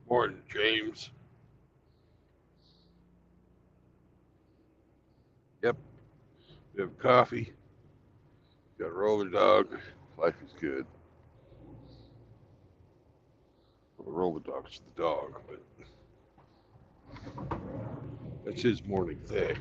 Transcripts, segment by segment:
Morning, James. Yep, we have coffee. Got a roller dog. Life is good. Well, the roller dog's the dog, but that's his morning thing.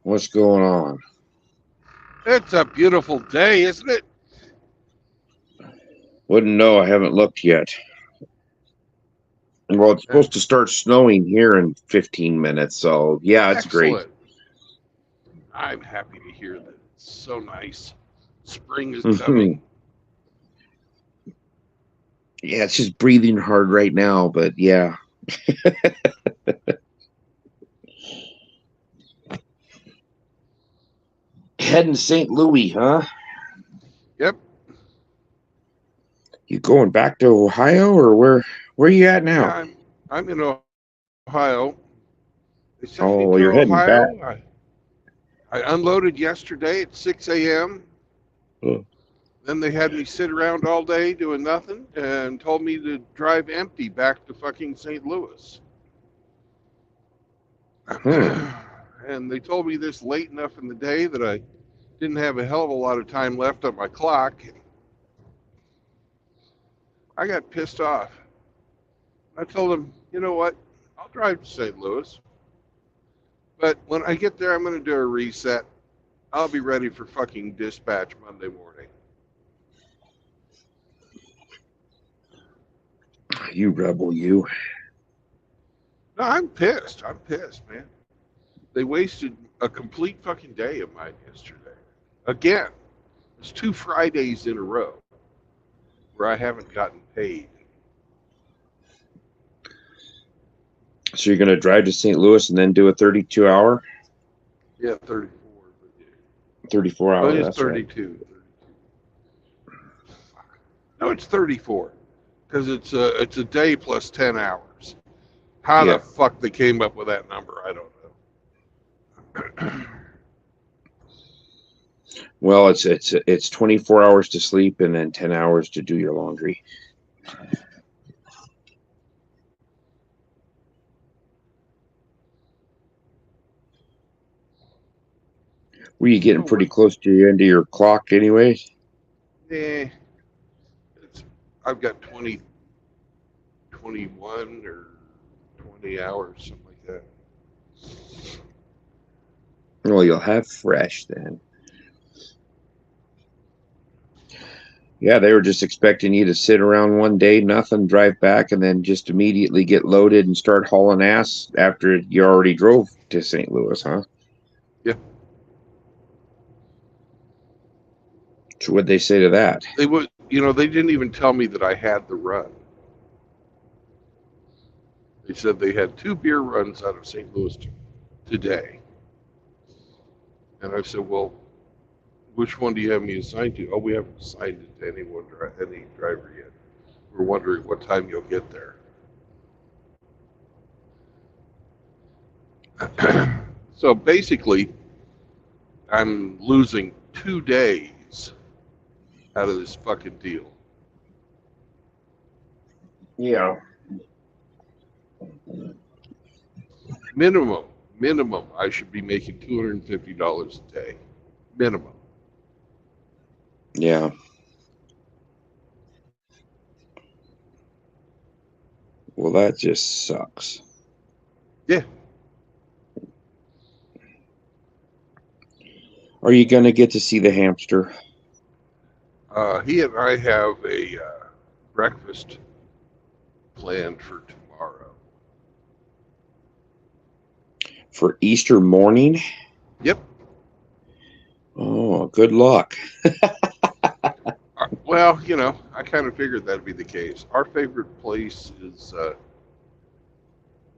What's going on? It's a beautiful day, isn't it? Wouldn't know. I haven't looked yet. Well, it's Uh, supposed to start snowing here in 15 minutes, so yeah, it's great. Excellent. I'm happy to hear that. It's so nice. Spring is Hmm. coming. Yeah, it's just breathing hard right now, but yeah. Heading to St. Louis, huh? Yep. You going back to Ohio, or where you at Yeah, now? I'm in Ohio. They sent me Oh, to you're heading back. Ohio. I unloaded yesterday at 6 a.m. Oh. Then they had me sit around all day doing nothing and told me to drive empty back to fucking St. Louis. Hmm. And they told me this late enough in the day that I didn't have a hell of a lot of time left on my clock. I got pissed off. I told them, you know what? I'll drive to St. Louis, but when I get there, I'm going to do a reset. I'll be ready for fucking dispatch Monday morning. You rebel, you. No, I'm pissed. I'm pissed, man. They wasted a complete fucking day of mine yesterday. Again, it's 2 Fridays in a row where I haven't gotten paid. So you're gonna drive to St. Louis and then do a 32-hour, Yeah, 34. 34 Oh, hour. it's That's right. 32. No, it's 34 because it's a day plus 10 hours. How the Yeah. fuck they came up with that number, I don't know. Well, it's 24 hours to sleep and then 10 hours to do your laundry. Were you getting So pretty what? close to the end of your clock, anyways? Eh, it's I've got 20, 21 or 20 hours, something like that. Well, you'll have fresh then. Yeah, they were just expecting you to sit around one day, nothing, drive back, and then just immediately get loaded and start hauling ass after you already drove to St. Louis, huh? Yeah, So what'd they say to that? they would. They didn't even tell me that I had the run. They said they had 2 beer runs out of St. Louis today, and I said, well, which one do you have me assigned to? Oh, we haven't assigned it to any driver yet. We're wondering what time you'll get there. So basically, I'm losing 2 days out of this fucking deal. Yeah. Minimum, minimum, I should be making $250 a day. Minimum. Yeah. Well, that just sucks. Yeah. Are you gonna get to see the hamster He and I have a breakfast planned for tomorrow. for Easter morning? Yep. Oh, good luck. Well, I kind of figured that'd be the case. Our favorite place is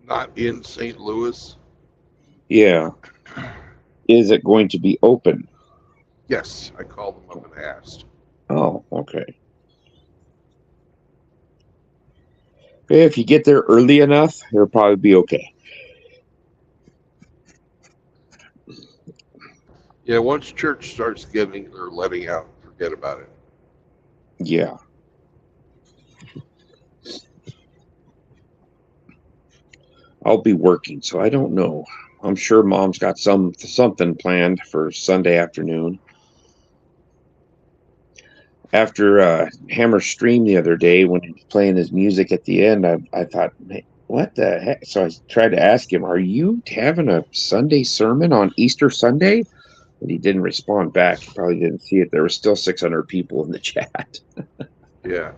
not in St. Louis. Yeah. Is it going to be open? Yes, I called them up and asked. Oh, okay. If you get there early enough, it'll probably be okay. Yeah, once church starts getting or letting out, forget about it. Yeah. I'll be working, so I don't know. I'm sure Mom's got something planned for Sunday afternoon. After Hammer's stream the other day, when he was playing his music at the end, I thought, what the heck? So I tried to ask him, are you having a Sunday sermon on Easter Sunday? But he didn't respond back. He probably didn't see it. There were still 600 people in the chat. Yeah.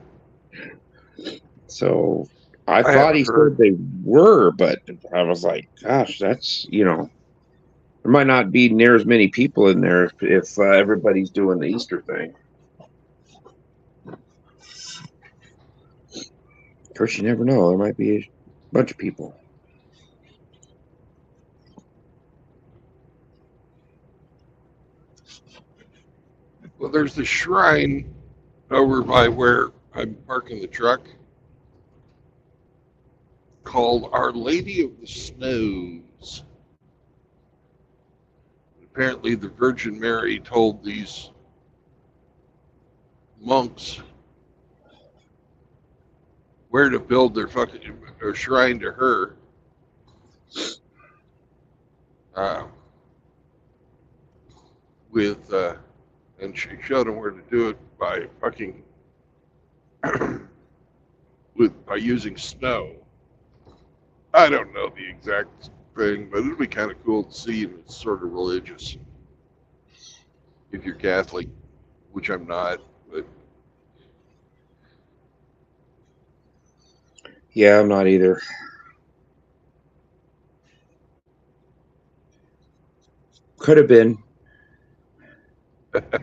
So I I thought haven't he heard. said they were, but I was like, gosh, that's, there might not be near as many people in there if everybody's doing the Easter thing. Of course, you never know. There might be a bunch of people. Well, there's the shrine over by where I'm parking the truck called Our Lady of the Snows. Apparently, the Virgin Mary told these monks where to build their fucking shrine to her. Uh, and she showed them where to do it by fucking by using snow. I don't know the exact thing, but it'd be kind of cool to see if it's sort of religious. If you're Catholic, which I'm not, but Yeah, I'm not either. Could have been.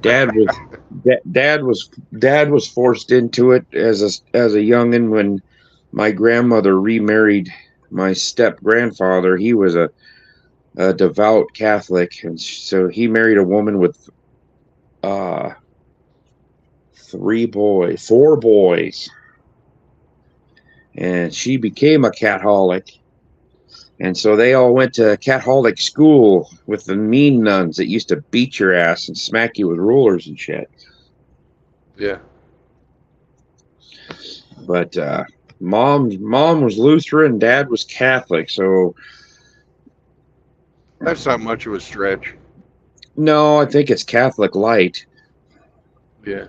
Dad was dad was forced into it as a youngin when my grandmother remarried my step grandfather. He was a devout Catholic, and so he married a woman with uh four boys, and she became a Catholic. And so they all went to Catholic school with the mean nuns that used to beat your ass and smack you with rulers and shit. yeah, But mom was Lutheran, dad was Catholic. So that's not much of a stretch. no, I think it's Catholic light. Yeah,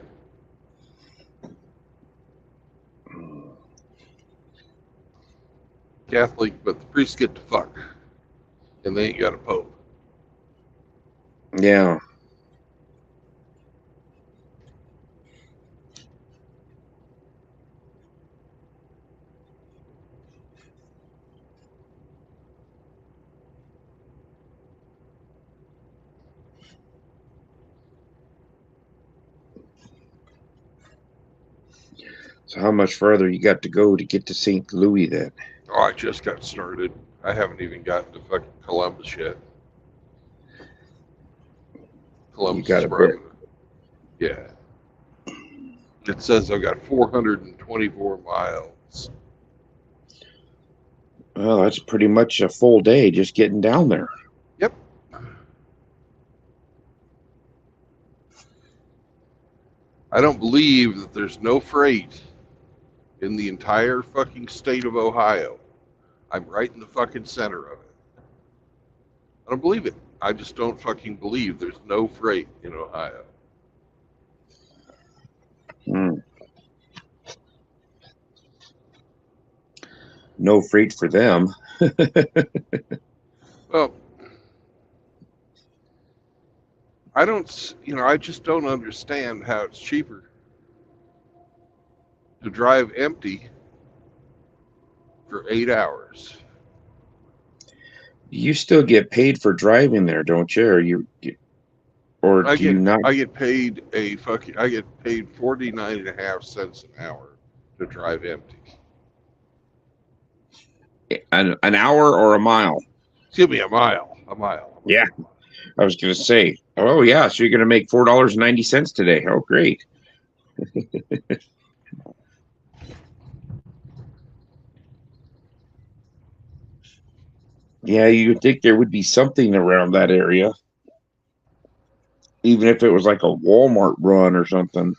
Catholic, but the priests get to fuck, and they ain't got a pope. Yeah. So how much further you got to go to get to St. Louis then? Oh, I just got started. I haven't even gotten to fucking Columbus yet. You Columbus got is a where I'm bit. gonna. Yeah, it says I've got 424 miles. Well, that's pretty much a full day just getting down there. Yep. I don't believe that there's no freight in the entire fucking state of Ohio. I'm right in the fucking center of it. I don't believe it. I just don't fucking believe there's no freight in Ohio. Hmm. No freight for them. Well, I don't, I just don't understand how it's cheaper to drive empty for 8 hours. You still get paid for driving there, don't you? Or I do you get not? I get paid I get paid 49.5 cents an hour to drive empty. An hour or a mile? Excuse me, a mile. A mile. Yeah, I was going to say. Oh yeah, so you're going to make $4.90 today. Oh great. Yeah, you'd think there would be something around that area, even if it was like a Walmart run or something.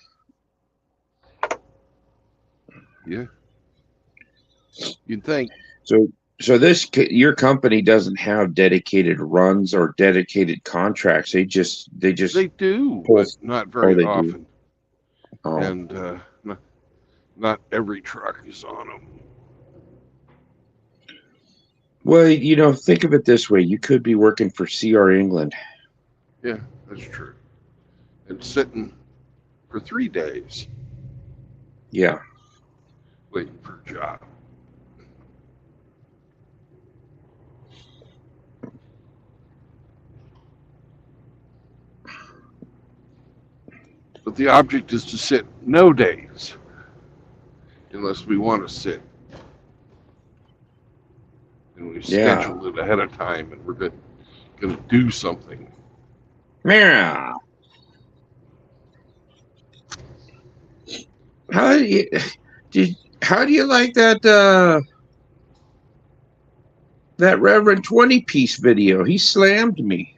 Yeah. You'd think. So, so your company doesn't have dedicated runs or dedicated contracts. They just They do, pull. but not Oh, very they do. often. Oh, And not every truck is on them. Well, think of it this way. You could be working for CR England. Yeah, that's true. And sitting for 3 days Yeah. waiting for a job. But the object is to sit no days unless we want to sit. And we Yeah. schedule it ahead of time and we're going to do something. Yeah. How do you how do you like that Reverend 20 piece video? He slammed me.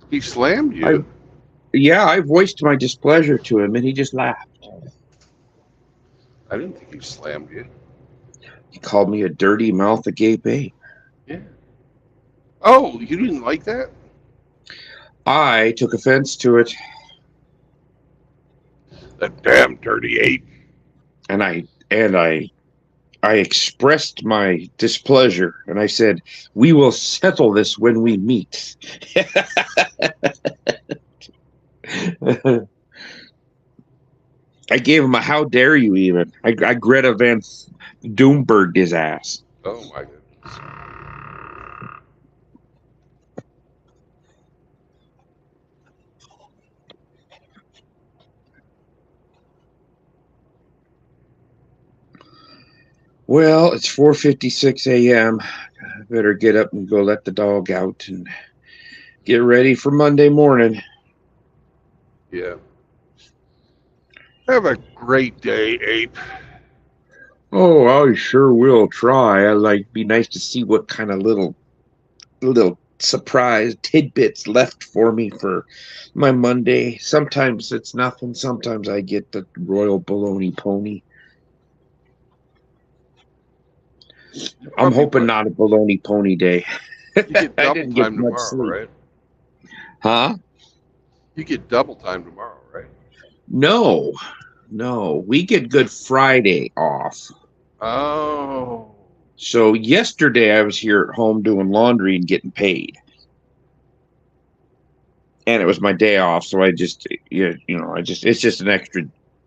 He slammed I you. Yeah, I voiced my displeasure to him and he just laughed. I didn't think he slammed you. He called me a dirty mouth agape ape. Yeah. Oh, you didn't like that? I took offense to it, That damn dirty ape. and I expressed my displeasure, and I said, "We will settle this when we meet." I gave him a "How dare you!" Even I Greta Van Doomberged his ass. Oh my goodness. Well, it's 4:56 a.m. I better get up and go let the dog out and get ready for Monday morning. Yeah. Have a great day, ape. Oh, I sure will try. I like be nice to see what kind of little surprise tidbits left for me for my Monday. Sometimes it's nothing. Sometimes I get the royal baloney pony. I'm Probably hoping what? not a baloney pony day. You get I double didn't get time much tomorrow, sleep. right? Huh? You get double time tomorrow, right? No. No. We get Good Friday off. Oh. So yesterday I was here at home doing laundry and getting paid. And it was my day off, so I just it's just an extra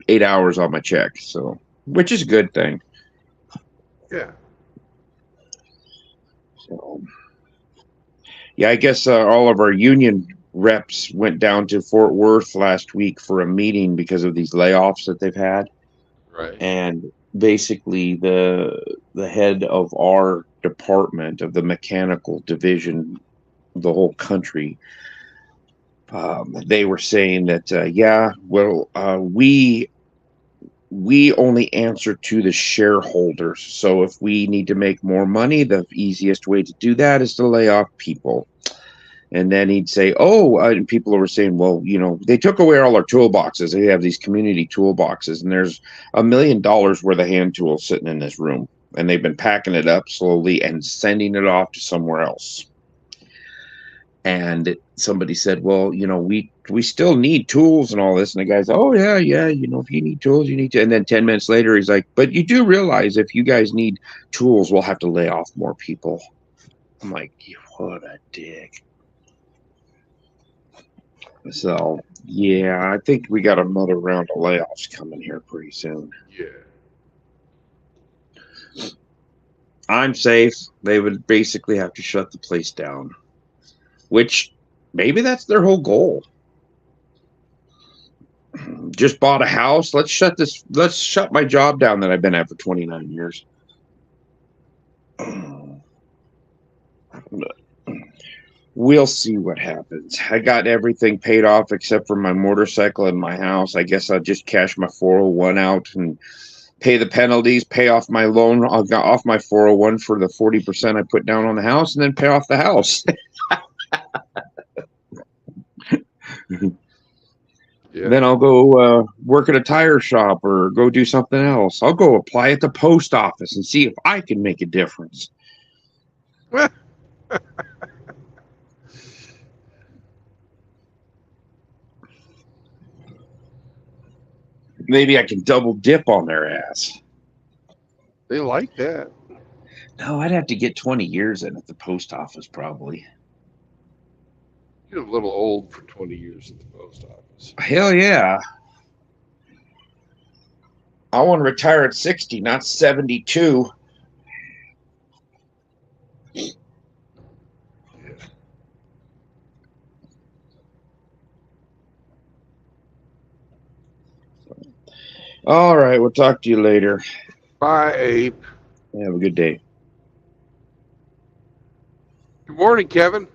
8 hours on my check, so which is a good thing. Yeah. So yeah, I guess all of our union reps went down to Fort Worth last week for a meeting because of these layoffs that they've had, Right. and basically the head of our department of the mechanical division, the whole country, they were saying that we only answer to the shareholders. So if we need to make more money, the easiest way to do that is to lay off people. And then he'd say, "Oh," and people were saying, "Well, they took away all our toolboxes. They have these community toolboxes, and there's $1 million worth of hand tools sitting in this room, and they've been packing it up slowly and sending it off to somewhere else." And somebody said, "Well, we still need tools and all this." And the guy's, "Oh yeah, yeah. If you need tools, you need to." And then 10 minutes later, he's like, "But you do realize if you guys need tools, we'll have to lay off more people." I'm like, what a dick. So yeah, I think we got another round of layoffs coming here pretty soon. Yeah. I'm safe. They would basically have to shut the place down, which maybe that's their whole goal. Just bought a house. Let's shut my job down that I've been at for 29 years. We'll see what happens. I got everything paid off except for my motorcycle and my house. I guess I'll just cash my 401 out and pay the penalties, pay off my loan. I'll get off my 401 for the 40% I put down on the house, and then pay off the house. Yeah. Then I'll go work at a tire shop or go do something else. I'll go apply at the post office and see if I can make a difference. Maybe I can double dip on their ass. They like that. No, I'd have to get 20 years in at the post office probably. You're a little old for 20 years at the post office. Hell yeah. I want to retire at 60, not 72. Yeah. All right, we'll talk to you later. Bye, Abe. Have a good day. Good morning, Kevin.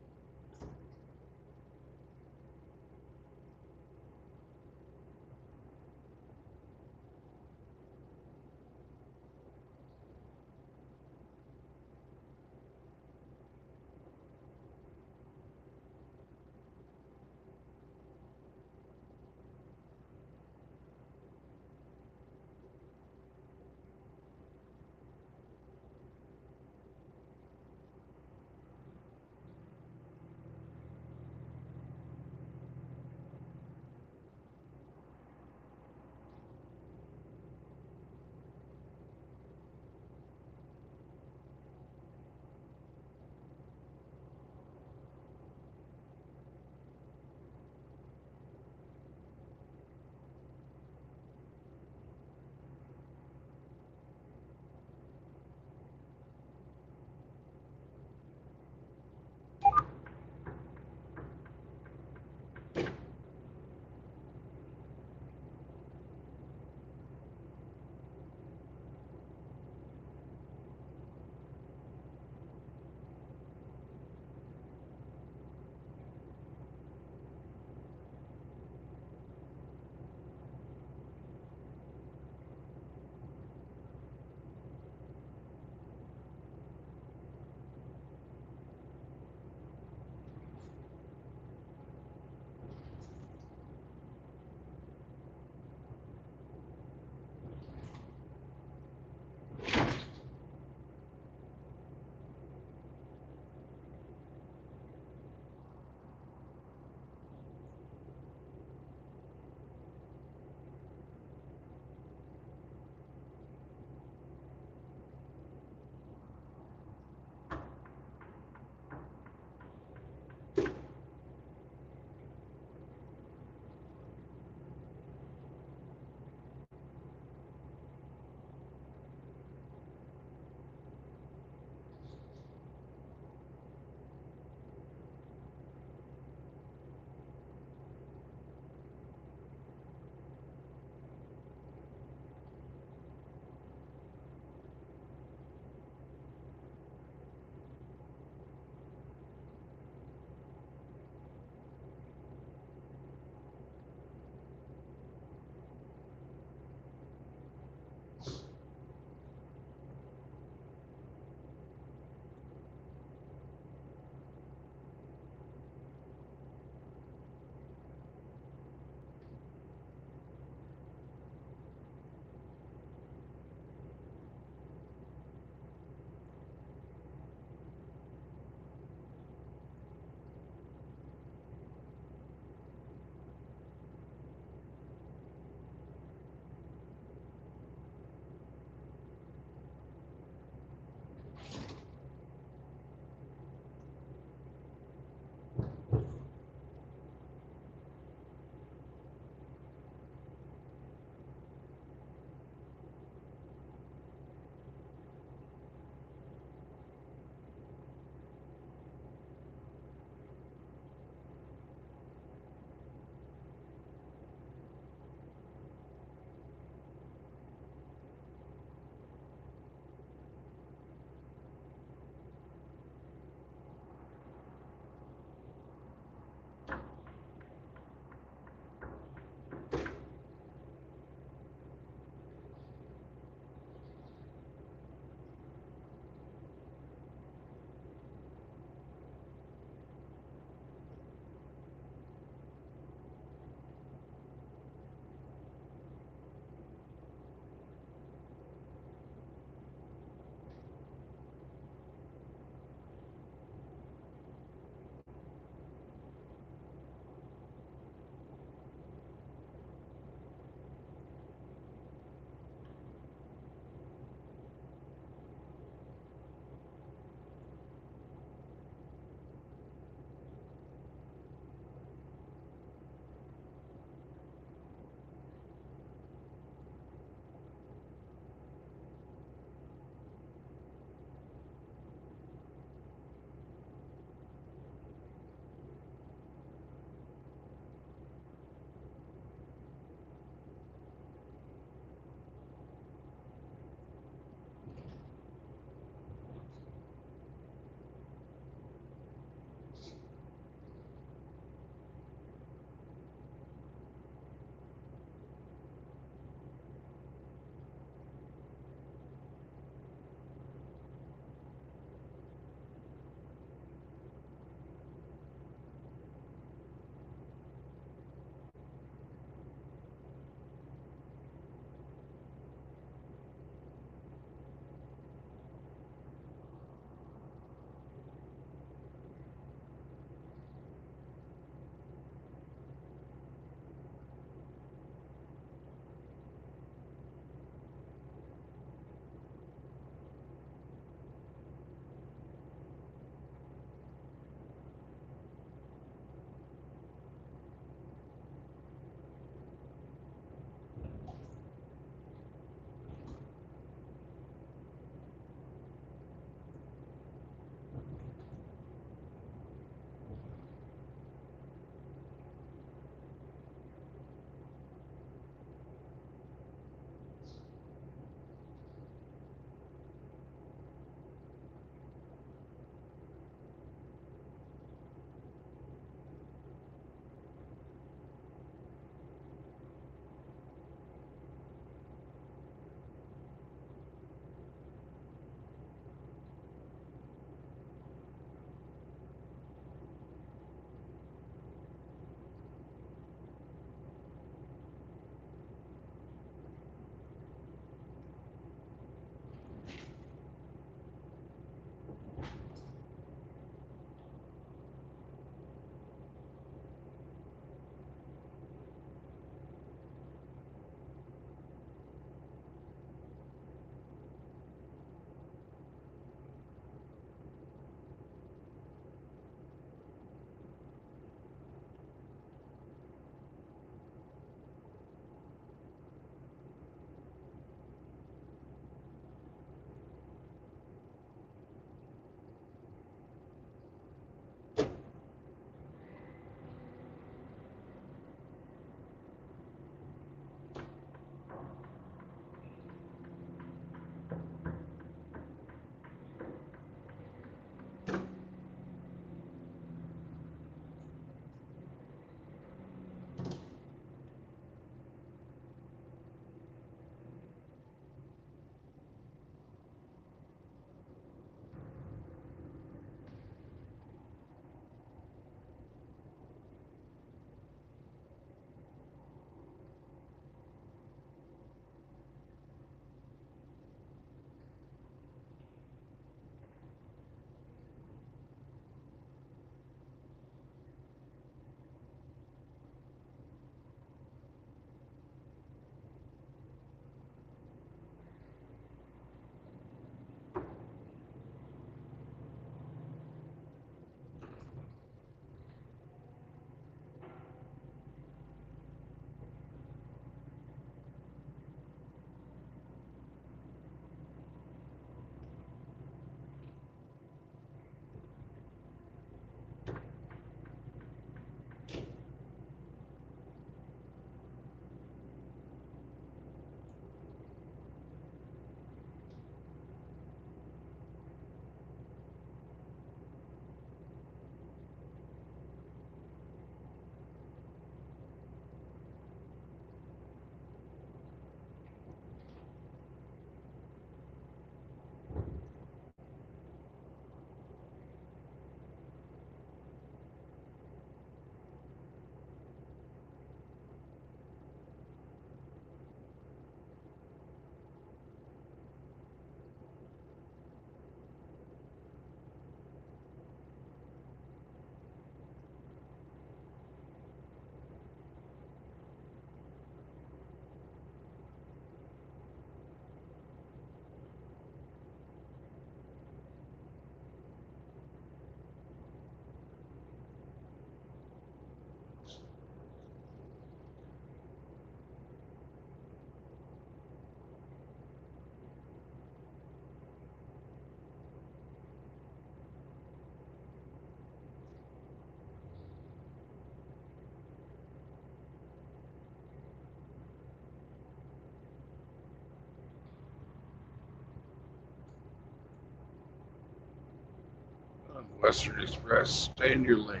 on Western Express. Stay in your lane.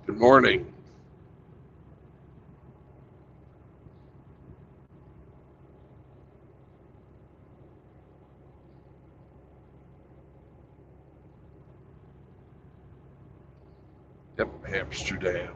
Good morning. Yep, Amsterdam.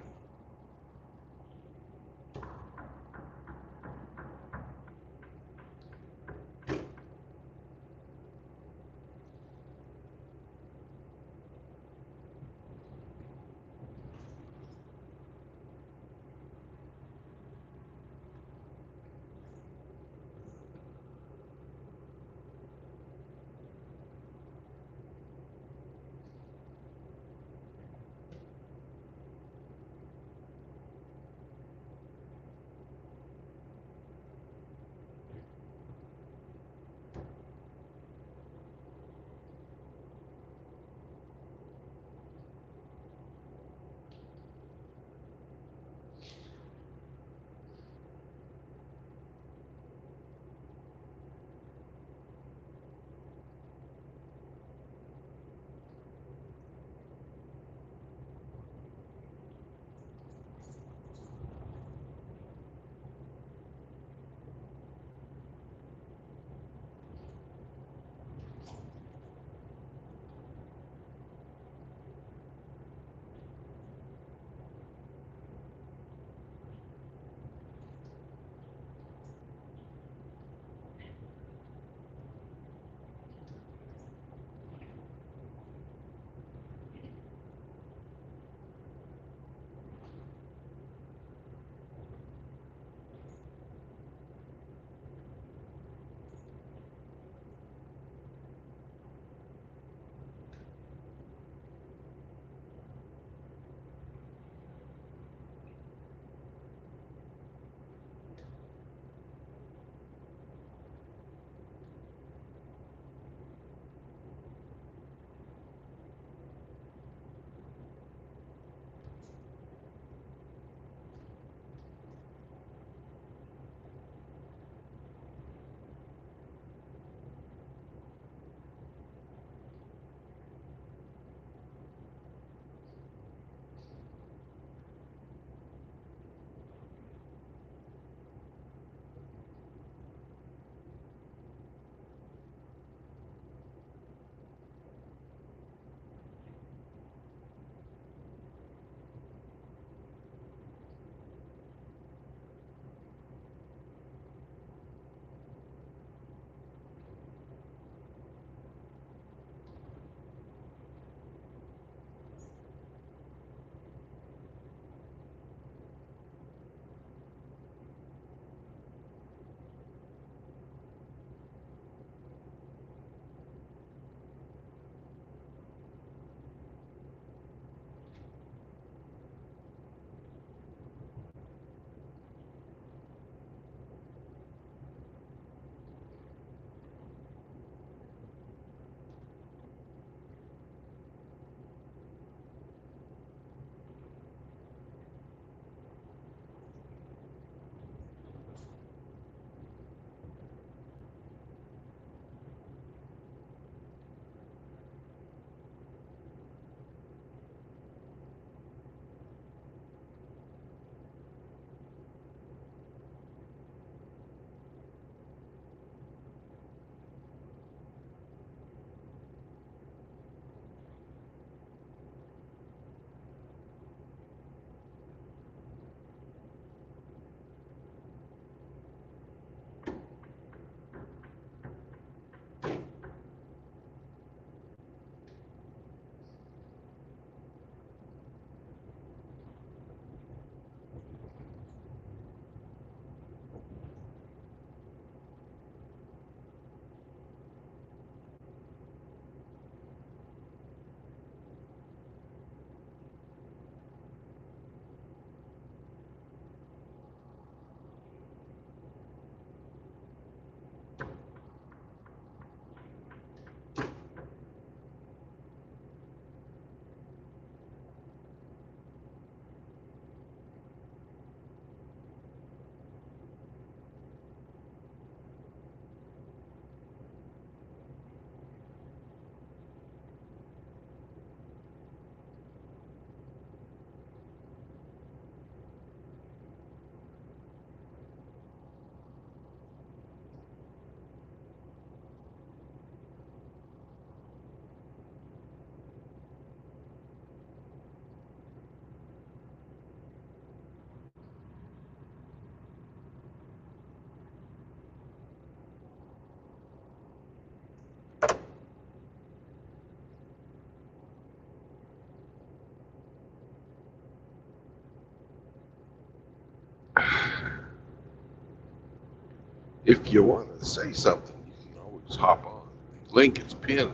If you want to say something, you can always hop on. Link is pinned.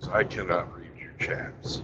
So I cannot read your chats.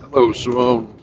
Hello, Simone.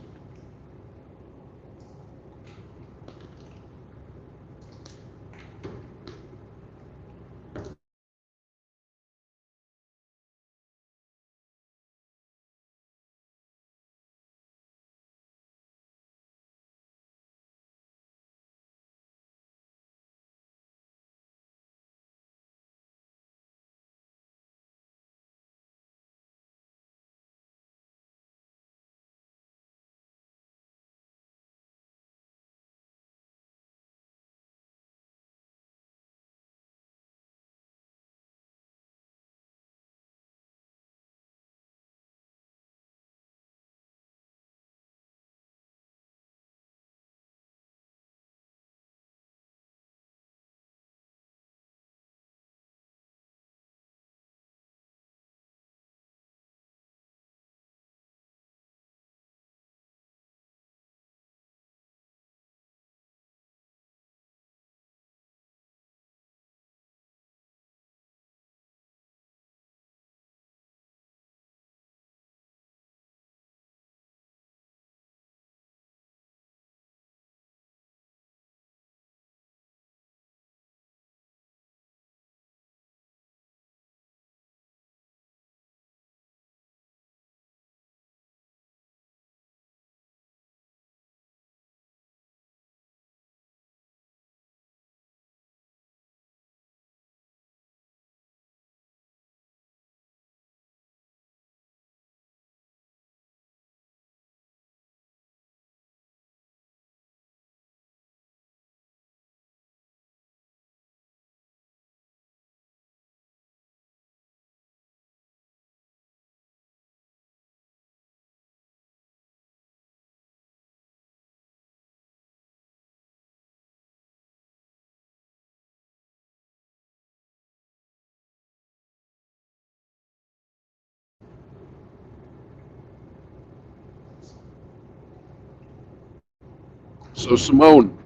So Simone,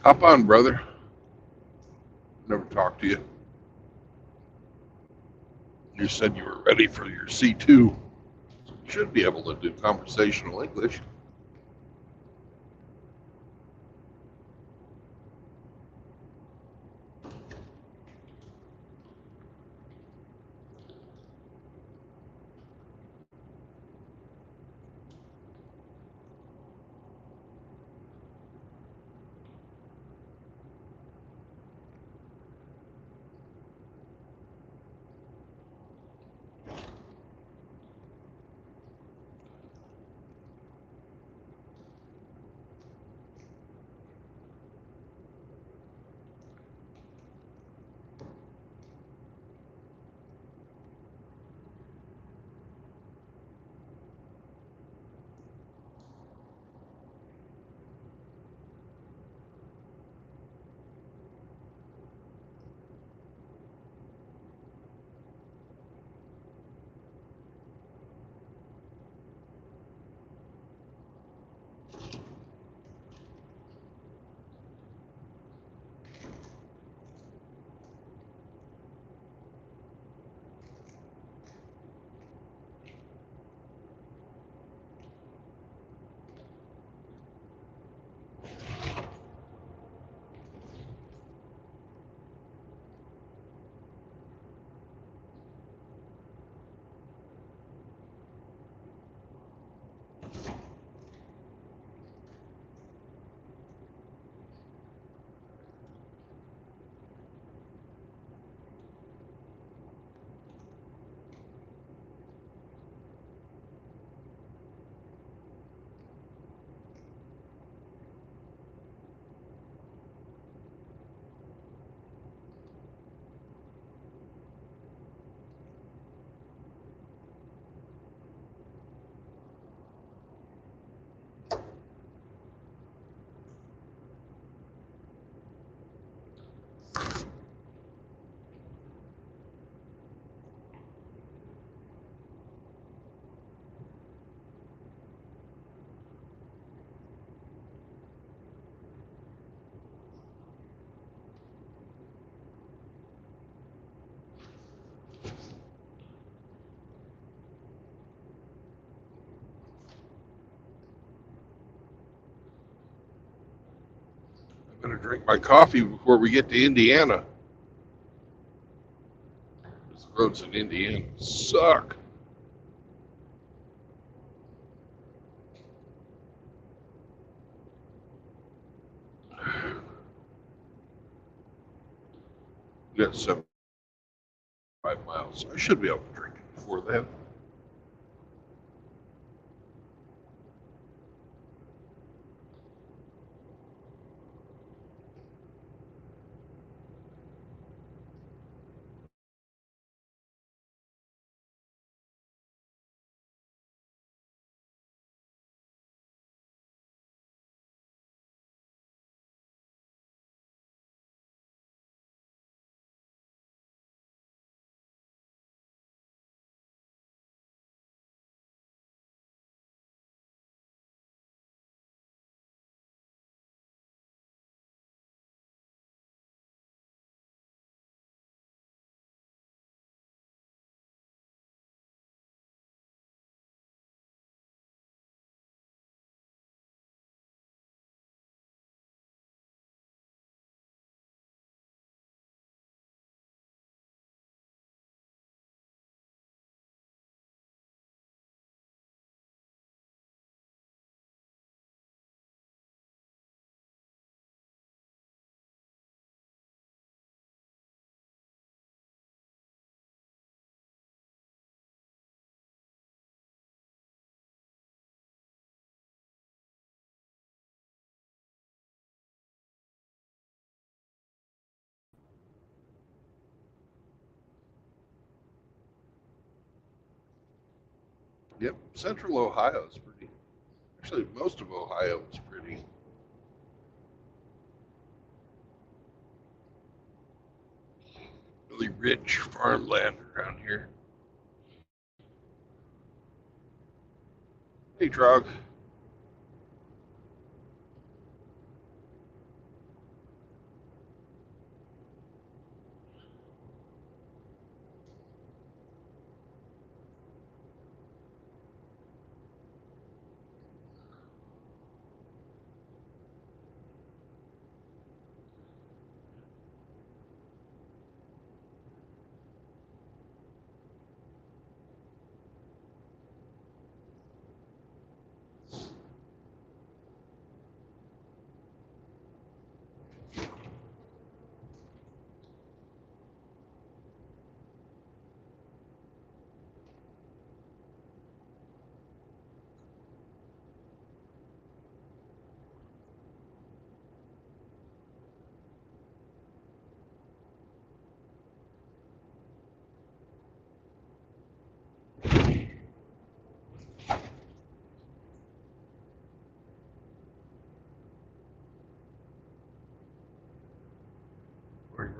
hop on, brother. Never talked to you. You said you were ready for your C2. You should be able to do conversational English. I'm going to drink my coffee before we get to Indiana. These roads in Indiana suck. We got 75 miles. I should be able to drink it before then. Yep, Central Ohio is pretty. Actually, most of Ohio is pretty. Really rich farmland around here. Hey, Trog.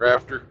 Rafter.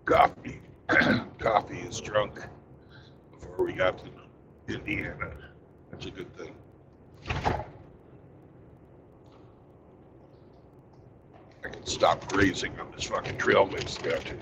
coffee. Coffee is drunk before we got to Indiana. That's a good thing. I can stop grazing on this fucking trail mix now too.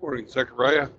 Morning, Zechariah.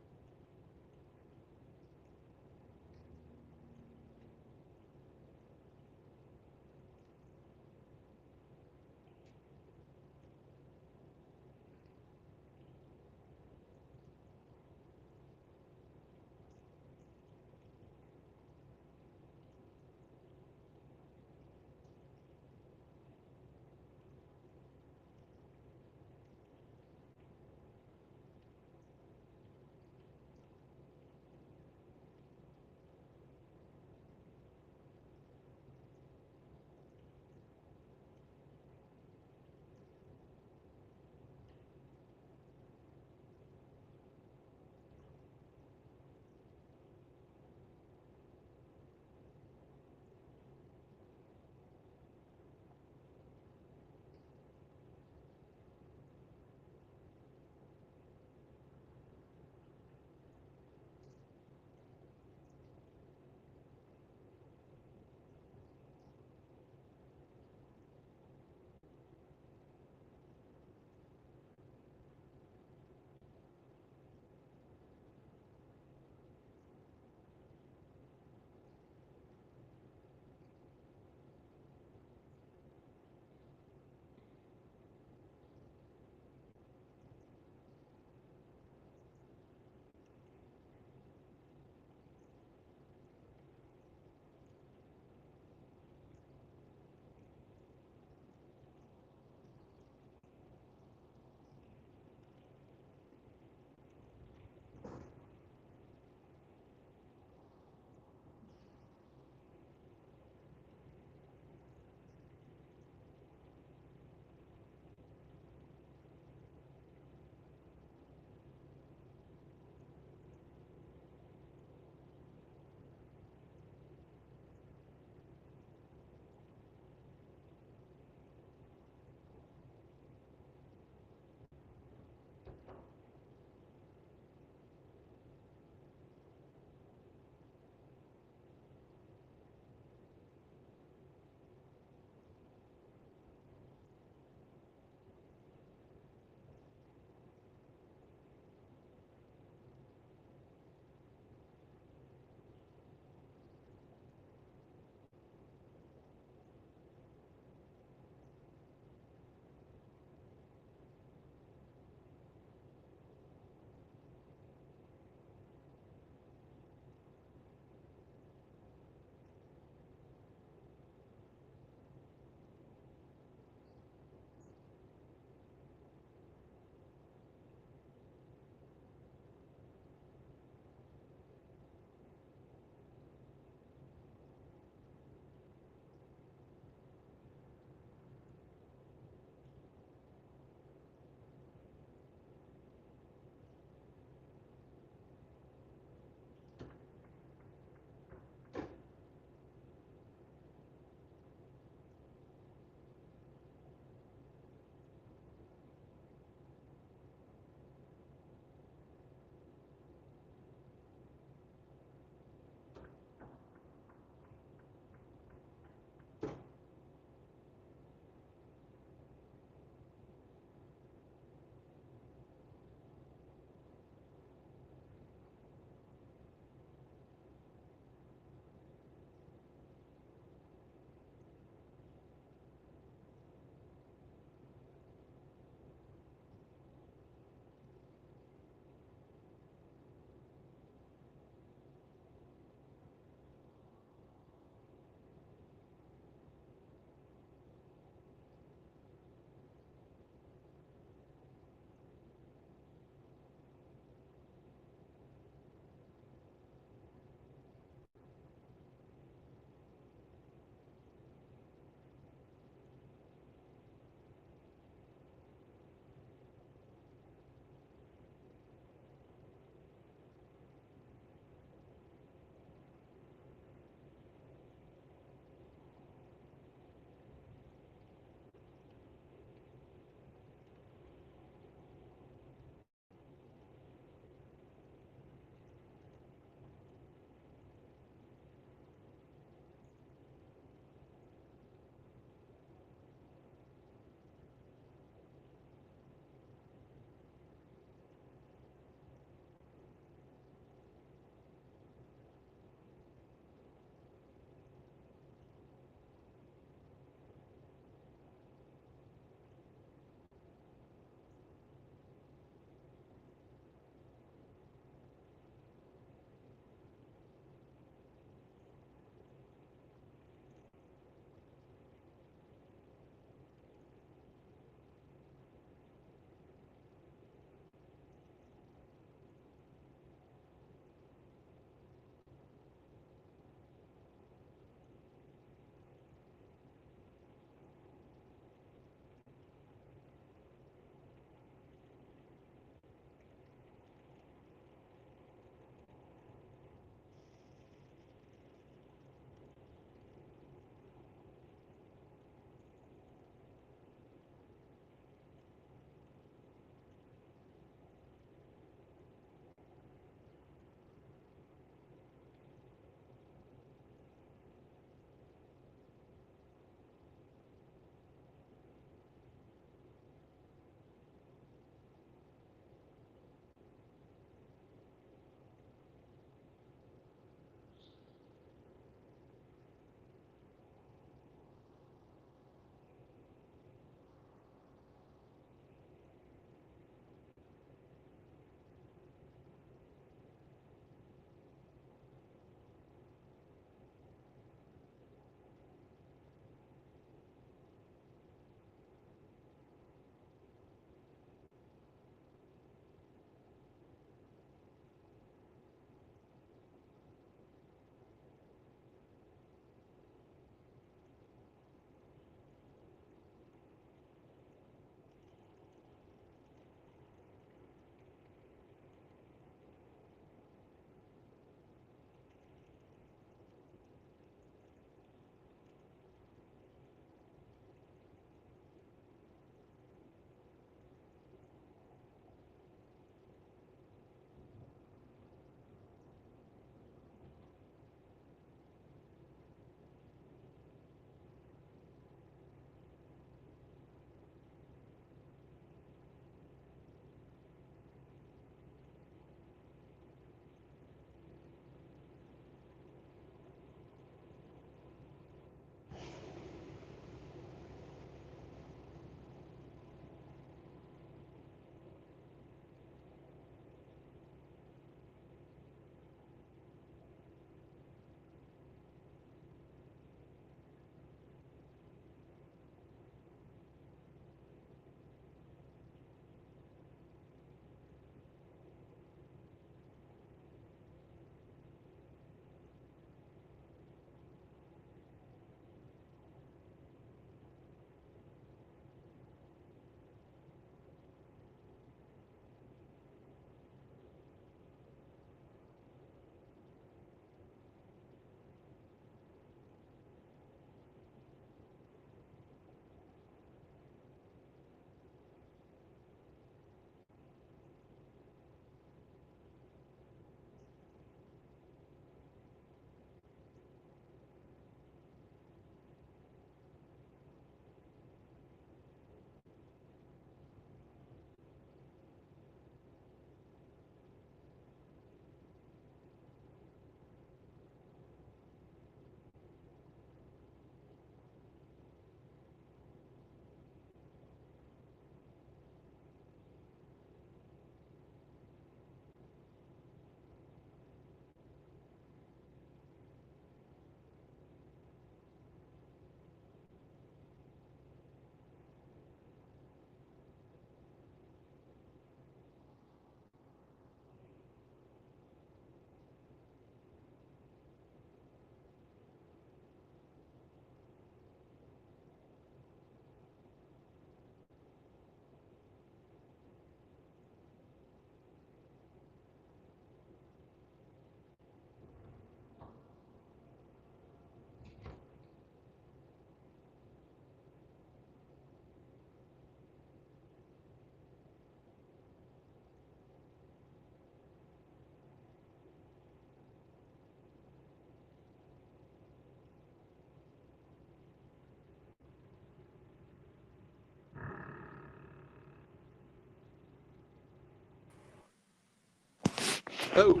Oh,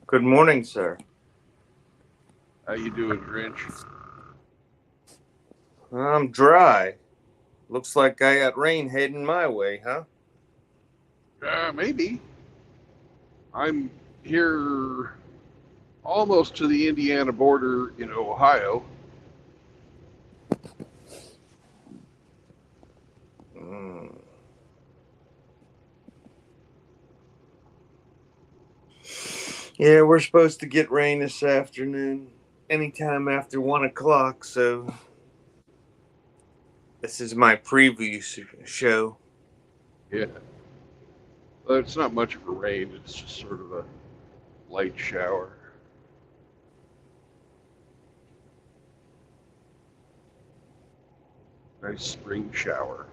Good morning, sir. how you doing, Grinch? I'm dry. Looks like I got rain heading my way, huh? Maybe. I'm here almost to the Indiana border in Ohio. Mm. Yeah, we're supposed to get rain this afternoon, anytime after 1 o'clock, so this is my preview show. Yeah. Well, it's not much of a rain. It's just sort of a light shower. Nice spring shower.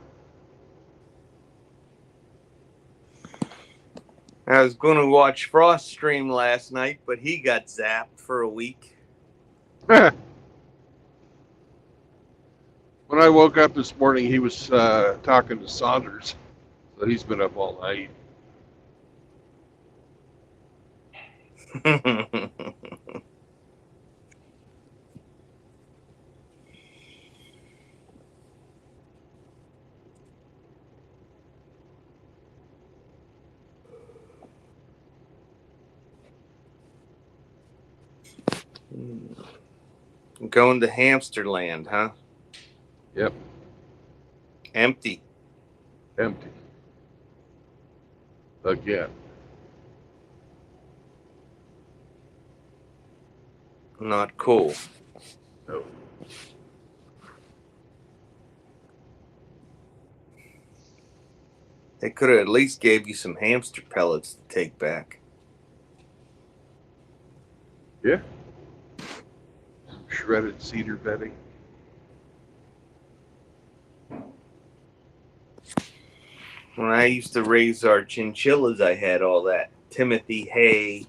I was going to watch Frost stream last night, but he got zapped for a week. When I woke up this morning, he was talking to Saunders. So he's been up all night. Going to Hamsterland, huh? Yep, Empty. empty. Again. Not cool. No. They could have at least gave you some hamster pellets to take back. Yeah. Some shredded cedar bedding. When I used to raise our chinchillas, I had all that Timothy hay,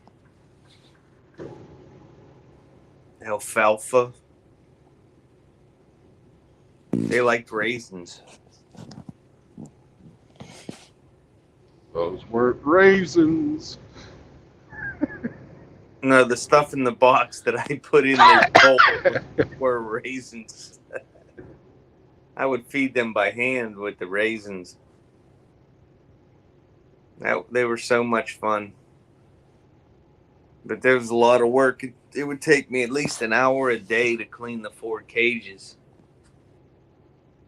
alfalfa. They liked raisins. Those weren't raisins. No, the stuff in the box that I put in the bowl were raisins. I would feed them by hand with the raisins. They were so much fun. But there was a lot of work. It would take me at least an hour a day to clean the 4 cages.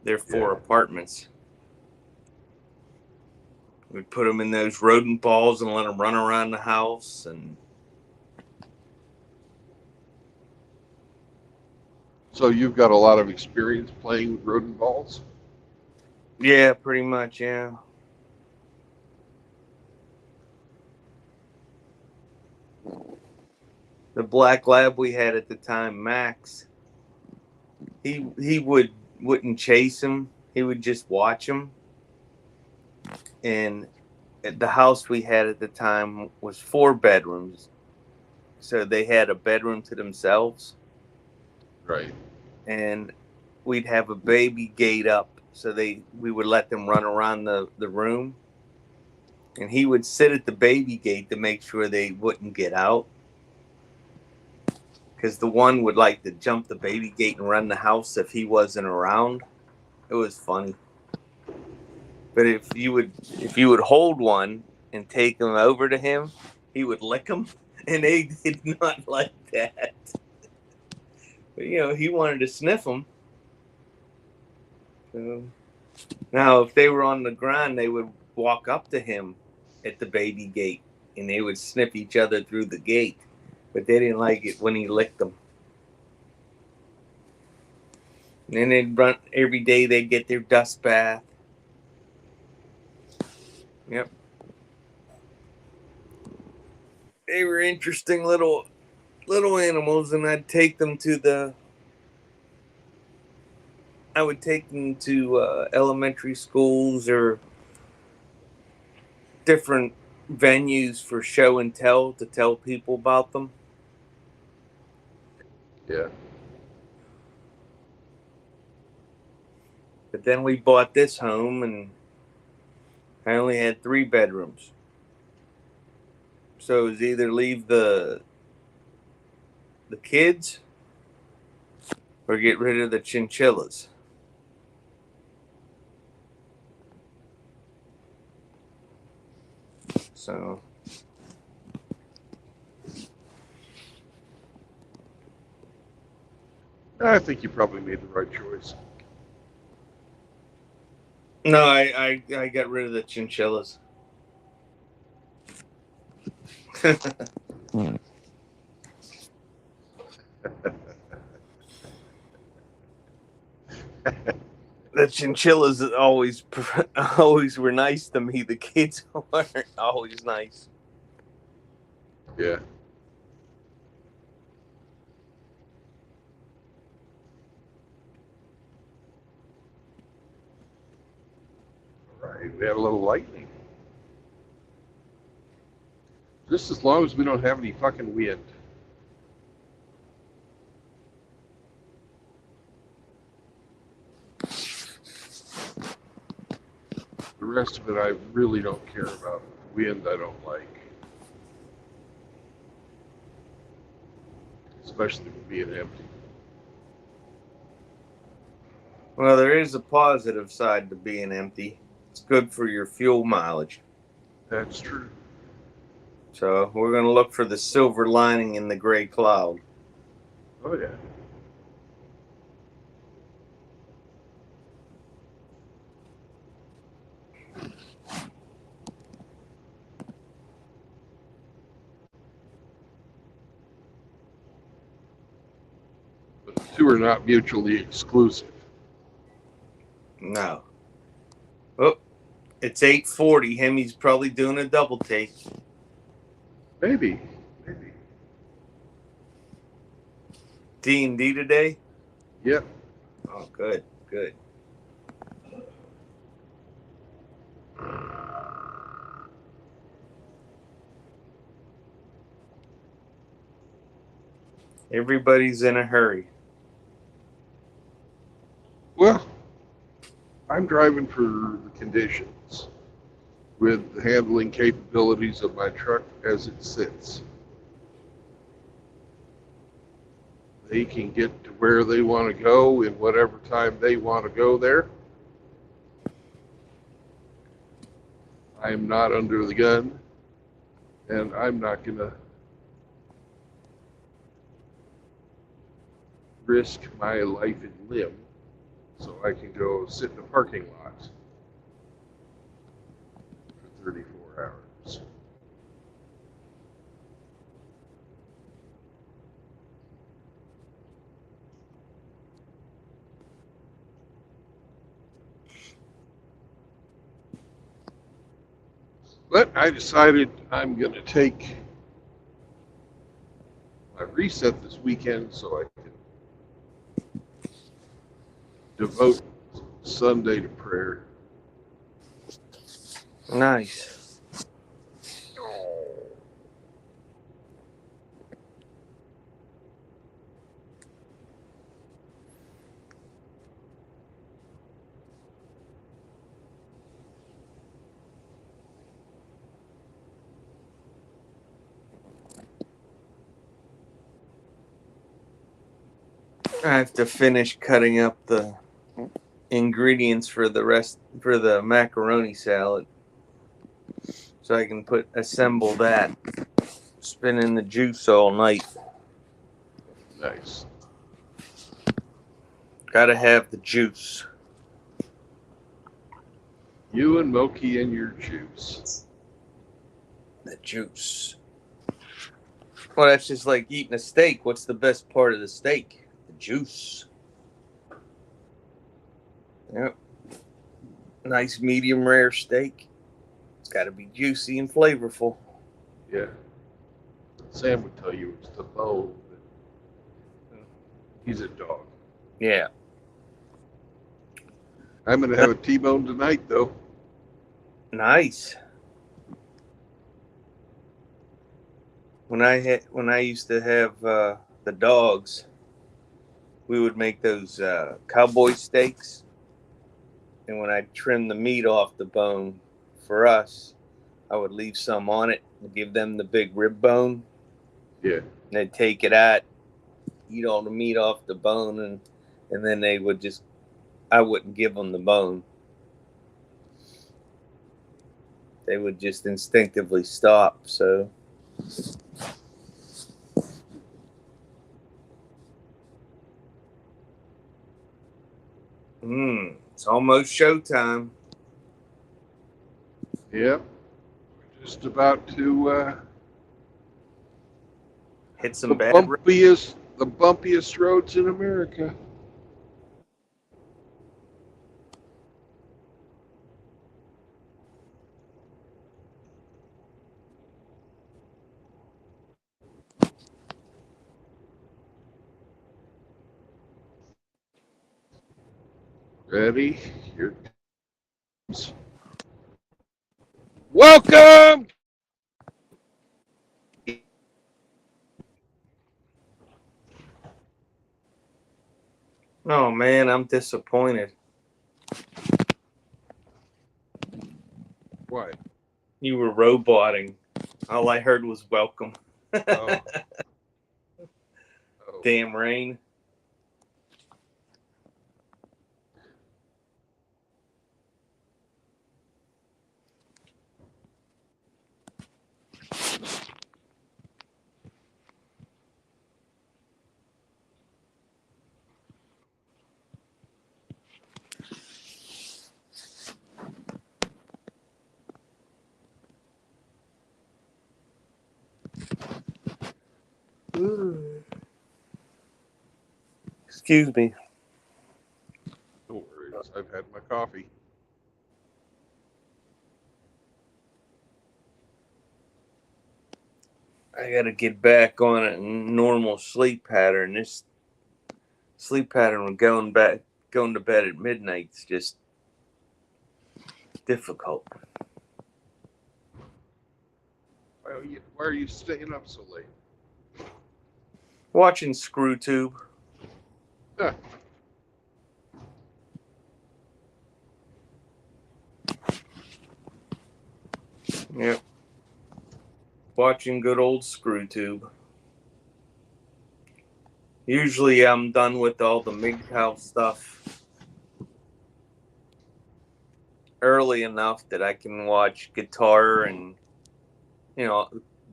They're 4 apartments. We'd put them in those rodent balls and let them run around the house. And So you've got a lot of experience playing with rodent balls? yeah, pretty much, yeah. The black lab we had at the time, Max, he wouldn't chase him. He would just watch him. And the house we had at the time was 4 bedrooms. So they had a bedroom to themselves. Right. And we'd have a baby gate up. So we would let them run around the room. And he would sit at the baby gate to make sure they wouldn't get out. Because the one would like to jump the baby gate and run the house if he wasn't around. It was funny. But if you would hold one and take him over to him, he would lick him, and they did not like that. But he wanted to sniff him. So now, if they were on the ground, they would walk up to him at the baby gate, and they would sniff each other through the gate. But they didn't like it when he licked them. And then they'd run every day. They'd get their dust bath. Yep. They were interesting little animals, and I would take them to elementary schools or different venues for show and tell to tell people about them. Yeah. But then we bought this home, and I only had 3 bedrooms. So it's either leave the kids or get rid of the chinchillas. So I think you probably made the right choice. no, I got rid of the chinchillas. The chinchillas always were nice to me. The kids weren't always nice. Yeah. All right. We had a little lightning. Just as long as we don't have any fucking wind. The rest of it I really don't care about. Wind I don't like. Especially with being empty. Well, there is a positive side to being empty. It's good for your fuel mileage. That's true. So we're going to look for the silver lining in the gray cloud. Oh, yeah. But the two are not mutually exclusive. No. Oh, it's 8:40. Hemi's probably doing a double take. Maybe. Maybe. D&D today? Yep. Oh, good, good. Everybody's in a hurry. Well, I'm driving for the conditions with the handling capabilities of my truck as it sits. They can get to where they want to go in whatever time they want to go there. I am not under the gun, and I'm not going to risk my life and limb so I can go sit in a parking lot for 34 hours. But I decided I'm going to take my reset this weekend so I can devote Sunday to prayer. Nice. I have to finish cutting up the ingredients for the macaroni salad so I can assemble that. Spinning the juice all night. Nice. Gotta have the juice. You and Moki and your juice. The juice. Well, that's just like eating a steak. What's the best part of the steak? The juice. Yep. Nice medium rare steak. It's got to be juicy and flavorful. Yeah. Sam would tell you it's the bone, but he's a dog. Yeah. I'm going to have a T-bone tonight, though. Nice. When I used to have the dogs, we would make those cowboy steaks, and when I trimmed the meat off the bone for us, I would leave some on it and give them the big rib bone. Yeah. And they'd take it out, eat all the meat off the bone, and then they would just, I wouldn't give them the bone. They would just instinctively stop. So it's almost showtime. Yep. We're just about to Hit the some bad roads. bumpiest roads in America. Ready? Here it comes. Welcome. Oh man, I'm disappointed. What? You were roboting. All I heard was welcome. Oh. Oh. Damn rain. Excuse me. No worries. I've had my coffee. I gotta get back on a normal sleep pattern. This sleep pattern of going to bed at midnight is just difficult. Why are you staying up so late? Watching ScrewTube. Huh. Yep. Watching good old ScrewTube. Usually I'm done with all the MGTOW stuff early enough that I can watch guitar and,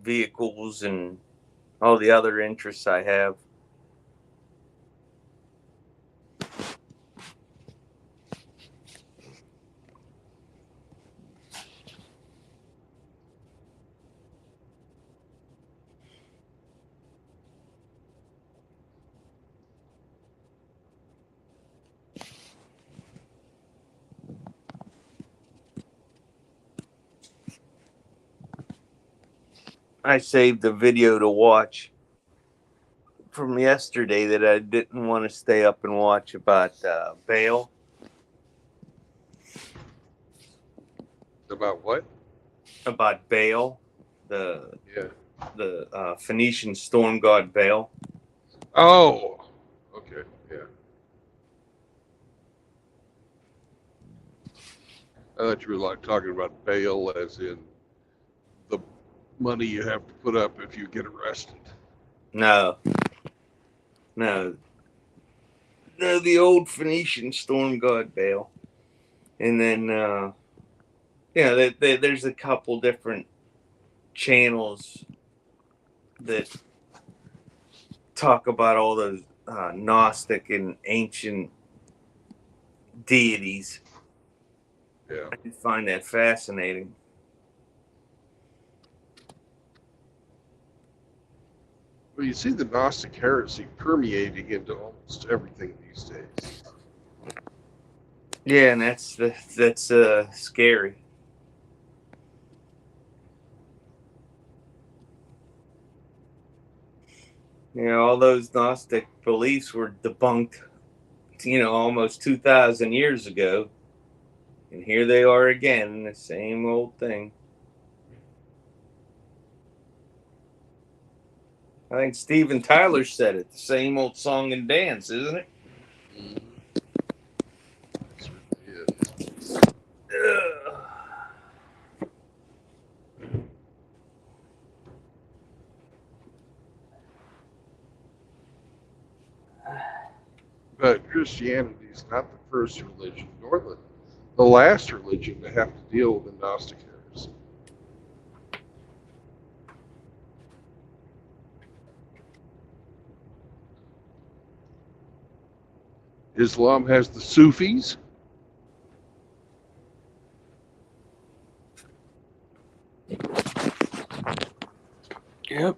vehicles and all the other interests I have. I saved a video to watch from yesterday that I didn't want to stay up and watch about Baal. About what? About Baal, the Yeah. Phoenician storm god Baal. Oh. Okay. Yeah. I thought you were like talking about bail, as in the money you have to put up if you get arrested. No, the old Phoenician storm god Baal. And then, there's a couple different channels that talk about all those Gnostic and ancient deities. Yeah. I find that fascinating. Well, you see the Gnostic heresy permeating into almost everything these days. Yeah, and that's scary. All those Gnostic beliefs were debunked, almost 2,000 years ago. And here they are again, the same old thing. I think Steven Tyler said it, the same old song and dance, isn't it? Mm-hmm. It certainly is. Christianity is not the first religion nor the last religion to have to deal with the Gnostic heresy. Islam has the Sufis. Yep.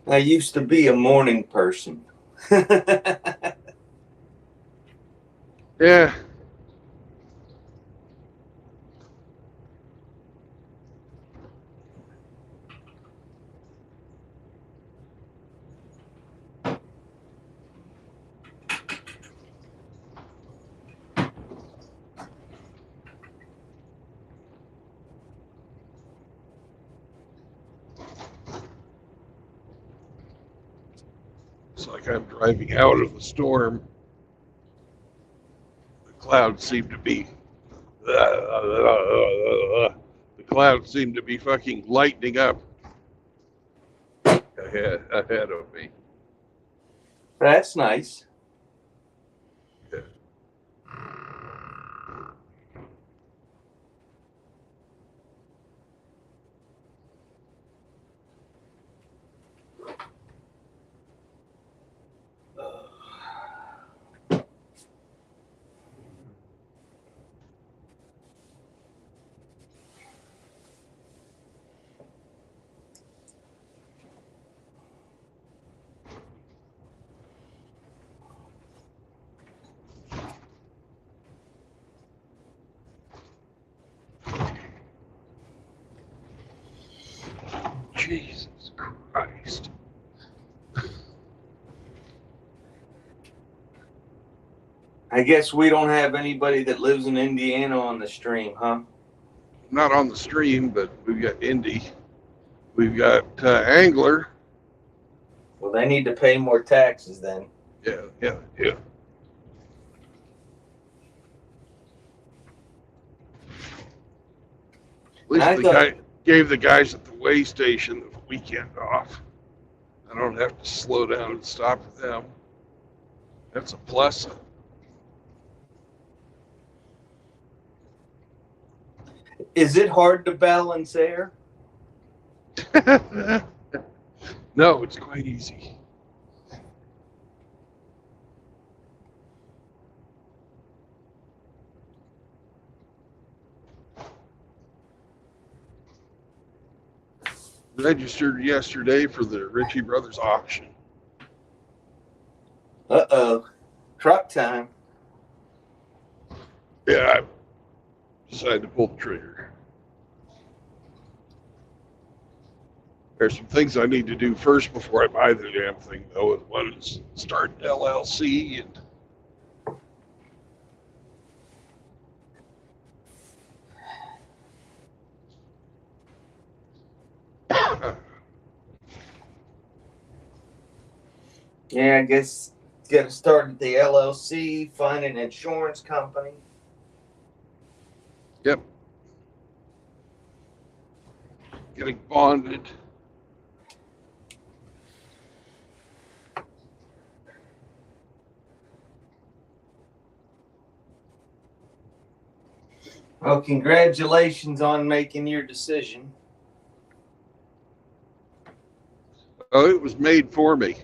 I used to be a morning person. Yeah. It's like I'm driving out of the storm. The clouds seem to be fucking lightening up ahead of me. That's nice. Yeah. Jesus Christ. I guess we don't have anybody that lives in Indiana on the stream, huh? Not on the stream, but we've got Indy. We've got Angler. Well, they need to pay more taxes then. Yeah. At least the guy gave the guys at the way station the weekend off. I don't have to slow down and stop for them. That's a plus. Is it hard to balance air? No, it's quite easy. Registered yesterday for the Ritchie Brothers auction. Uh-oh. Truck time. Yeah, I decided to pull the trigger. There's some things I need to do first before I buy the damn thing, though. And one is start an LLC and Yeah, I guess got to start at the LLC, find an insurance company. yep, getting bonded. Well, congratulations on making your decision. Oh, it was made for me.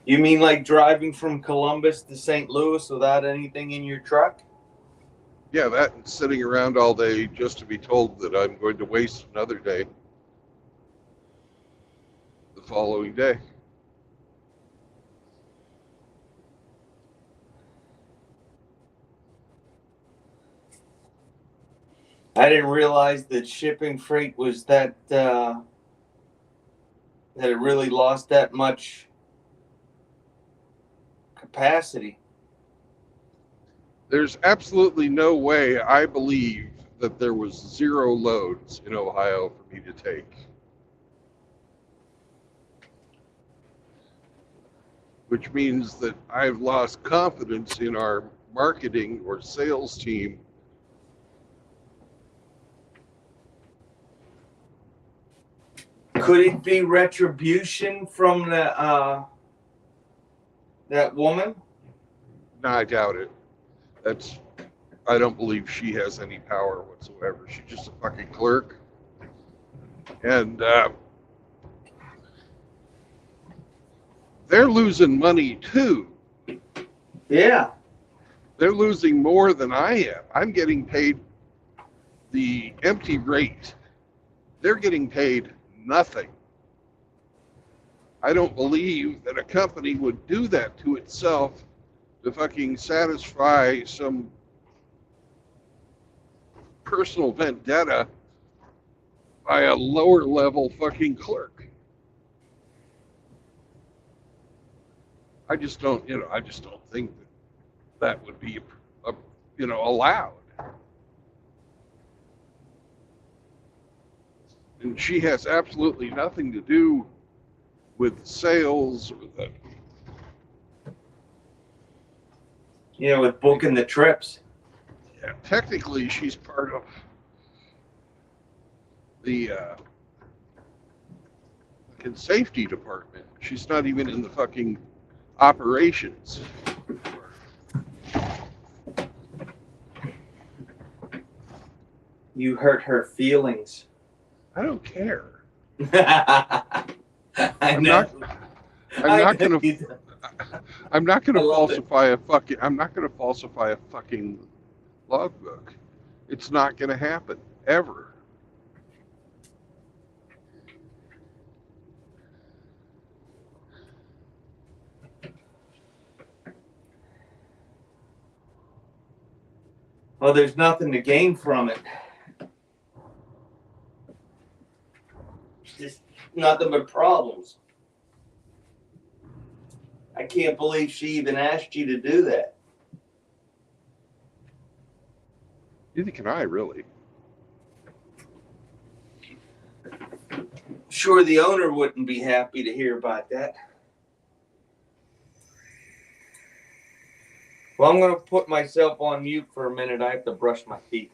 You mean like driving from Columbus to St. Louis without anything in your truck? Yeah, that and sitting around all day just to be told that I'm going to waste another day the following day. I didn't realize that shipping freight was that it really lost that much capacity. There's absolutely no way I believe that there was 0 loads in Ohio for me to take. Which means that I've lost confidence in our marketing or sales team. Could it be retribution from the that woman? No, I doubt it. I don't believe she has any power whatsoever. She's just a fucking clerk. And they're losing money too. Yeah. They're losing more than I am. I'm getting paid the empty rate. They're getting paid nothing. I don't believe that a company would do that to itself to fucking satisfy some personal vendetta by a lower level fucking clerk. I just don't think that would be allowed. And she has absolutely nothing to do with sales or the, with booking the trips. yeah, technically she's part of the fucking safety department. She's not even in the fucking operations. You hurt her feelings. I don't care. I'm not gonna falsify a fucking logbook. It's not gonna happen ever. Well, there's nothing to gain from it. It's just nothing but problems. I can't believe she even asked you to do that. Neither can I, really. Sure, the owner wouldn't be happy to hear about that. Well, I'm going to put myself on mute for a minute. I have to brush my teeth.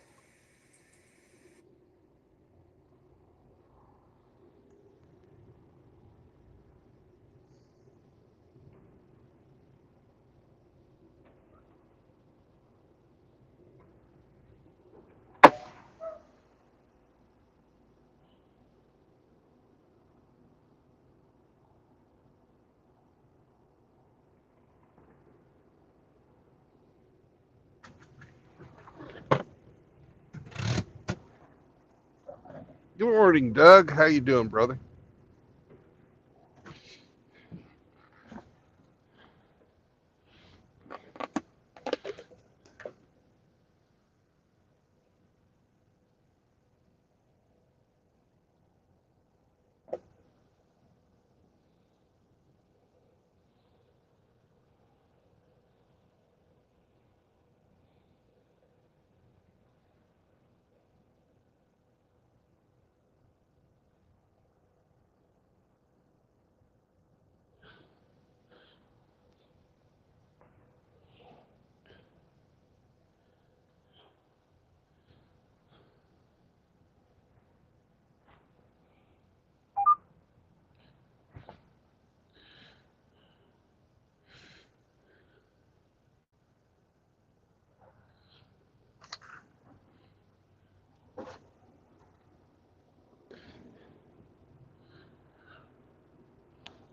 Good morning, Doug. How you doing, brother?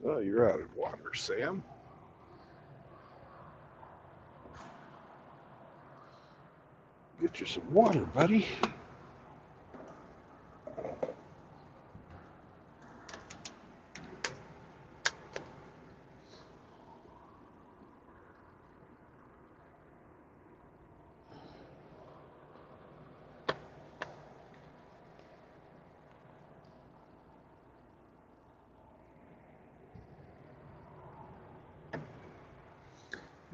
Oh, you're out of water, Sam. Get you some water, buddy.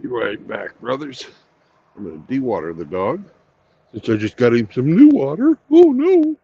Be right back, brothers. I'm going to de-water the dog since I just got him some new water. Oh no!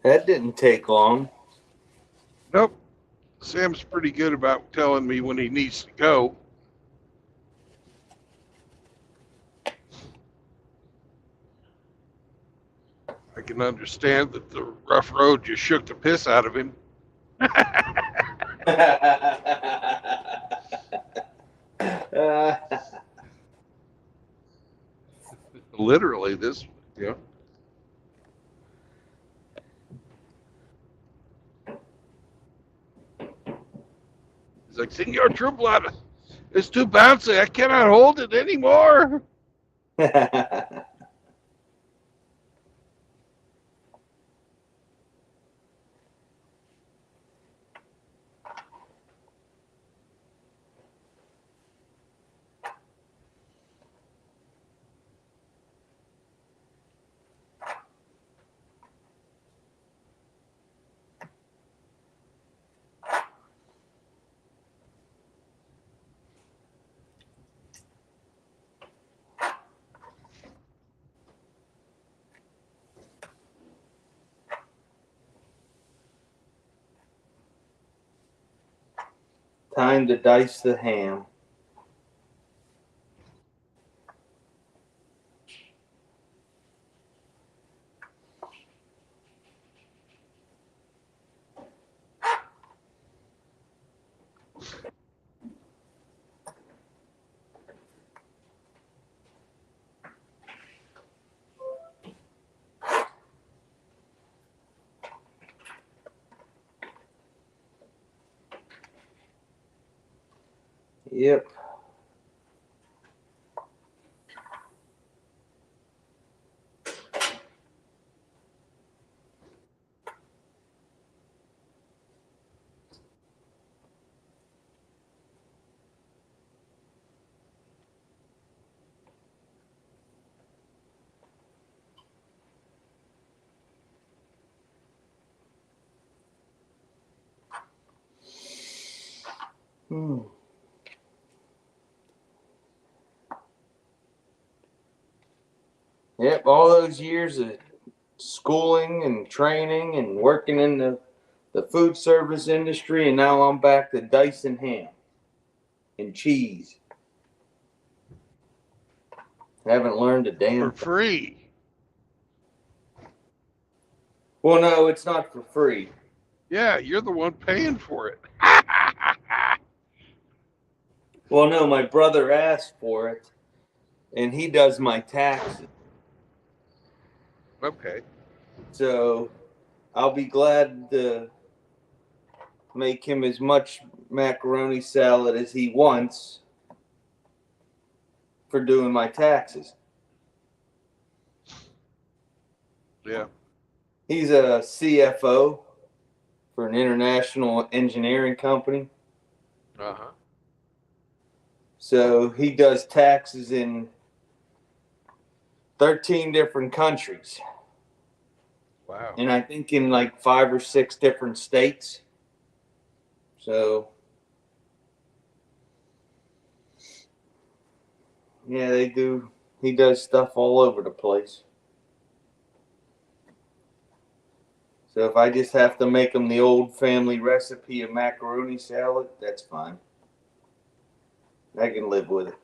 That didn't take long. Nope. Sam's pretty good about telling me when he needs to go. I can understand that the rough road just shook the piss out of him. Literally, this, you know. He's like, Senor Trueblood, it's too bouncy. I cannot hold it anymore. Time to dice the ham. Yep. Yep, all those years of schooling and training and working in the food service industry, and now I'm back to dicing ham and cheese. Haven't learned a damn For free. Well, no, it's not for free. Yeah, you're the one paying for it. Well, no, my brother asked for it, and he does my taxes. Okay. So I'll be glad to make him as much macaroni salad as he wants for doing my taxes. Yeah. He's a CFO for an international engineering company. Uh-huh. So he does taxes in 13 different countries. Wow. And I think in like 5 or 6 different states. So, yeah, they do. He does stuff all over the place. So if I just have to make him the old family recipe of macaroni salad, that's fine. I can live with it.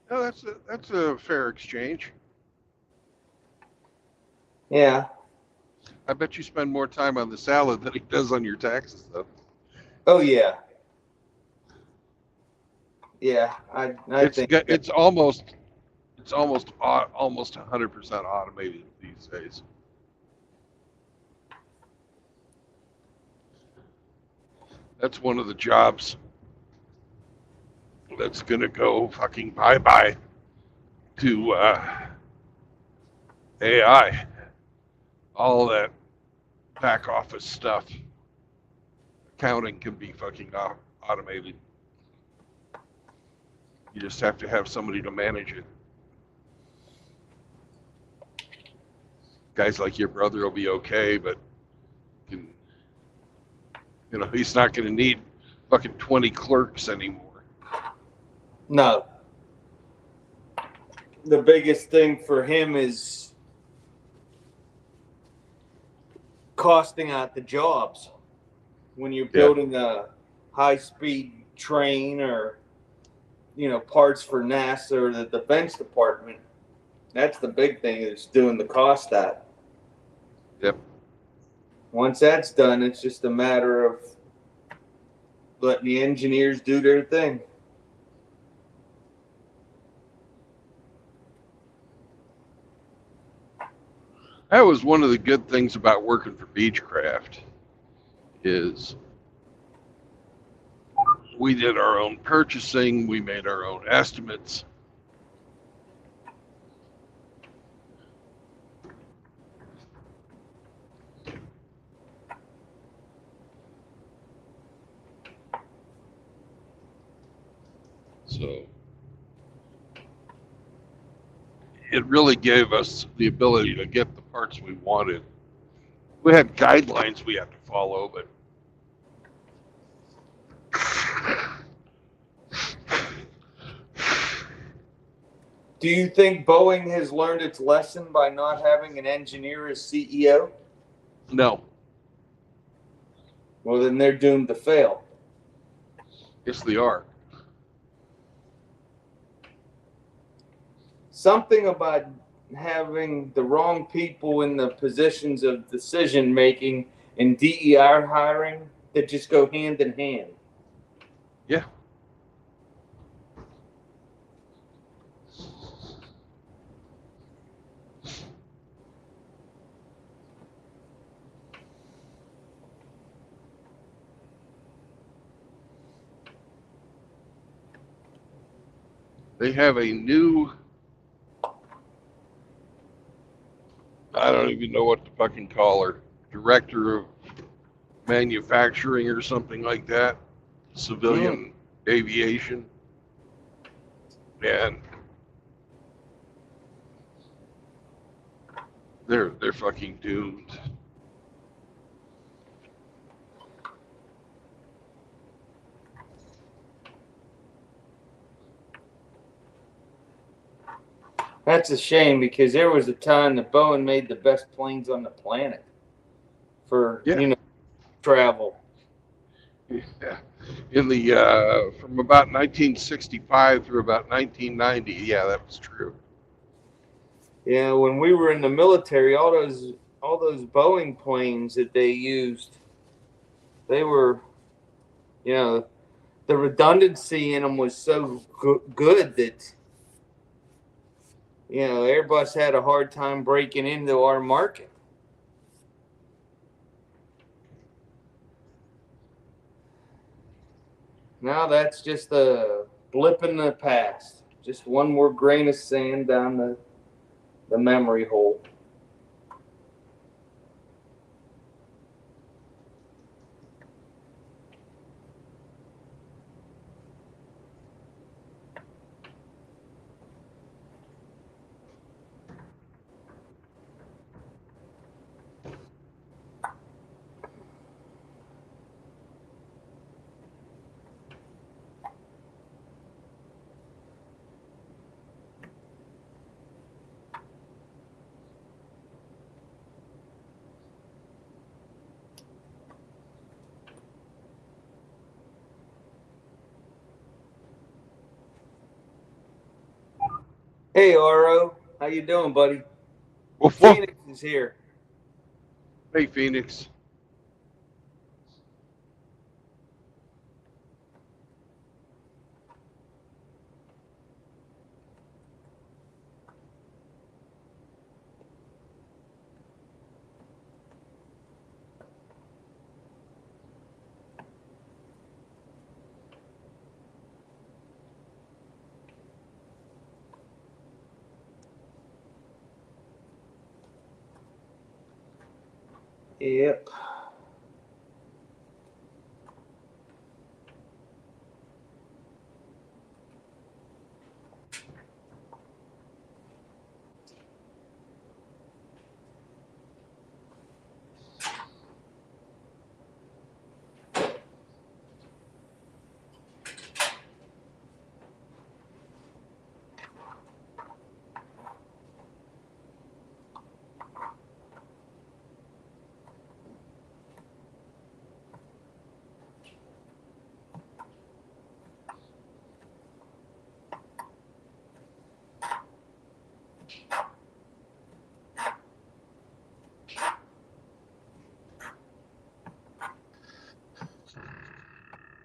No, that's a fair exchange. Yeah. I bet you spend more time on the salad than he does on your taxes, though. Oh yeah. Yeah, I think It's almost 100% automated these days. That's one of the jobs that's gonna go fucking bye-bye to AI. All that back office stuff, accounting can be fucking automated. You just have to have somebody to manage it. Guys like your brother will be okay, but can, he's not going to need fucking 20 clerks anymore. no. The biggest thing for him is costing out the jobs when you're Yeah. building a high-speed train or, parts for NASA or the Defense Department. That's the big thing, is doing the cost out. Yep. Once that's done, it's just a matter of letting the engineers do their thing. That was one of the good things about working for Beechcraft is we did our own purchasing, we made our own estimates. So it really gave us the ability to get the parts we wanted. We had guidelines we had to follow, but Do you think Boeing has learned its lesson by not having an engineer as CEO? no. Well, then they're doomed to fail. Yes, they are. Something about having the wrong people in the positions of decision making and DER hiring that just go hand in hand. Yeah. They have a new, I don't even know what to fucking call her, director of manufacturing or something like that, civilian aviation. And they're fucking doomed. That's a shame, because there was a time that Boeing made the best planes on the planet for travel. Yeah. In the from about 1965 through about 1990, yeah, that was true. Yeah, when we were in the military, all those Boeing planes that they used, they were, the redundancy in them was so good that Airbus had a hard time breaking into our market. Now that's just a blip in the past. Just one more grain of sand down the memory hole. Hey, RO, how you doing, buddy? Woof, woof. Phoenix is here. Hey, Phoenix. Yep.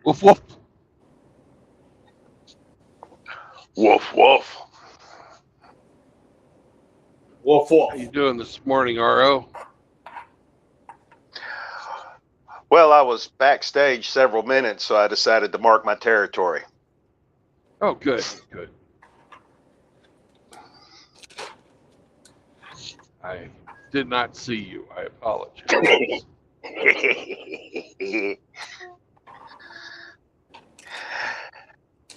Woof woof. Woof woof. Woof How you woof. doing this morning, RO? Well, I was backstage several minutes, so I decided to mark my territory. Oh, good, good. I did not see you. I apologize.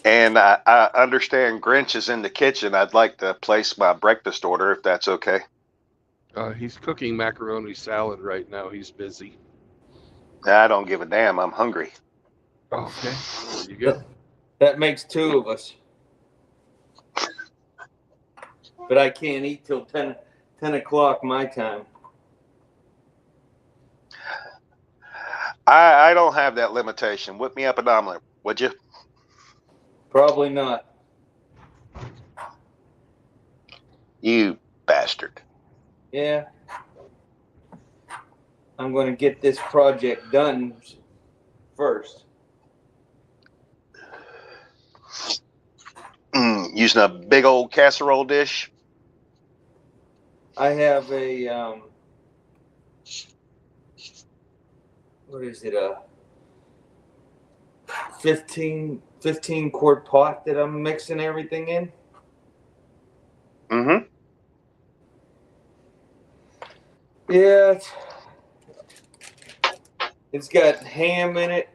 And I understand Grinch is in the kitchen. I'd like to place my breakfast order if that's okay. He's cooking macaroni salad right now. He's busy. I don't give a damn. I'm hungry. Okay, there you go. That makes two of us. But I can't eat till 10 o'clock my time. I don't have that limitation. Whip me up an omelet, would you? Probably not. You bastard. Yeah. I'm going to get this project done first. Using a big old casserole dish. I have a what is it, a 15 quart pot that I'm mixing everything in. Mm-hmm. Yeah, it's got ham in it,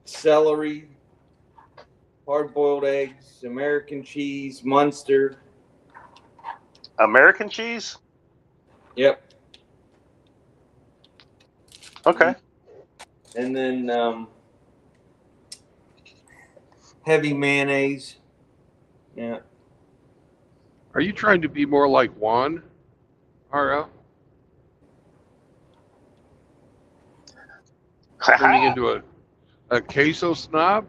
celery, hard-boiled eggs, American cheese, Munster. American cheese? Yep. Okay. And then heavy mayonnaise. Yeah. Are you trying to be more like Juan, RO? Turning into a queso snob?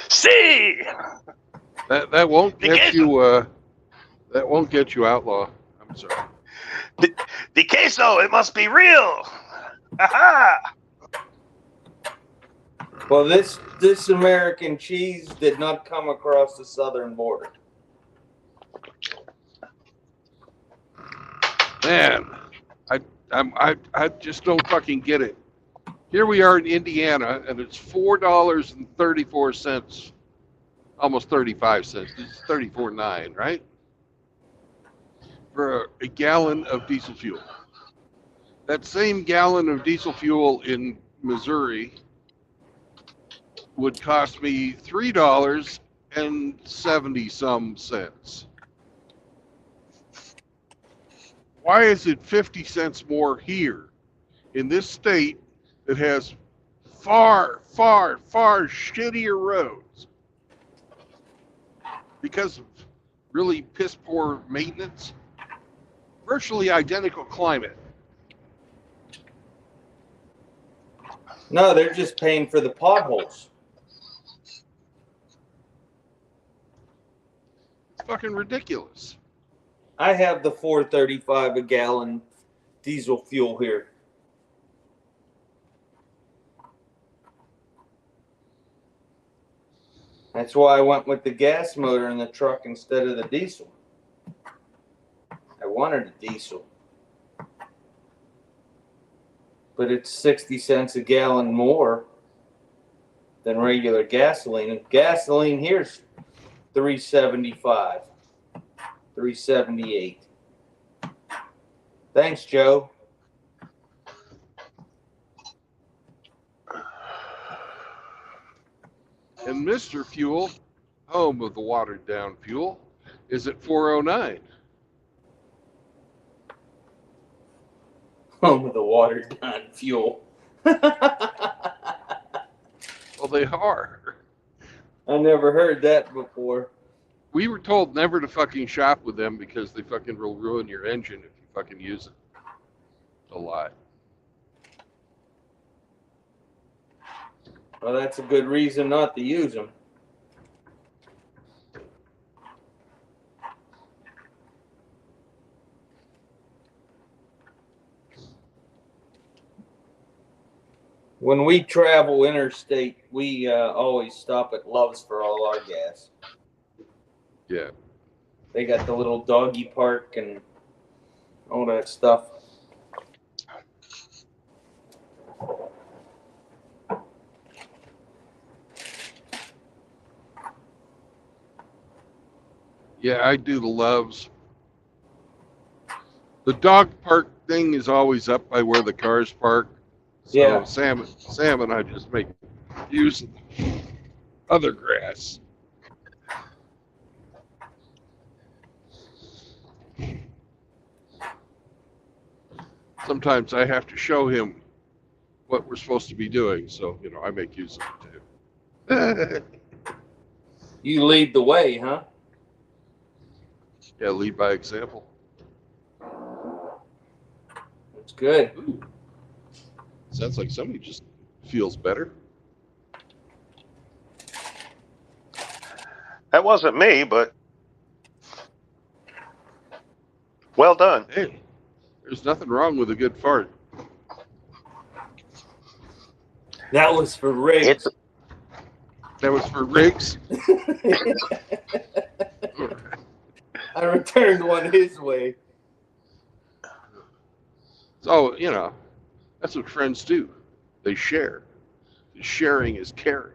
See! That won't The get queso. you. That won't get you outlaw. I'm sorry. The queso, it must be real. Aha! Well, this American cheese did not come across the southern border. Man, I just don't fucking get it. Here we are in Indiana, and it's $4.34, almost 35 cents. It's 34.9, right? For a gallon of diesel fuel. That same gallon of diesel fuel in Missouri would cost me $3.70 some cents. Why is it 50 cents more here in this state that has far, far, far shittier roads because of really piss poor maintenance? Virtually identical climate. No, they're just paying for the potholes. It's fucking ridiculous. I have the 4.35 a gallon diesel fuel here. That's why I went with the gas motor in the truck instead of the diesel. I wanted a diesel. But it's 60 cents a gallon more than regular gasoline. And gasoline here's $3.75, $3.78. Thanks, Joe. And Mr. Fuel, home of the watered down fuel, is at 409. Home of the watered down fuel. Well, they are. I never heard that before. We were told never to fucking shop with them because they fucking will ruin your engine if you fucking use it a lot. Well, that's a good reason not to use them. When we travel interstate, we always stop at Love's for all our gas. Yeah. They got the little doggy park and all that stuff. Yeah, I do the Loves. The dog park thing is always up by where the cars park. So Yeah. Sam and I just make use of other grass. Sometimes I have to show him what we're supposed to be doing, so I make use of it too. You lead the way, huh? Yeah, lead by example. That's good. Ooh, sounds like somebody just feels better. That wasn't me, but well done. Hey, there's nothing wrong with a good fart. That was for Riggs. That was for Riggs. I returned one his way. So, that's what friends do. They share. Sharing is caring.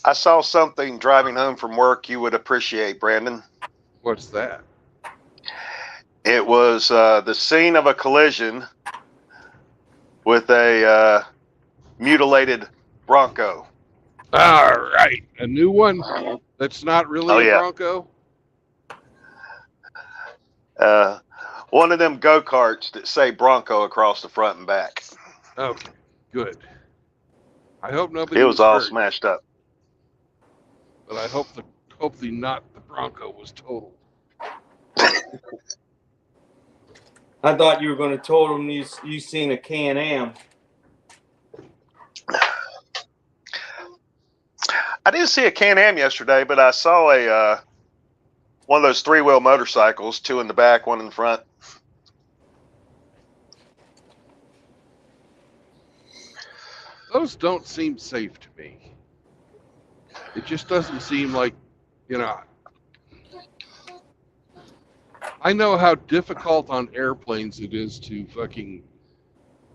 I saw something driving home from work you would appreciate, Brandon. What's that? It was the scene of a collision with a mutilated Bronco. All right. A new one that's not really Oh, a yeah. Bronco? One of them go-karts that say Bronco across the front and back. Okay, good. I hope nobody It was was all hurt, smashed up. but I hope the Bronco was totaled. I thought you were going to told him you seen a Can-Am. I didn't see a Can-Am yesterday, but I saw a one of those three-wheel motorcycles, two in the back, one in the front. Those don't seem safe to me. It just doesn't seem like, I know how difficult on airplanes it is to fucking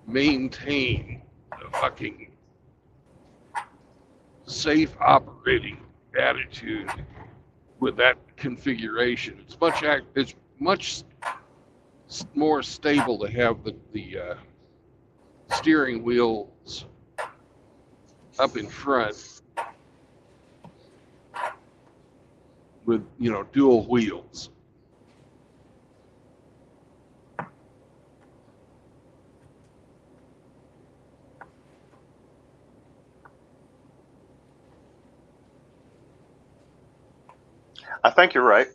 maintain a fucking safe operating attitude with that configuration. It's much more stable to have the steering wheels up in front with dual wheels. I think you're right.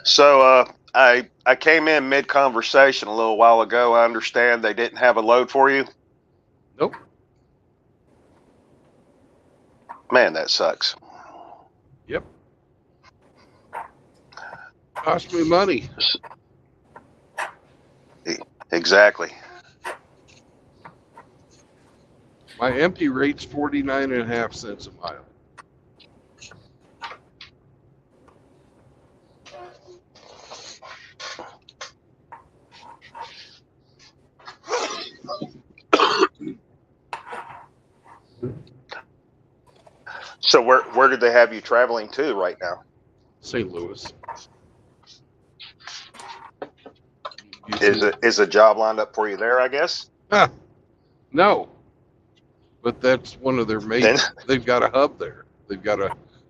So I came in mid-conversation a little while ago. I understand they didn't have a load for you. Nope. Man, that sucks. Yep. Cost me money. Exactly. My empty rate's 49.5 cents a mile. So where did they have you traveling to right now? St. Louis. You Is see- is a job lined up for you there? I guess. Huh, no, but that's one of their main. Then They've got a hub there. They've got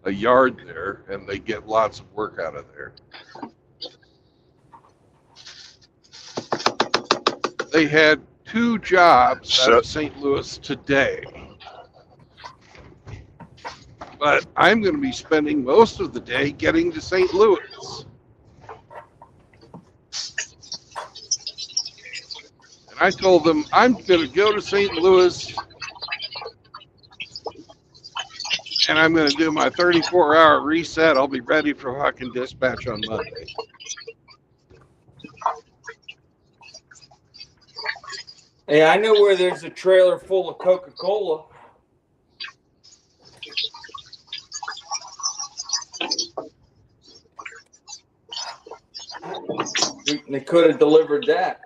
a yard there, and they get lots of work out of there. They had 2 jobs out So of St. Louis today. But I'm going to be spending most of the day getting to St. Louis. And I told them I'm going to go to St. Louis and I'm going to do my 34-hour reset. I'll be ready for fucking dispatch on Monday. Hey, I know where there's a trailer full of Coca-Cola. They could have delivered that.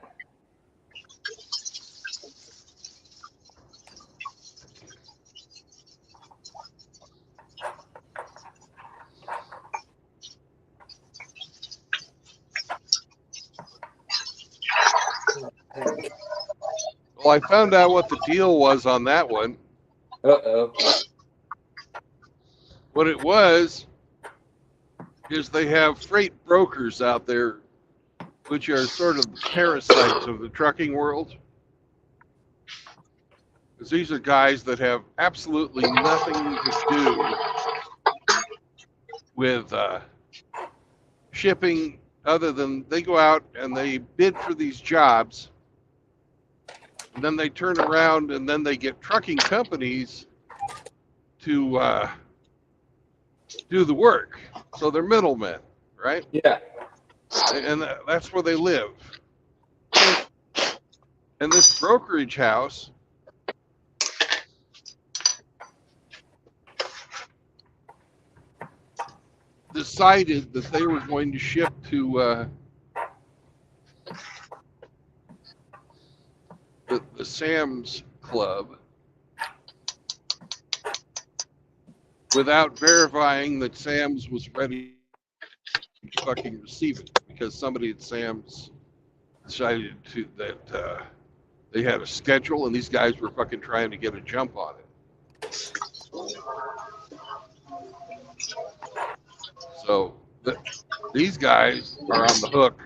Well, I found out what the deal was on that one. Uh-oh. What it was is they have freight brokers out there, which are sort of parasites of the trucking world. Because these are guys that have absolutely nothing to do with shipping other than they go out and they bid for these jobs, and then they turn around and then they get trucking companies to do the work. So they're middlemen, right? Yeah. And that's where they live. And this brokerage house decided that they were going to ship to the Sam's Club without verifying that Sam's was ready to fucking receive it, because somebody at Sam's decided that they had a schedule and these guys were fucking trying to get a jump on it. So these guys are on the hook.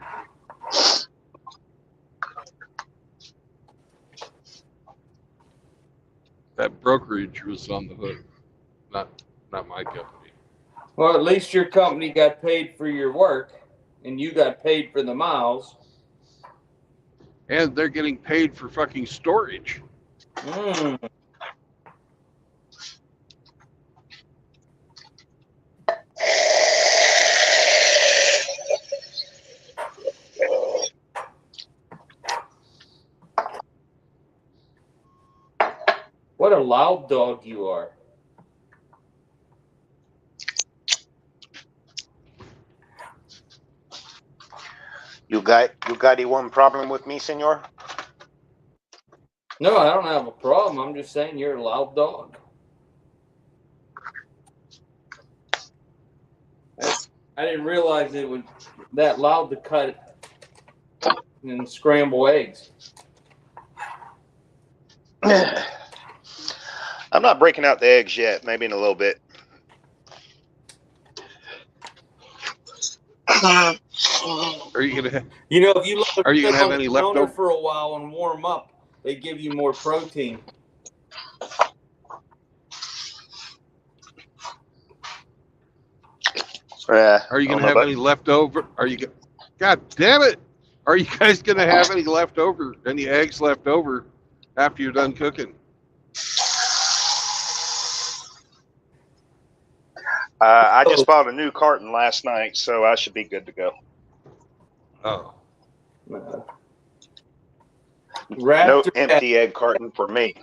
That brokerage was on the hook, not my company. Well, at least your company got paid for your work, and you got paid for the miles. And they're getting paid for fucking storage. Mm. What a loud dog you are. you got any one problem with me, senor? No, I don't have a problem. I'm just saying you're a loud dog. I didn't realize it was that loud to cut and scramble eggs. I'm not breaking out the eggs yet. Maybe in a little bit. Are you gonna? You know, if you let them Are you sit gonna have on any the counter leftover? for a while and warm up, they give you more protein. Are you gonna have any leftover? God damn it! Are you guys gonna have any leftover? Any eggs left over after you're done cooking? I just bought a new carton last night, so I should be good to go. Oh, No Raptor, empty egg carton for me.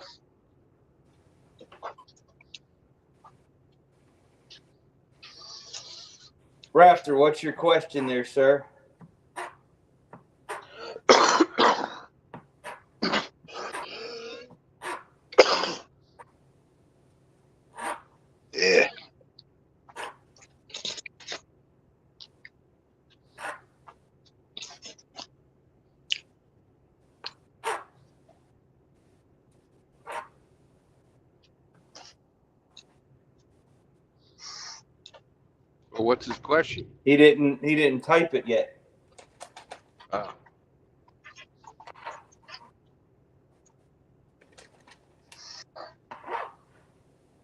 Raptor, what's your question there, sir? Yeah. Well, what's his question? He didn't type it yet. Uh,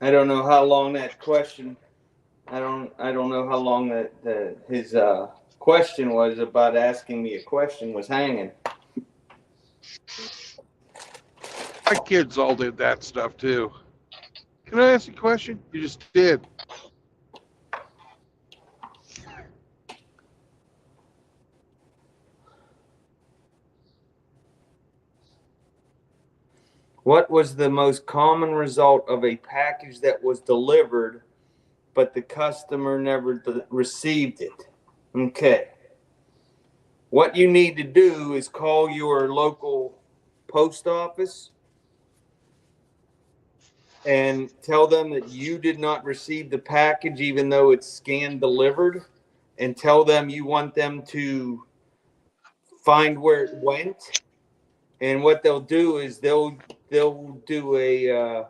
I don't know how long that question. I don't know how long that his question was about asking me a question was hanging. my kids all did that stuff too. Can I ask you a question? You just did. What was the most common result of a package that was delivered, but the customer never received it? Okay. What you need to do is call your local post office and tell them that you did not receive the package, even though it's scanned delivered, and tell them you want them to find where it went. And what they'll do is they'll do a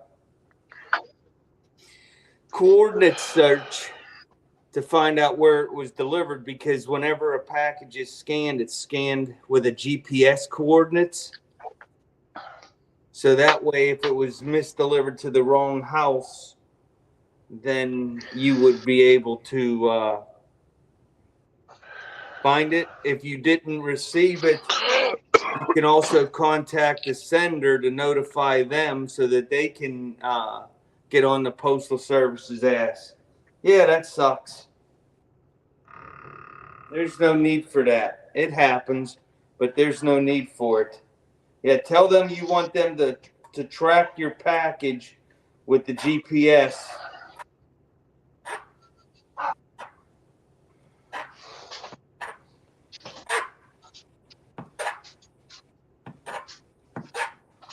coordinate search to find out where it was delivered, because whenever a package is scanned, it's scanned with a GPS coordinates. So that way, if it was misdelivered to the wrong house, then you would be able to find it. If you didn't receive it, you can also contact the sender to notify them so that they can get on the Postal Service's ass. Yeah, that sucks. There's no need for that. It happens, but there's no need for it. Yeah, tell them you want them to track your package with the GPS.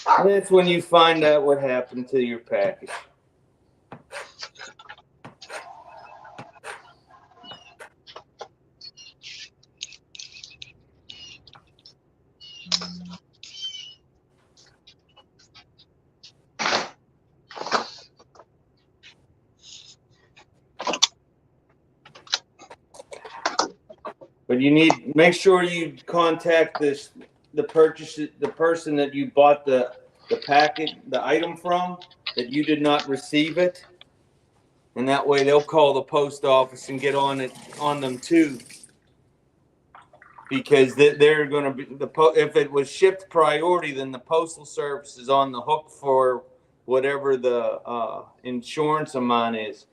And that's when you find out what happened to your package. But you need make sure you contact the person that you bought the item from, that you did not receive it, and that way they'll call the post office and get on them too, because they're going to be if it was shipped priority, then the Postal Service is on the hook for whatever the insurance amount is,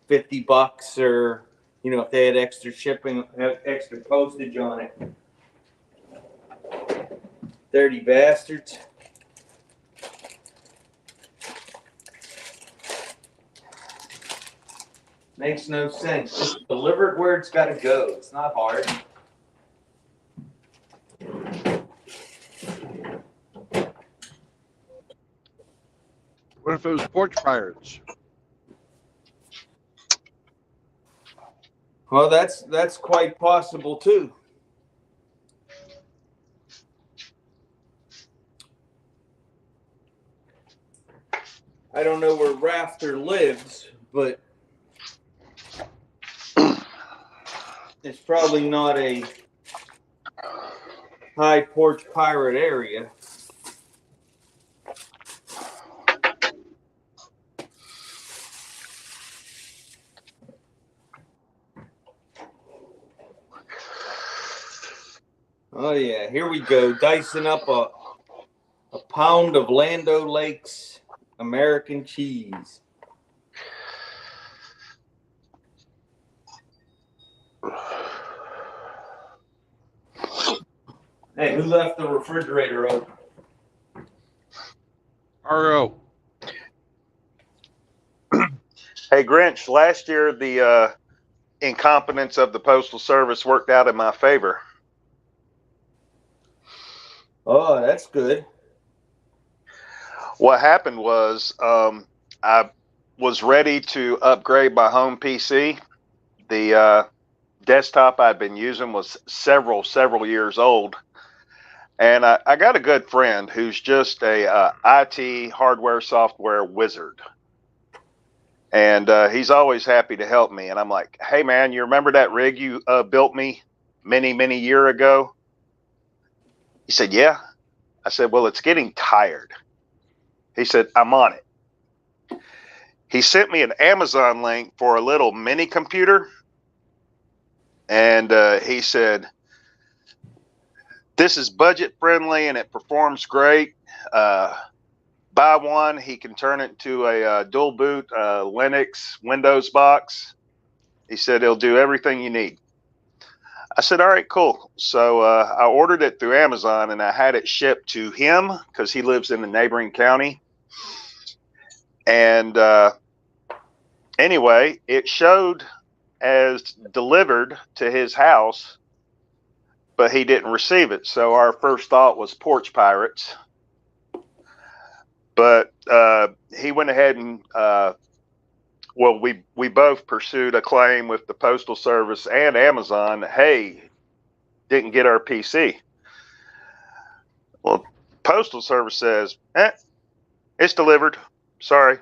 $50, or if they had extra shipping, extra postage on it. Dirty bastards. Makes no sense. Just deliver it where it's got to go. It's not hard. What if it was porch pirates? Well, that's quite possible too. I don't know where Rafter lives, but it's probably not a high porch pirate area. Oh yeah, here we go, dicing up a pound of Land O'Lakes American cheese. Hey, who left the refrigerator open? RO. Hey, Grinch, last year the incompetence of the Postal Service worked out in my favor. Oh, that's good. What happened was I was ready to upgrade my home PC. The desktop I'd been using was several years old. And I got a good friend who's just a IT hardware software wizard. And he's always happy to help me. And I'm like, hey, man, you remember that rig you built me many year ago? He said, yeah. I said, well, it's getting tired. He said, I'm on it. He sent me an Amazon link for a little mini computer. And he said, this is budget friendly and it performs great. Buy one, he can turn it into a dual boot Linux Windows box. He said he'll do everything you need. I said, all right, cool. So I ordered it through Amazon and I had it shipped to him because he lives in the neighboring county. And anyway, it showed as delivered to his house, but he didn't receive it. So our first thought was porch pirates. But he went ahead and, well, we both pursued a claim with the Postal Service and Amazon. Hey, didn't get our PC. Well, Postal Service says, it's delivered. Sorry.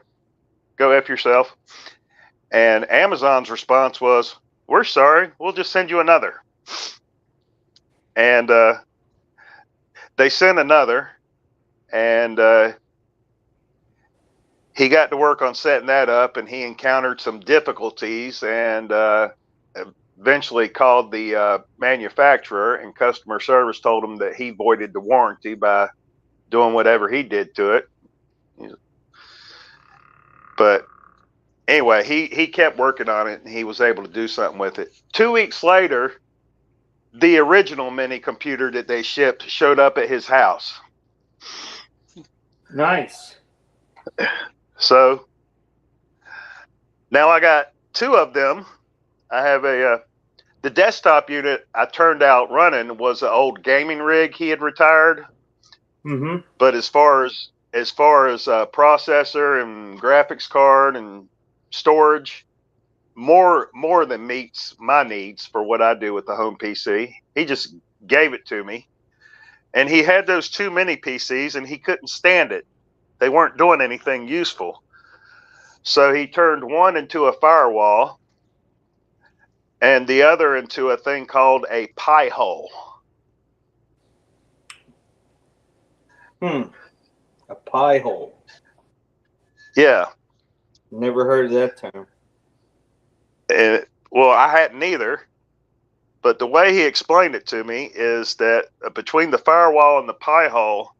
Go F yourself. And Amazon's response was, we're sorry. We'll just send you another. And they sent another. And he got to work on setting that up, and he encountered some difficulties and eventually called the manufacturer, and customer service told him that he voided the warranty by doing whatever he did to it. But anyway, he kept working on it, and he was able to do something with it. 2 weeks later, the original mini computer that they shipped showed up at his house. Nice. So now I got two of them. I have the desktop unit I turned out running was an old gaming rig he had retired. Mm-hmm. But as far as processor and graphics card and storage, more than meets my needs for what I do with the home PC. He just gave it to me, and he had those two mini PCs, and he couldn't stand it. They weren't doing anything useful. So he turned one into a firewall and the other into a thing called a pie hole. A pie hole. Yeah. Never heard of that term. Well, I hadn't either. But the way he explained it to me is that between the firewall and the pie hole,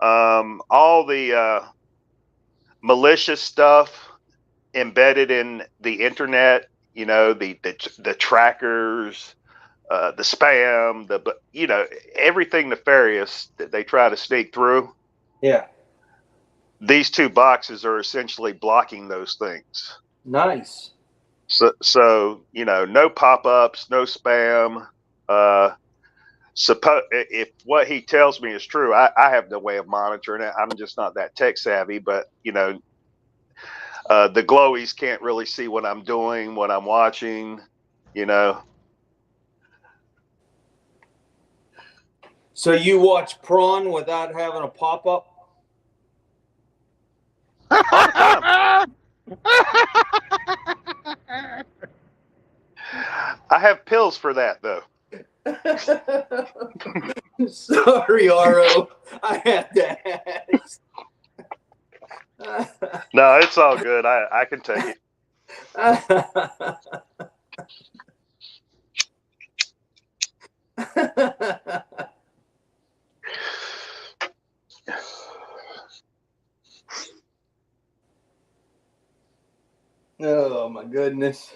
all the malicious stuff embedded in the internet, you know, the trackers, the spam, everything nefarious that they try to sneak through. Yeah. These two boxes are essentially blocking those things. Nice. So no pop-ups, no spam. If what he tells me is true, I have no way of monitoring it. I'm just not that tech savvy, but the glowies can't really see what I'm doing, what I'm watching, So you watch prawn without having a pop-up? All the time. I have pills for that, though. Sorry, RO. I had to ask. No, it's all good. I can take it. Oh, my goodness.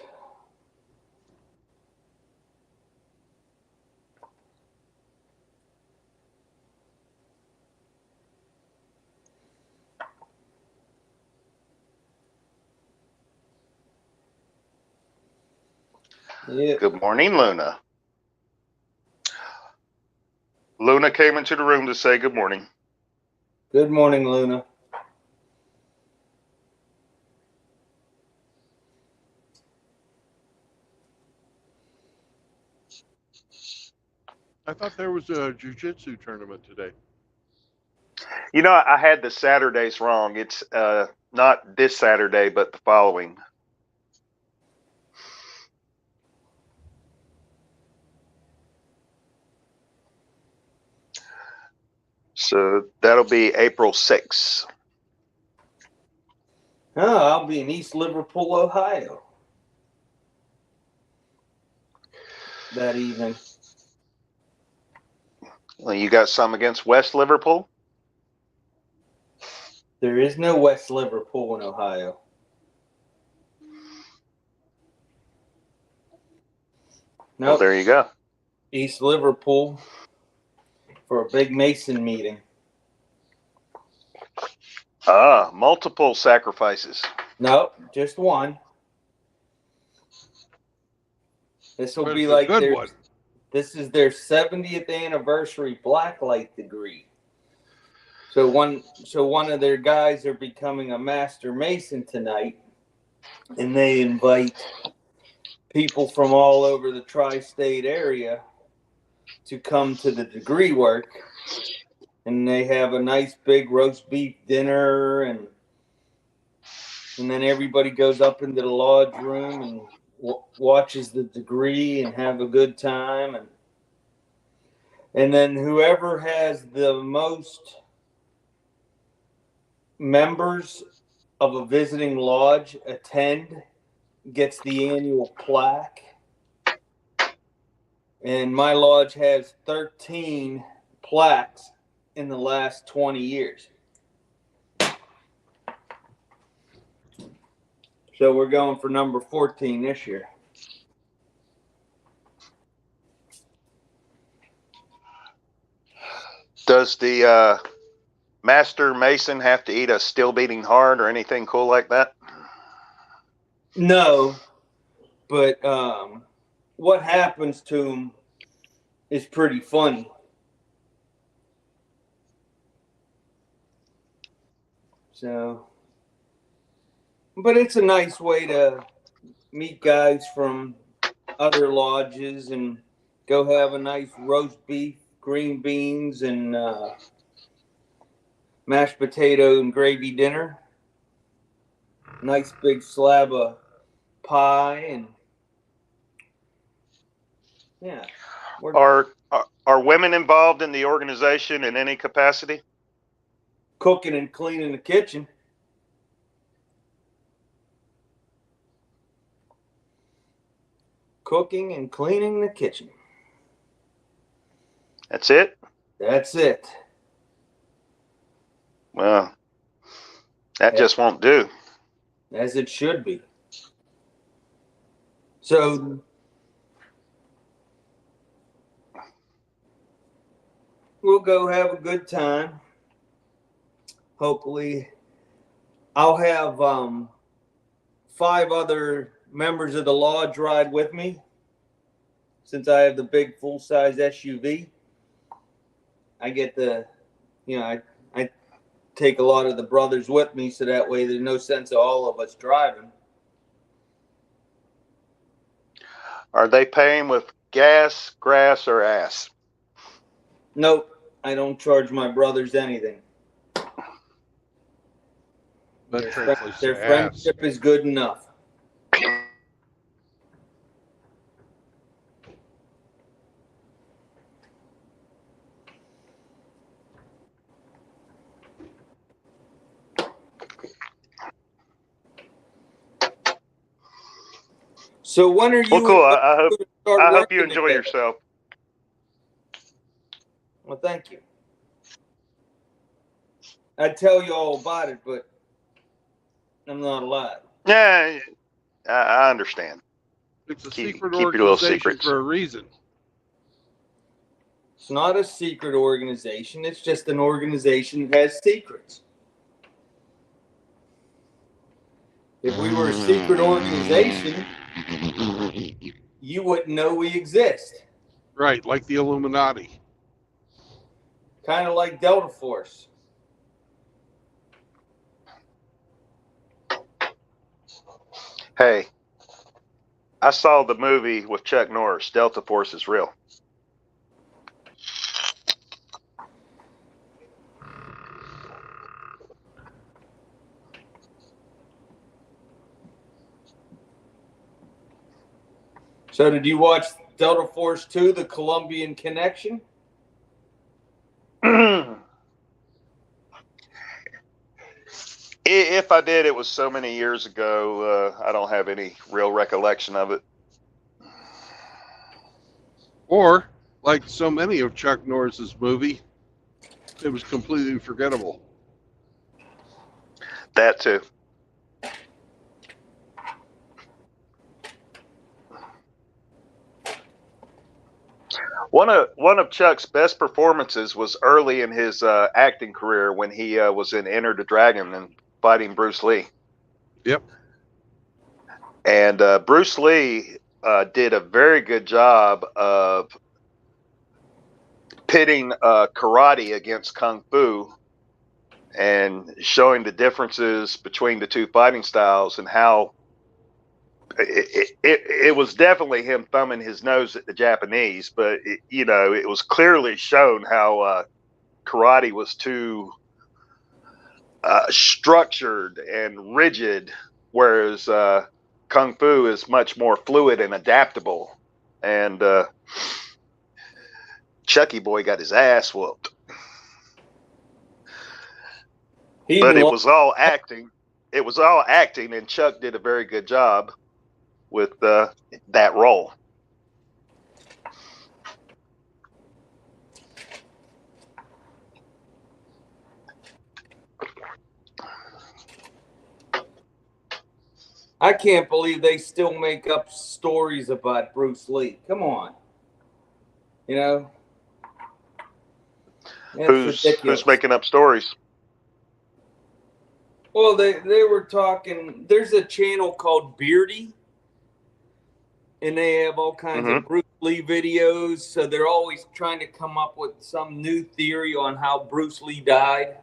Yeah. Good morning, Luna. Luna came into the room to say good morning. Good morning, Luna. I thought there was a jiu-jitsu tournament today. I had the Saturdays wrong. It's not this Saturday, but the following. So that'll be April 6th. Oh, I'll be in East Liverpool, Ohio that evening. Well, you got some against West Liverpool? There is no West Liverpool in Ohio. Well, Nope. there you go. East Liverpool for a big Mason meeting. Ah, multiple sacrifices. Nope, just one. This will But be it's a like good one. this is their 70th anniversary blacklight degree. So one of their guys are becoming a master mason tonight, and they invite people from all over the tri-state area to come to the degree work, and they have a nice big roast beef dinner, and then everybody goes up into the lodge room and watches the degree and have a good time, and then whoever has the most members of a visiting lodge attend gets the annual plaque. And my lodge has 13 plaques in the last 20 years. So we're going for number 14 this year. Does the Master Mason have to eat a still beating heart or anything cool like that? No, but what happens to them is pretty funny. So, but it's a nice way to meet guys from other lodges and go have a nice roast beef, green beans, and mashed potato and gravy dinner. Nice big slab of pie, and yeah. Are women involved in the organization in any capacity? Cooking and cleaning the kitchen. Cooking and cleaning the kitchen. That's it? That's it. Well, that just won't do. As it should be. So we'll go have a good time. Hopefully, I'll have 5 other members of the lodge ride with me. Since I have the big full-size SUV, I get I take a lot of the brothers with me, so that way there's no sense of all of us driving. Are they paying with gas, grass, or ass? Nope, I don't charge my brothers anything. That translates Their to ass. friendship is good enough. So when are you? Well, cool. I hope you working enjoy together? yourself. Well, thank you. I'd tell you all about it, but I'm not allowed. Yeah, I understand. It's a Keep secret your little organization secrets. for a reason. It's not a secret organization. It's just an organization that has secrets. If we were a secret organization, you wouldn't know we exist. Right, like the Illuminati. Kind of like Delta Force. Hey, I saw the movie with Chuck Norris. Delta Force is real. So did you watch Delta Force 2, The Colombian Connection? If I did, it was so many years ago. I don't have any real recollection of it. Or, like so many of Chuck Norris's movie, it was completely forgettable. That too. One of Chuck's best performances was early in his acting career when he was in Enter the Dragon and fighting Bruce Lee. Yep. And Bruce Lee did a very good job of pitting karate against kung fu and showing the differences between the two fighting styles and how it was definitely him thumbing his nose at the Japanese, but it was clearly shown how karate was too structured and rigid, whereas kung fu is much more fluid and adaptable. And Chucky Boy got his ass whooped, but it was all acting. It was all acting, and Chuck did a very good job with that role. I can't believe they still make up stories about Bruce Lee. Come on. That's Who's making up stories? Well, they were talking. There's a channel called Beardy, and they have all kinds of Bruce Lee videos. So they're always trying to come up with some new theory on how Bruce Lee died.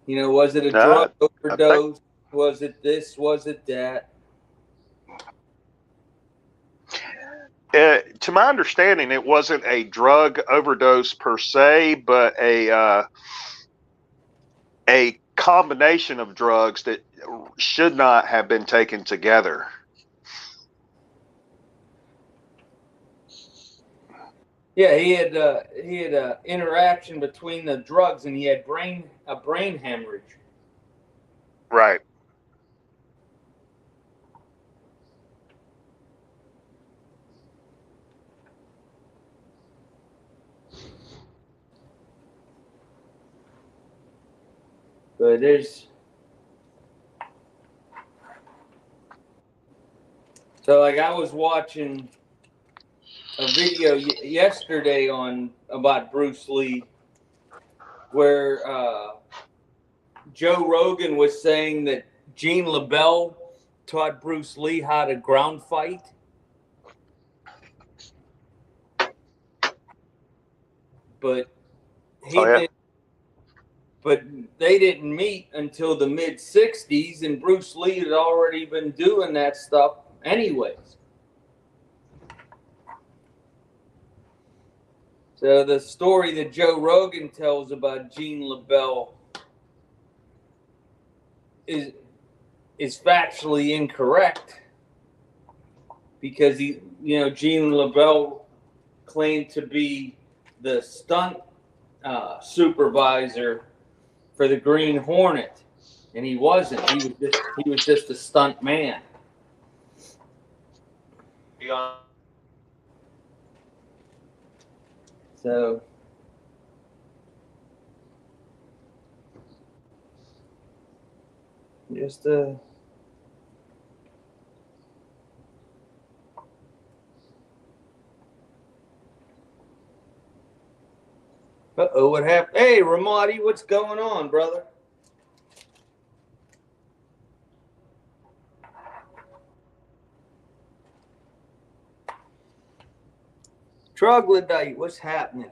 Was it a drug overdose? Was it this? Was it that? To my understanding, it wasn't a drug overdose per se, but a combination of drugs that should not have been taken together. Yeah, he had a interaction between the drugs, and he had a brain hemorrhage. Right. But I was watching a video yesterday about Bruce Lee, where Joe Rogan was saying that Gene LaBelle taught Bruce Lee how to ground fight. But but they didn't meet until the mid-'60s, and Bruce Lee had already been doing that stuff anyways. So the story that Joe Rogan tells about Gene LaBelle is factually incorrect, because Gene LaBelle claimed to be the stunt supervisor for the Green Hornet, and he wasn't. He was just a stunt man. So just what happened? Hey, Ramadi, what's going on, brother? Troglodyte, what's happening?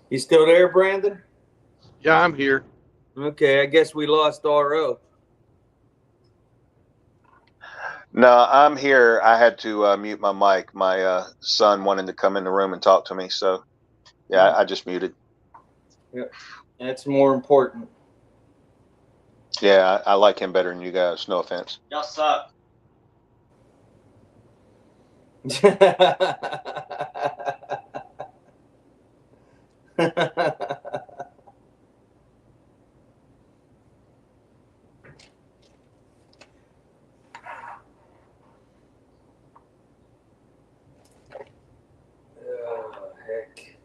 You still there, Brandon? Yeah, I'm here. Okay, I guess we lost RO. No, I'm here. I had to mute my mic. My son wanted to come in the room and talk to me, so yeah, I just muted. Yep, that's more important. Yeah, I like him better than you guys. No offense. Y'all suck. Oh, heck.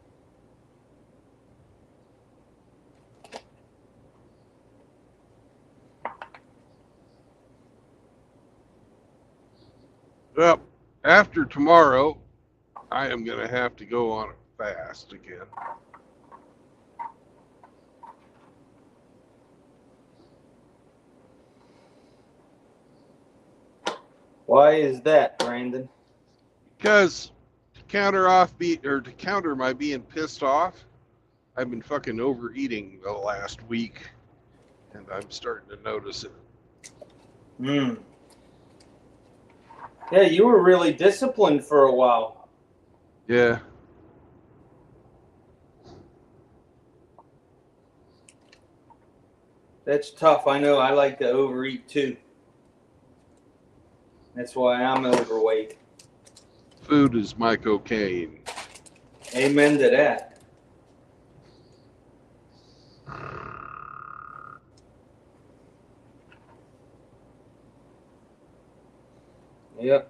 Well, after tomorrow, I am going to have to go on a fast again. Why is that, Brandon? Because to counter my being pissed off, I've been fucking overeating the last week, and I'm starting to notice it. Yeah, you were really disciplined for a while. Yeah. That's tough. I know. I like to overeat too. That's why I'm overweight. Food is my cocaine. Amen to that. Yep.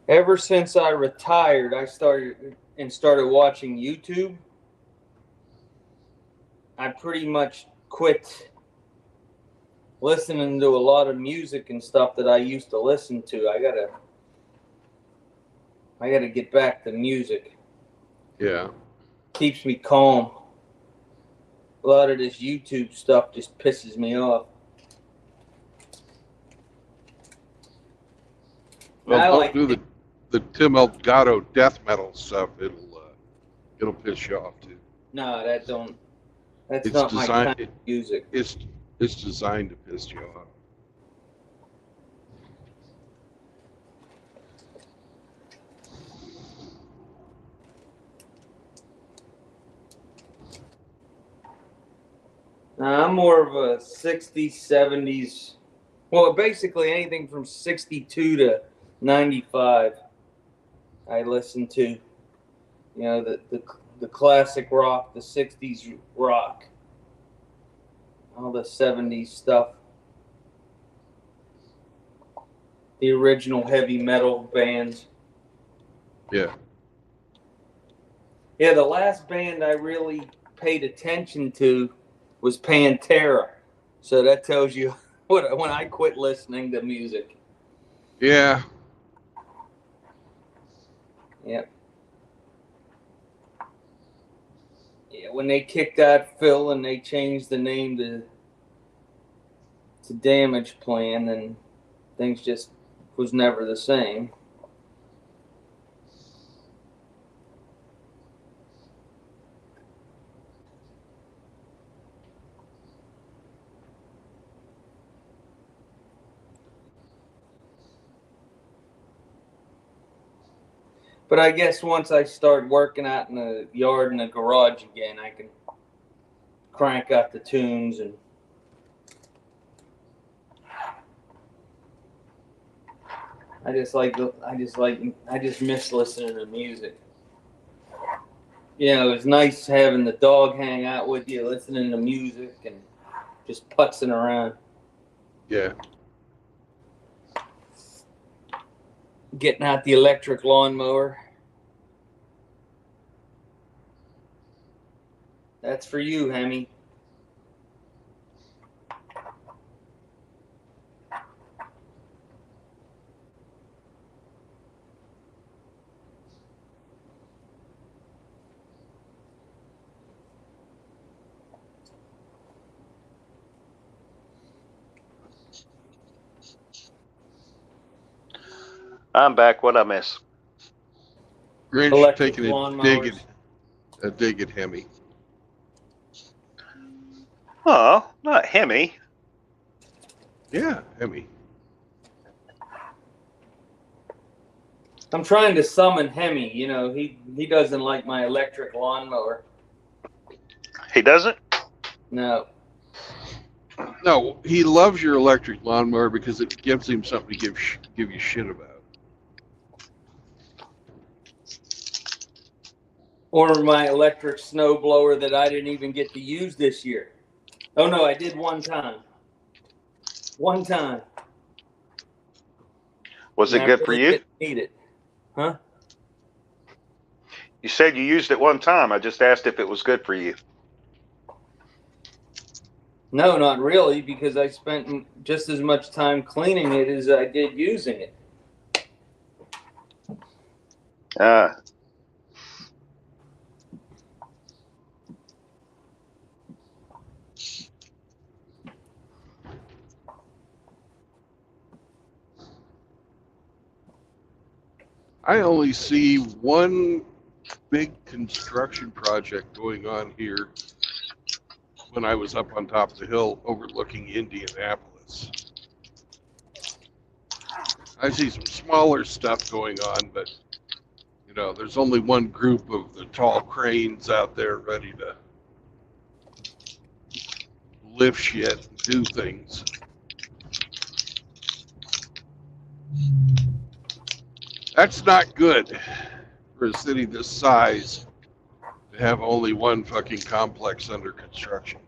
Ever since I retired, I started watching YouTube. I pretty much quit listening to a lot of music and stuff that I used to listen to. I gotta get back to music. Yeah. Keeps me calm. A lot of this YouTube stuff just pisses me off. Well, I don't like do the Tim Elgato death metal stuff. It'll piss you off too. No, that don't. That's It's not my kind designed. of music. It's designed to piss you off. I'm more of a 60s, 70s. Well, basically anything from 62 to 95. I listen to, you know, the classic rock, the 60s rock, all the 70s stuff, the original heavy metal bands. Yeah. Yeah, the last band I really paid attention to was Pantera. So that tells you when I quit listening to music. Yeah. Yep. Yeah, when they kicked out Phil and they changed the name to Damage Plan, and things just was never the same. But I guess once I start working out in the yard and the garage again, I can crank out the tunes and I just miss listening to music. You know, it's nice having the dog hang out with you, listening to music and just putzing around. Yeah. Getting out the electric lawnmower. That's for you, Hemi. I'm back. What I miss? Grinch Electric taking lawnmowers. a dig at Hemi. Oh, not Hemi. Yeah, Hemi. I'm trying to summon Hemi. You know, he doesn't like my electric lawnmower. He doesn't? No. No, he loves your electric lawnmower because it gives him something to give you shit about. Or my electric snow blower that I didn't even get to use this year. Oh no, I did one time. One time. Was And it I good for really you? didn't need it. Huh? You said you used it one time. I just asked if it was good for you. No, not really, because I spent just as much time cleaning it as I did using it. Ah. I only see one big construction project going on here when I was up on top of the hill overlooking Indianapolis. I see some smaller stuff going on, but you know, there's only one group of the tall cranes out there ready to lift shit and do things. That's not good for a city this size to have only one fucking complex under construction.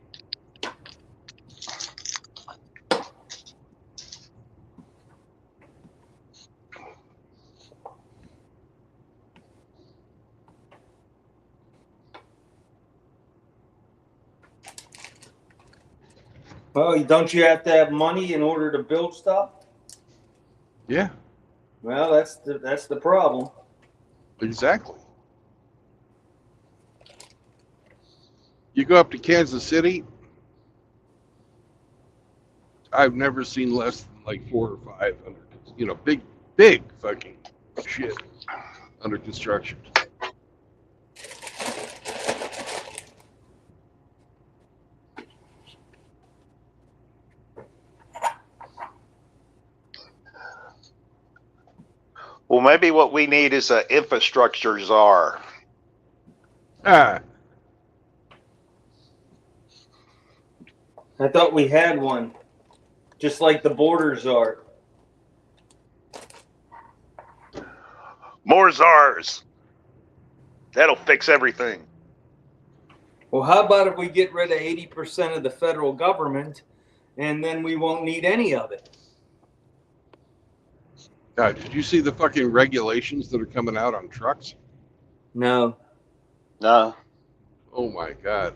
Well, don't you have to have money in order to build stuff? Yeah, Well, that's the problem. exactly. You go up to Kansas City, I've never seen less than like 4 or 5 under, you know, big fucking shit under construction. Well, maybe what we need is an infrastructure czar. Ah, I thought we had one, just like the borders are. More czars. That'll fix everything. Well, how about if we get rid of 80% of the federal government, and then we won't need any of it? did you see the fucking regulations that are coming out on trucks? No. No. Oh my God.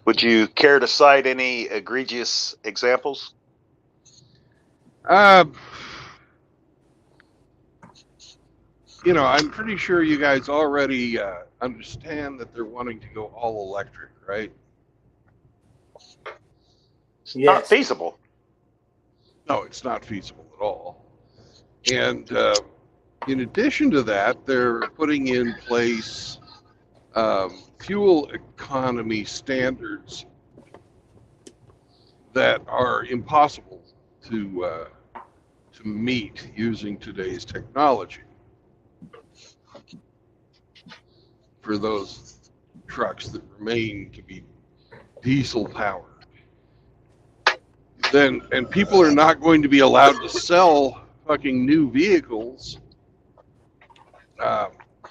Would you care to cite any egregious examples? You know, I'm pretty sure you guys already understand that they're wanting to go all electric, right? It's not Yes. feasible. No, it's not feasible at all. And in addition to that, they're putting in place fuel economy standards that are impossible to meet using today's technology for those trucks that remain to be diesel powered. Then, and people are not going to be allowed to sell fucking new vehicles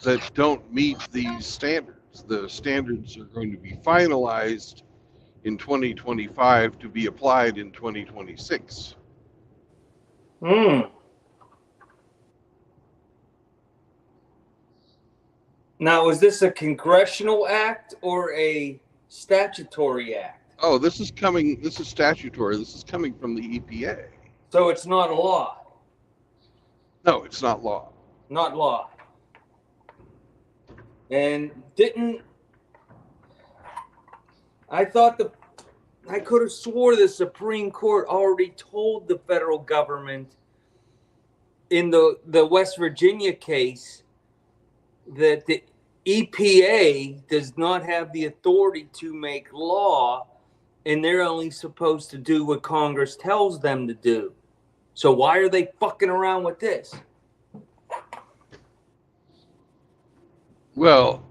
that don't meet these standards. The standards are going to be finalized in 2025 to be applied in 2026. Hmm. Now, is this a congressional act or a statutory act? Oh, this is coming. This is statutory. This is coming from the EPA. So it's not a law. No, it's not law. Not law. And didn't I thought I could have swore the Supreme Court already told the federal government in the West Virginia case that the EPA does not have the authority to make law, and they're only supposed to do what Congress tells them to do. So why are they fucking around with this? Well,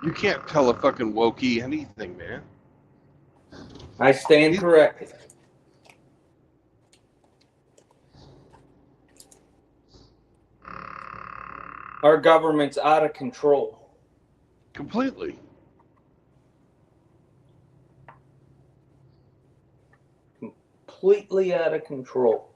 you can't tell a fucking wokey anything, man. I stand corrected. Our government's out of control. Completely. Completely out of control.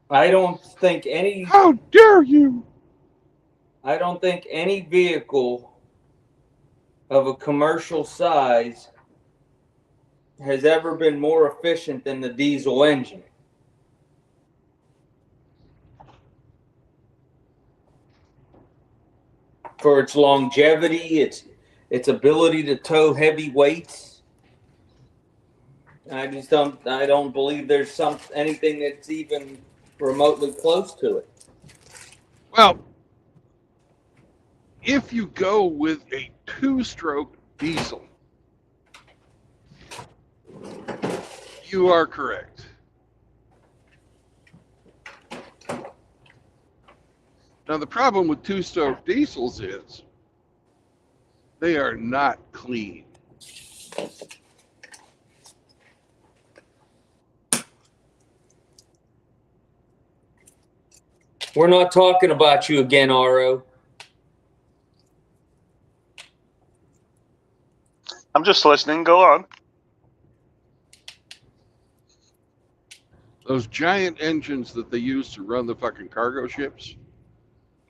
I don't think any How dare you? I don't think any vehicle of a commercial size has ever been more efficient than the diesel engine. For its longevity, its ability to tow heavy weights. I don't believe there's anything that's even remotely close to it. Well, if you go with a two-stroke diesel, you are correct. Now, the problem with two-stroke diesels is they are not clean. We're not talking about you again, RO. I'm just listening. Go on. Those giant engines that they use to run the fucking cargo ships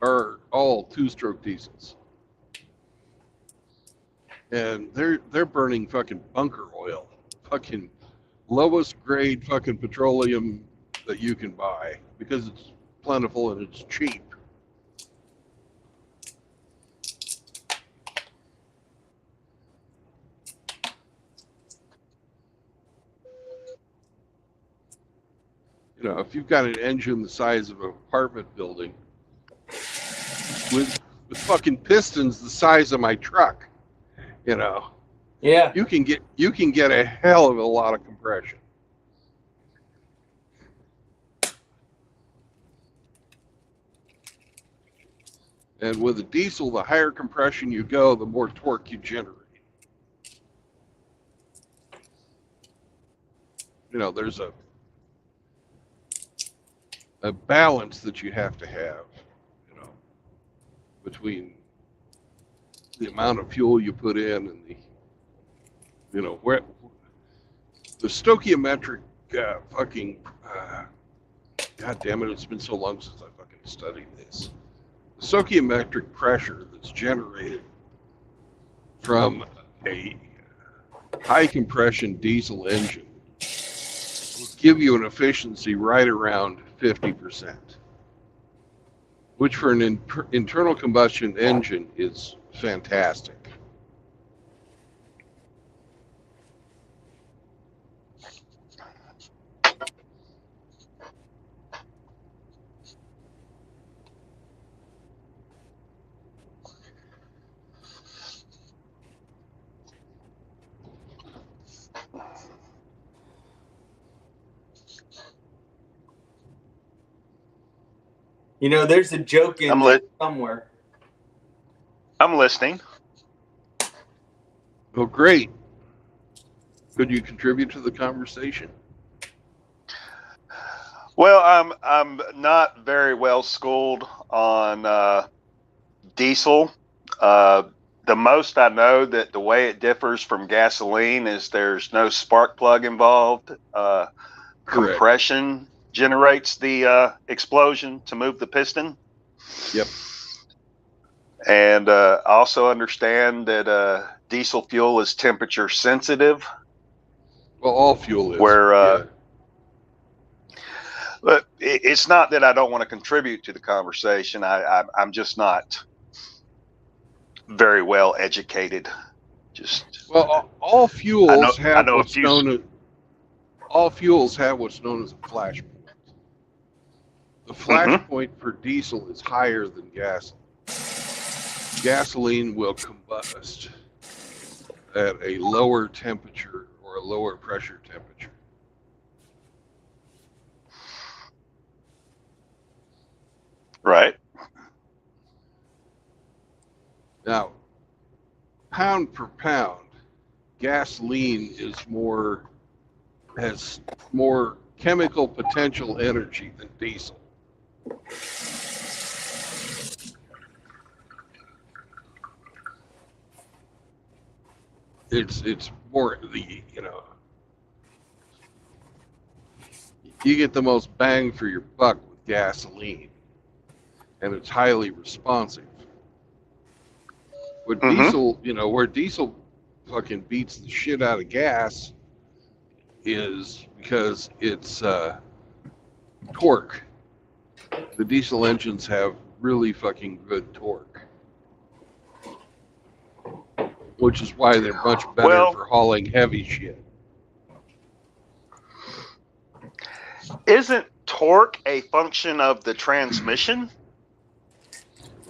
are all two-stroke diesels. And they're burning fucking bunker oil. Fucking lowest grade fucking petroleum that you can buy because it's plentiful and it's cheap. You know, if you've got an engine the size of an apartment building with fucking pistons the size of my truck, you know, Yeah. you can get a hell of a lot of compression. And with a diesel, the higher compression you go, the more torque you generate. You know, there's a balance that you have to have, you know, between the amount of fuel you put in and the, you know, where the stoichiometric God damn it, it's been so long since I fucking studied this. The stoichiometric pressure that's generated from a high compression diesel engine will give you an efficiency right around 50%, which for an internal combustion engine is fantastic. You know, there's a joke in there somewhere. I'm listening. Oh, great. Could you contribute to the conversation? Well, I'm not very well schooled on diesel. The most I know that the way it differs from gasoline is there's no spark plug involved. Correct. Compression generates the explosion to move the piston. Yep. And I also understand that diesel fuel is temperature sensitive. Well, all fuel is. Where yeah. But it's not that I don't want to contribute to the conversation. I'm just not very well educated. Well, all fuels I know all fuels have what's known as a flash point. The flash point for diesel is higher than gasoline. Gasoline will combust at a lower temperature or a lower pressure temperature. Right. Now, pound per pound, gasoline has more chemical potential energy than diesel. It's more you get the most bang for your buck with gasoline, and it's highly responsive. With diesel, where diesel fucking beats the shit out of gas is because it's torque. The diesel engines have really fucking good torque, which is why they're much better for hauling heavy shit. Isn't torque a function of the transmission?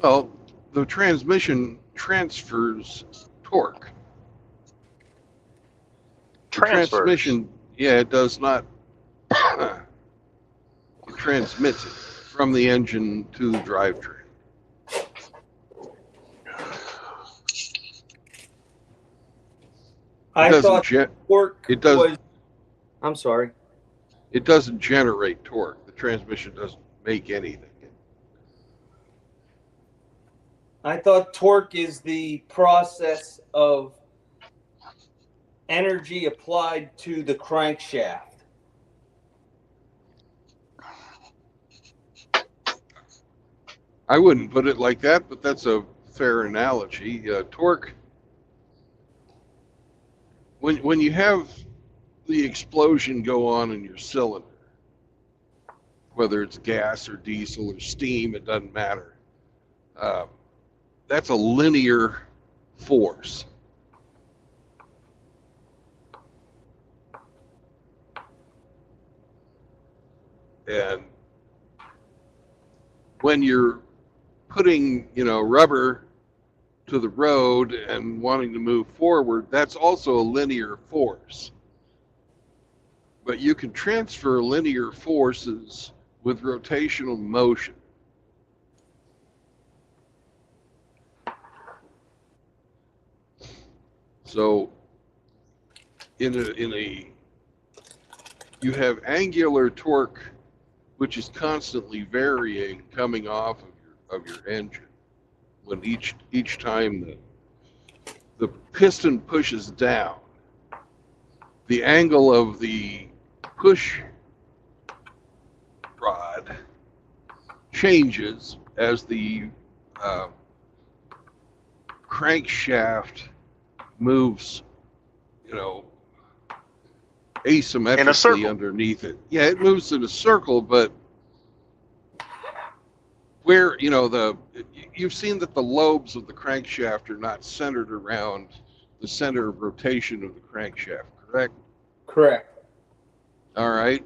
Well, the transmission transfers torque. The transmission, it does not. It transmits it from the engine to the drivetrain. I thought torque it does. was. I'm sorry. It doesn't generate torque. The transmission doesn't make anything. I thought torque is the process of energy applied to the crankshaft. I wouldn't put it like that, but that's a fair analogy. Torque, when you have the explosion go on in your cylinder, whether it's gas or diesel or steam, it doesn't matter. That's a linear force. And when you're putting, rubber to the road and wanting to move forward, that's also a linear force. But you can transfer linear forces with rotational motion. So you have angular torque, which is constantly varying coming off of your engine. When each time the piston pushes down, the angle of the push rod changes as the crankshaft moves, asymmetrically underneath it. Yeah, it moves in a circle, but where, you've seen that the lobes of the crankshaft are not centered around the center of rotation of the crankshaft, correct? Correct. All right.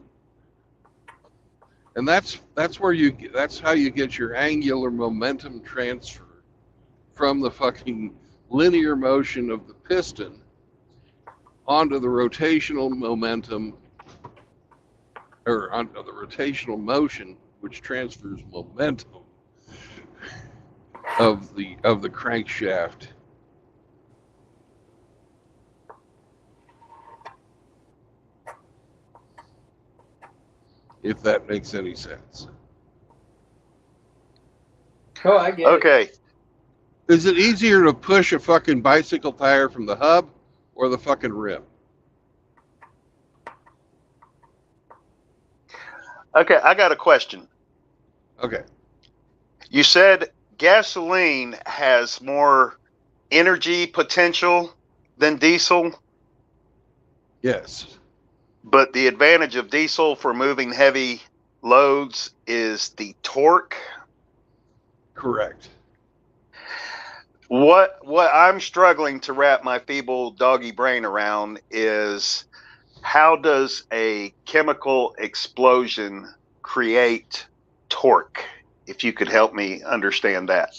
And that's how you get your angular momentum transfer from the fucking linear motion of the piston onto the rotational momentum, or onto the rotational motion, which transfers momentum of the crankshaft. If that makes any sense. Oh, I get it. Okay. Is it easier to push a fucking bicycle tire from the hub or the fucking rim? Okay, I got a question. Okay. You said gasoline has more energy potential than diesel, Yes. but the advantage of diesel for moving heavy loads is the torque. Correct. What I'm struggling to wrap my feeble doggy brain around is how does a chemical explosion create torque? If you could help me understand that.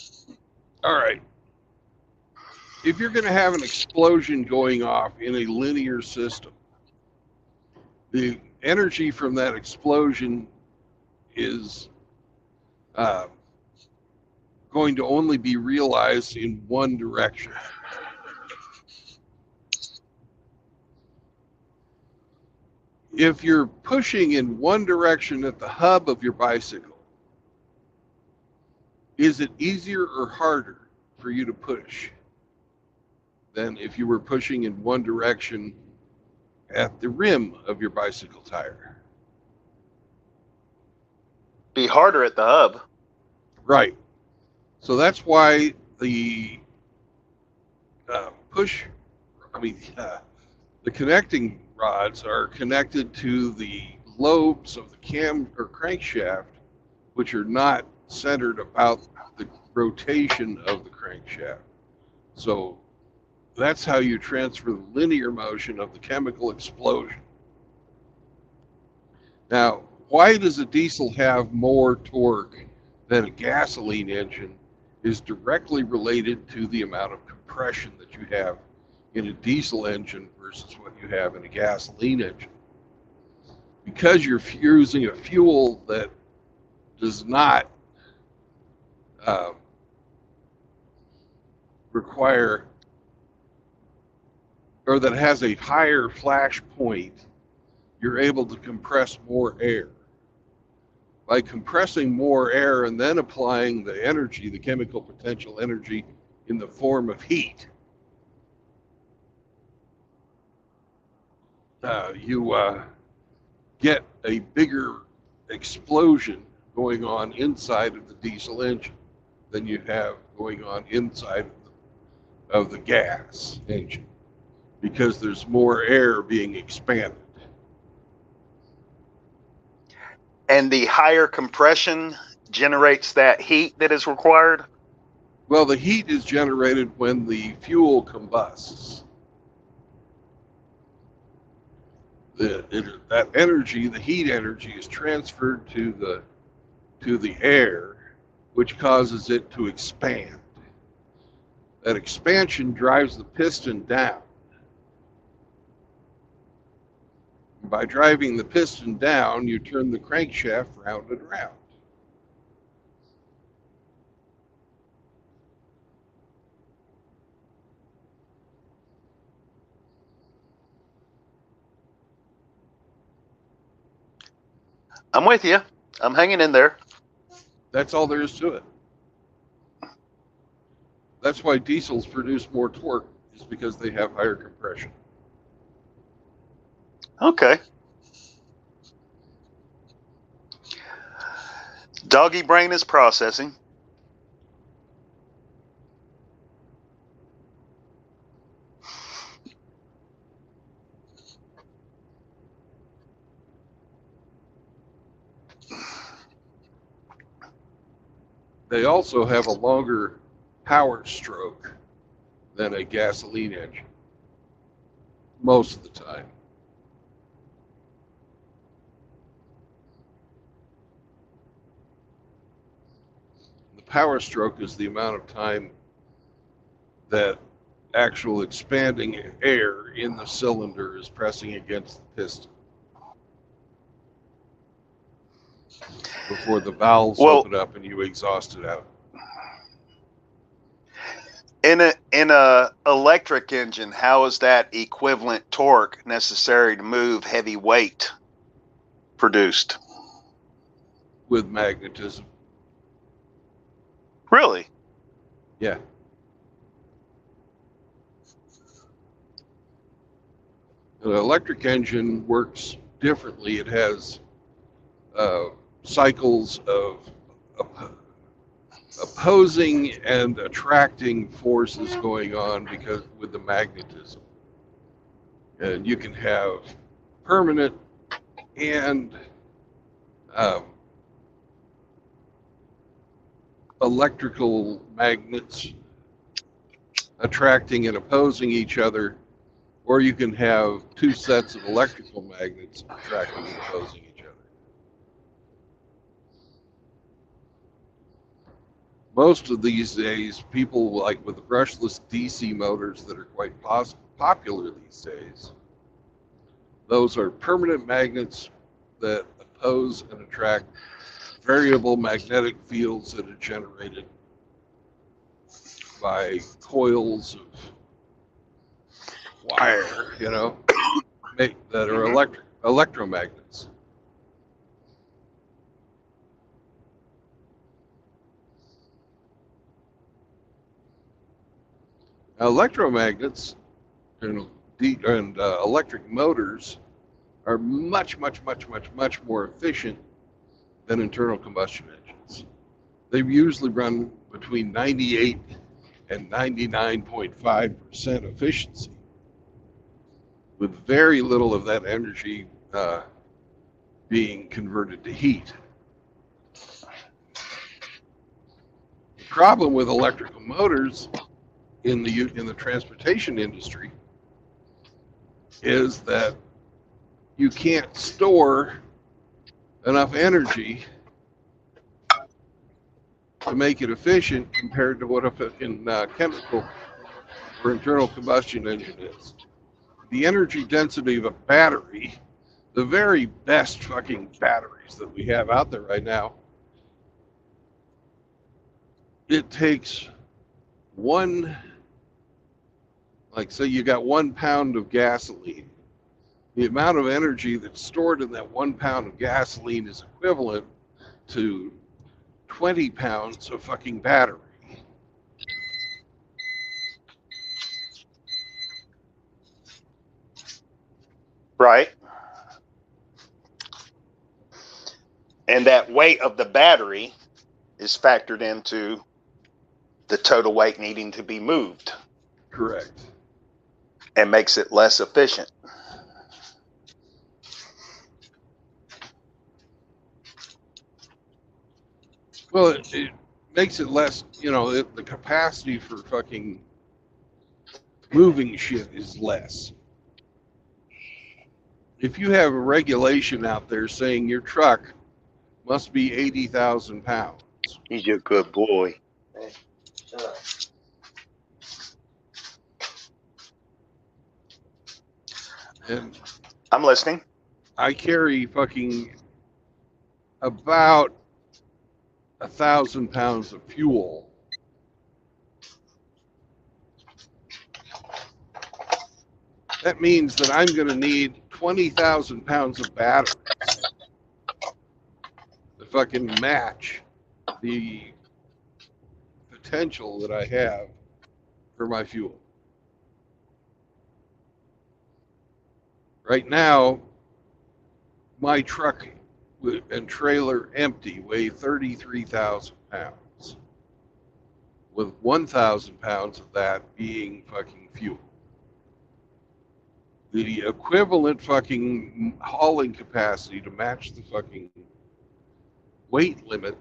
All right. If you're going to have an explosion going off in a linear system, the energy from that explosion is going to only be realized in one direction. If you're pushing in one direction at the hub of your bicycle, is it easier or harder for you to push than if you were pushing in one direction at the rim of your bicycle tire? Be harder at the hub. Right. So that's why the the connecting rods are connected to the lobes of the cam or crankshaft, which are not centered about the rotation of the crankshaft. So that's how you transfer the linear motion of the chemical explosion. Now, why does a diesel have more torque than a gasoline engine is directly related to the amount of compression that you have in a diesel engine versus what you have in a gasoline engine. Because you're using a fuel that does not require, or that has a higher flash point, you're able to compress more air. By compressing more air and then applying the energy, the chemical potential energy in the form of heat, you get a bigger explosion going on inside of the diesel engine than you have going on inside of the gas engine, because there's more air being expanded. And the higher compression generates that heat that is required? Well, the heat is generated when the fuel combusts. That energy, the heat energy, is transferred to the air, which causes it to expand. That expansion drives the piston down. By driving the piston down, you turn the crankshaft round and round. I'm with you. I'm hanging in there. That's all there is to it. That's why diesels produce more torque, is because they have higher compression. Okay. Doggy brain is processing. They also have a longer power stroke than a gasoline engine, most of the time. The power stroke is the amount of time that actual expanding air in the cylinder is pressing against the piston before the valves open up and you exhaust it out. In a electric engine, how is that equivalent torque necessary to move heavy weight produced? With magnetism. Really? Yeah. An electric engine works differently. It has cycles of opposing and attracting forces going on because with the magnetism. And you can have permanent and electrical magnets attracting and opposing each other, or you can have two sets of electrical magnets attracting and opposing each other. Most of these days, people like with the brushless DC motors that are quite popular these days, those are permanent magnets that oppose and attract variable magnetic fields that are generated by coils of wire, you know, that are electromagnets. Now, electromagnets and electric motors are much more efficient than internal combustion engines. They usually run between 98 and 99.5% efficiency, with very little of that energy being converted to heat. The problem with electrical motors in the transportation industry is that you can't store enough energy to make it efficient compared to what a chemical or internal combustion engine is. The energy density of a battery, the very best fucking batteries that we have out there right now, it takes say you got 1 pound of gasoline. The amount of energy that's stored in that 1 pound of gasoline is equivalent to 20 pounds of fucking battery. Right. And that weight of the battery is factored into the total weight needing to be moved. Correct. And makes it less efficient. Well, it makes it less, the capacity for fucking moving shit is less. If you have a regulation out there saying your truck must be 80,000 pounds. He's a good boy. And I'm listening. I carry fucking about 1,000 pounds of fuel. That means that I'm going to need 20,000 pounds of batteries to fucking match the potential that I have for my fuel. Right now, my truck and trailer empty weigh 33,000 pounds, with 1,000 pounds of that being fucking fuel. The equivalent fucking hauling capacity to match the fucking weight limit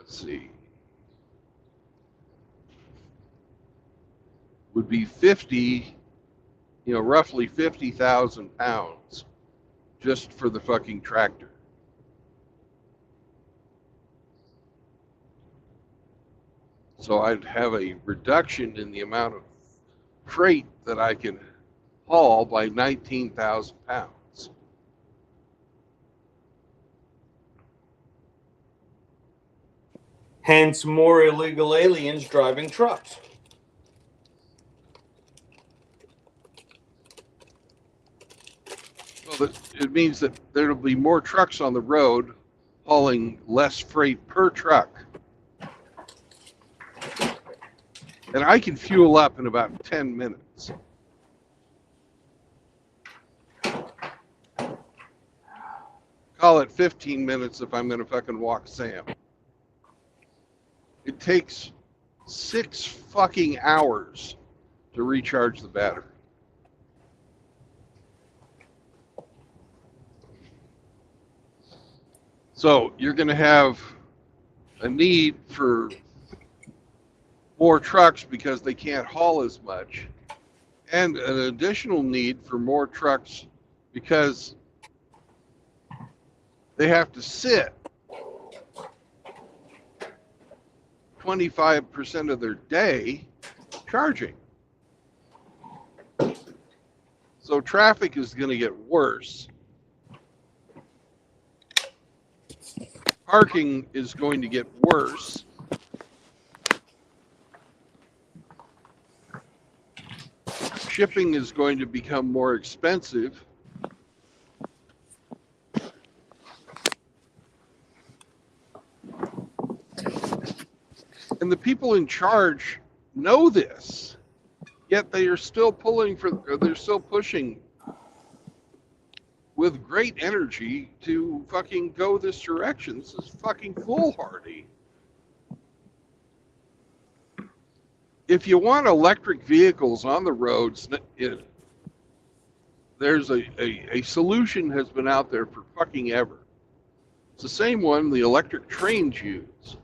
let's see, would be roughly 50,000 pounds just for the fucking tractor. So I'd have a reduction in the amount of freight that I can haul by 19,000 pounds. Hence, more illegal aliens driving trucks. Well, it means that there will be more trucks on the road hauling less freight per truck. And I can fuel up in about 10 minutes. Call it 15 minutes if I'm going to fucking walk Sam. It takes 6 fucking hours to recharge the battery. So you're going to have a need for more trucks because they can't haul as much, and an additional need for more trucks because they have to sit 25% of their day charging. So traffic is going to get worse. Parking is going to get worse. Shipping is going to become more expensive. And the people in charge know this, yet they are still they're still pushing with great energy to fucking go this direction. This is fucking foolhardy. If you want electric vehicles on the roads, there's a solution has been out there for fucking ever. It's the same one the electric trains use.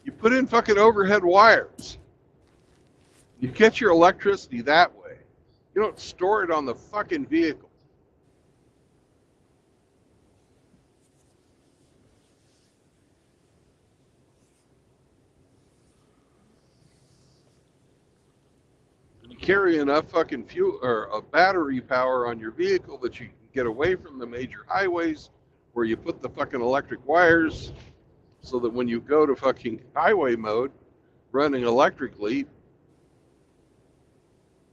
You put in fucking overhead wires. You get your electricity that way. You don't store it on the fucking vehicle. You carry enough fucking fuel or battery power on your vehicle that you can get away from the major highways where you put the fucking electric wires so that when you go to fucking highway mode running electrically,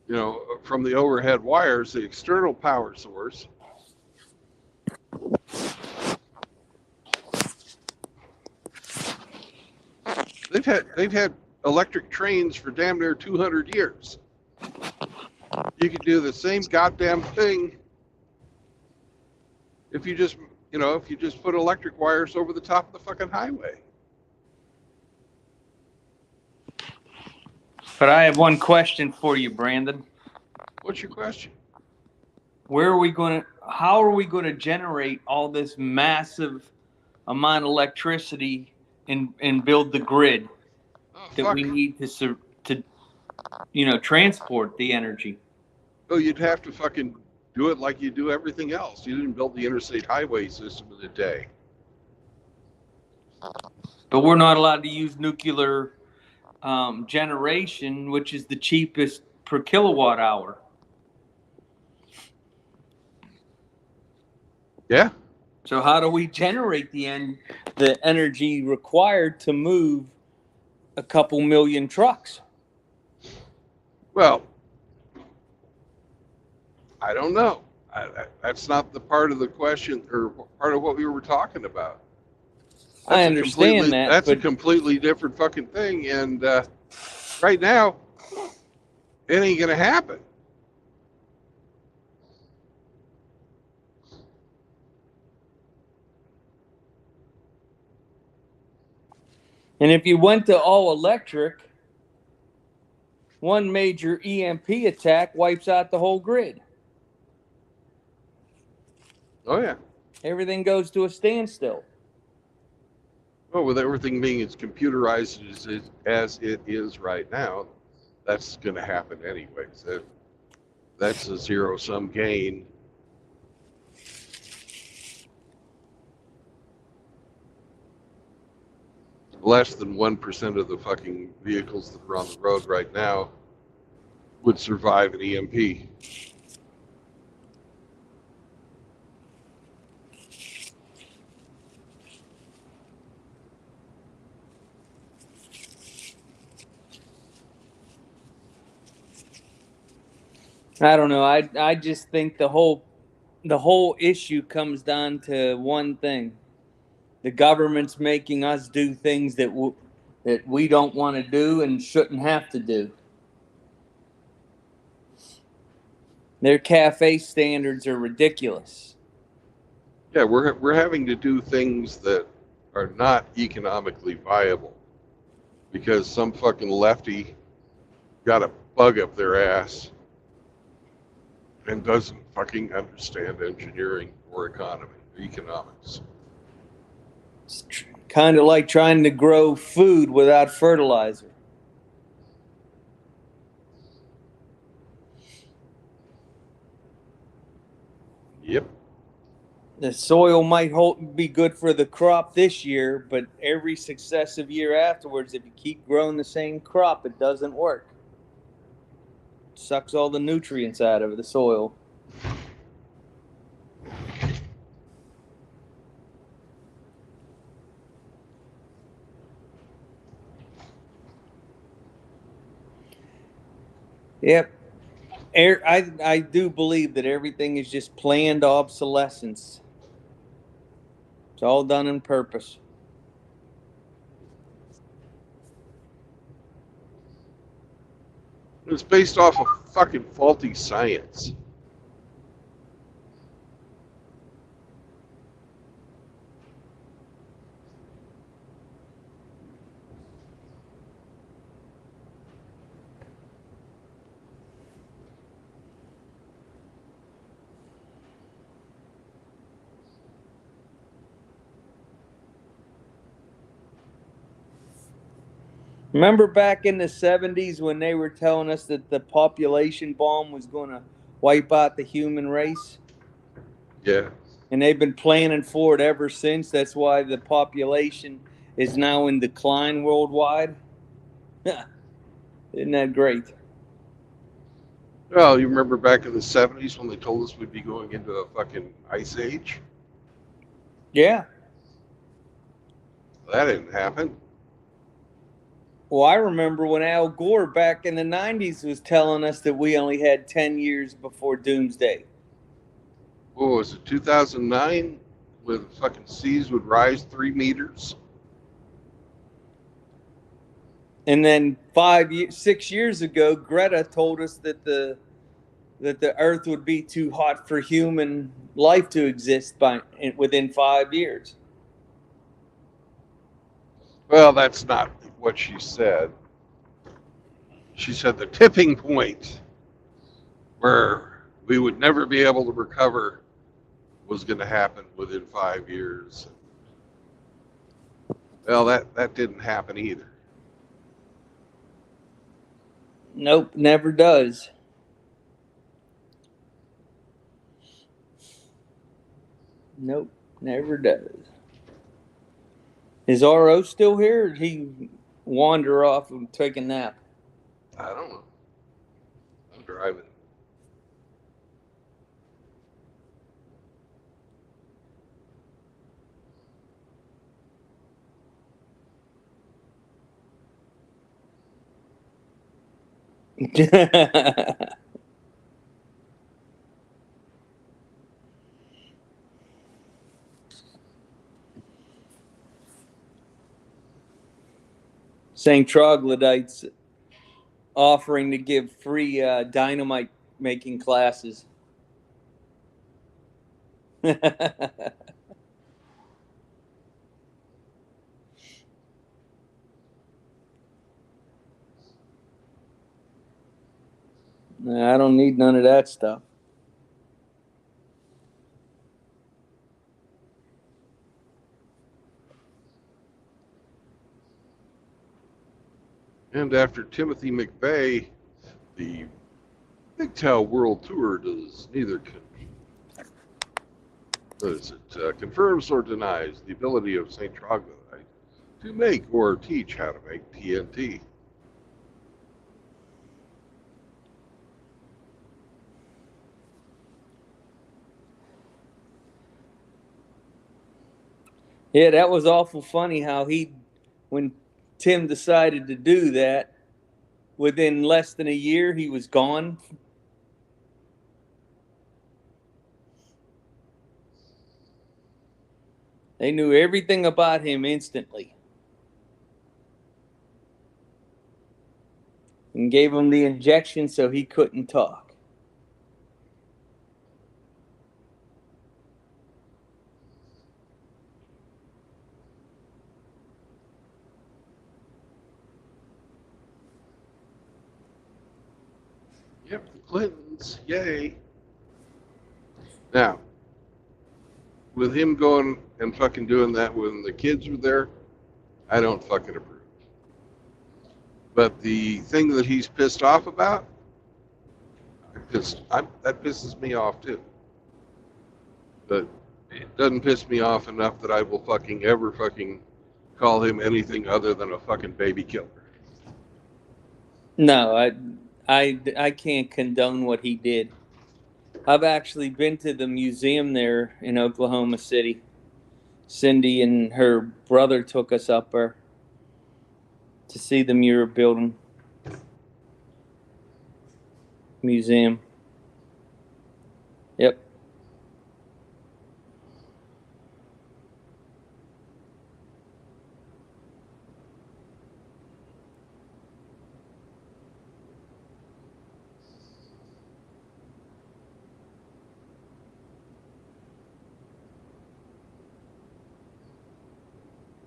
you know, from the overhead wires, the external power source, they've had electric trains for damn near 200 years. You could do the same goddamn thing if you just put electric wires over the top of the fucking highway. But I have one question for you, Brandon. What's your question? How are we going to generate all this massive amount of electricity and build the grid that we need to transport the energy? Oh, you'd have to fucking do it like you do everything else. You didn't build the interstate highway system in a day. But we're not allowed to use nuclear generation, which is the cheapest per kilowatt hour. Yeah. So how do we generate the energy required to move a couple million trucks? Well, I don't know. That's not the part of the question or part of what we were talking about. I understand that. That's a completely different fucking thing. And right now, it ain't going to happen. And if you went to all electric, one major EMP attack wipes out the whole grid. Oh, yeah. Everything goes to a standstill. Well, with everything being as computerized as it is right now, that's going to happen anyways. That's a zero-sum gain. Less than 1% of the fucking vehicles that are on the road right now would survive an EMP. I don't know. I just think the whole issue comes down to one thing: the government's making us do things that that we don't want to do and shouldn't have to do. Their cafe standards are ridiculous. Yeah, we're having to do things that are not economically viable because some fucking lefty got a bug up their ass and doesn't fucking understand engineering or economics. It's kind of like trying to grow food without fertilizer. Yep. The soil might be good for the crop this year, but every successive year afterwards, if you keep growing the same crop, it doesn't work. It sucks all the nutrients out of the soil. Yep. I do believe that everything is just planned obsolescence. It's all done on purpose. It's based off of fucking faulty science. Remember back in the 70s when they were telling us that the population bomb was going to wipe out the human race? Yeah. And they've been planning for it ever since. That's why the population is now in decline worldwide. Isn't that great? Well, you remember back in the 70s when they told us we'd be going into a fucking ice age? Yeah. That didn't happen. Well, I remember when Al Gore back in the 90s was telling us that we only had 10 years before doomsday. What was it, 2009? When the fucking seas would rise 3 meters? And then 6 years ago, Greta told us that the Earth would be too hot for human life to exist within 5 years. Well, that's not what she said. She said the tipping point where we would never be able to recover was going to happen within 5 years. Well, that didn't happen either. Nope, never does. Nope, never does. Is RO still here, or did he wander off and take a nap? I don't know. I'm driving. St. Troglodytes offering to give free dynamite making classes. I don't need none of that stuff. And after Timothy McVeigh, the MGTOW World Tour does neither confirms or denies the ability of St. Troglodyte to make or teach how to make TNT. Yeah, that was awful funny how when Tim decided to do that, within less than a year, he was gone. They knew everything about him instantly. and gave him the injection so he couldn't talk. Yep, the Clintons, yay. Now, with him going and fucking doing that when the kids were there, I don't fucking approve. But the thing that he's pissed off about, that pisses me off too. But it doesn't piss me off enough that I will fucking ever fucking call him anything other than a fucking baby killer. No, I can't condone what he did. I've actually been to the museum there in Oklahoma City. Cindy and her brother took us up there to see the Muir Building Museum. Yep.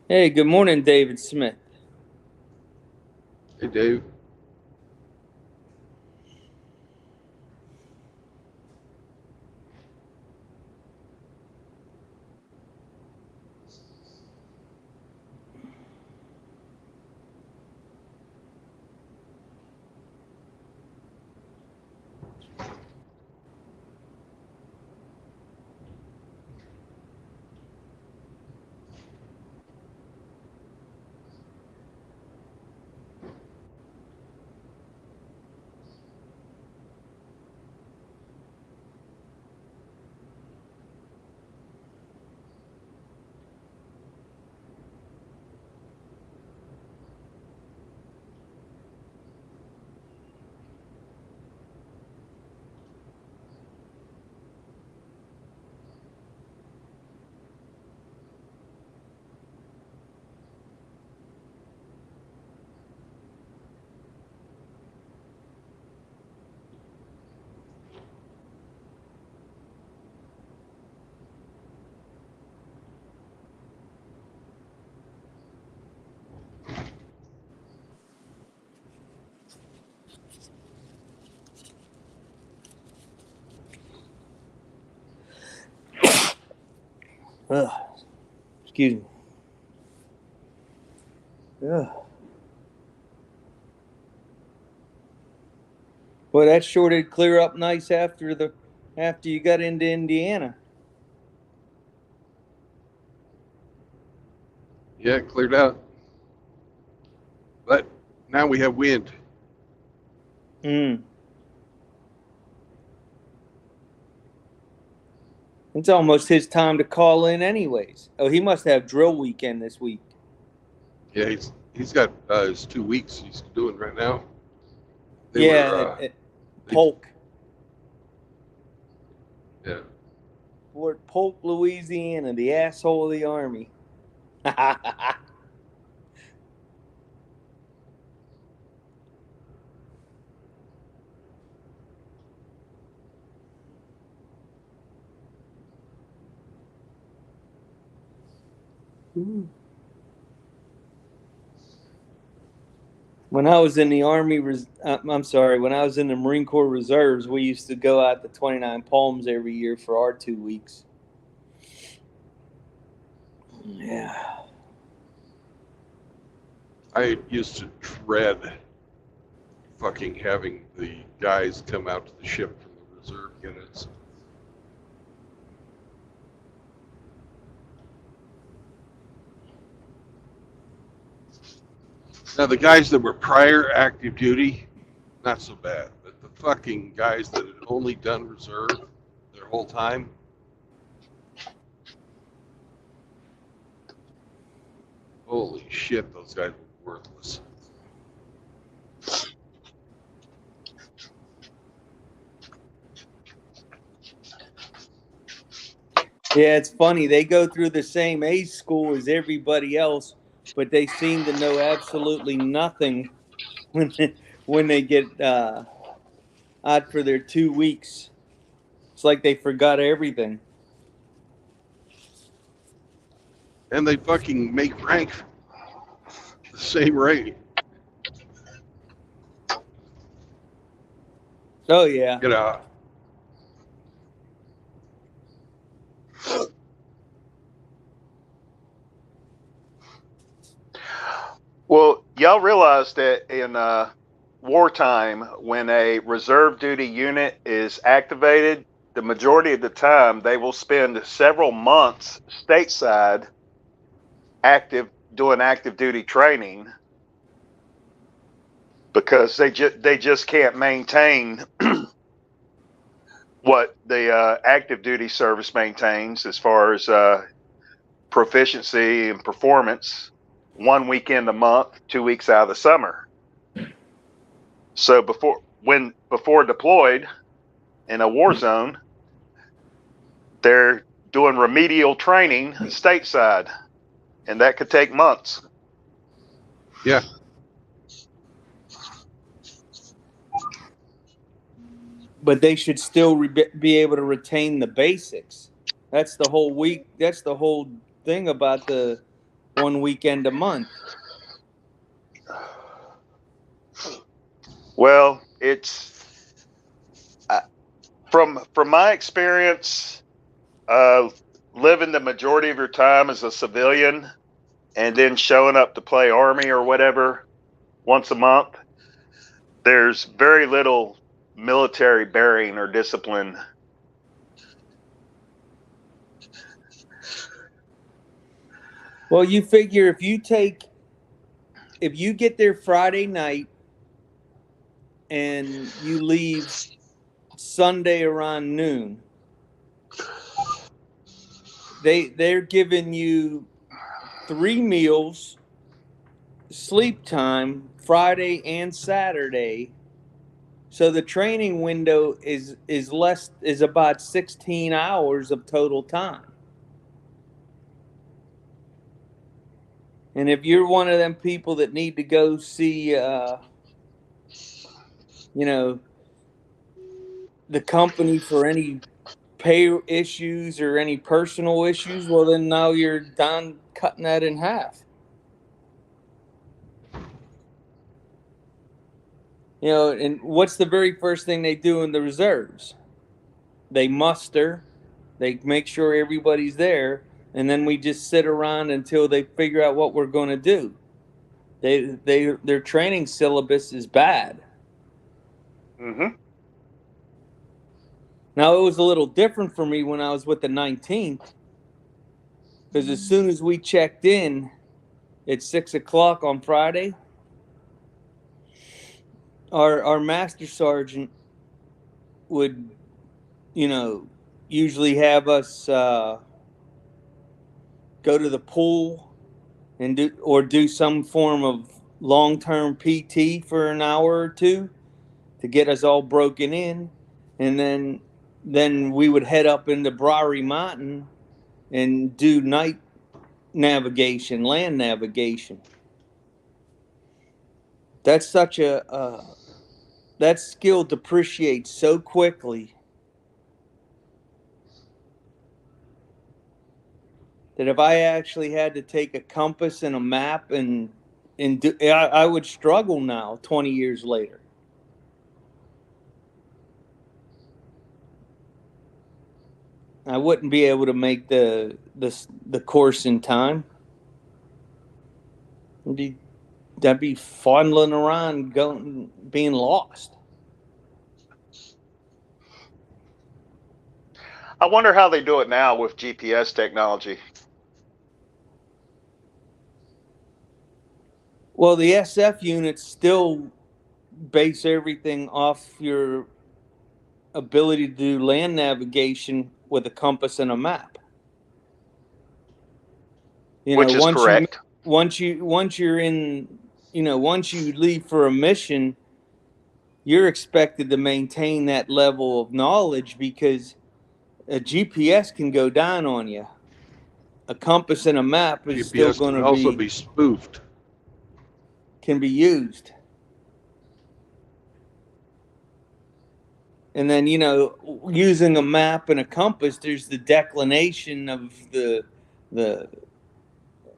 Hey, good morning, David Smith. Hey, Dave. Ugh. Excuse me. Ugh. Well, that sure did clear up nice after you got into Indiana. Yeah, it cleared out. But now we have wind. It's almost his time to call in anyways. Oh, he must have drill weekend this week. Yeah, he's got his 2 weeks he's doing right now. At Polk. Yeah. Fort Polk, Louisiana, the asshole of the Army. When I was in the Army, when I was in the Marine Corps Reserves, we used to go out to 29 Palms every year for our 2 weeks. Yeah. I used to dread fucking having the guys come out to the ship from the reserve units. Now, the guys that were prior active duty, not so bad. But the fucking guys that had only done reserve their whole time, holy shit, those guys were worthless. Yeah, it's funny. They go through the same age school as everybody else, but they seem to know absolutely nothing when when they get out for their 2 weeks. It's like they forgot everything. And they fucking make rank the same rate. Oh yeah. You know, Well, y'all realize that in wartime, when a reserve duty unit is activated, the majority of the time they will spend several months stateside doing active duty training because they just can't maintain what the active duty service maintains as far as proficiency and performance 1 weekend a month, 2 weeks out of the summer. So before deployed in a war zone, they're doing remedial training stateside, and that could take months. yeah. But they should still be able to retain the basics. That's the whole week. That's the whole thing about the 1 weekend a month. Well, it's from my experience, living the majority of your time as a civilian and then showing up to play Army or whatever once a month, there's very little military bearing or discipline. Well, you figure if you get there Friday night and you leave Sunday around noon, they're giving you 3 meals, sleep time Friday and Saturday. So the training window is about 16 hours of total time. And if you're one of them people that need to go see the company for any pay issues or any personal issues, well, then now you're done cutting that in half. And what's the very first thing they do in the reserves? They muster, they make sure everybody's there, and then we just sit around until they figure out what we're going to do. Their training syllabus is bad. Mm-hmm. Now, it was a little different for me when I was with the 19th, because as soon as we checked in at 6 o'clock on Friday, our master sergeant would, usually have us go to the pool and do some form of long-term PT for an hour or two to get us all broken in, and then we would head up into Browary Mountain and do night navigation, land navigation. That's such that skill depreciates so quickly that if I actually had to take a compass and a map and do, I would struggle now 20 years later. I wouldn't be able to make the course in time. I'd be fondling around, being lost. I wonder how they do it now with GPS technology. Well, the SF units still base everything off your ability to do land navigation with a compass and a map. Which is correct. Once you're in, once you leave for a mission, you're expected to maintain that level of knowledge, because a GPS can go down on you. A compass and a map is still going to also be spoofed. Can be used. And then, using a map and a compass, there's the declination of the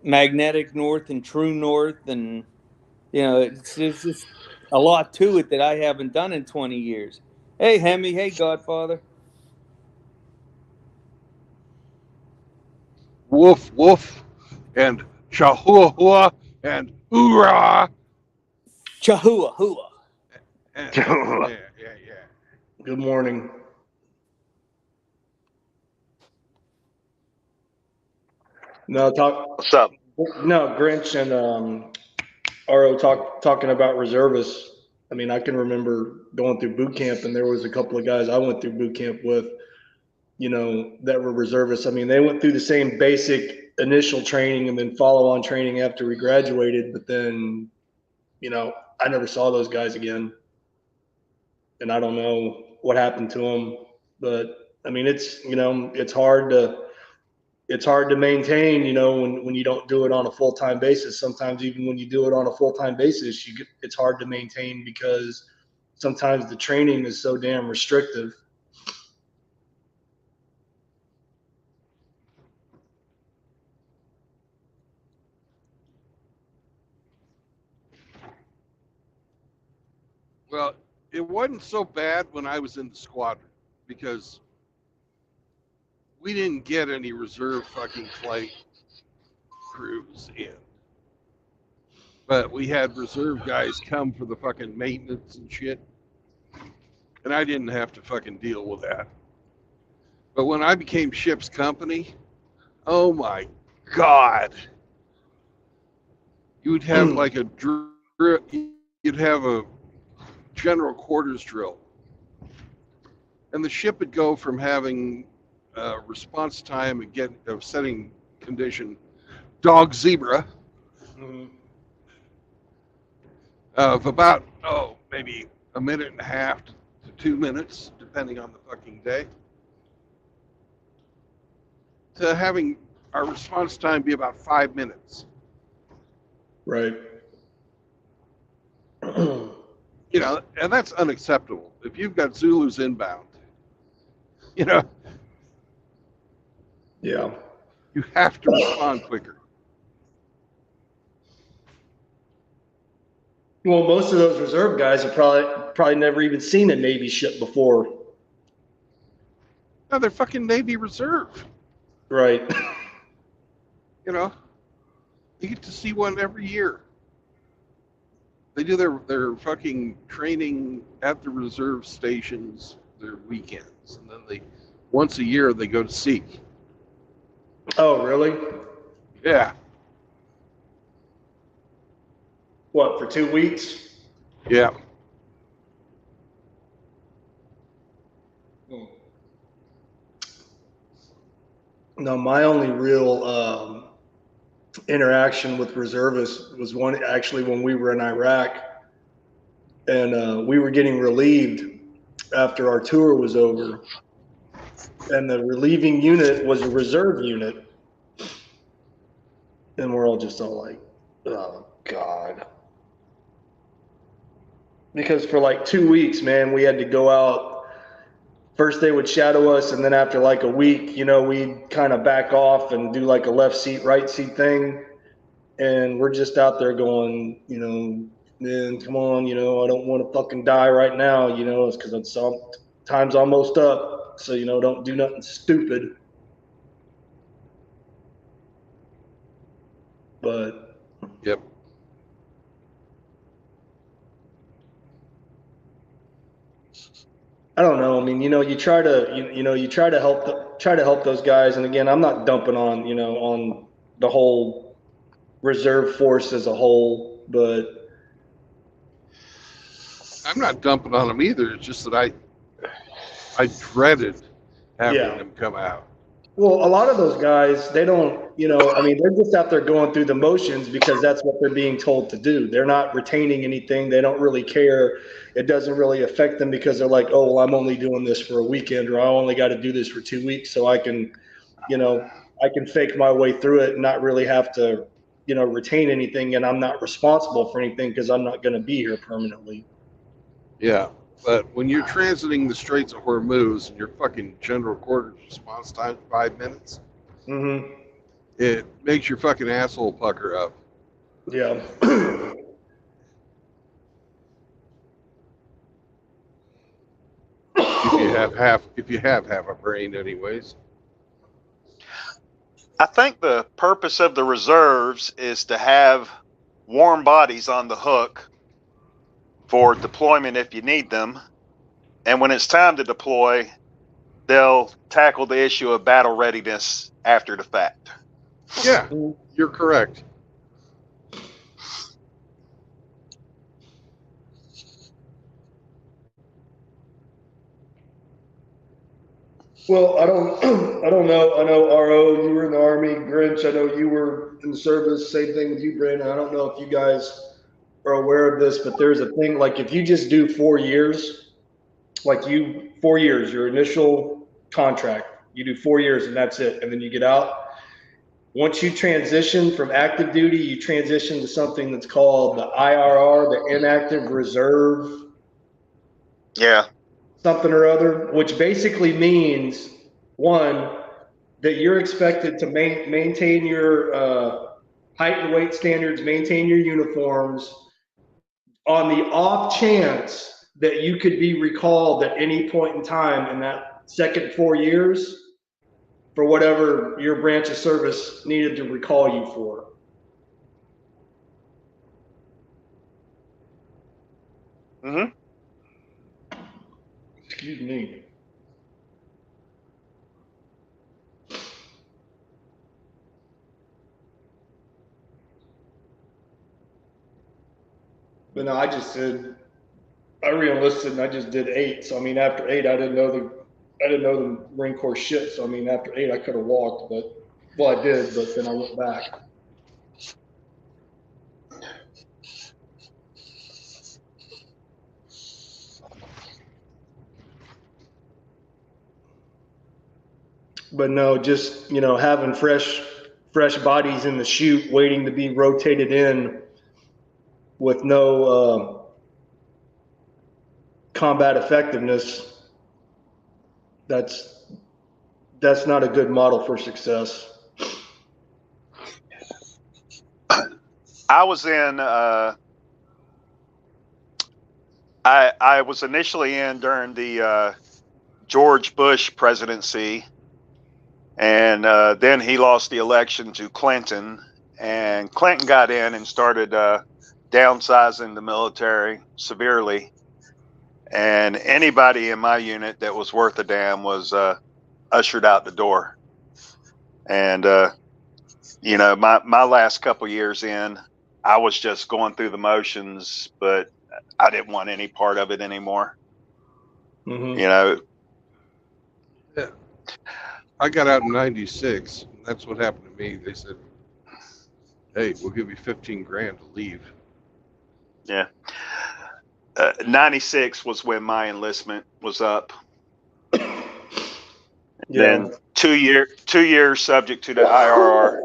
magnetic north and true north, and it's just a lot to it that I haven't done in 20 years. Hey, Hemi. Hey, Godfather. Woof, woof, and Chahuahua, and hoorah. Chahua hua. Yeah. Good morning. No, What's up? Grinch and RO talking about reservists. I mean, I can remember going through boot camp, and there was a couple of guys I went through boot camp with, that were reservists. I mean, they went through the same basic initial training and then follow-on training after we graduated. But then, I never saw those guys again, and I don't know what happened to them. But I mean, it's hard to maintain, when you don't do it on a full-time basis. Sometimes even when you do it on a full-time basis, it's hard to maintain because sometimes the training is so damn restrictive. Well, it wasn't so bad when I was in the squadron because we didn't get any reserve fucking flight crews in. But we had reserve guys come for the fucking maintenance and shit. And I didn't have to fucking deal with that. But when I became ship's company, oh my God. You would have like a drill, you'd have a general quarters drill. And the ship would go from having response time and of setting condition dog zebra of about, maybe a minute and a half to 2 minutes, depending on the fucking day, to having our response time be about 5 minutes. Right. And that's unacceptable. If you've got Zulus inbound, Yeah. you have to respond quicker. Well, most of those reserve guys have probably never even seen a Navy ship before. No, they're fucking Navy Reserve. Right. You get to see one every year. They do their fucking training at the reserve stations, their weekends, and then once a year they go to sea. Oh, really? Yeah. What, for 2 weeks? Yeah. No, my only real interaction with reservists was when we were in Iraq, and we were getting relieved after our tour was over, and the relieving unit was a reserve unit, and we're all like, oh God. Because for like 2 weeks, man, we had to go out. First they would shadow us, and then after like a week, we'd kind of back off and do like a left seat, right seat thing. And we're just out there going, man, come on, I don't want to fucking die right now, it's because time's almost up. So, don't do nothing stupid. But Yep. I don't know. I mean, you try to help those guys. And again, I'm not dumping on, on the whole reserve force as a whole, but I'm not dumping on them either. It's just that I dreaded having them come out. Well, a lot of those guys, they don't, I mean, they're just out there going through the motions because that's what they're being told to do. They're not retaining anything. They don't really care. It doesn't really affect them because they're like, oh, well, I'm only doing this for a weekend, or I only got to do this for 2 weeks so I can, I can fake my way through it and not really have to, retain anything. And I'm not responsible for anything because I'm not going to be here permanently. Yeah. But when you're transiting the Straits of Hormuz and your fucking general quarters response time 5 minutes, Mm-hmm. it makes your fucking asshole pucker up. Yeah. If you have half a brain, anyways. I think the purpose of the reserves is to have warm bodies on the hook for deployment if you need them. And when it's time to deploy, they'll tackle the issue of battle readiness after the fact. Yeah, you're correct. Well, I don't, I don't know. I know RO, you were in the Army. Grinch, I know you were in the service. Same thing with you, Brandon. I don't know if you guys are aware of this, but there's a thing like if you just do 4 years, like 4 years, your initial contract, you do 4 years and that's it, and then you get out. Once you transition from active duty, you transition to something that's called the IRR, the inactive reserve Yeah. something or other, which basically means one, that you're expected to maintain your height and weight standards, maintain your uniforms. On the off chance that you could be recalled at any point in time in that second 4 years for whatever your branch of service needed to recall you for. Mm-hmm. Excuse me. But no, I re-enlisted and I just did 8. So I mean, after 8, I didn't know the Marine Corps shit. So I mean, after 8, I could have walked, but well, I did, but then I went back. But no, just having fresh bodies in the chute, waiting to be rotated in with no combat effectiveness. That's not a good model for success. I was in. I was initially in during the George Bush presidency, and then he lost the election to Clinton, and Clinton got in and started downsizing the military severely. And anybody in my unit that was worth a damn was ushered out the door. And my last couple years in, I was just going through the motions, but I didn't want any part of it anymore. Mm-hmm. Yeah. I got out in '96. That's what happened to me. They said, "Hey, we'll give you 15 grand to leave." Yeah. 96 was when my enlistment was up. Yeah. Then 2 years subject to the IRR,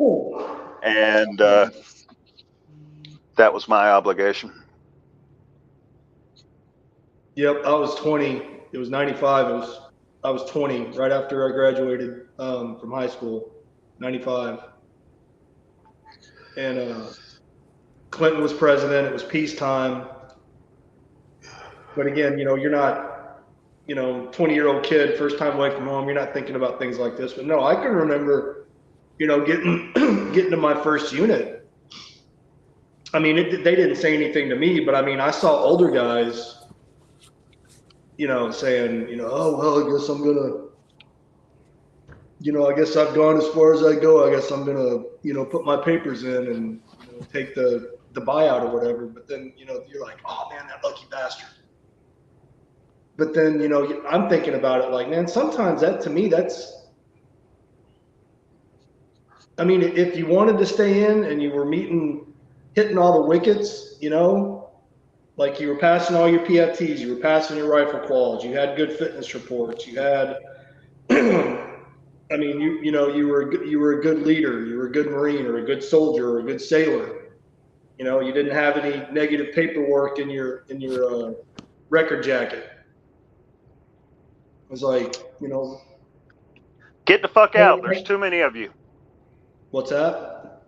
and that was my obligation. Yep, I was 20. It was 95. I was 20 right after I graduated from high school, 95. And Clinton was president. It was peacetime. But again, you're not, 20-year-old kid, first time away from home. You're not thinking about things like this. But no, I can remember, getting to my first unit. I mean, they didn't say anything to me, but I mean, I saw older guys, saying, oh, well, I guess I'm going to, I guess I've gone as far as I go. I guess I'm going to, put my papers in and take the buyout or whatever. But then, you're like, oh, man, that lucky bastard. But then, I'm thinking about it like, man, sometimes to me, I mean, if you wanted to stay in and you were hitting all the wickets, like you were passing all your PFTs, you were passing your rifle quals, you had good fitness reports, you had, I mean, you were a good leader, you were a good Marine or a good soldier or a good sailor. You didn't have any negative paperwork in your record jacket. was like, Get the fuck out. There's too many of you. what's that?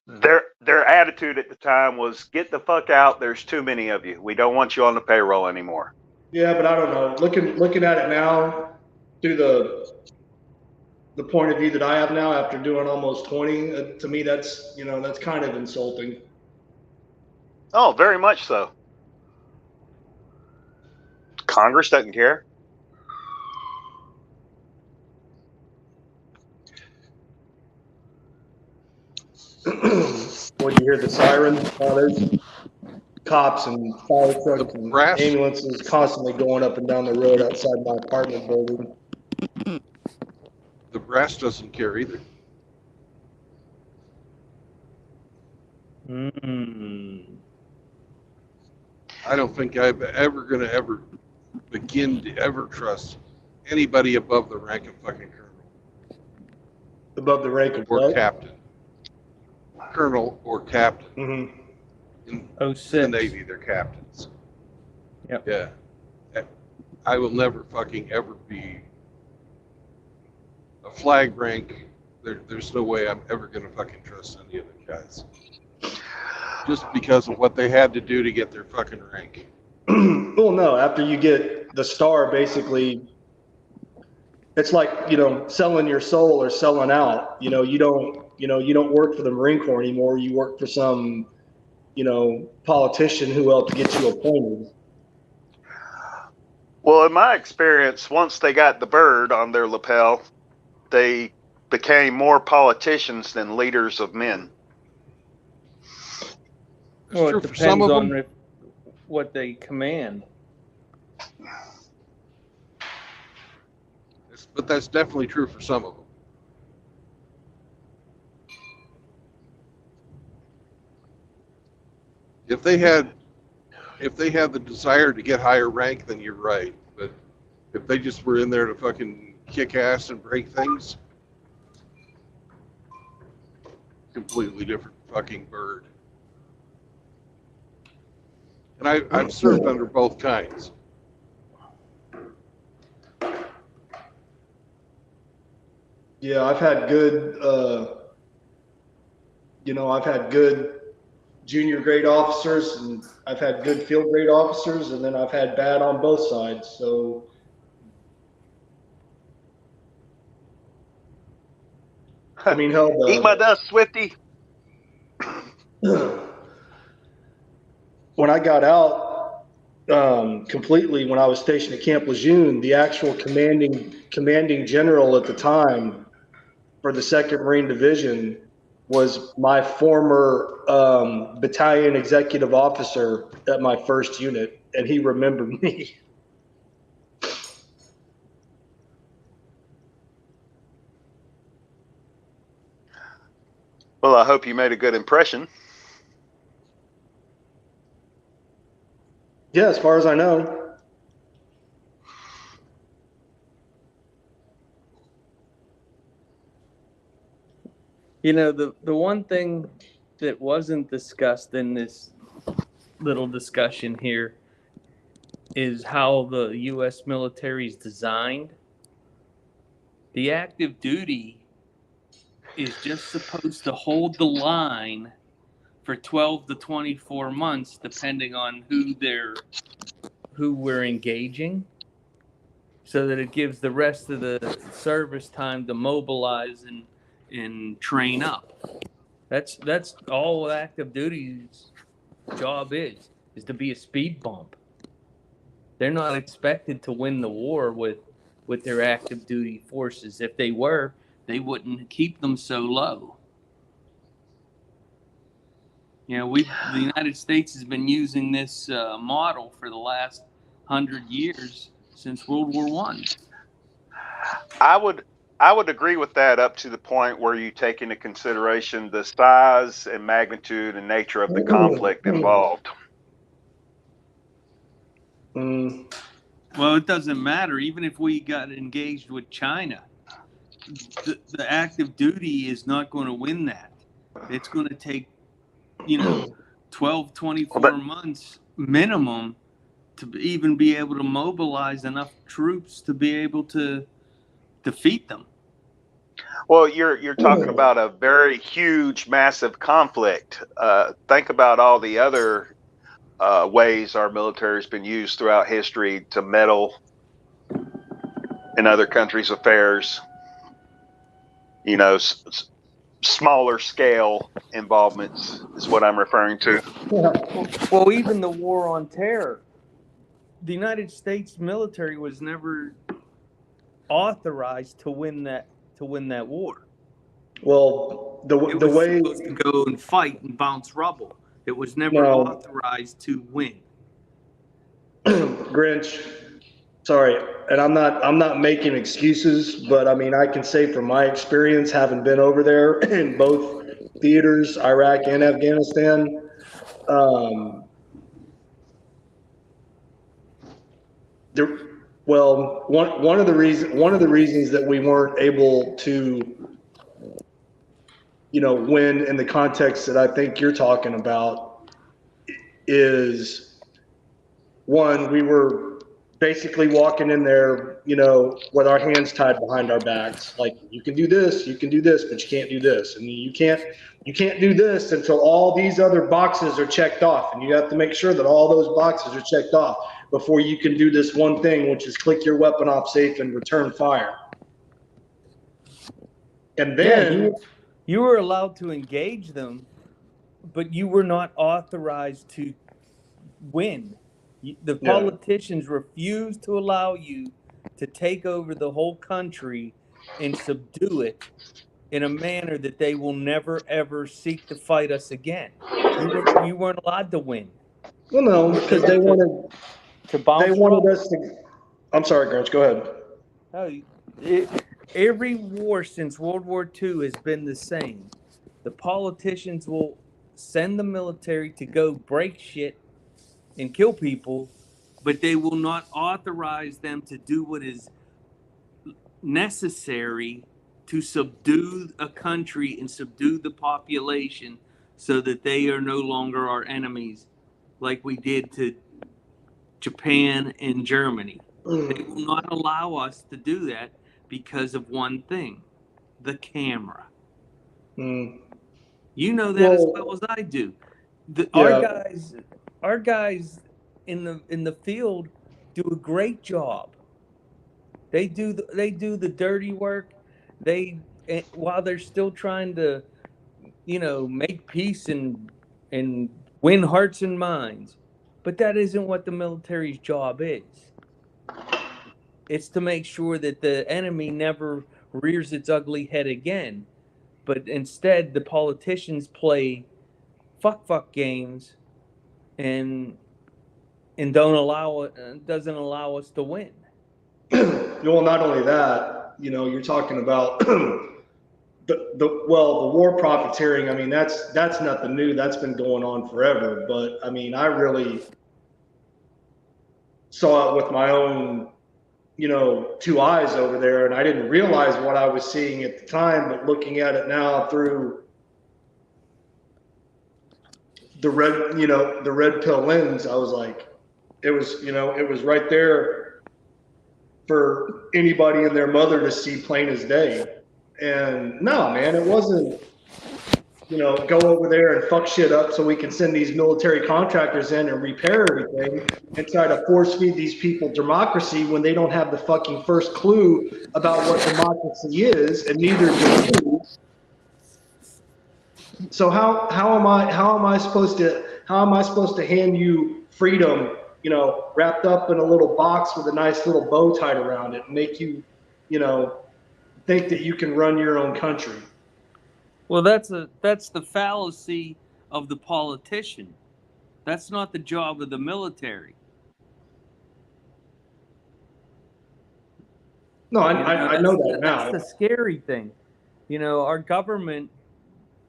Their attitude at the time was, get the fuck out. There's too many of you. We don't want you on the payroll anymore. Yeah, but I don't know. Looking at it now through the point of view that I have now after doing almost 20, to me that's that's kind of insulting. Oh, very much so. Congress doesn't care. When you hear the sirens, there's cops and fire trucks and brass- ambulances constantly going up and down the road outside my apartment building. The brass doesn't care either. I don't think I'm ever going to ever begin to ever trust anybody above the rank of fucking colonel. Above the rank of Or what? captain. Colonel or captain. Mm-hmm. In 06. the Navy, they're captains. Yep. Yeah. I will never fucking ever be a flag rank. There's no way I'm ever going to fucking trust any of the guys. Just because of what they had to do to get their fucking rank. Well, no, after you get the star, basically, it's like, selling your soul or selling out. You don't work for the Marine Corps anymore. You work for some, politician who helped get you appointed. Well, in my experience, once they got the bird on their lapel, they became more politicians than leaders of men. It's Well, true it for some depends of on them. what they command. But that's definitely true for some of them. If they had the desire to get higher rank, then you're right. But if they just were in there to fucking kick ass and break things, completely different fucking bird. And I've served under both kinds. Yeah, I've had good, I've had good junior grade officers, and I've had good field grade officers, and then I've had bad on both sides. So, I mean, hell, Eat my dust, Swifty. when I got out completely, when I was stationed at Camp Lejeune, the actual commanding general at the time for the 2nd Marine Division was my former battalion executive officer at my first unit, and he remembered me. Well, I hope you made a good impression. Yeah, as far as I know. The one thing that wasn't discussed in this little discussion here is how the U.S. military is designed. The active duty is just supposed to hold the line for 12 to 24 months, depending on who we're engaging, so that it gives the rest of the service time to mobilize and train up. That's all active duty's job is to be a speed bump. They're not expected to win the war with their active duty forces. If they were, they wouldn't keep them so low. The United States has been using this model for the last 100 years since World War I. I would agree with that up to the point where you take into consideration the size and magnitude and nature of the conflict involved. Well, it doesn't matter. Even if we got engaged with China, the active duty is not going to win that. It's going to take 12, 24 months minimum to even be able to mobilize enough troops to be able to defeat them. Well, you're talking about a very huge, massive conflict. Think about all the other ways our military has been used throughout history to meddle in other countries' affairs. You know, smaller scale involvements is what I'm referring to. Well, even the war on terror, the United States military was never authorized to win that war. Well, It the was way supposed to go and fight and bounce rubble. It was never No. authorized to win. Grinch, sorry, and I'm not making excuses, but I mean I can say from my experience, having been over there in both theaters, Iraq and Afghanistan, there, well, one of the reasons that we weren't able to, win in the context that I think you're talking about is, one, we were basically walking in there, with our hands tied behind our backs. Like, you can do this, but you can't do this. And you can't do this until all these other boxes are checked off. And you have to make sure that all those boxes are checked off before you can do this one thing, which is click your weapon off safe and return fire. And then you were allowed to engage them, but you were not authorized to win. The politicians refused to allow you to take over the whole country and subdue it in a manner that they will never ever seek to fight us again. You weren't allowed to win. Well, no, because they wanted us to. I'm sorry, Grinch. Go ahead. Every war since World War II has been the same. The politicians will send the military to go break shit and kill people, but they will not authorize them to do what is necessary to subdue a country and subdue the population so that they are no longer our enemies, like we did to Japan and Germany. They will not allow us to do that because of one thing: the camera. You know that as well as I do. Our guys in the field do a great job. They do the dirty work. While they're still trying to, make peace and win hearts and minds. But that isn't what the military's job is. It's to make sure that the enemy never rears its ugly head again. But instead, the politicians play fuck games and doesn't allow us to win. Well, not only that, you're talking about the war profiteering. I mean, that's nothing new. That's been going on forever. But I mean, I really saw it with my own, 2 eyes over there, and I didn't realize what I was seeing at the time. But looking at it now through the red pill lens, I was like, it was right there for anybody and their mother to see plain as day. And no, man, it wasn't, go over there and fuck shit up so we can send these military contractors in and repair everything and try to force feed these people democracy when they don't have the fucking first clue about what democracy is, and neither do you. So how am I supposed to hand you freedom, wrapped up in a little box with a nice little bow tied around it, and make you, think that you can run your own country? Well, that's the fallacy of the politician. That's not the job of the military. No, I know that now. That's the scary thing. Our government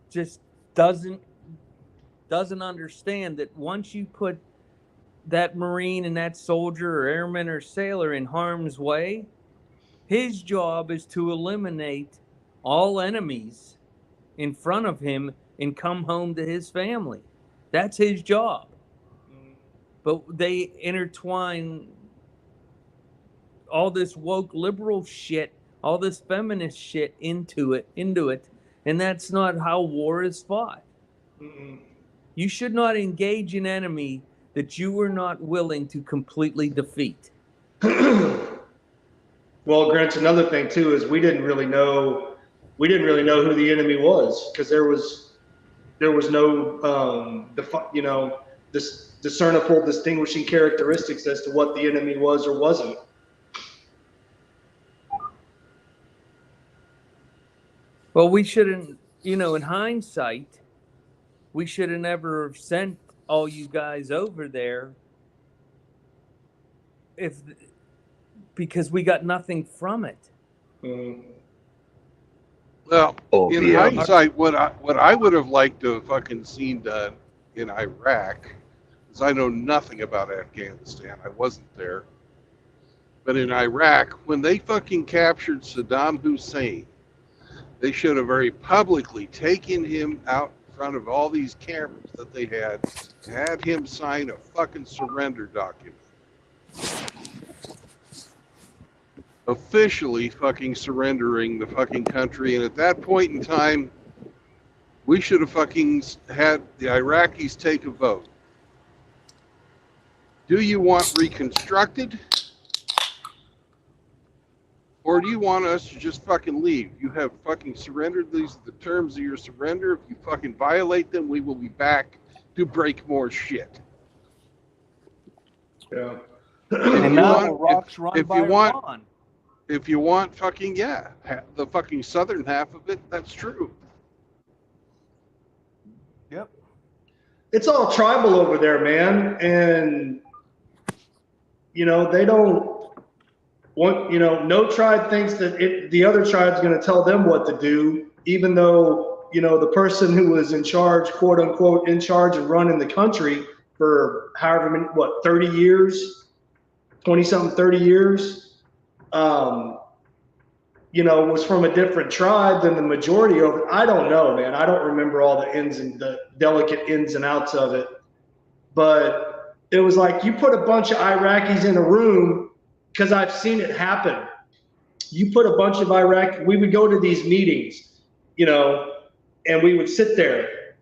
just doesn't understand that once you put that Marine and that soldier or airman or sailor in harm's way, his job is to eliminate all enemies in front of him and come home to his family. That's his job. but they intertwine all this woke liberal shit, all this feminist shit into it, and that's not how war is fought. Mm-mm. You should not engage an enemy that you were not willing to completely defeat. Well, Grant, another thing too is we didn't really know who the enemy was, because there was no this discernible distinguishing characteristics as to what the enemy was or wasn't. Well, we shouldn't, in hindsight, we should have never sent all you guys over there because we got nothing from it. Mm. Well, Oh, in yeah. hindsight, what I would have liked to have fucking seen done in Iraq, because I know nothing about Afghanistan. I wasn't there. But in Iraq, when they fucking captured Saddam Hussein, they should have very publicly taken him out in front of all these cameras that they had him sign a fucking surrender document. Officially fucking surrendering the fucking country, and at that point in time, we should have fucking had the Iraqis take a vote. Do you want reconstructed? Or do you want us to just fucking leave? You have fucking surrendered. These are the terms of your surrender. If you fucking violate them, we will be back to break more shit. Yeah. And now Iraq's run by Iran. If you want fucking, the fucking southern half of it, that's true. Yep. It's all tribal over there, man. And, they don't want, no tribe thinks that the other tribe's going to tell them what to do, even though, the person who was in charge, quote unquote, in charge of running the country for however many, 30 years, 20 something, 30 years, was from a different tribe than the majority of it. I don't know, man. I don't remember all the delicate ins and outs of it. But it was like you put a bunch of Iraqis in a room, because I've seen it happen. You put a bunch of we would go to these meetings, and we would sit there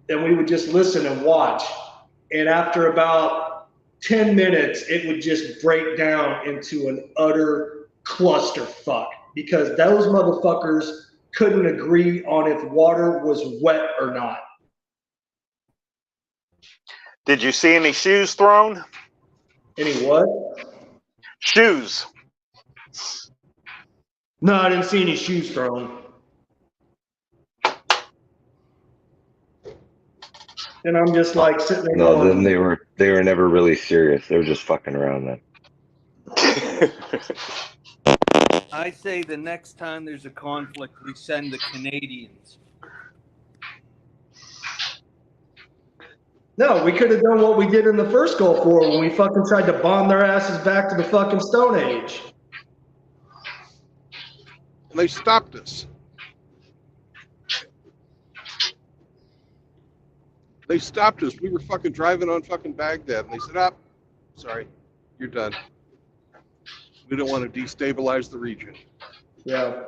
and we would just listen and watch. And after about 10 minutes, it would just break down into an utter clusterfuck, because those motherfuckers couldn't agree on if water was wet or not. Did you see any shoes thrown? Any what? Shoes. No, I didn't see any shoes thrown. And I'm just like sitting there. No, then they were never really serious. They were just fucking around then. I say the next time there's a conflict, we send the Canadians. No, we could have done what we did in the first Gulf War when we fucking tried to bomb their asses back to the fucking Stone Age. And they stopped us. They stopped us. We were fucking driving on fucking Baghdad, and they said, sorry, you're done. We don't want to destabilize the region. Yeah.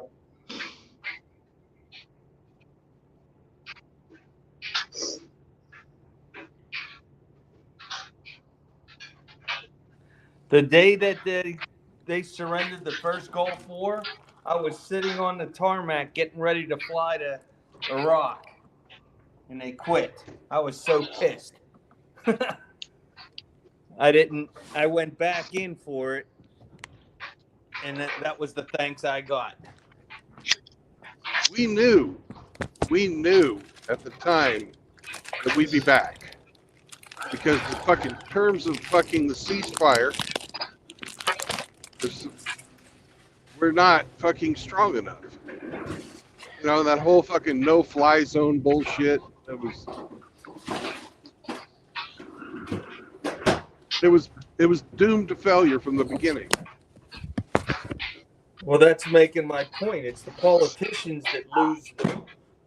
The day that they surrendered the first Gulf War, I was sitting on the tarmac getting ready to fly to Iraq, and they quit. I was so pissed. I went back in for it, and that was the thanks I got. We knew at the time that we'd be back, because the fucking terms of fucking the ceasefire, we're not fucking strong enough. That whole fucking no-fly zone bullshit. It was doomed to failure from the beginning. Well, that's making my point. It's the politicians that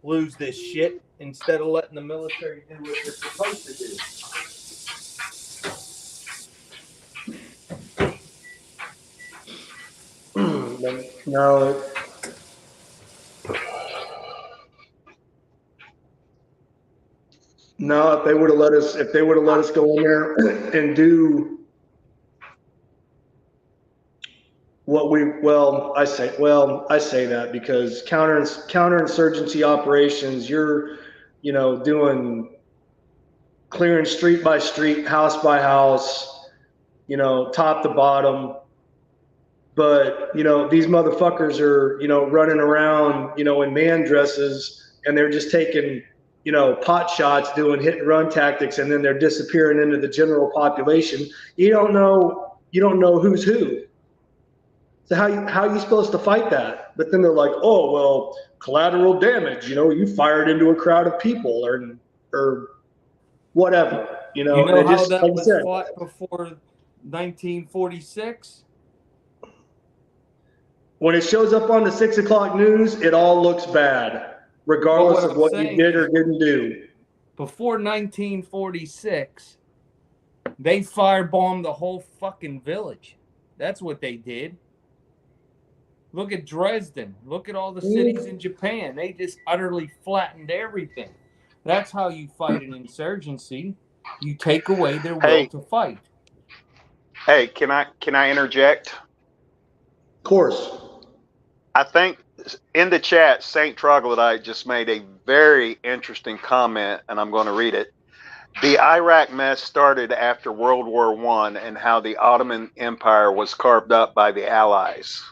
lose this shit instead of letting the military do what they're supposed to do. No. No, if they would have let us go in there and do I say that because counterinsurgency operations, you're, doing clearing street by street, house by house, top to bottom. But, these motherfuckers are, running around, in man dresses, and they're just taking, pot shots, doing hit and run tactics, and then they're disappearing into the general population. You don't know who's who. So how are you supposed to fight that? But then they're like, oh, well, collateral damage, you fired into a crowd of people or whatever, You know and it how just, that like I was said, fought before 1946? when it shows up on the 6 o'clock news, it all looks bad, regardless of what you did or didn't do. Before 1946, they firebombed the whole fucking village. That's what they did. Look at Dresden. Look at all the cities in Japan. They just utterly flattened everything. That's how you fight an insurgency. You take away their will to fight. Hey, can I interject? Of course. I think in the chat, Saint Troglodyte just made a very interesting comment, and I'm going to read it. The Iraq mess started after World War I and how the Ottoman Empire was carved up by the Allies.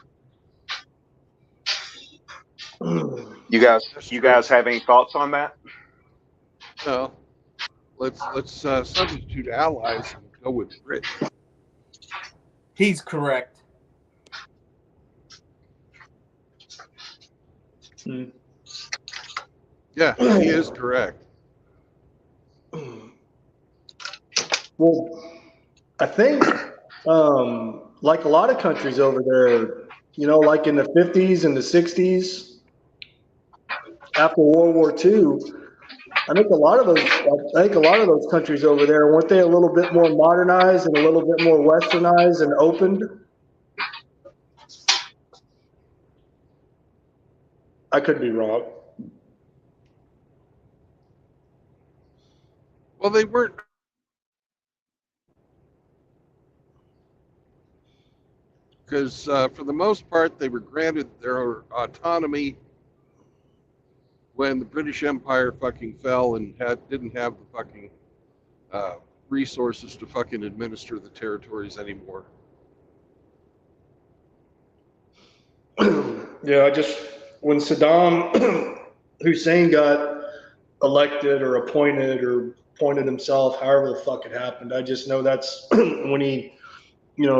You guys have any thoughts on that? No. Let's substitute allies and go with Britain. He's correct. Yeah, he is correct. Well, I think, like a lot of countries over there, like in the 50s and the 60s, after World War II, I think a lot of those countries over there, weren't they a little bit more modernized and a little bit more westernized and opened? I could be wrong. Well, they weren't. Because for the most part, they were granted their autonomy when the British Empire fucking fell and didn't have the fucking resources to fucking administer the territories anymore. Yeah, when Saddam Hussein got elected or appointed or appointed himself, however the fuck it happened, I just know that's when he,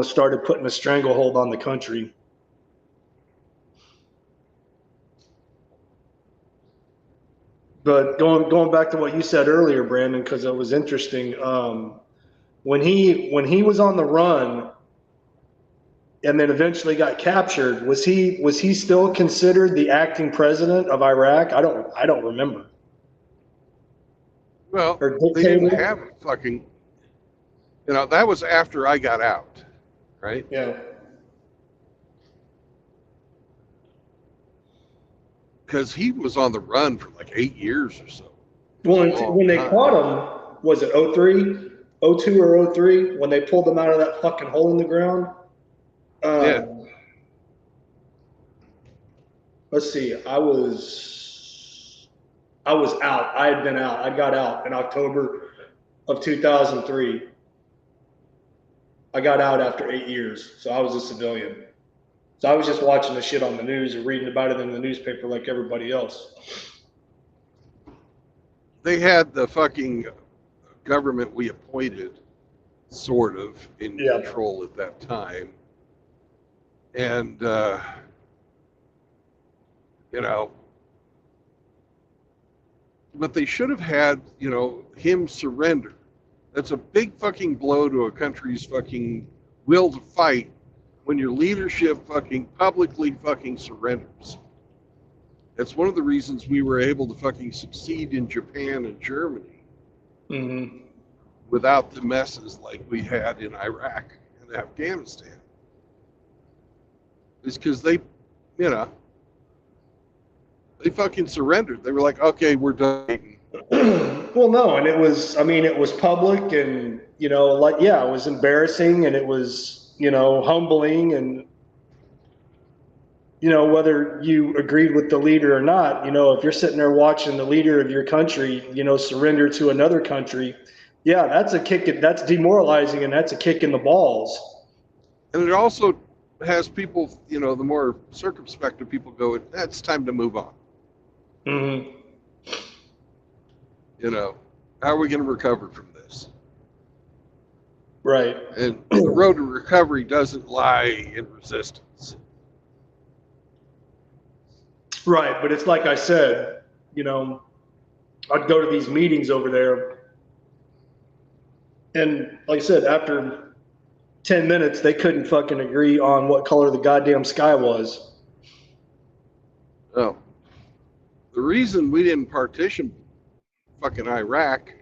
started putting a stranglehold on the country. But going back to what you said earlier, Brandon, because it was interesting. When he was on the run and then eventually got captured, was he still considered the acting president of Iraq? I don't remember. Well, they didn't have fucking, that was after I got out, right? Yeah. Because he was on the run for like 8 years or so. Well, when they caught him, was it 03, 02 or 03, when they pulled him out of that fucking hole in the ground? Yeah. Let's see. I was out. I had been out. I got out in October of 2003. I got out after 8 years, so I was a civilian. So I was just watching the shit on the news or reading about it in the newspaper like everybody else. They had the fucking government we appointed sort of in control at that time. And, but they should have had, him surrender. That's a big fucking blow to a country's fucking will to fight when your leadership fucking publicly fucking surrenders. That's one of the reasons we were able to fucking succeed in Japan and Germany without the messes like we had in Iraq and Afghanistan. is because they, you know, they fucking surrendered. They were like, okay, we're done. Well, no, and it was, I mean, it was public and, you know, like, yeah, it was embarrassing and it was, you know, humbling and, you know, whether you agreed with the leader or not, you know, if you're sitting there watching the leader of your country, you know, surrender to another country, yeah, that's a kick, that's demoralizing and that's a kick in the balls. And it also has people, you know, the more circumspect of people go, it's time to move on. Mm-hmm. You know, how are we going to recover from this? Right. And the road to recovery doesn't lie in resistance. Right. But it's like I said, you know, I'd go to these meetings over there. And like I said, after 10 minutes, they couldn't fucking agree on what color the goddamn sky was. Oh, the reason we didn't partition fucking Iraq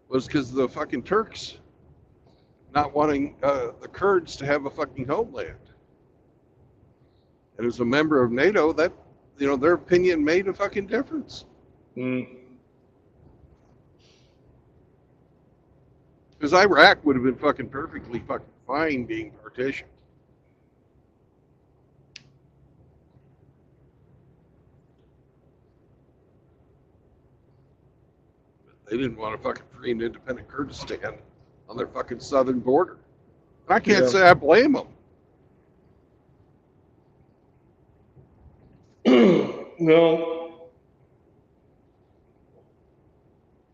was because the fucking Turks not wanting the Kurds to have a fucking homeland. And as a member of NATO, that, you know, their opinion made a fucking difference. Because Iraq would have been fucking perfectly fucking fine being partitioned. But they didn't want a fucking free and independent Kurdistan on their fucking southern border. And I can't say I blame them. No.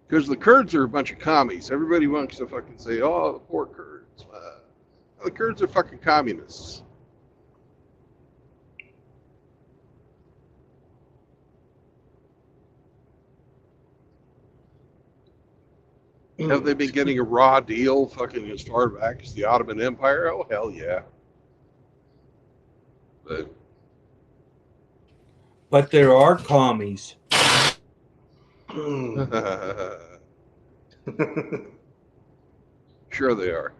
Because the Kurds are a bunch of commies. Everybody wants to fucking say, oh, the poor Kurds. The Kurds are fucking communists. Have they been getting a raw deal fucking as far back as the Ottoman Empire? Oh, hell yeah. But there are commies. Sure they are.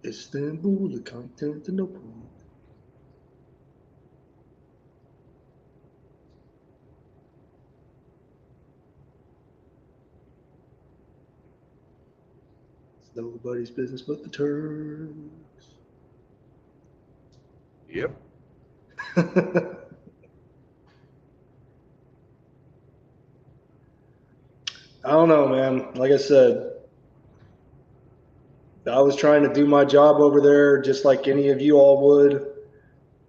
Istanbul, Constantinople. It's nobody's business but the Turks. Yep. I don't know, man. Like I said, I was trying to do my job over there just like any of you all would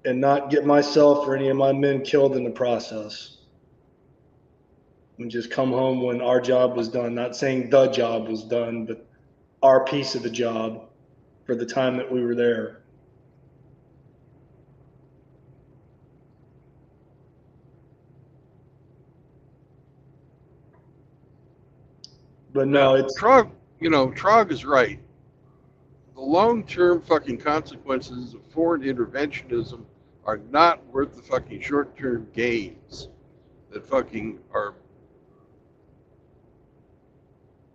and not get myself or any of my men killed in the process. And just come home when our job was done. Not saying the job was done, but our piece of the job for the time that we were there. But no, it's Trog, you know, Trog is right. The long-term fucking consequences of foreign interventionism are not worth the fucking short-term gains that fucking are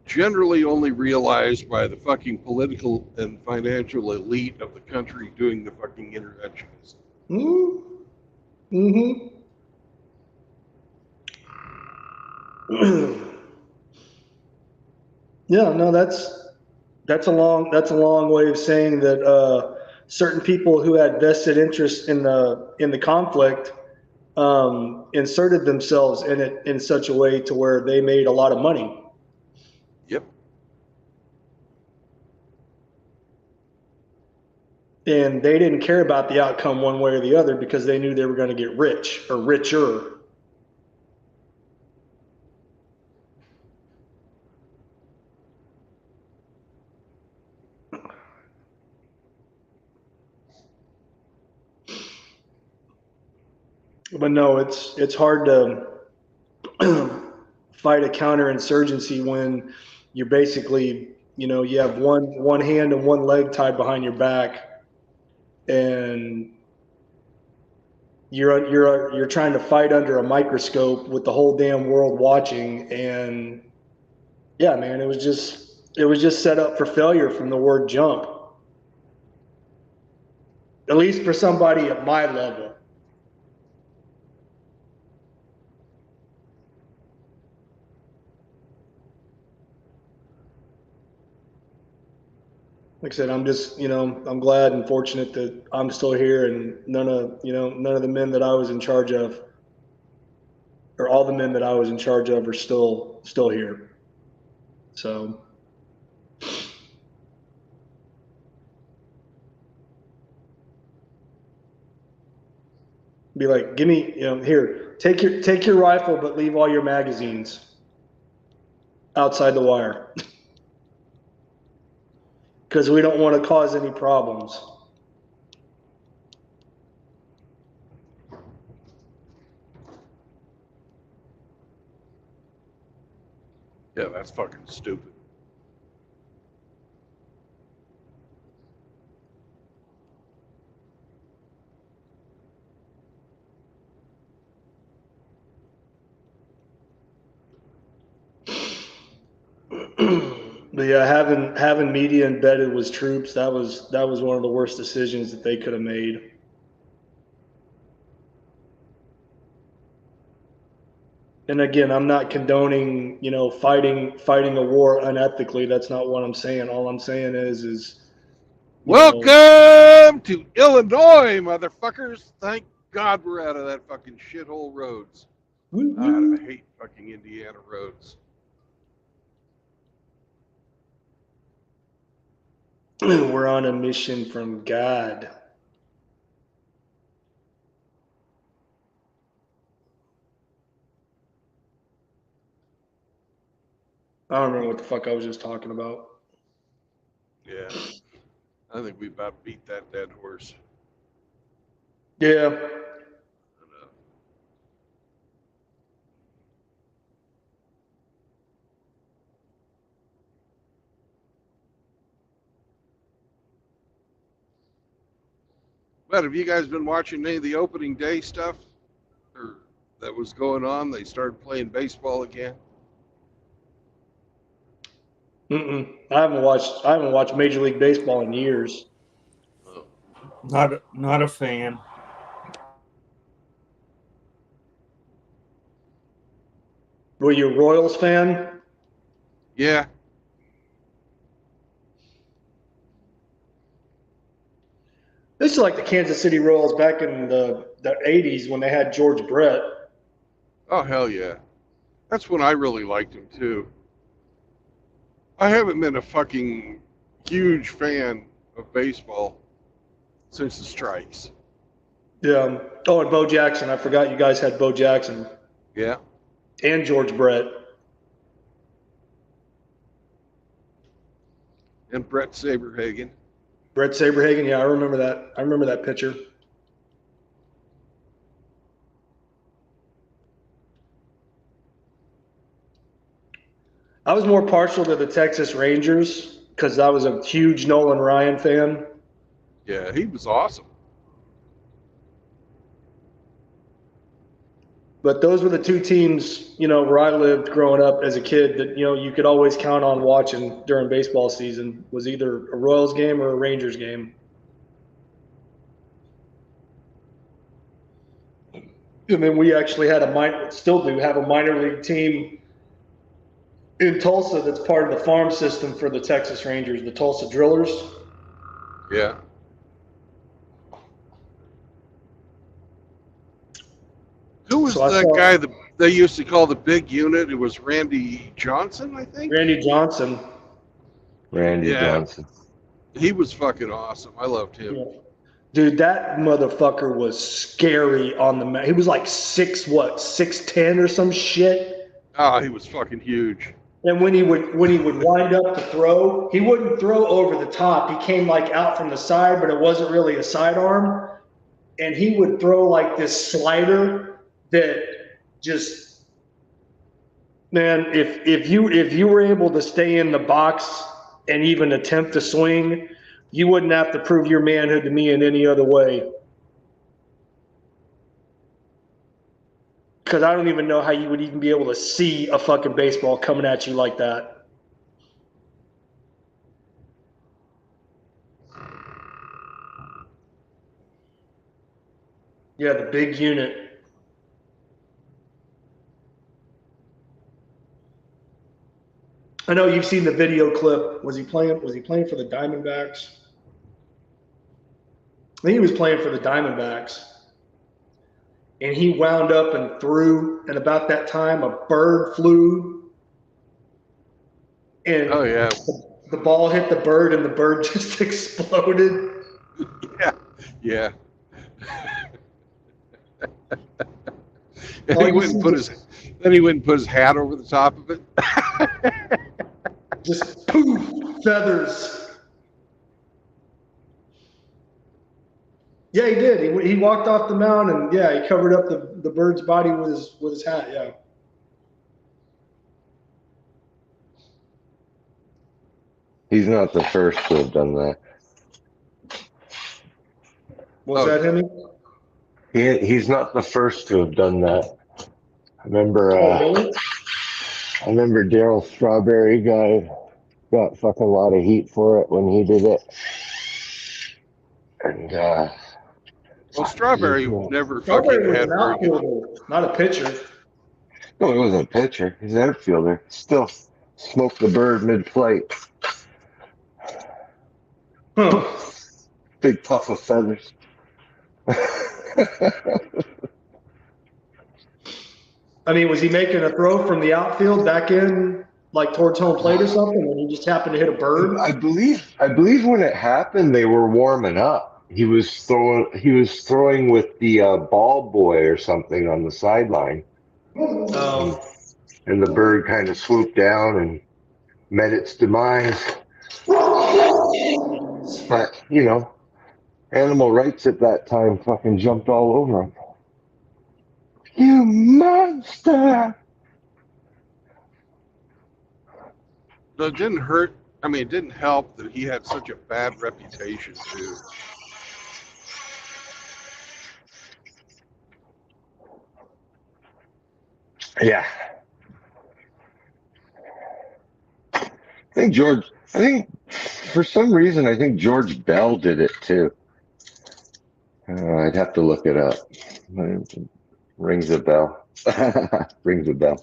generally only realized by the fucking political and financial elite of the country doing the fucking interventionism. Mm-hmm. Yeah, no, that's a long way of saying that certain people who had vested interest in the conflict inserted themselves in it in such a way to where they made a lot of money. Yep. And they didn't care about the outcome one way or the other because they knew they were going to get rich or richer. But no, it's hard to fight a counterinsurgency when you're basically, you know, you have one hand and one leg tied behind your back, and you're trying to fight under a microscope with the whole damn world watching. And yeah, man, it was just set up for failure from the word jump. At least for somebody at my level. Like I said, I'm just, I'm glad and fortunate that I'm still here, and none of the men that I was in charge of, or all the men that I was in charge of, are still here. So. Be like, give me, here, take your rifle, but leave all your magazines outside the wire. Because we don't want to cause any problems. Yeah, that's fucking stupid. But yeah, having media embedded with troops, that was one of the worst decisions that they could have made. And again, I'm not condoning, fighting a war unethically. That's not what I'm saying. All I'm saying is Welcome to Illinois, motherfuckers. Thank God we're out of that fucking shithole roads. God, I hate fucking Indiana roads. we're on a mission from God. I don't remember what the fuck I was just talking about. Yeah, I think we about beat that dead horse. Yeah. But have you guys been watching any of the opening day stuff or that was going on? They started playing baseball again. I haven't watched Major League Baseball in years. Oh. Not a fan. Were you a Royals fan? Yeah. This is like the Kansas City Royals back in the 80s when they had George Brett. Oh, hell yeah. That's when I really liked him, too. I haven't been a fucking huge fan of baseball since the strikes. Yeah. Oh, and Bo Jackson. I forgot you guys had Bo Jackson. Yeah. And George Brett. And Brett Saberhagen. Brett Saberhagen. Yeah, I remember that. I remember that pitcher. I was more partial to the Texas Rangers because I was a huge Nolan Ryan fan. Yeah, he was awesome. But those were the two teams, where I lived growing up as a kid that, you could always count on watching during baseball season was either a Royals game or a Rangers game. And then we actually still do have a minor league team in Tulsa that's part of the farm system for the Texas Rangers, the Tulsa Drillers. Yeah. Who was that guy that they used to call the big unit? It was Randy Johnson, I think? Randy Johnson. Randy Johnson. He was fucking awesome. I loved him. Yeah. Dude, that motherfucker was scary on the mat. He was like 6'10" or some shit. Oh, he was fucking huge. And when he would wind up to throw, he wouldn't throw over the top. He came like out from the side, but it wasn't really a sidearm. And he would throw like this slider that just, man, if you were able to stay in the box and even attempt to swing, you wouldn't have to prove your manhood to me in any other way. Because I don't even know how you would even be able to see a fucking baseball coming at you like that. Yeah, the big unit. I know you've seen the video clip. Was he playing for the Diamondbacks? I think he was playing for the Diamondbacks. And he wound up and threw, and about that time a bird flew, and Oh yeah, the ball hit the bird, and the bird just exploded. yeah. All he you went and see put is his hat over the top of it. just poof, feathers. Yeah, he did. He walked off the mound, and yeah, he covered up the bird's body with his hat. Yeah. He's not the first to have done that. Was Oh. that him? He's not the first to have done that. I remember Really? I remember Daryl Strawberry got fucking a lot of heat for it when he did it. And Well, Strawberry no, never Strawberry fucking was had an very good. outfielder, not a pitcher. he wasn't a pitcher. He's an outfielder. Still smoked the bird mid-flight. Huh. Big puff of feathers. I mean, was he making a throw from the outfield back in, like towards home plate or something, and he just happened to hit a bird? I believe when it happened, they were warming up. He was throwing with the ball boy or something on the sideline, Oh, and the bird kind of swooped down and met its demise. But animal rights at that time fucking jumped all over him. You monster! So it didn't hurt. I mean, it didn't help that he had such a bad reputation too. Yeah. I think for some reason, I think George Bell did it too. I'd have to look it up. Rings a bell. Rings a bell.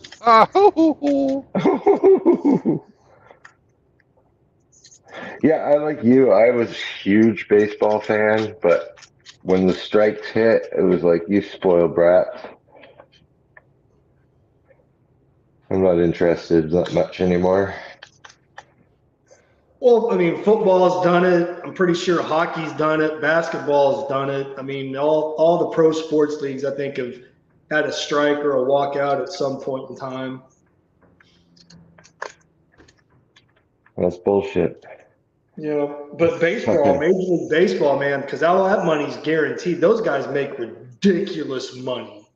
Yeah, I like you. I was a huge baseball fan, but when the strikes hit, it was like, you spoiled brats. I'm not interested that much anymore. well, I mean, football's done it. I'm pretty sure hockey's done it. Basketball's done it. I mean, all the pro sports leagues, I think, have had a strike or a walkout at some point in time. That's bullshit. But baseball, Major League Baseball, man, because all that money's guaranteed. Those guys make ridiculous money.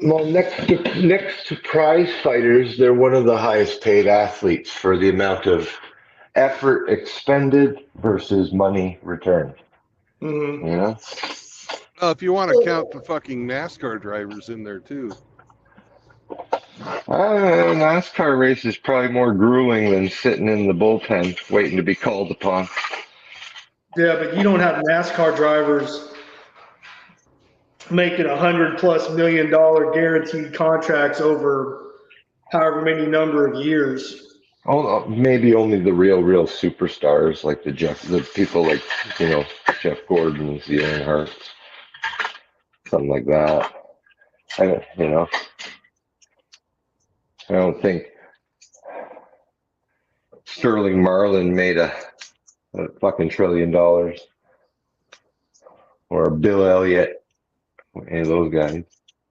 Well, next to prize fighters, they're one of the highest paid athletes for the amount of effort expended versus money returned. Mm-hmm. You know? If you want to count the fucking NASCAR drivers in there too. NASCAR race is probably more grueling than sitting in the bullpen waiting to be called upon. Yeah, but you don't have NASCAR drivers making $100+ million guaranteed contracts over however many number of years. Oh, maybe only the real superstars like the people like Jeff Gordon's, the Earnhardts, something like that. I don't think Sterling Marlin made a fucking $1 trillion, or Bill Elliott, any of those guys.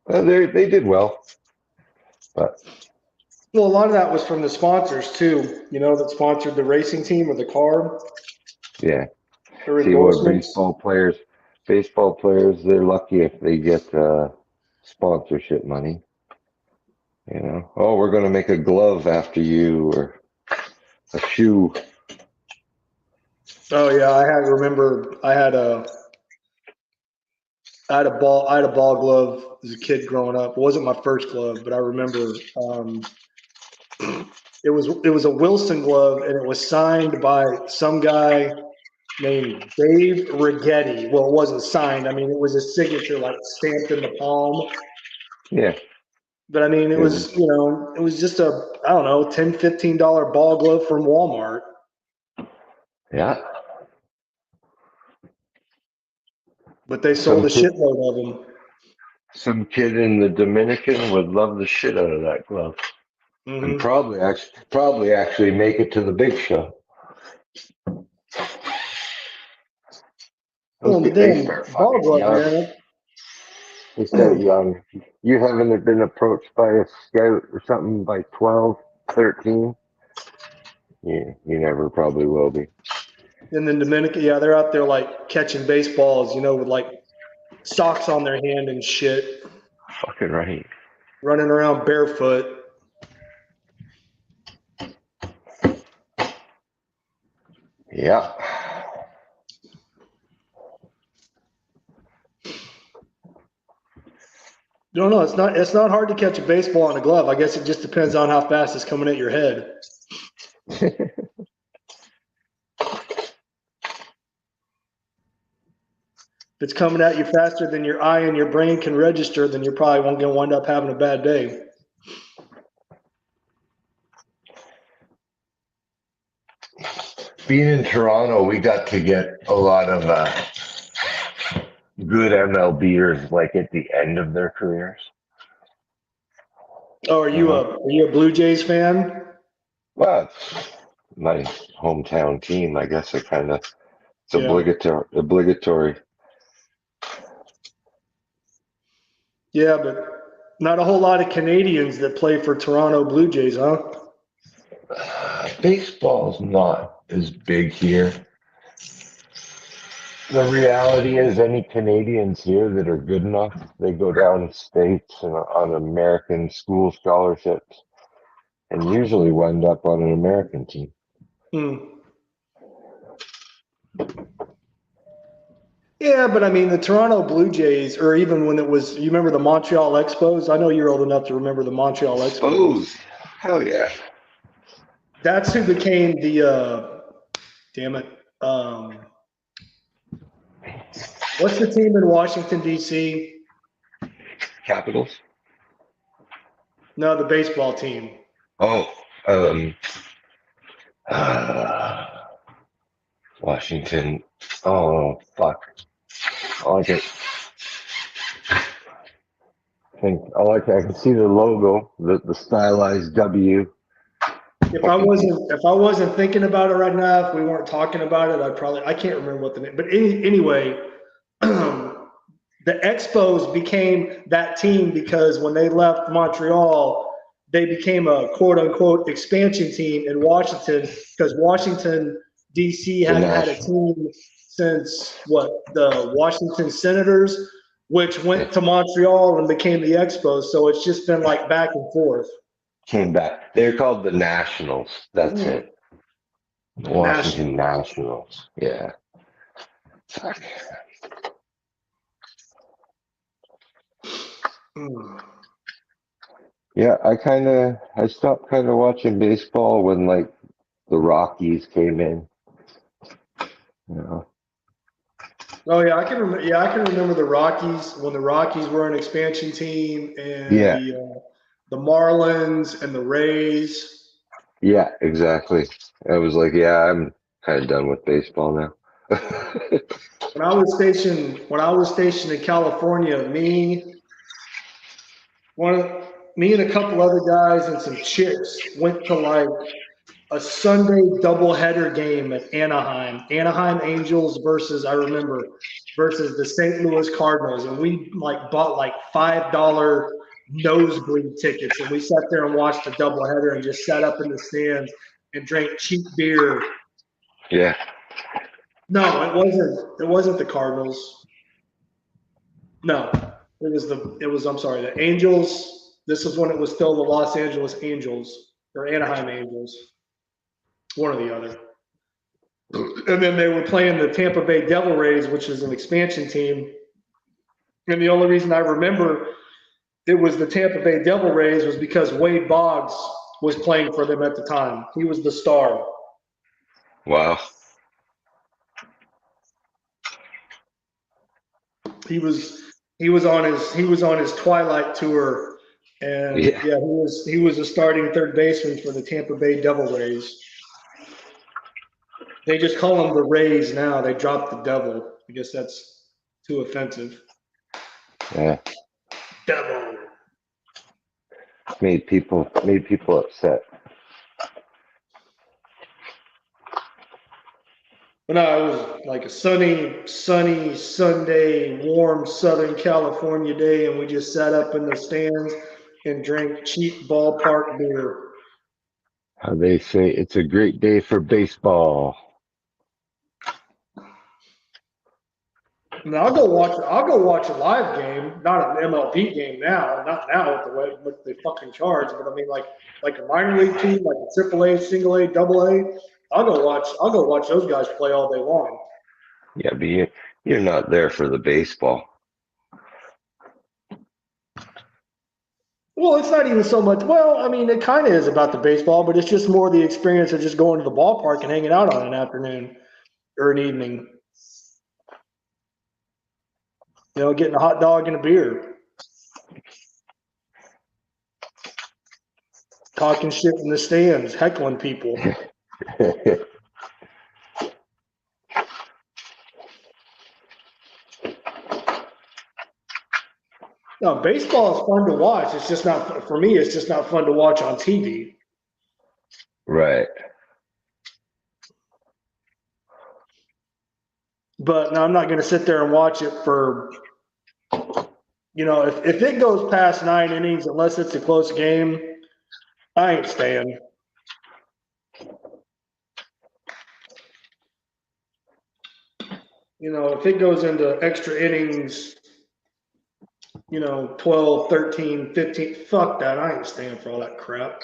They did well, but. Well, a lot of that was from the sponsors too, that sponsored the racing team or the car. Yeah. Or See what endorsements. baseball players, they're lucky if they get sponsorship money. Oh, we're going to make a glove after you, or a shoe. Oh yeah, I had a ball glove as a kid growing up. It wasn't my first glove, but I remember it was a Wilson glove, and it was signed by some guy named Dave Rigetti. Well, it wasn't signed. I mean, it was his signature, like stamped in the palm. Yeah. But I mean, it was, you know, it was just a, I don't know, $10, $15 ball glove from Walmart. Yeah. But they sold a Some kid, shitload of them. some kid in the Dominican would love the shit out of that glove, and Mm-hmm. probably actually make it to the big show. Well, the They damn start ball fucking glove, young. man. They start young. You haven't been approached by a scout or something by 12, 13. You never probably will be. And then Dominican, yeah, they're out there like catching baseballs, you know, with like socks on their hand and shit, Fucking right. running around barefoot. Yeah. Don't know. It's not hard to catch a baseball on a glove. I guess it just depends on how fast it's coming at your head. If it's coming at you faster than your eye and your brain can register, then you're probably going to wind up having a bad day. Being in Toronto, we got to get a lot of good MLBers like at the end of their careers. Oh, are you a Blue Jays fan? Well, it's my hometown team. I guess it's Yeah. obligatory. Yeah, but not a whole lot of Canadians that play for Toronto Blue Jays, huh? Baseball's not as big here. The reality is, any Canadians here that are good enough, they go down to states and on American school scholarships, and usually wind up on an American team. Yeah, but I mean, the Toronto Blue Jays, or even when it was, you remember the Montreal Expos? I know you're old enough to remember the Montreal Expos. Hell yeah. That's who became the, damn it. What's the team in Washington, D.C.? Capitals? No, the baseball team. Oh, Washington. Oh, fuck. I like it. I can see the logo, the stylized W. If I wasn't thinking about it right now, if we weren't talking about it, I can't remember what the name. But anyway, the Expos became that team because when they left Montreal, they became a quote unquote expansion team in Washington because Washington D.C. hadn't had a team since the Washington Senators, which went to Montreal and became the Expos. So it's just been like back and forth. Came back. They're called the Nationals. That's it. Washington Nationals. Yeah. Fuck. Yeah, I stopped kind of watching baseball when like the Rockies came in. You know. Oh yeah, I can remember. Yeah, I can remember the Rockies when the Rockies were an expansion team, and the Marlins and the Rays. Yeah, exactly. I was like, yeah, I'm kind of done with baseball now. When I was stationed in California, me and a couple other guys and some chicks went to like a Sunday doubleheader game at Anaheim Angels versus the St. Louis Cardinals, and we like bought like $5 nosebleed tickets, and we sat there and watched the doubleheader and just sat up in the stands and drank cheap beer. Yeah. No, it wasn't the Cardinals. No, I'm sorry, the Angels. This is when it was still the Los Angeles Angels or Anaheim Angels, one or the other. And then they were playing the Tampa Bay Devil Rays, which is an expansion team. And the only reason I remember it was the Tampa Bay Devil Rays was because Wade Boggs was playing for them at the time. He was the star. Wow. he was on his twilight tour, and Yeah. yeah, he was a starting third baseman for the Tampa Bay Devil Rays. They just call him the Rays now. They dropped the Devil. I guess that's too offensive. Yeah. Devil. Made people upset. But no, it was like a sunny Sunday, warm Southern California day, and we just sat up in the stands and drank cheap ballpark beer. How they say it's a great day for baseball. And I'll go watch a live game, not an MLB game now, not now with the way with the fucking charge, but I mean like a minor league team, like a AAA, single A, double A. I'll go watch those guys play all day long. Yeah, but you're not there for the baseball. Well, it's not even so much. Well, I mean, it kind of is about the baseball, but it's just more the experience of just going to the ballpark and hanging out on an afternoon or an evening. You know, getting a hot dog and a beer, talking shit in the stands, heckling people. No, baseball is fun to watch. It's just not for me. It's just not fun to watch on TV. Right. But no, I'm not going to sit there and watch it for. You know, if it goes past 9 innings, unless it's a close game, I ain't staying. You know, if it goes into extra innings, 12, 13, 15, fuck that. I ain't staying for all that crap.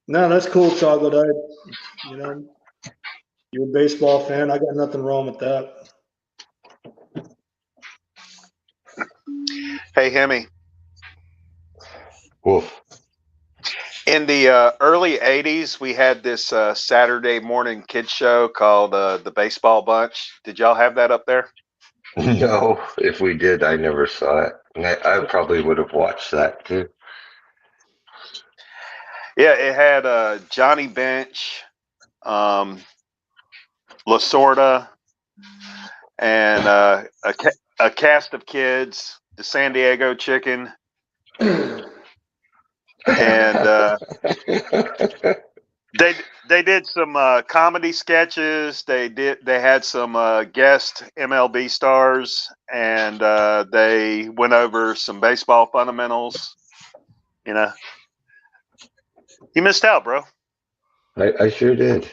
No, that's cool, Chocolate. You're a baseball fan. I got nothing wrong with that. Hey, Hemi. Wolf. In the early 80s, we had this Saturday morning kids show called The Baseball Bunch. Did y'all have that up there? No, if we did, I never saw it. And I probably would have watched that too. Yeah, it had Johnny Bench, Lasorda, and a cast of kids, the San Diego Chicken, and they did some comedy sketches. They had some guest MLB stars, and they went over some baseball fundamentals. You missed out, bro. I sure did.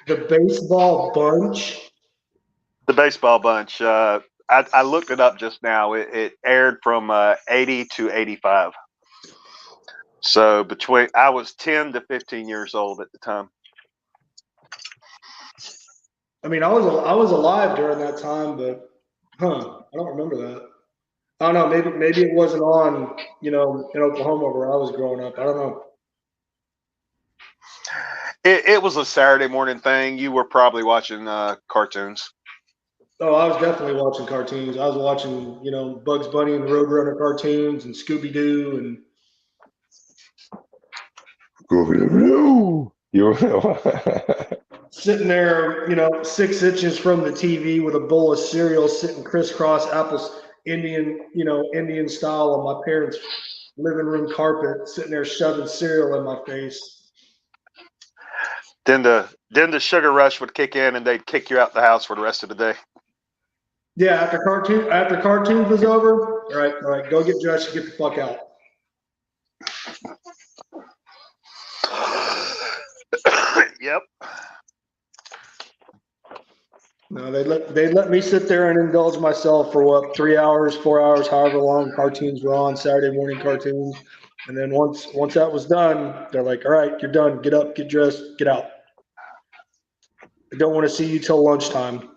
The Baseball Bunch. The Baseball Bunch. I looked it up just now. It aired from 80 to 85. So I was 10 to 15 years old at the time. I mean, I was alive during that time, but I don't remember that. I don't know. Maybe it wasn't on, in Oklahoma where I was growing up. I don't know. It was a Saturday morning thing. You were probably watching cartoons. Oh, I was definitely watching cartoons. I was watching, Bugs Bunny and the Roadrunner cartoons and Scooby Doo and. Sitting there, 6 inches from the TV with a bowl of cereal, sitting crisscross apples, Indian style on my parents' living room carpet, sitting there shoving cereal in my face. Then the sugar rush would kick in, and they'd kick you out the house for the rest of the day. Yeah, after cartoons was over, all right, go get dressed and get the fuck out. Yep. No, they let me sit there and indulge myself for what, 3 hours, 4 hours, however long cartoons were on, Saturday morning cartoons. And then once that was done, they're like, all right, you're done. Get up, get dressed, get out. I don't want to see you till lunchtime.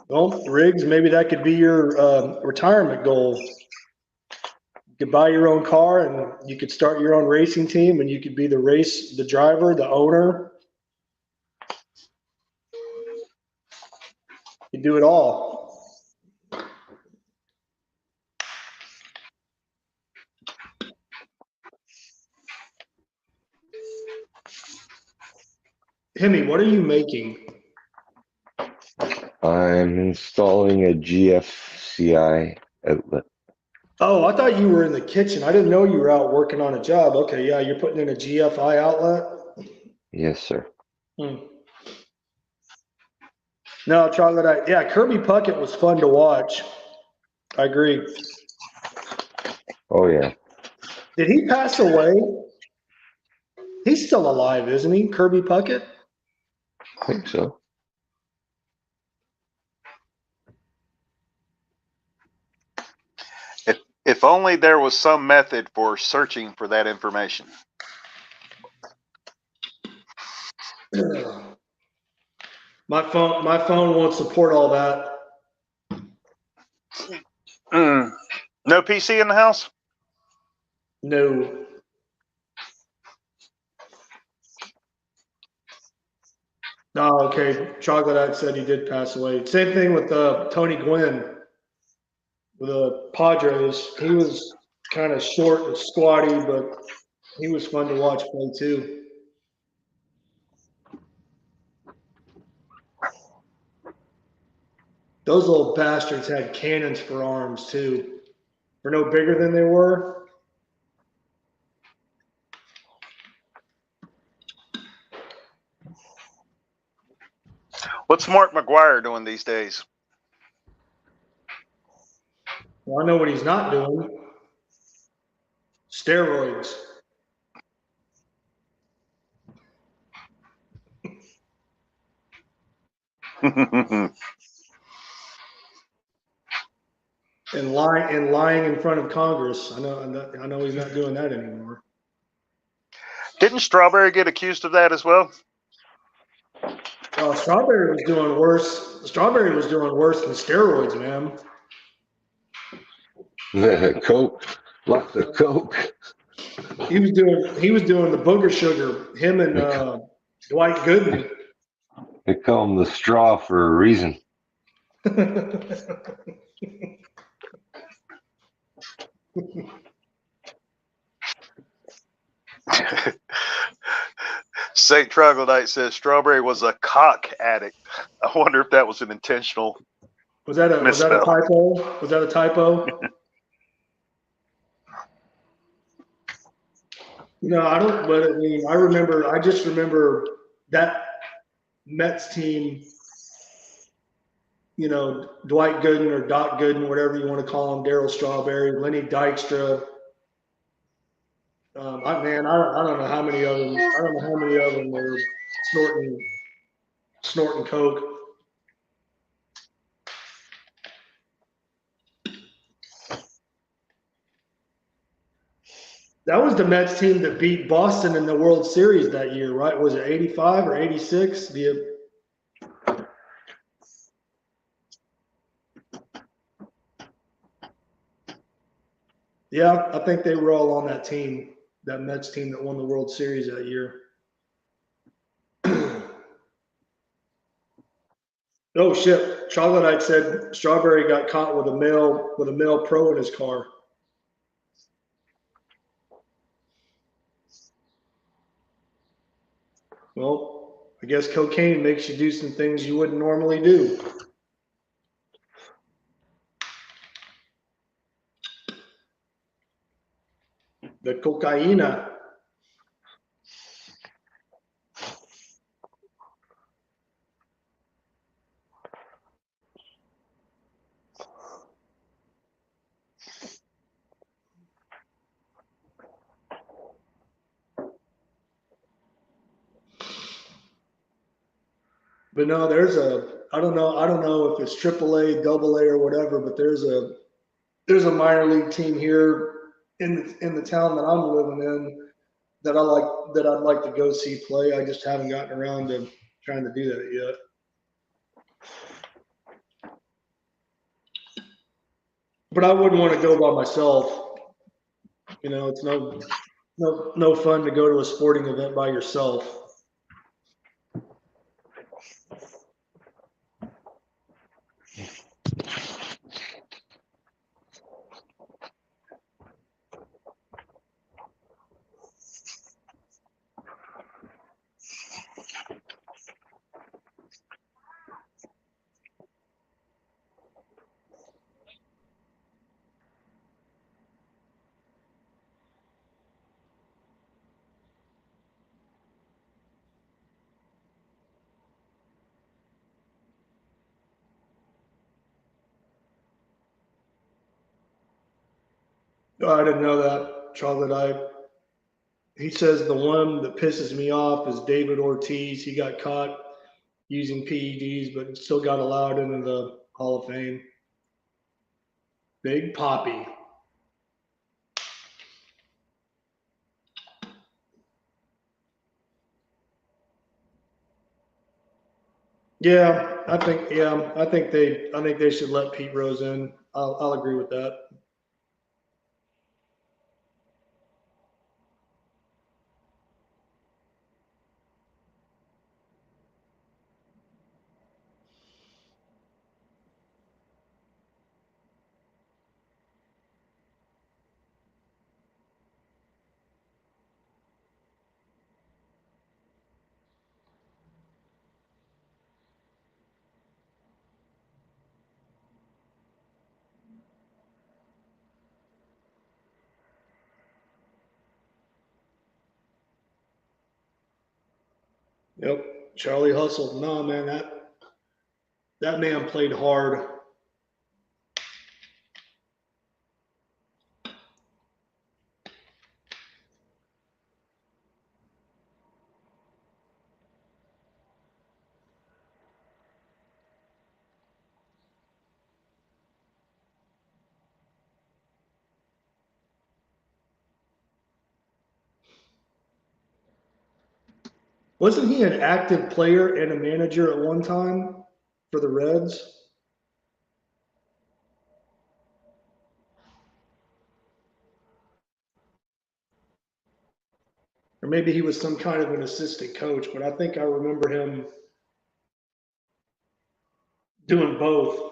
Well, Riggs, maybe that could be your retirement goal. You could buy your own car and you could start your own racing team and you could be the driver, the owner. You do it all. Hemi, what are you making? I'm installing a GFCI outlet. Oh, I thought you were in the kitchen. I didn't know you were out working on a job. Okay, yeah, you're putting in a GFI outlet? Yes, sir. Hmm. No, Chocolate, yeah, Kirby Puckett was fun to watch. I agree. Oh, yeah. Did he pass away? He's still alive, isn't he, Kirby Puckett? I think so. If only there was some method for searching for that information. My phone won't support all that. No PC in the house? No. Oh, okay. Chocolate said he did pass away. Same thing with Tony Gwynn with the Padres. He was kind of short and squatty, but he was fun to watch play too. Those little bastards had cannons for arms too. Were no bigger than they were. What's Mark McGuire doing these days? Well, I know what he's not doing. Steroids. And lying in front of Congress. I know he's not doing that anymore. Didn't Strawberry get accused of that as well? Strawberry was doing worse. Strawberry was doing worse than steroids, man. Coke. Lots of Coke. He was doing the booger sugar. Him and Dwight Gooden. They call them the straw for a reason. St. Troglodyte says Strawberry was a cock addict. I wonder if that was an intentional Was that a typo? Was that a typo? No, I don't. But I mean, I just remember that Mets team. You know, Dwight Gooden or Doc Gooden, whatever you want to call him, Darryl Strawberry, Lenny Dykstra. I don't know how many of them. I don't know how many of them were snorting coke. That was the Mets team that beat Boston in the World Series that year, right? Was it 85 or 86? Yeah, I think they were all on that team, that Mets team that won the World Series that year. Oh shit! Chocolatite said Strawberry got caught with a male pro in his car. Well, I guess cocaine makes you do some things you wouldn't normally do. The cocaína. But no, I don't know if it's AAA, double A or whatever, but there's a minor league team here in the town that I'm living in that I'd like to go see play. I just haven't gotten around to trying to do that yet. But I wouldn't want to go by myself. You know, it's no fun to go to a sporting event by yourself. Oh, I didn't know that, Charlotte. He says the one that pisses me off is David Ortiz. He got caught using PEDs, but still got allowed into the Hall of Fame. Big Poppy. I think they should let Pete Rose in. I'll agree with that. Yep. Charlie Hustle. No, man, that man played hard. Wasn't he an active player and a manager at one time for the Reds? Or maybe he was some kind of an assistant coach, but I think I remember him doing both.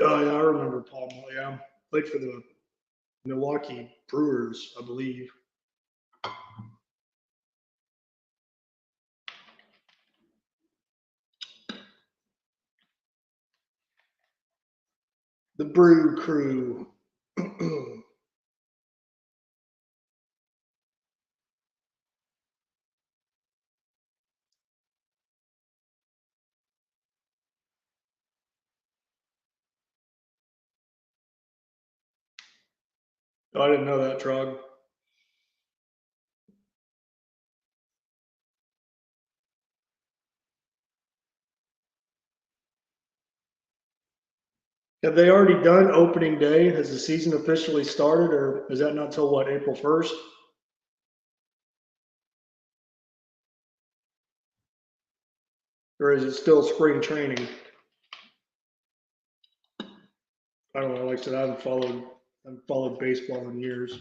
Oh yeah, I remember Paul. Yeah, played for the Milwaukee Brewers, I believe. The Brew Crew. I didn't know that, Trog. Have they already done opening day? Has the season officially started, or is that not till what, April 1st? Or is it still spring training? I don't know. Like I said, I haven't followed baseball in years.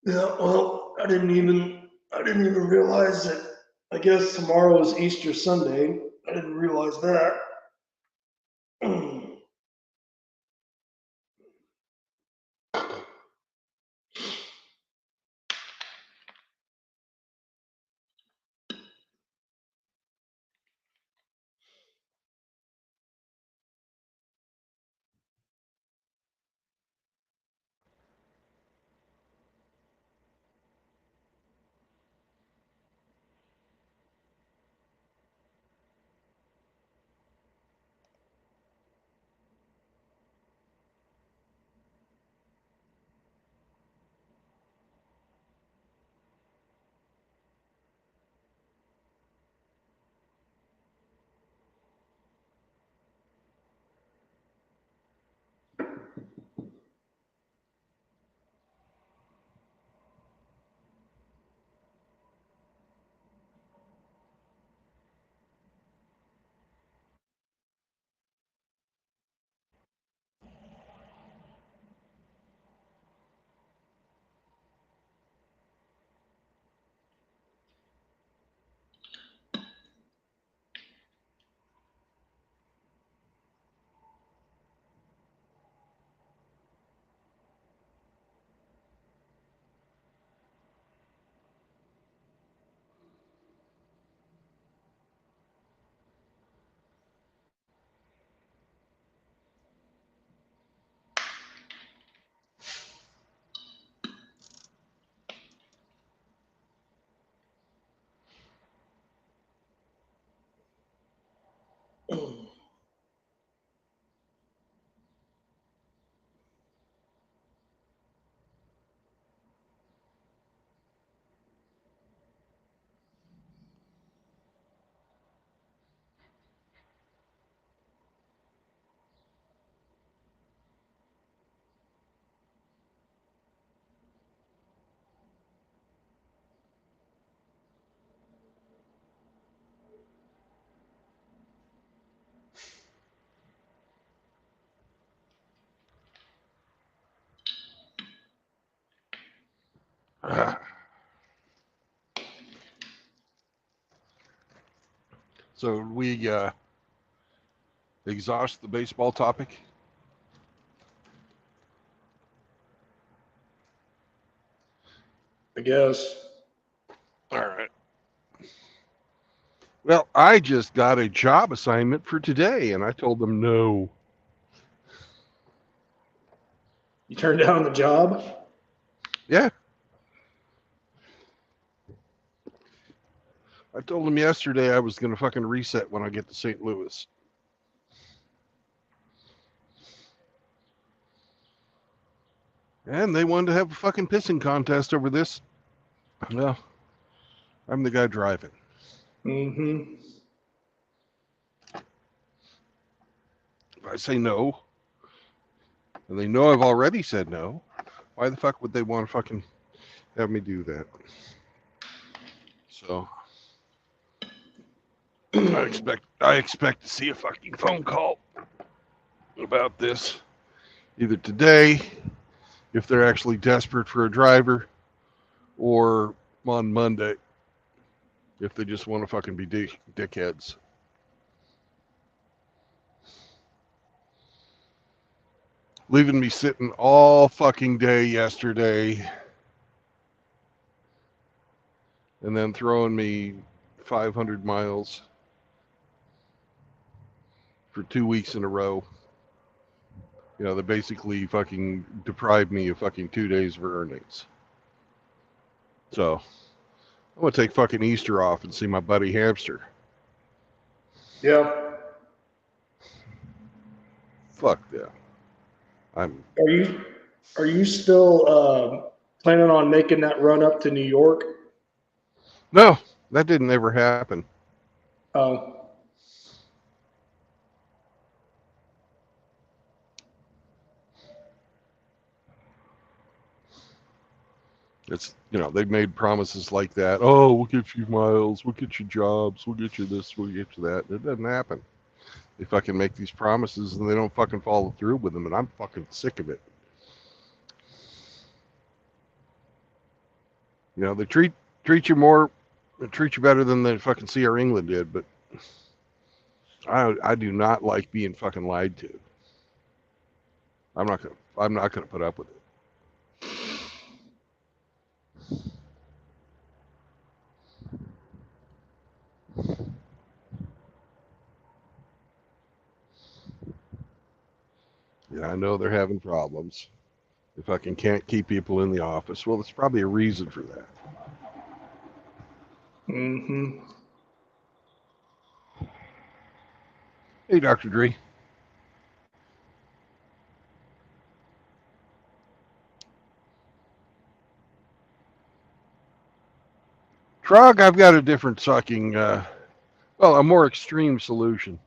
Yeah, well, I didn't even realize that. I guess tomorrow is Easter Sunday. I didn't realize that. So we exhaust the baseball topic. I guess. All right. Well, I just got a job assignment for today, and I told them no. You turned down the job? Yeah. I told them yesterday I was going to fucking reset when I get to St. Louis. And they wanted to have a fucking pissing contest over this. Well, I'm the guy driving. Mm-hmm. If I say no, and they know I've already said no, why the fuck would they want to fucking have me do that? So I expect to see a fucking phone call about this either today, if they're actually desperate for a driver, or on Monday, if they just want to fucking be dickheads. Leaving me sitting all fucking day yesterday, and then throwing me 500 miles for 2 weeks in a row. They basically fucking deprived me of fucking 2 days of earnings. So I'm gonna take fucking Easter off and see my buddy Hamster. Yeah. Fuck yeah. I'm Are you still planning on making that run up to New York? no, that didn't ever happen. Oh. It's they've made promises like that. Oh, we'll get you miles, we'll get you jobs, we'll get you this, we'll get you that. It doesn't happen. They fucking make these promises and they don't fucking follow through with them, and I'm fucking sick of it. They treat you better than the fucking CR England did, but I do not like being fucking lied to. I'm not gonna put up with it. Yeah, I know they're having problems. They fucking can't keep people in the office. Well, there's probably a reason for that. Mm-hmm. Hey, Dr. Dre. Trog, I've got a different sucking, a more extreme solution.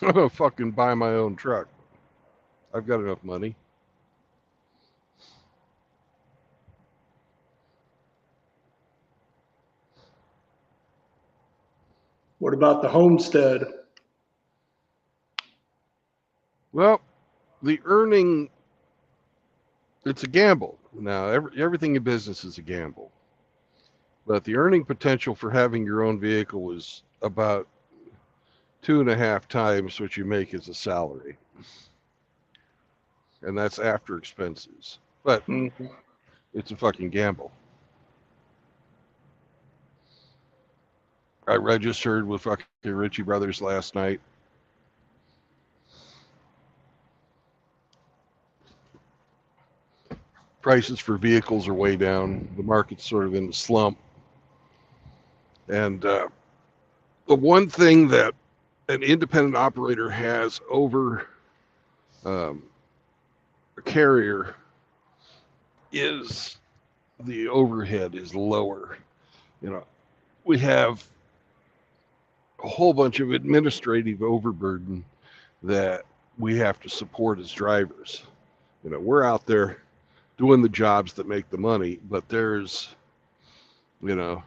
I'm gonna fucking buy my own truck. I've got enough money. What about the homestead? Well, the earning, it's a gamble. Now, everything in business is a gamble. But the earning potential for having your own vehicle is about 2.5 times what you make as a salary. And that's after expenses. But Mm-hmm. it's a fucking gamble. I registered with fucking Ritchie Brothers last night. Prices for vehicles are way down. The market's sort of in the slump. And the one thing that an independent operator has over a carrier is the overhead is lower. We have a whole bunch of administrative overburden that we have to support as drivers. We're out there doing the jobs that make the money, but there's, the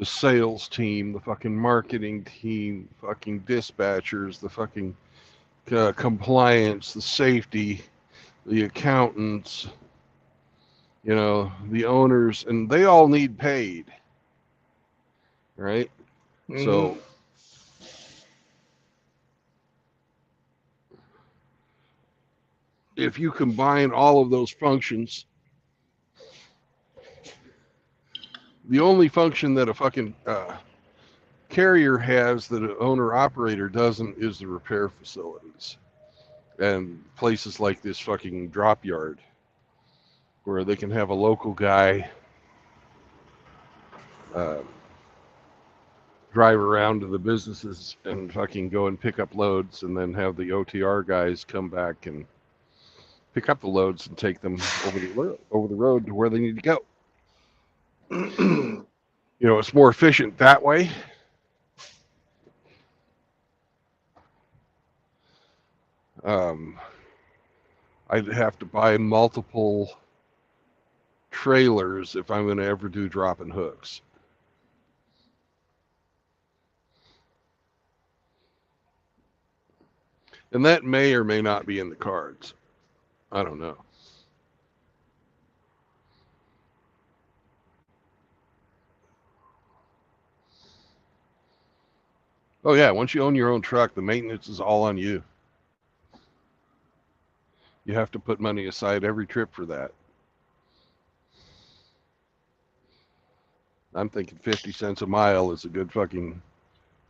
sales team, the fucking marketing team, fucking dispatchers, the fucking compliance, the safety, the accountants, the owners, and they all need paid, right? Mm-hmm. So if you combine all of those functions, the only function that a fucking carrier has that an owner operator doesn't is the repair facilities and places like this fucking drop yard where they can have a local guy uh, drive around to the businesses and fucking go and pick up loads, and then have the OTR guys come back and pick up the loads and take them over the road to where they need to go. It's more efficient that way. I'd have to buy multiple trailers if I'm going to ever do dropping hooks. And that may or may not be in the cards. I don't know. Oh yeah, once you own your own truck, the maintenance is all on you. You have to put money aside every trip for that. I'm thinking 50 cents a mile is a good fucking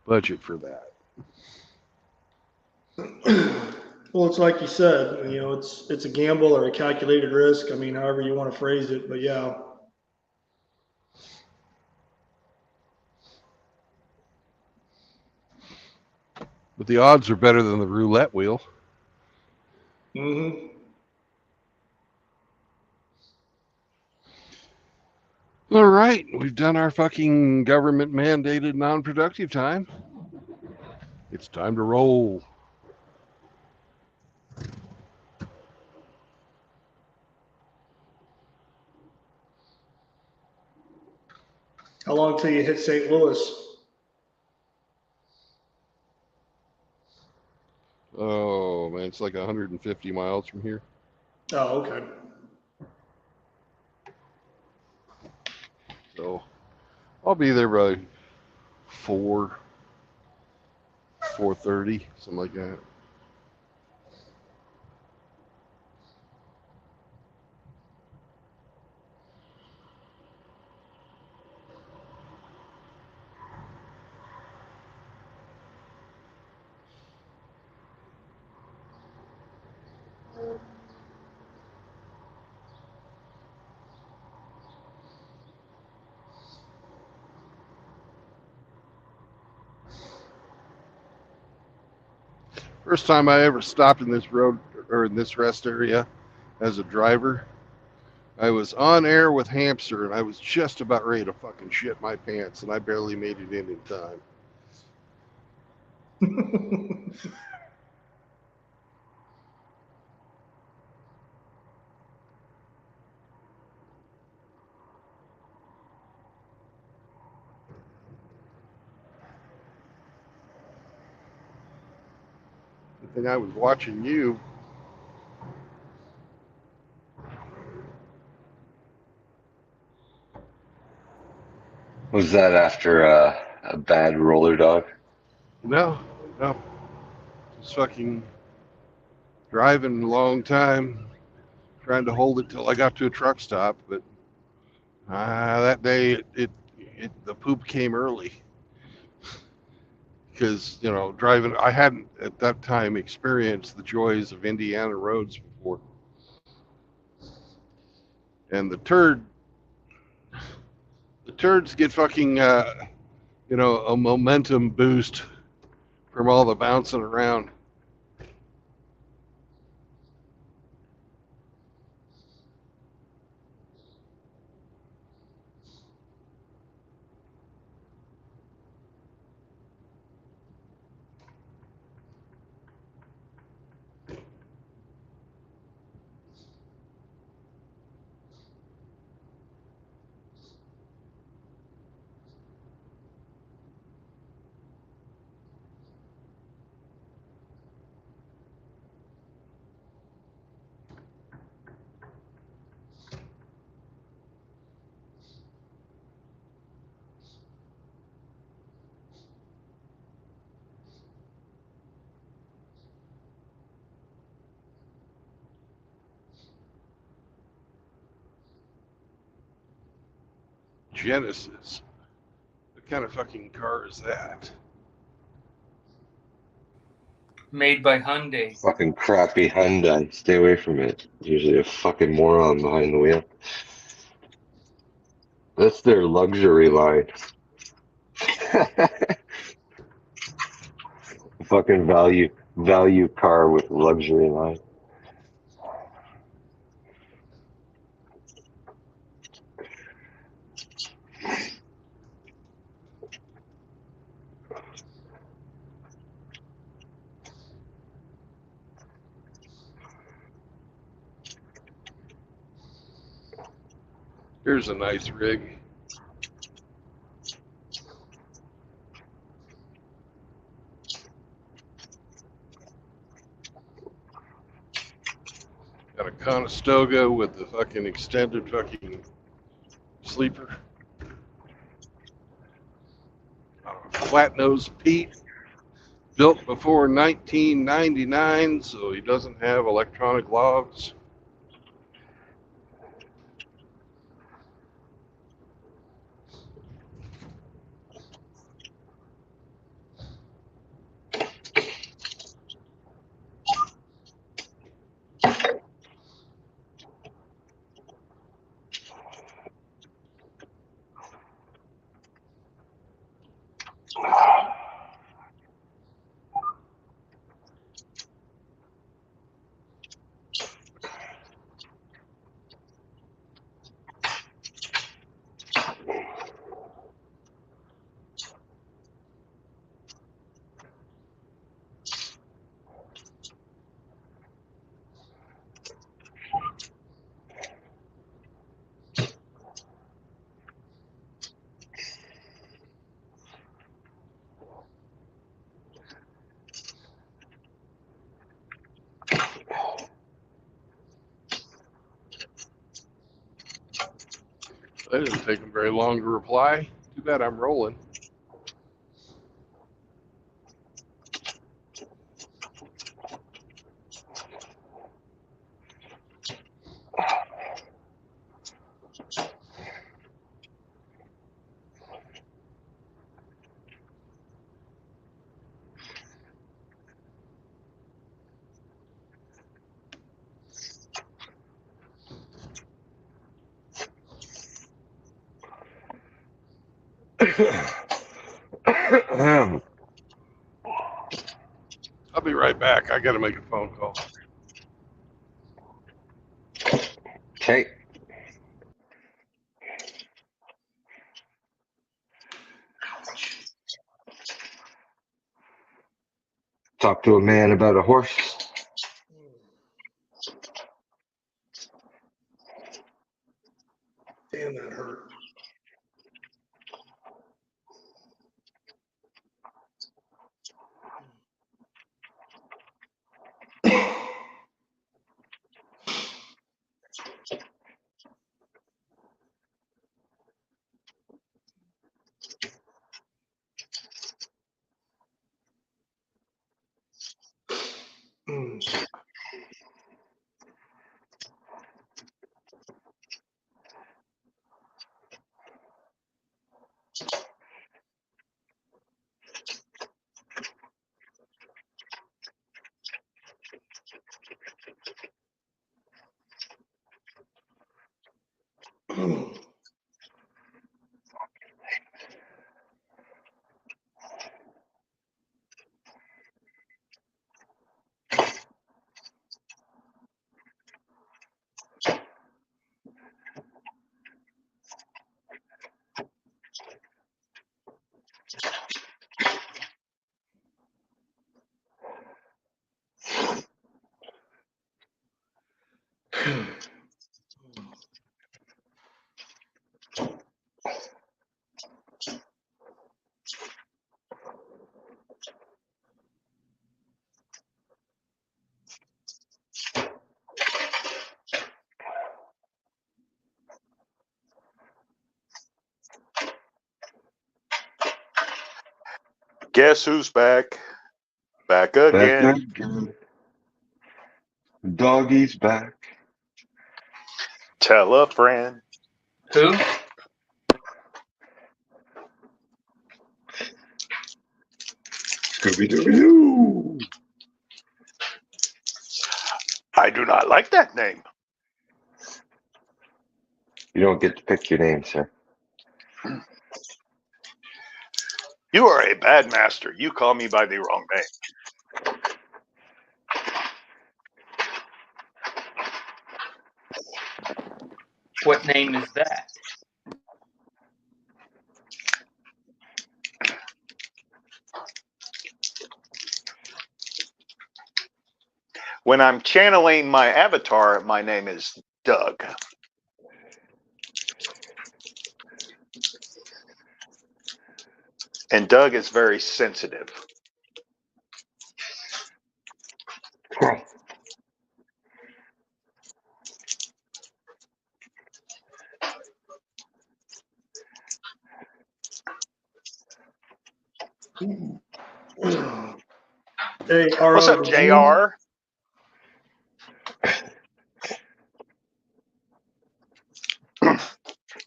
budget for that. Well, it's like you said, you know, it's a gamble or a calculated risk. I mean, however you want to phrase it, but yeah. But the odds are better than the roulette wheel. Hmm. All right, we've done our fucking government mandated non-productive time. It's time to roll. How long till you hit St. Louis? Oh man, it's like 150 miles from here. Oh, okay. So I'll be there by 4:30, something like that. First time I ever stopped in this road or in this rest area as a driver, I was on air with Hamster and I was just about ready to fucking shit my pants and I barely made it in time. Good thing I was watching you. Was that after a bad roller dog? No, no, just fucking driving a long time, trying to hold it till I got to a truck stop. But that day, the poop came early because driving. I hadn't at that time experienced the joys of Indiana roads before, and the turds get fucking a momentum boost from all the bouncing around. Genesis. What kind of fucking car is that? Made by Hyundai. Fucking crappy Hyundai. Stay away from it. Usually a fucking moron behind the wheel. That's their luxury line. Fucking value car with luxury line. Here's a nice rig. Got a Conestoga with the fucking extended fucking sleeper. Flat nose Pete, built before 1999, so he doesn't have electronic logs. That didn't take him very long to reply. Too bad I'm rolling. I'll be right back. I got to make a phone call. Okay. Talk to a man about a horse. Damn, that hurt. Guess who's back? Back Back again. again. Doggy's back. Tell a friend. Who? Scooby-Doo. I do not like that name. You don't get to pick your name, sir. You are a bad master. You call me by the wrong name. What name is that? When I'm channeling my avatar, my name is Doug. And Doug is very sensitive. Hey, What's up, JR?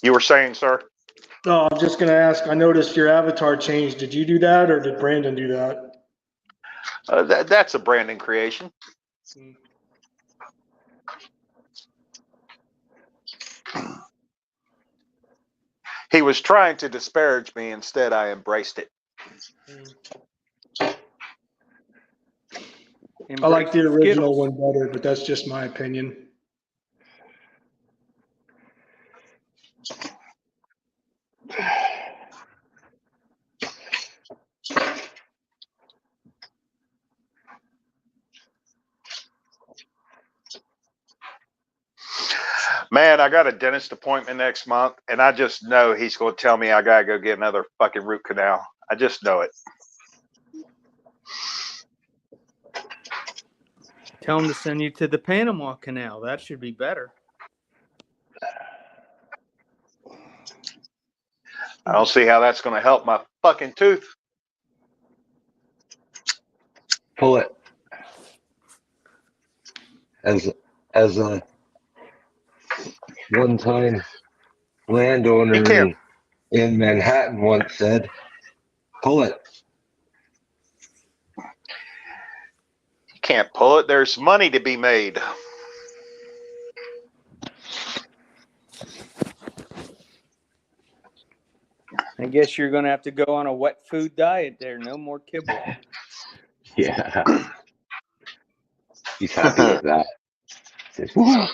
You were saying, sir? No, I'm just gonna ask. I noticed your avatar changed. Did you do that, or did Brandon do that? That's a Brandon creation. He was trying to disparage me. Instead, I embraced it. I like the original one better, but that's just my opinion. Man, I got a dentist appointment next month, and I just know he's going to tell me I got to go get another fucking root canal. I just know it. Tell him to send you to the Panama Canal. That should be better. I don't see how that's going to help my fucking tooth. Pull it. As a one-time landowner You can't. in Manhattan once said, pull it. You can't pull it. There's money to be made. I guess you're going to have to go on a wet food diet there. No more kibble. Yeah. He's happy with that. Says, "Whoa,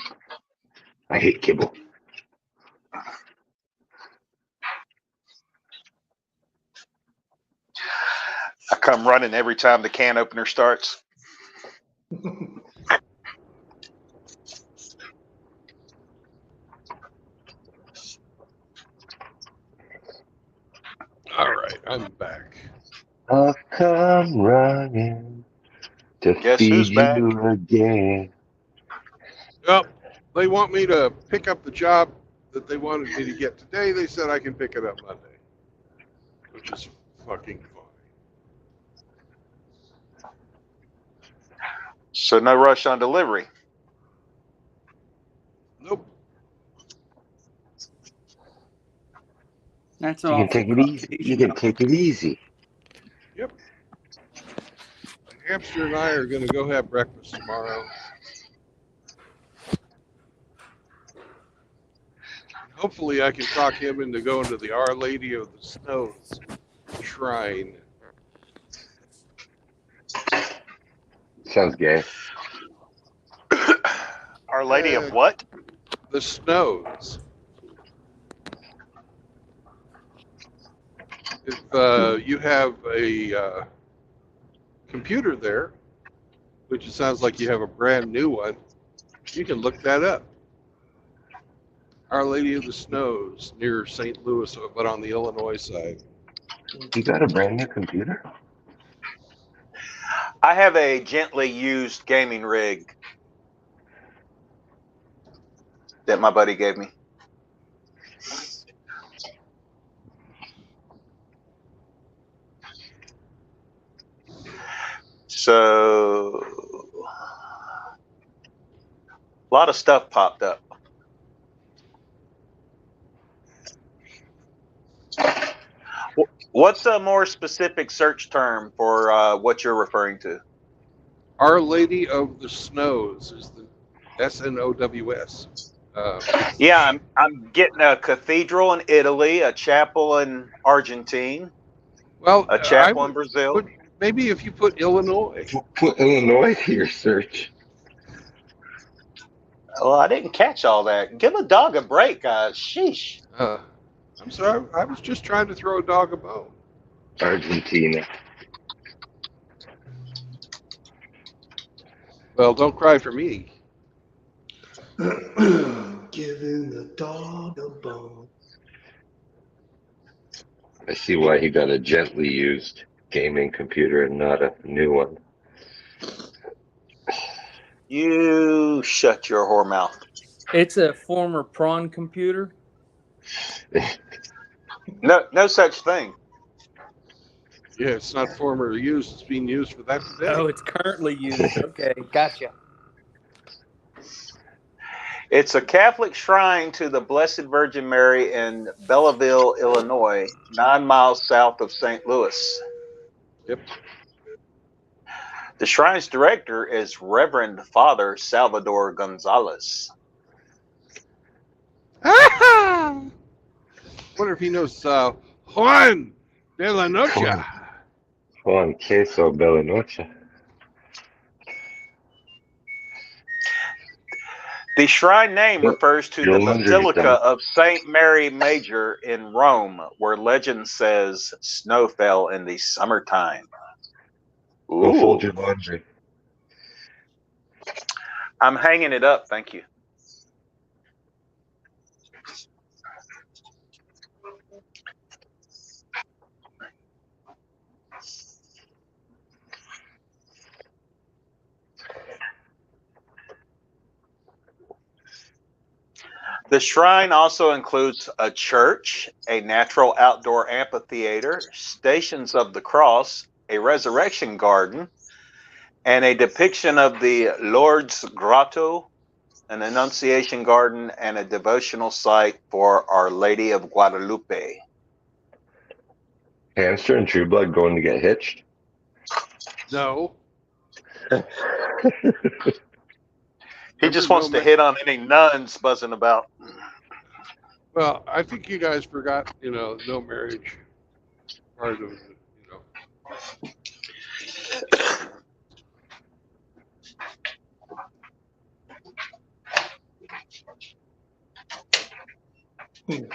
I hate kibble." I come running every time the can opener starts. All right, I'm back. I'll come running to Guess feed who's back? you again. Well, they want me to pick up the job that they wanted me to get today. They said I can pick it up Monday, which is fucking fine. So no rush on delivery. Nope. That's You can awful take it easy. You can take it easy. Yep. Hamster and I are going to go have breakfast tomorrow. Hopefully, I can talk him into going to the Our Lady of the Snows shrine. Sounds gay. Our Lady of what? The Snows. If you have a computer there, which it sounds like you have a brand new one, you can look that up. Our Lady of the Snows near St. Louis, but on the Illinois side. You got a brand new computer? I have a gently used gaming rig that my buddy gave me. So a lot of stuff popped up. What's a more specific search term for what you're referring to? Our Lady of the Snows is the SNOWS. Yeah, I'm getting a cathedral in Italy, a chapel in Argentina, Well, a I chapel in would Brazil. maybe if you put Illinois. Put Illinois to your search. Well, I didn't catch all that. Give a dog a break, guys. Sheesh. I'm sorry, I was just trying to throw a dog a bone. Argentina. Well, don't cry for me. Giving the dog a bone. I see why he got a gently used gaming computer and not a new one. You shut your whore mouth. It's a former prawn computer. No such thing. Yeah, it's not formerly used. It's being used for that today. Oh, it's currently used. Okay, gotcha. It's a Catholic shrine to the Blessed Virgin Mary in Belleville, Illinois, 9 miles south of St. Louis. Yep. The shrine's director is Reverend Father Salvador Gonzalez. Wonder if he knows Juan de la Noche. Juan Queso Bella Noche. The shrine name refers to the Your laundry's Basilica done. of Saint Mary Major in Rome, where legend says snow fell in the summertime. Go fold Ooh. your laundry. I'm hanging it up, thank you. The shrine also includes a church, a natural outdoor amphitheater, stations of the cross, a resurrection garden, and a depiction of the Lord's Grotto, an Annunciation garden, and a devotional site for Our Lady of Guadalupe. Hamster and True Blood going to get hitched? No. He just wants to hit on any nuns buzzing about. Well, I think you guys forgot, no marriage part of it, And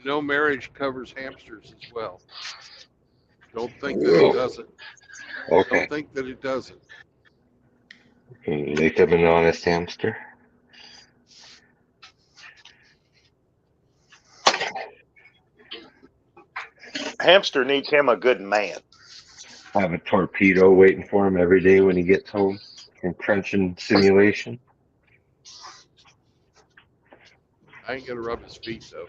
no marriage covers hamsters as well. Don't think that it doesn't. Okay. Don't think that it doesn't. Make them an honest hamster. Hamster needs him a good man. Have a torpedo waiting for him every day when he gets home from crunching simulation. I ain't gonna rub his feet though.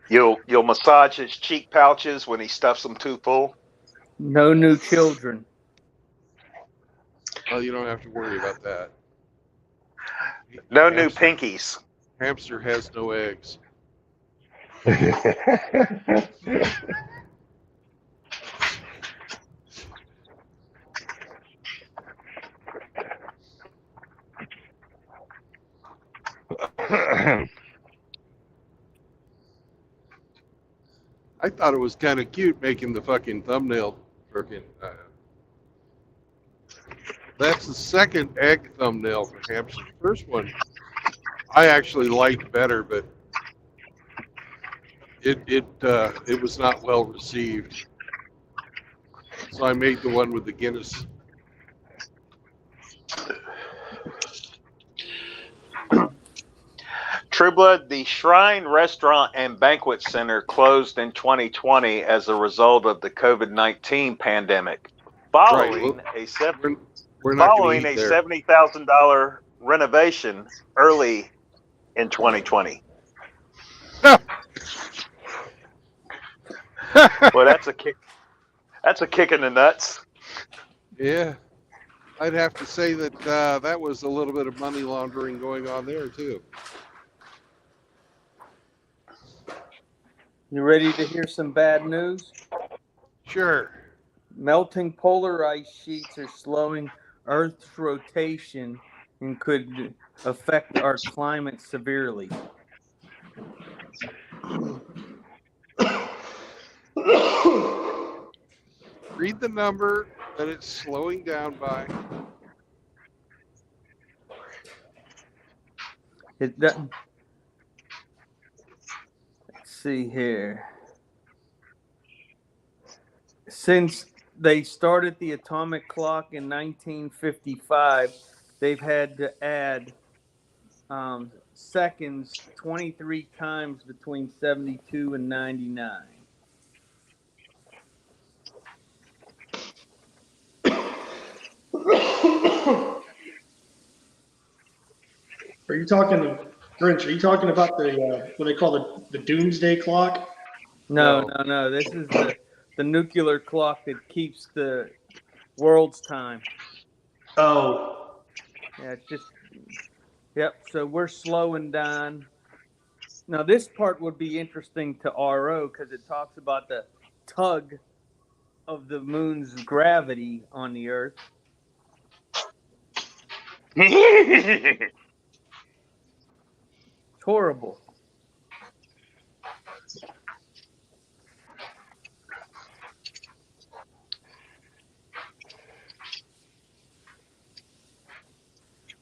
You'll massage his cheek pouches when he stuffs them too full. No new children. Well, you don't have to worry about that. No new pinkies. Hamster has no eggs. I thought it was kind of cute making the fucking thumbnail freaking. That's the second egg thumbnail for hamster. The first one I actually liked better, but it was not well received. So I made the one with the Guinness. True Blood, the Shrine Restaurant and Banquet Center closed in 2020 as a result of the COVID-19 pandemic, following a $70,000 renovation early in 2020. Well, that's a kick. That's a kick in the nuts. Yeah, I'd have to say that that was a little bit of money laundering going on there too. You ready to hear some bad news? Sure. Melting polar ice sheets are slowing Earth's rotation and could affect our climate severely. Read the number that it's slowing down by. It doesn't. Let's see here. Since they started the atomic clock in 1955, they've had to add seconds 23 times between 72 and 99. Are you talking, Grinch? Are you talking about the what they call the doomsday clock? No. This is the nuclear clock that keeps the world's time. Oh, Yeah, it's just, yep. So we're slowing down. Now, this part would be interesting to RO because it talks about the tug of the moon's gravity on the Earth. It's horrible.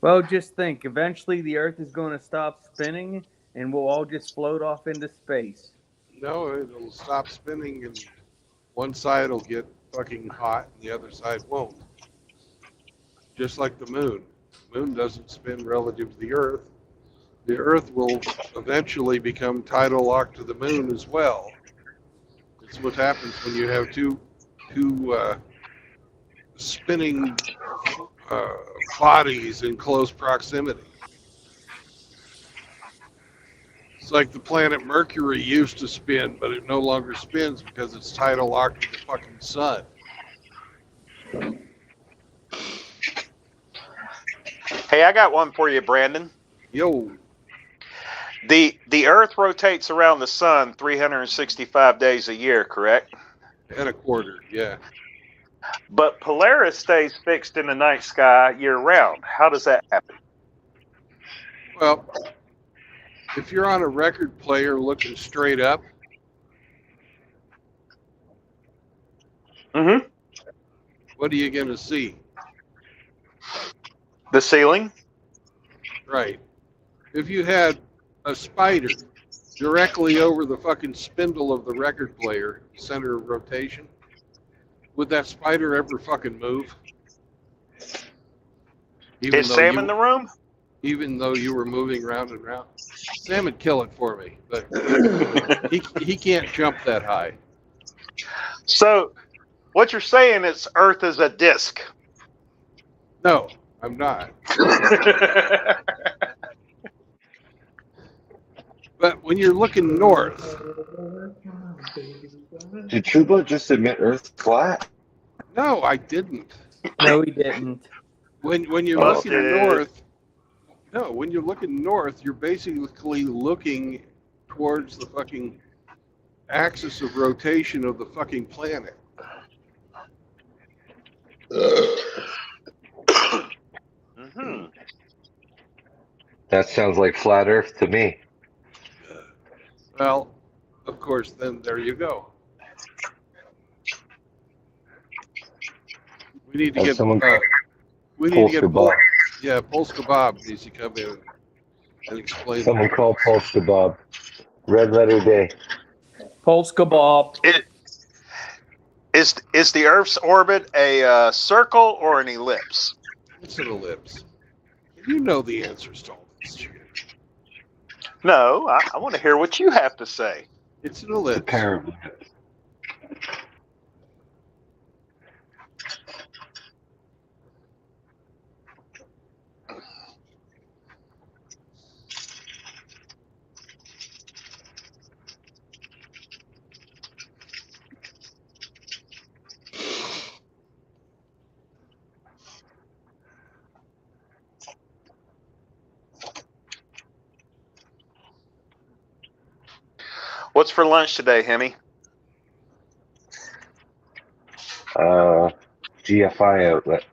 Well, just think. Eventually, the Earth is going to stop spinning, and we'll all just float off into space. No, it'll stop spinning and one side will get fucking hot and the other side won't. Just like the moon. The moon doesn't spin relative to the Earth. The Earth will eventually become tidal locked to the moon as well. It's what happens when you have two spinning bodies in close proximity. It's like the planet Mercury used to spin, but it no longer spins because it's tidal locked to the fucking sun. Hey, I got one for you, Brandon. Yo, The Earth rotates around the sun 365 days a year, correct? and a quarter, yeah. But Polaris stays fixed in the night sky year round. How does that happen? Well, if you're on a record player looking straight up, Mm-hmm. what are you going to see? The ceiling? Right. If you had a spider directly over the fucking spindle of the record player, center of rotation, would that spider ever fucking move? Is Sam in the room? Even though you were moving round and round. Sam would kill it for me, but he can't jump that high. So, what you're saying is Earth is a disc. No, I'm not. But when you're looking north, Did Truba just admit Earth's flat? no, I didn't. No, he didn't. When you're Busted. looking north, no, when you're looking north, you're basically looking towards the fucking axis of rotation of the fucking planet. Mm-hmm. That sounds like flat Earth to me. Well, of course, then there you go. We need to Has get someone we need to get Polska Bob. yeah, Polska Bob needs to come in and explain. Someone call Polska Bob. Red letter day. Polska Bob. Is the Earth's orbit a circle or an ellipse? It's an ellipse. You know the answers to all this shit. No, I want to hear what you have to say. It's an ellipse. Apparently. What's for lunch today, Hemi? GFI outlet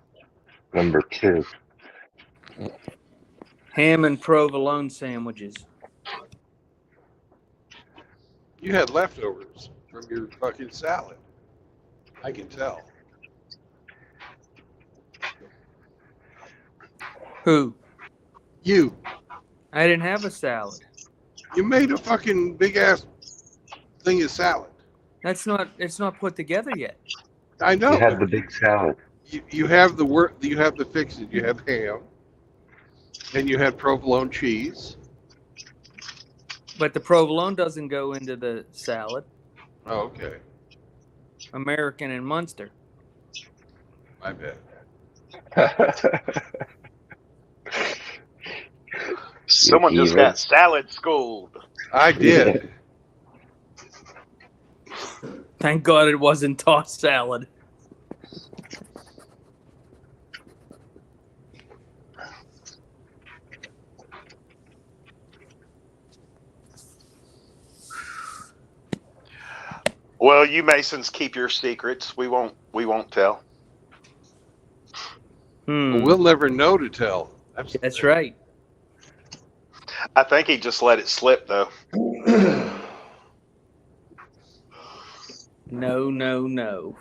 number 2. Ham and provolone sandwiches. You had leftovers from your fucking salad. I can tell. Who? You. I didn't have a salad. You made a fucking big ass thing of salad. It's not put together yet. I know. You had the big salad. You have the work. You have the fixing. You had ham, and you had provolone cheese. But the provolone doesn't go into the salad. Oh, okay. American and Munster. My bad. Someone just got salad schooled. I did. Thank God it wasn't tossed salad. Well, you Masons keep your secrets. We won't tell. We'll never know to tell. That's right. I think he just let it slip, though. No.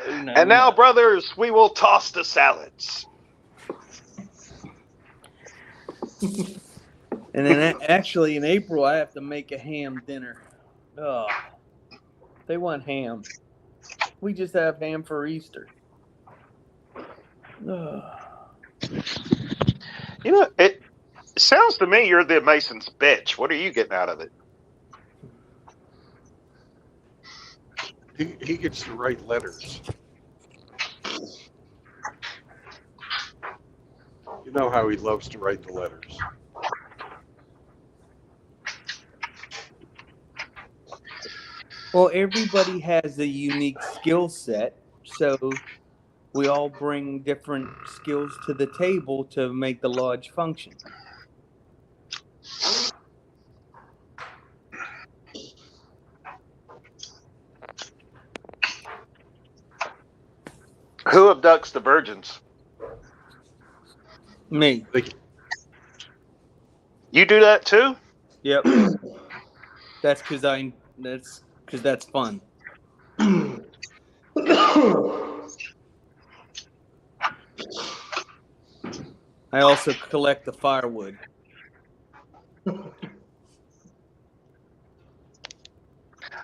And now, brothers, we will toss the salads. And then actually in April, I have to make a ham dinner. Oh, they want ham. We just have ham for Easter. Oh. You know, sounds to me you're the Mason's bitch. What are you getting out of it? He gets to write letters. You know how he loves to write the letters. Well, everybody has a unique skill set, so we all bring different skills to the table to make the lodge function. Who abducts the virgins? Me. You do that too? Yep. That's because that's fun. I also collect the firewood.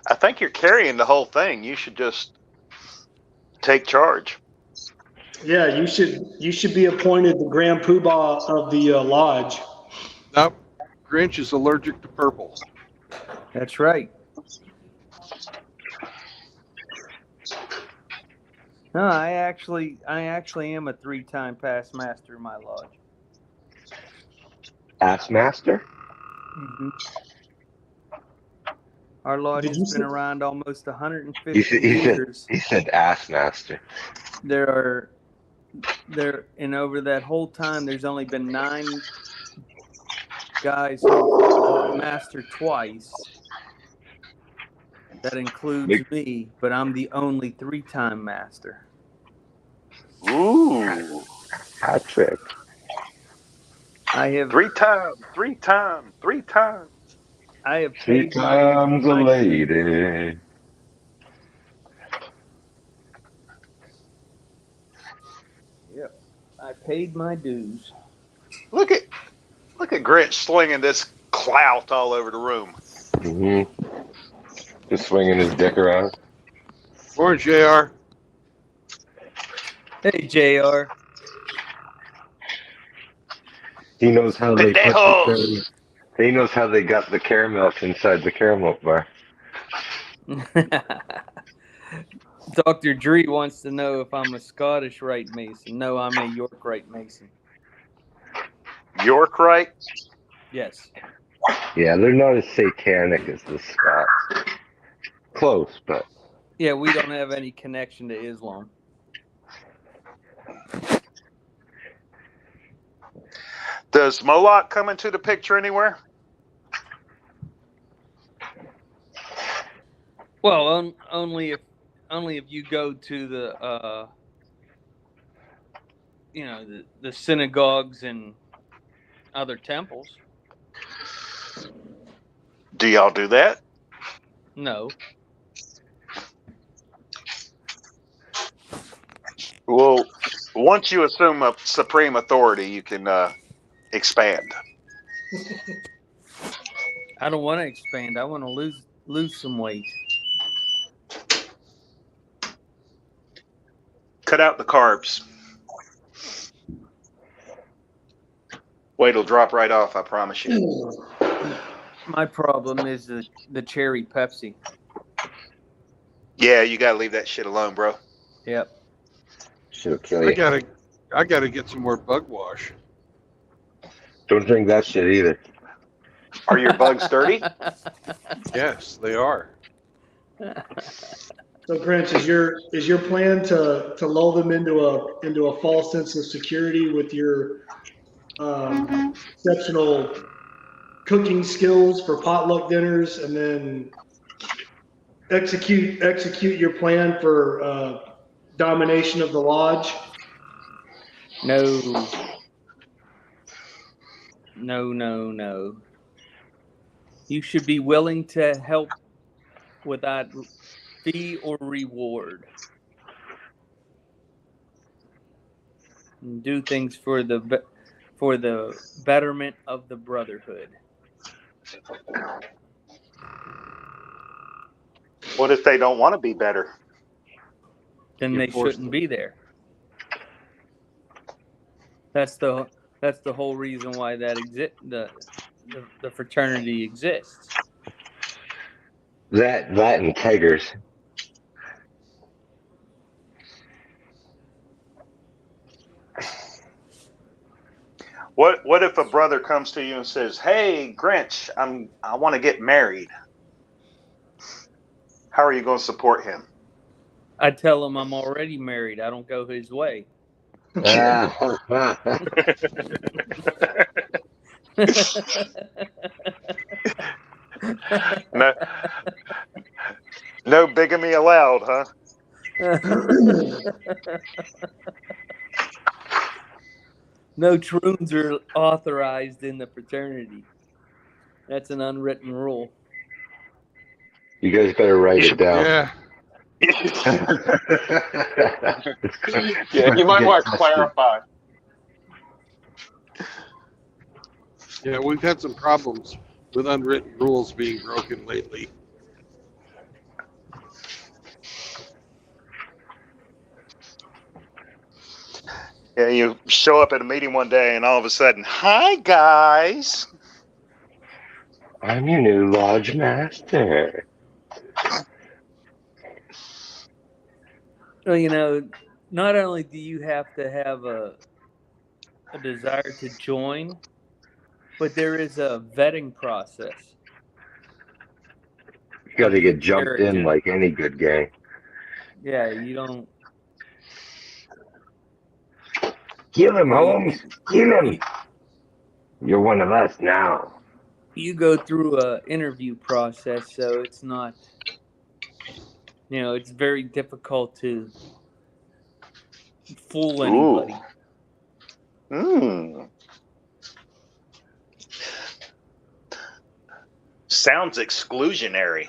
I think you're carrying the whole thing. You should just take charge. Yeah, you should be appointed the Grand Poobah of the lodge. Nope. Grinch is allergic to purple. That's right. No, I actually am a 3-time past master in my lodge. Ass master? Mm-hmm. Our lodge Did you has been say- around almost 150 He years. said ass master. And over that whole time, there's only been 9 guys who mastered twice. That includes me, but I'm the only 3-time master. Ooh. Hat trick. I have 3 times, 3 times, 3 times. I have She paid comes a my lady. Yep. I paid my dues. Look at Grinch slinging this clout all over the room. Mm-hmm. Just swinging his dick around. Morning, JR. Hey, JR. He knows how they put the Pendejos. caramel. He knows how they got the caramel inside the caramel bar. Dr. Dree wants to know if I'm a Scottish Rite Mason. No, I'm a York Rite Mason. York, right? Yes. Yeah, they're not as satanic as the Scots. Close, but Yeah, we don't have any connection to Islam. Does Moloch come into the picture anywhere? Well, only if you go to the the synagogues and other temples. Do y'all do that? No. Well, once you assume a supreme authority, you can expand. I don't want to expand. I want to lose some weight. Cut out the carbs. Weight will drop right off, I promise you. My problem is the cherry Pepsi. Yeah, you gotta leave that shit alone, bro. Yep. she'll kill I you. gotta get some more bug wash. Don't drink that shit either. Are your bugs dirty? Yes, they are. So, Grinch, is your plan to lull them into a false sense of security with your exceptional cooking skills for potluck dinners, and then execute your plan for domination of the lodge? No. No. You should be willing to help without fee or reward. And do things for the betterment of the brotherhood. What if they don't want to be better? Then You they force shouldn't them. be there. That's the That's the whole reason why that the fraternity exists. That and keggers. What if a brother comes to you and says, "Hey, Grinch, I want to get married." How are you going to support him? I tell him I'm already married. I don't go his way. No, no bigamy allowed, huh? No troons are authorized in the fraternity. That's an unwritten rule. You guys better write it down. Yeah. Yeah, you might want to clarify. Yeah, we've had some problems with unwritten rules being broken lately. Yeah, you show up at a meeting one day and all of a sudden, "Hi, guys." I'm your new lodge master. Well, not only do you have to have a desire to join, but there is a vetting process You got of to your get jumped in character. like any good gang. Yeah, you don't. Kill him, You, Holmes. Kill him. You're one of us now. you go through a interview process, so it's not. It's very difficult to fool anybody. Sounds exclusionary.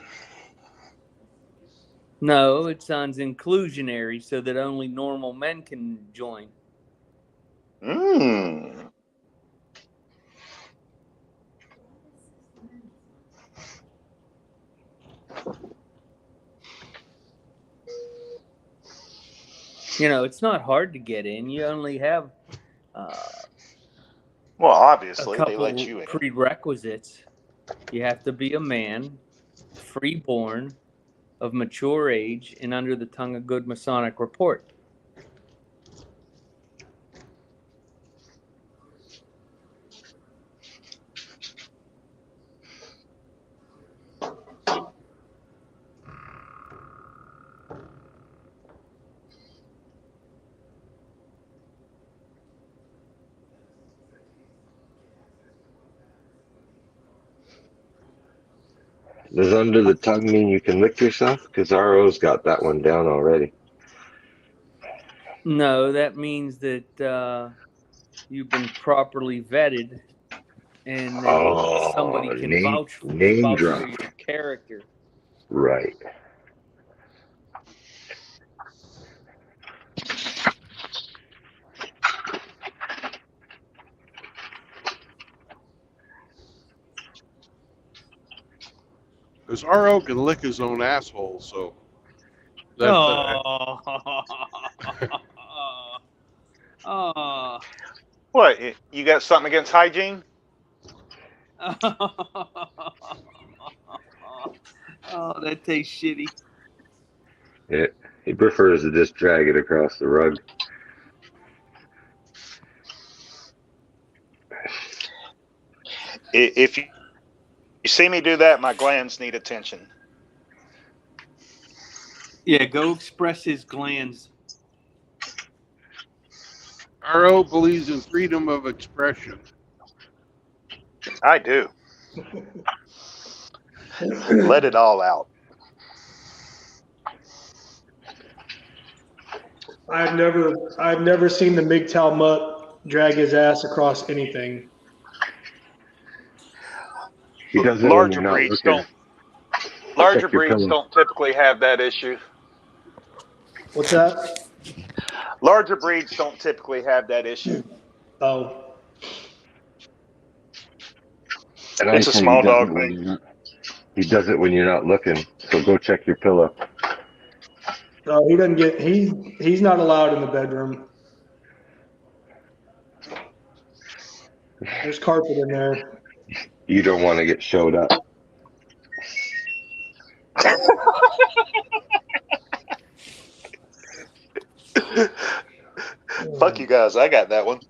No, it sounds inclusionary, so that only normal men can join. It's not hard to get in. You only have Well, a obviously, they couple let you in. prerequisites. You have to be a man, freeborn, of mature age, and under the tongue of good Masonic report. Does under the tongue mean you can lick yourself? Because RO's got that one down already. No, that means that you've been properly vetted, and that somebody can name vouch drop. for your character. Right. Because RO can lick his own asshole, so that Oh. What? You got something against hygiene? Oh, that tastes shitty. Yeah, he prefers to just drag it across the rug. If you see me do that, my glands need attention. Yeah, go express his glands. RO believes in freedom of expression. I do. Let it all out. I've never seen the MGTOW mutt drag his ass across anything. He does it when Larger you're not breeds looking. Larger Check your breeds pillow. don't typically have that issue. What's that? Larger breeds don't typically have that issue. Oh, And It's I a say small he does dog it when thing. he does it when you're not looking. So go check your pillow. no, he doesn't get. He's not allowed in the bedroom. There's carpet in there. You don't want to get showed up. Fuck you guys. I got that one.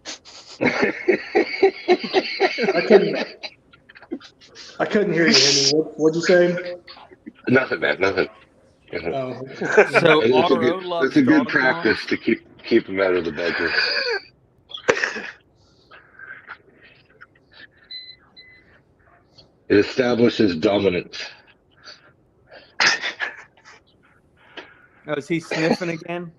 I couldn't hear you, Henry. What'd you say? Nothing, man. Nothing. Oh. So It's a RO good, loves it's a good dog practice to keep them out of the bedroom. It establishes dominance. Oh, is he sniffing again?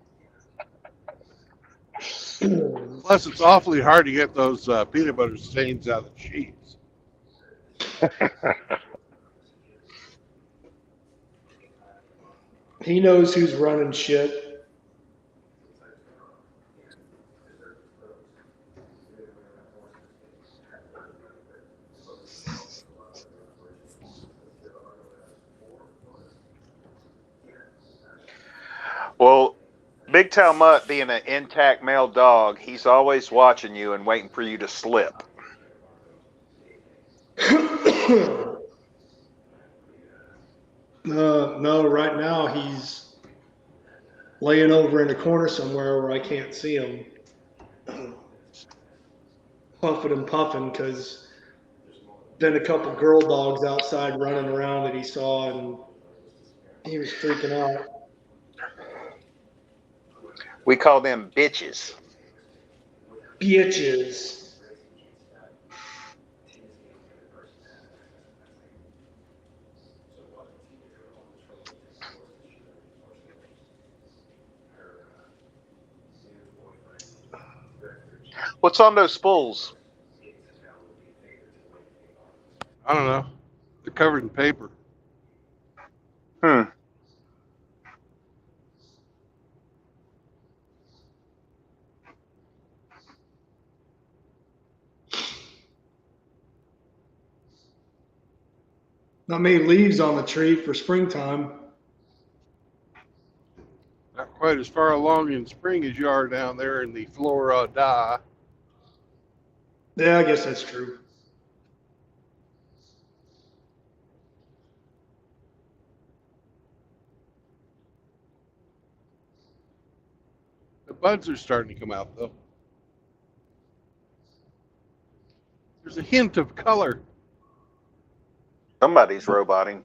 Plus, it's awfully hard to get those peanut butter stains out of the sheets. He knows who's running shit. Well, Big Tail Mutt being an intact male dog, he's always watching you and waiting for you to slip. No, right now he's laying over in a corner somewhere where I can't see him. Puffing and puffing because been a couple girl dogs outside running around that he saw and he was freaking out. We call them bitches. Bitches. What's on those spools? I don't know. They're covered in paper. Not many leaves on the tree for springtime. Not quite as far along in spring as you are down there in the Florida. Yeah, I guess that's true. The buds are starting to come out, though. There's a hint of color. Somebody's roboting.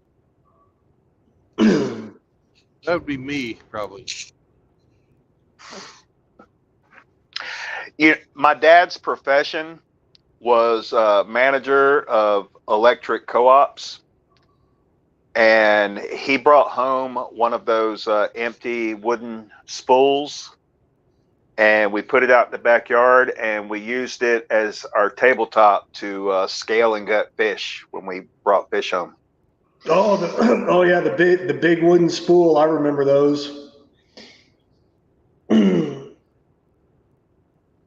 That would be me, probably. My dad's profession was manager of electric co-ops, and he brought home one of those empty wooden spools, and we put it out in the backyard, and we used it as our tabletop to scale and gut fish when we brought fish home. Oh, yeah, the big wooden spool. I remember those.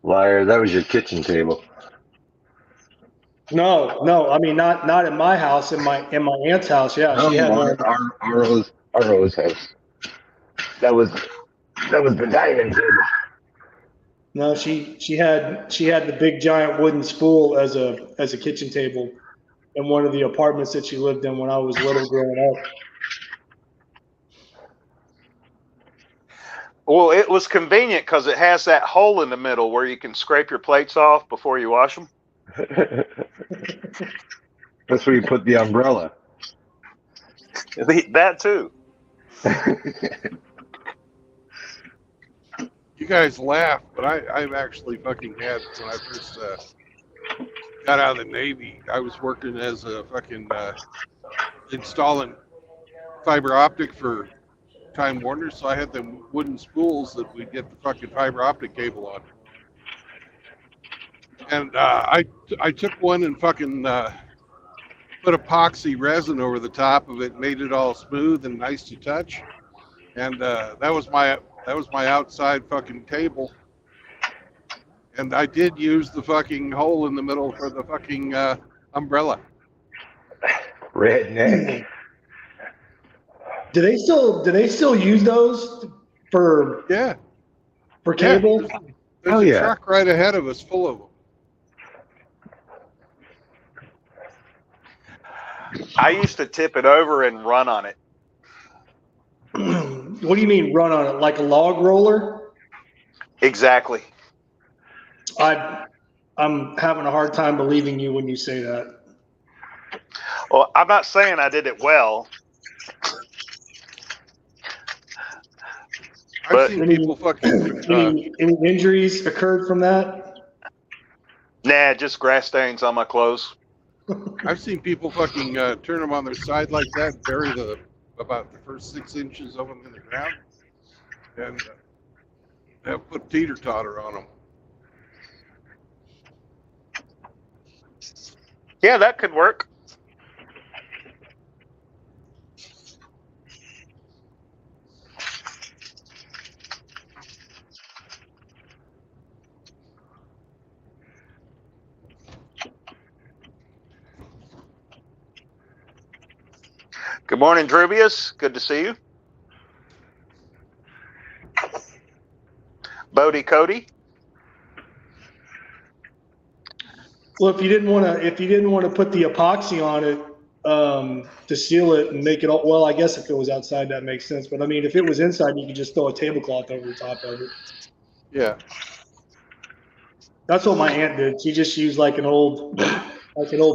Liar, that was your kitchen table. No. I mean, not at my house. In my aunt's house. Yeah, she had one. Our Rose house. That was the dining table. No, she had the big giant wooden spool as a kitchen table in one of the apartments that she lived in when I was little growing up. Well, it was convenient because it has that hole in the middle where you can scrape your plates off before you wash them. That's where you put the umbrella. That too. You guys laugh, but I've actually fucking had, when I first got out of the Navy, I was working as a fucking installing fiber optic for Time Warner, so I had them wooden spools that we'd get the fucking fiber optic cable on. And I took one and fucking put epoxy resin over the top of it, made it all smooth and nice to touch. And that was my outside fucking table. And I did use the fucking hole in the middle for the fucking umbrella. Redneck. Do they still use those for cable? There's a truck right ahead of us full of them. I used to tip it over and run on it. What do you mean run on it? Like a log roller? Exactly. I'm having a hard time believing you when you say that. Well, I'm not saying I did it well. I've seen people fucking. Any injuries occurred from that? Nah, just grass stains on my clothes. I've seen people fucking turn them on their side like that, bury about the first 6 inches of them in the ground, and have put teeter totter on them. Yeah, that could work. Good morning, Drubius. Good to see you. Bodie Cody. Well, if you didn't want to put the epoxy on it to seal it and make it all, well, I guess if it was outside that makes sense. But I mean, if it was inside, you could just throw a tablecloth over the top of it. Yeah. That's what my aunt did. She just used like an old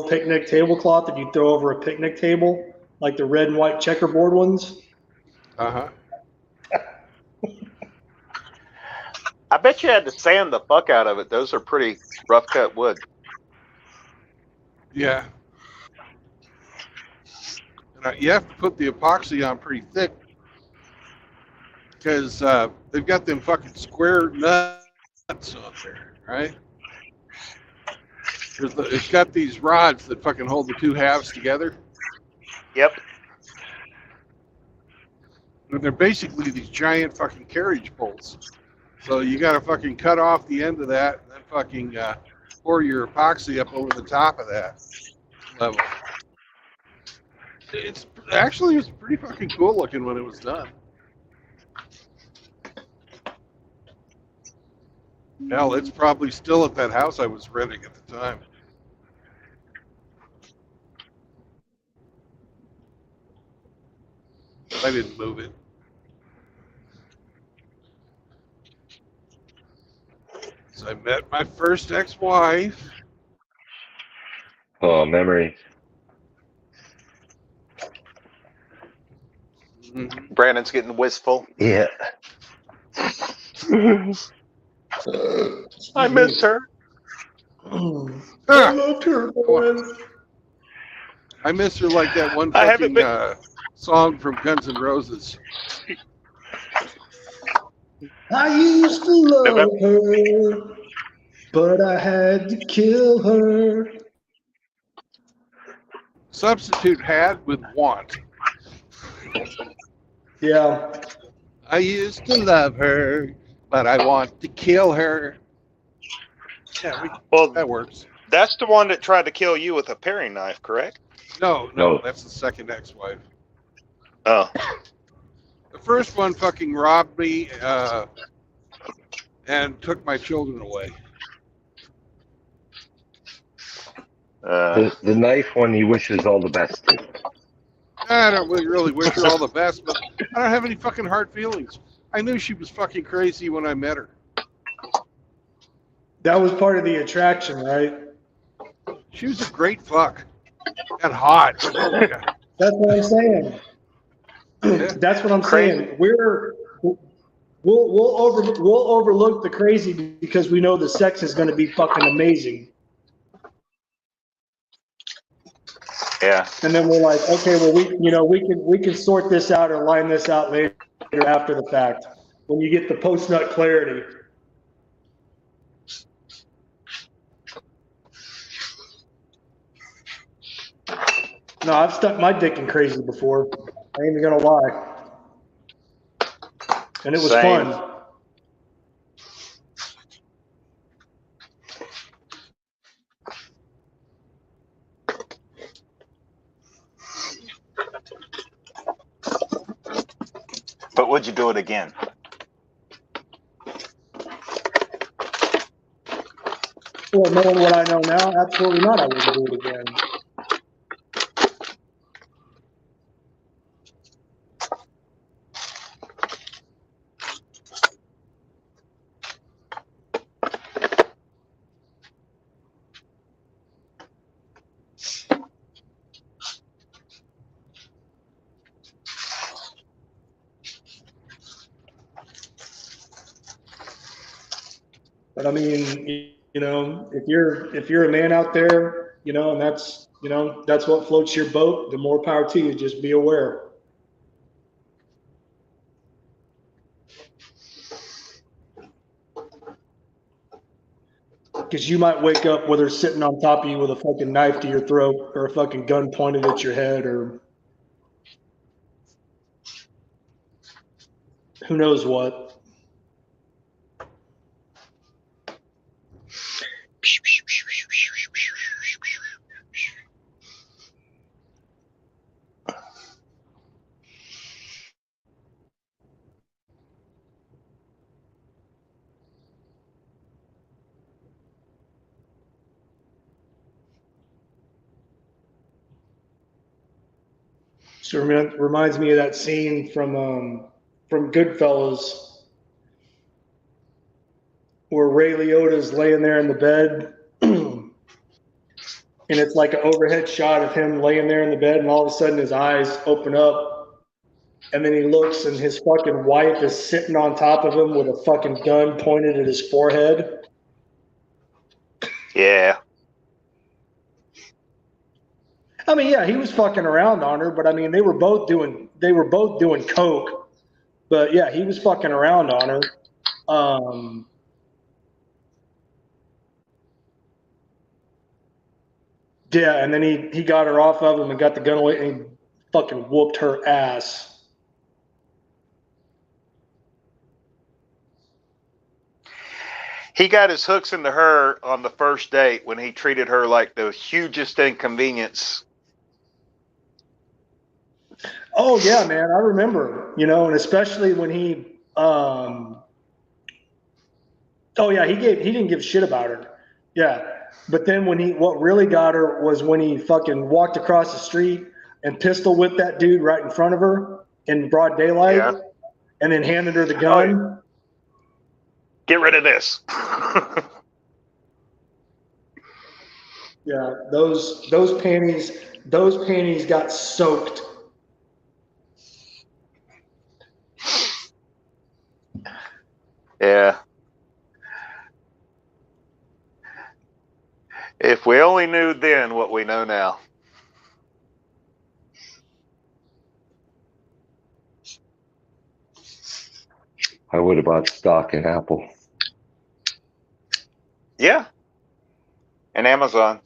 picnic tablecloth that you throw over a picnic table, like the red and white checkerboard ones. Uh-huh. I bet you had to sand the fuck out of it. Those are pretty rough cut wood. Yeah. And you have to put the epoxy on pretty thick because they've got them fucking square nuts on there, right? It's got these rods that fucking hold the two halves together. Yep. And they're basically these giant fucking carriage bolts. So you got to fucking cut off the end of that and then fucking pour your epoxy up over the top of that level. It's pretty fucking cool looking when it was done. Hell, it's probably still at that house I was renting at the time. I didn't move it. So I met my first ex-wife. Oh, memory. Mm-hmm. Brandon's getting wistful. Yeah. I miss her. I loved her. I miss her like that one I haven't fucking song from Guns N' Roses. I used to love her, but I had to kill her. Substitute had with want. Yeah. I used to love her, but I want to kill her. Yeah, that works. That's the one that tried to kill you with a paring knife, correct? No, that's the second ex-wife. Oh. The first one fucking robbed me and took my children away. The knife one he wishes all the best to. I don't really wish her all the best, but I don't have any fucking hard feelings. I knew she was fucking crazy when I met her. That was part of the attraction, right? She was a great fuck. And hot. Oh my God. That's what I'm saying. Yeah. That's what I'm Crazy. saying. We'll overlook the crazy because we know the sex is going to be fucking amazing. Yeah. And then we're like, okay, well, we can sort this out or line this out later after the fact when you get the post nut clarity. No, I've stuck my dick in crazy before. I ain't even gonna lie, and it was Same. fun. But would you do it again? Well, knowing what I know now, absolutely not. I wouldn't do it again. But I mean, you know, if you're a man out there, you know, and that's that's what floats your boat, the more power to you. Just be aware. Because you might wake up with her sitting on top of you with a fucking knife to your throat or a fucking gun pointed at your head or who knows what. So it reminds me of that scene from Goodfellas where Ray Liotta's laying there in the bed, and it's like an overhead shot of him laying there in the bed, and all of a sudden his eyes open up, and then he looks, and his fucking wife is sitting on top of him with a fucking gun pointed at his forehead. Yeah. I mean, yeah, he was fucking around on her, but I mean, they were both doing coke. But yeah, he was fucking around on her. Yeah, and then he got her off of him and got the gun away and he fucking whooped her ass. He got his hooks into her on the first date when he treated her like the hugest inconvenience. Oh yeah, man, I remember. You know, and especially when he oh yeah, he didn't give a shit about her. Yeah. But then what really got her was when he fucking walked across the street and pistol whipped that dude right in front of her in broad daylight, Yeah. and then handed her the gun. Oh, yeah. Get rid of this. Yeah, those panties got soaked. Yeah. If we only knew then what we know now. I would have bought stock in Apple. Yeah. And Amazon.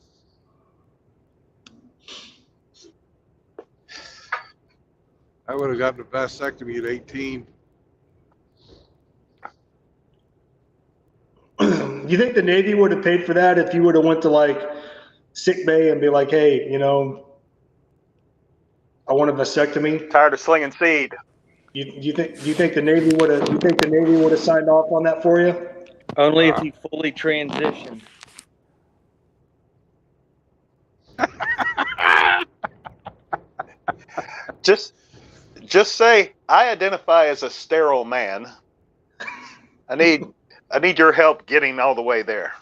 I would have gotten a vasectomy at 18. You think the Navy would have paid for that if you would have went to like sick bay and be like, hey, you know, I want a vasectomy? Tired of slinging seed. You think the Navy would have signed off on that for you? Only if he fully transitioned. Just say, I identify as a sterile man. I need your help getting all the way there.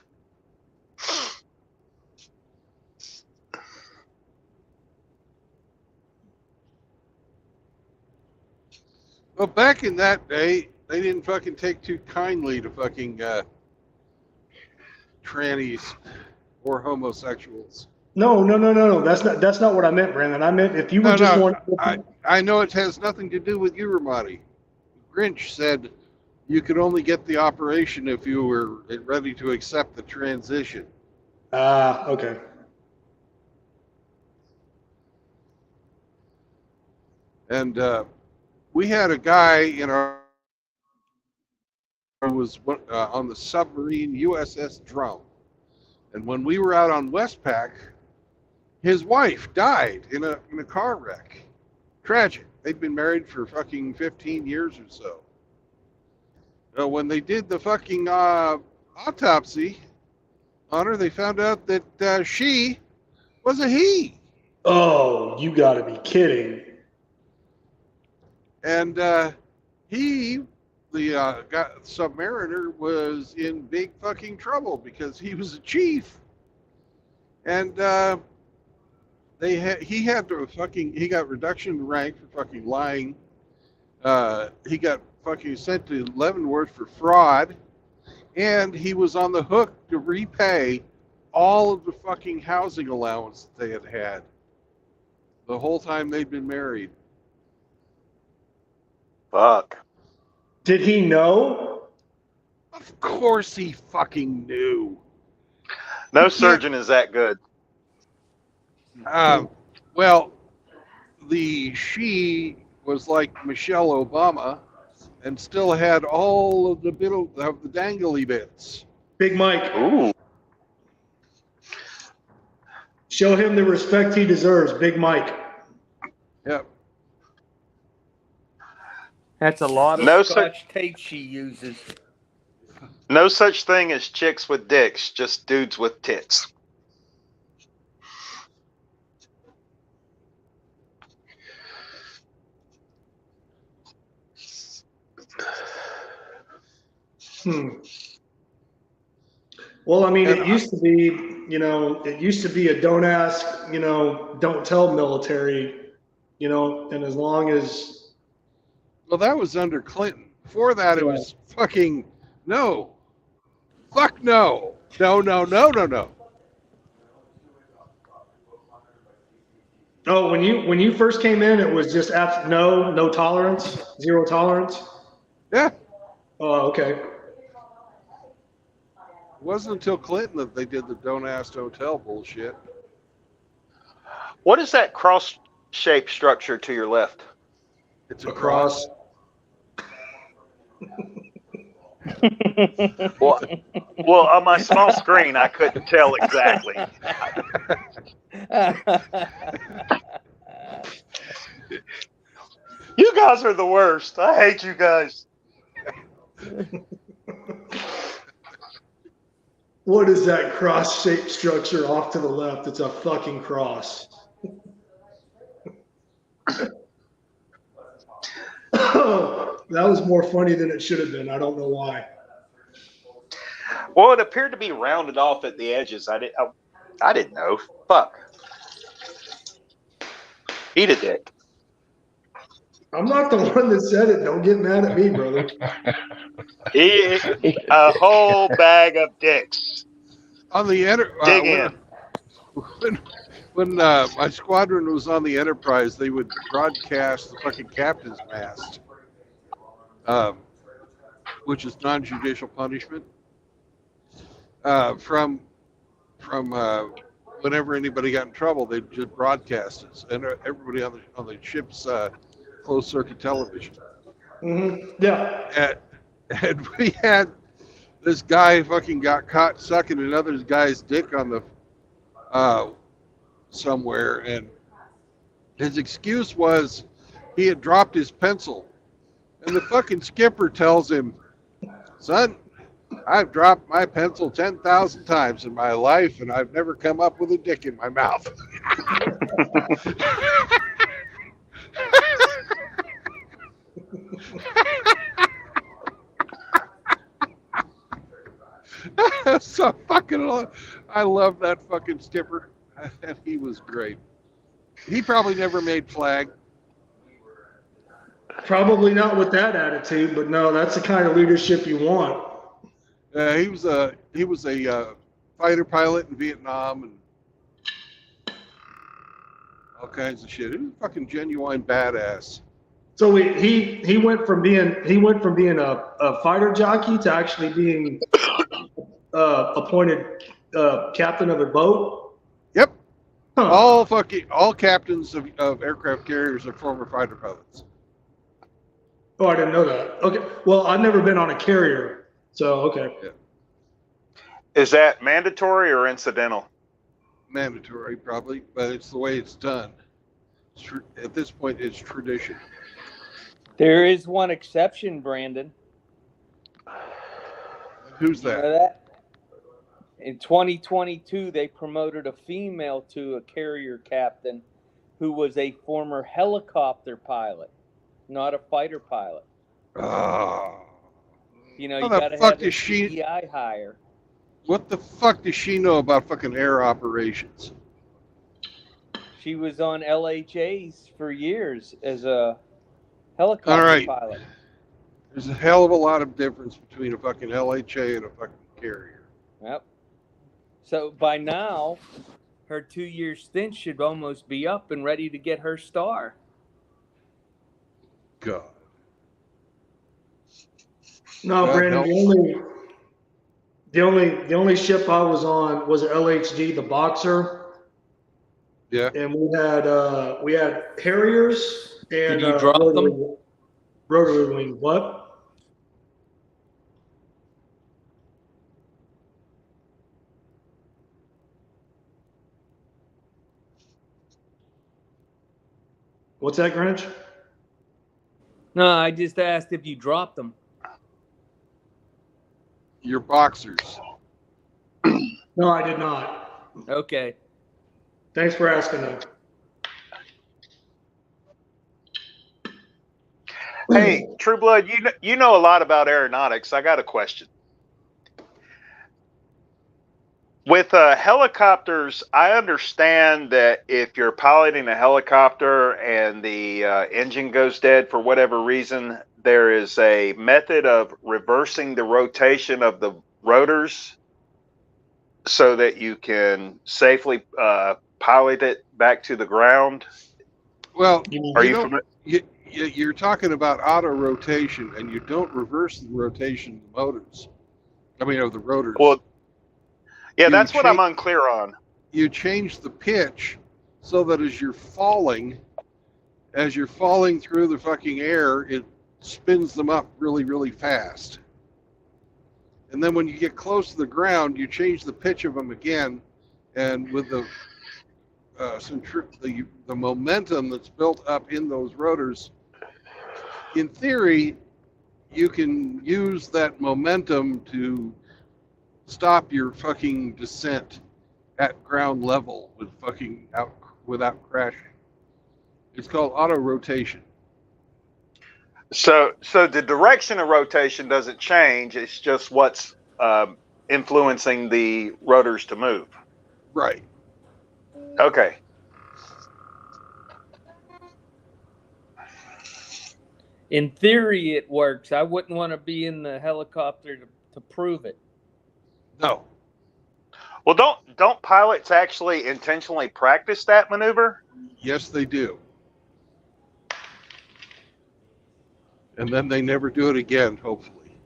Well, back in that day, they didn't fucking take too kindly to fucking trannies or homosexuals. No. That's not what I meant, Brandon. I meant if you would want. I know it has nothing to do with you, Ramadi. Grinch said you could only get the operation if you were ready to accept the transition. Okay. And we had a guy in our who was on the submarine USS Drum, and when we were out on Westpac, his wife died in a car wreck. Tragic. They'd been married for fucking 15 years or so. When they did the fucking autopsy on her, they found out that she was a he. Oh, you got to be kidding. And he, the submariner, was in big fucking trouble because he was a chief. And he got reduction in rank for fucking lying. He got fucking sent to Leavenworth for fraud. And he was on the hook to repay all of the fucking housing allowance that they had had the whole time they'd been married. Fuck. Did he know? Of course he fucking knew. No surgeon is that good. Well, she was like Michelle Obama and still had all of the dangly bits. Big Mike. Ooh. Show him the respect he deserves, Big Mike. Yep. That's a lot of No Scotch tape she uses. No such thing as chicks with dicks, just dudes with tits. Well, I mean, it used to be, a don't ask, don't tell military, and as long as. Well, that was under Clinton. Before that, it was fucking no. Fuck no. No, no, no, no, no. Oh, when you first came in, it was just no tolerance, zero tolerance. Yeah. Oh, okay. It wasn't until Clinton that they did the don't ask, don't tell bullshit. What is that cross-shaped structure to your left? It's a cross. Well, on my small screen, I couldn't tell exactly. You guys are the worst. I hate you guys. What is that cross-shaped structure off to the left? It's a fucking cross. That was more funny than it should have been. I don't know why. Well, it appeared to be rounded off at the edges. I didn't know. Fuck. Eat a dick. I'm not the one that said it. Don't get mad at me, brother. Eat a whole bag of dicks. On the Dig in. When my squadron was on the Enterprise, they would broadcast the fucking captain's mast, which is non-judicial punishment, from whenever anybody got in trouble, they'd just broadcast it, and everybody on the ship's closed circuit television. Mm-hmm. Yeah. And we had this guy fucking got caught sucking another guy's dick on the somewhere, and his excuse was he had dropped his pencil, and the fucking skipper tells him, "Son, I've dropped my pencil 10,000 times in my life, and I've never come up with a dick in my mouth." So fucking, I love that fucking skipper. He was great. He probably never made flag. Probably not with that attitude, but no, that's the kind of leadership you want. He was a fighter pilot in Vietnam and all kinds of shit. He was a fucking genuine badass. So he went from being a fighter jockey to actually being appointed captain of a boat. Yep. Huh. All captains of aircraft carriers are former fighter pilots. Oh, I didn't know that. Okay. Well, I've never been on a carrier, so okay. Yeah. Is that mandatory or incidental? Mandatory, probably, but it's the way it's done. At this point, it's tradition. There is one exception, Brandon. Who's You know that? that? In 2022, they promoted a female to a carrier captain who was a former helicopter pilot, not a fighter pilot. Oh. You know, How you the got to fuck have a does she- CEI hire. What the fuck does she know about fucking air operations? She was on LHAs for years as a helicopter All right. pilot. There's a hell of a lot of difference between a fucking LHA and a fucking carrier. Yep. So by now, her 2-year stint should almost be up and ready to get her star. God. No, That Brandon, helps. the only ship I was on was an LHD, the Boxer, Yeah. and we had Harriers and Did you drop them? rotary wing. What? What's that, Greenwich? No, I just asked if you dropped them. Your boxers. No, I did not. Okay. Thanks for asking, though. Hey, True Blood, you know a lot about aeronautics. I got a question. With helicopters, I understand that if you're piloting a helicopter and the engine goes dead for whatever reason, there is a method of reversing the rotation of the rotors so that you can safely pilot it back to the ground. Well, Are you familiar? you're talking about auto rotation, and you don't reverse the rotation of the motors. I mean, of the rotors. Well, yeah, You that's what I'm change- unclear on. You change the pitch so that as you're falling through the fucking air, it spins them up really, really fast. And then when you get close to the ground, you change the pitch of them again, and with the momentum that's built up in those rotors, in theory, you can use that momentum to stop your fucking descent at ground level without crashing. It's called auto rotation. So the direction of rotation doesn't change. It's just what's influencing the rotors to move. Right. Okay. In theory, it works. I wouldn't want to be in the helicopter to prove it. No. Well, don't pilots actually intentionally practice that maneuver? Yes, they do. And then they never do it again, hopefully.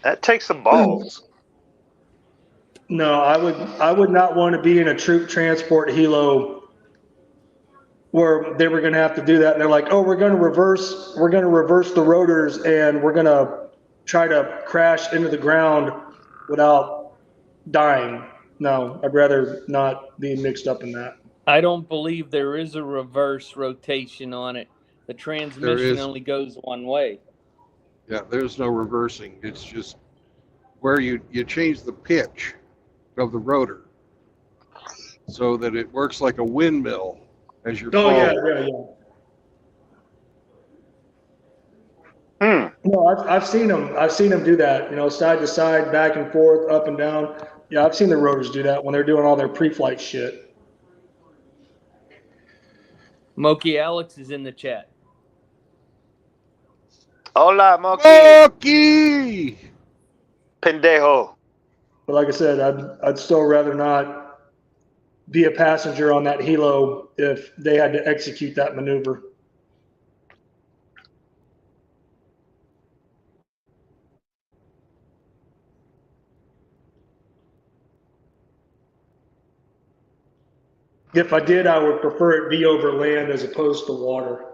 That takes some balls. No, I would not want to be in a troop transport helo where they were going to have to do that, and they're like, "Oh, we're going to reverse the rotors, and we're going to try to crash into the ground without dying." No, I'd rather not be mixed up in that. I don't believe there is a reverse rotation on it. The transmission only goes one way. Yeah, there's no reversing. It's just where you change the pitch of the rotor so that it works like a windmill as you're falling. Yeah. No, I've seen them. I've seen them do that. You know, side to side, back and forth, up and down. Yeah, I've seen the rotors do that when they're doing all their pre-flight shit. Moki Alex is in the chat. Hola, Moki. Moki! Pendejo. But like I said, I'd still rather not be a passenger on that helo if they had to execute that maneuver. If I did, I would prefer it be over land as opposed to water.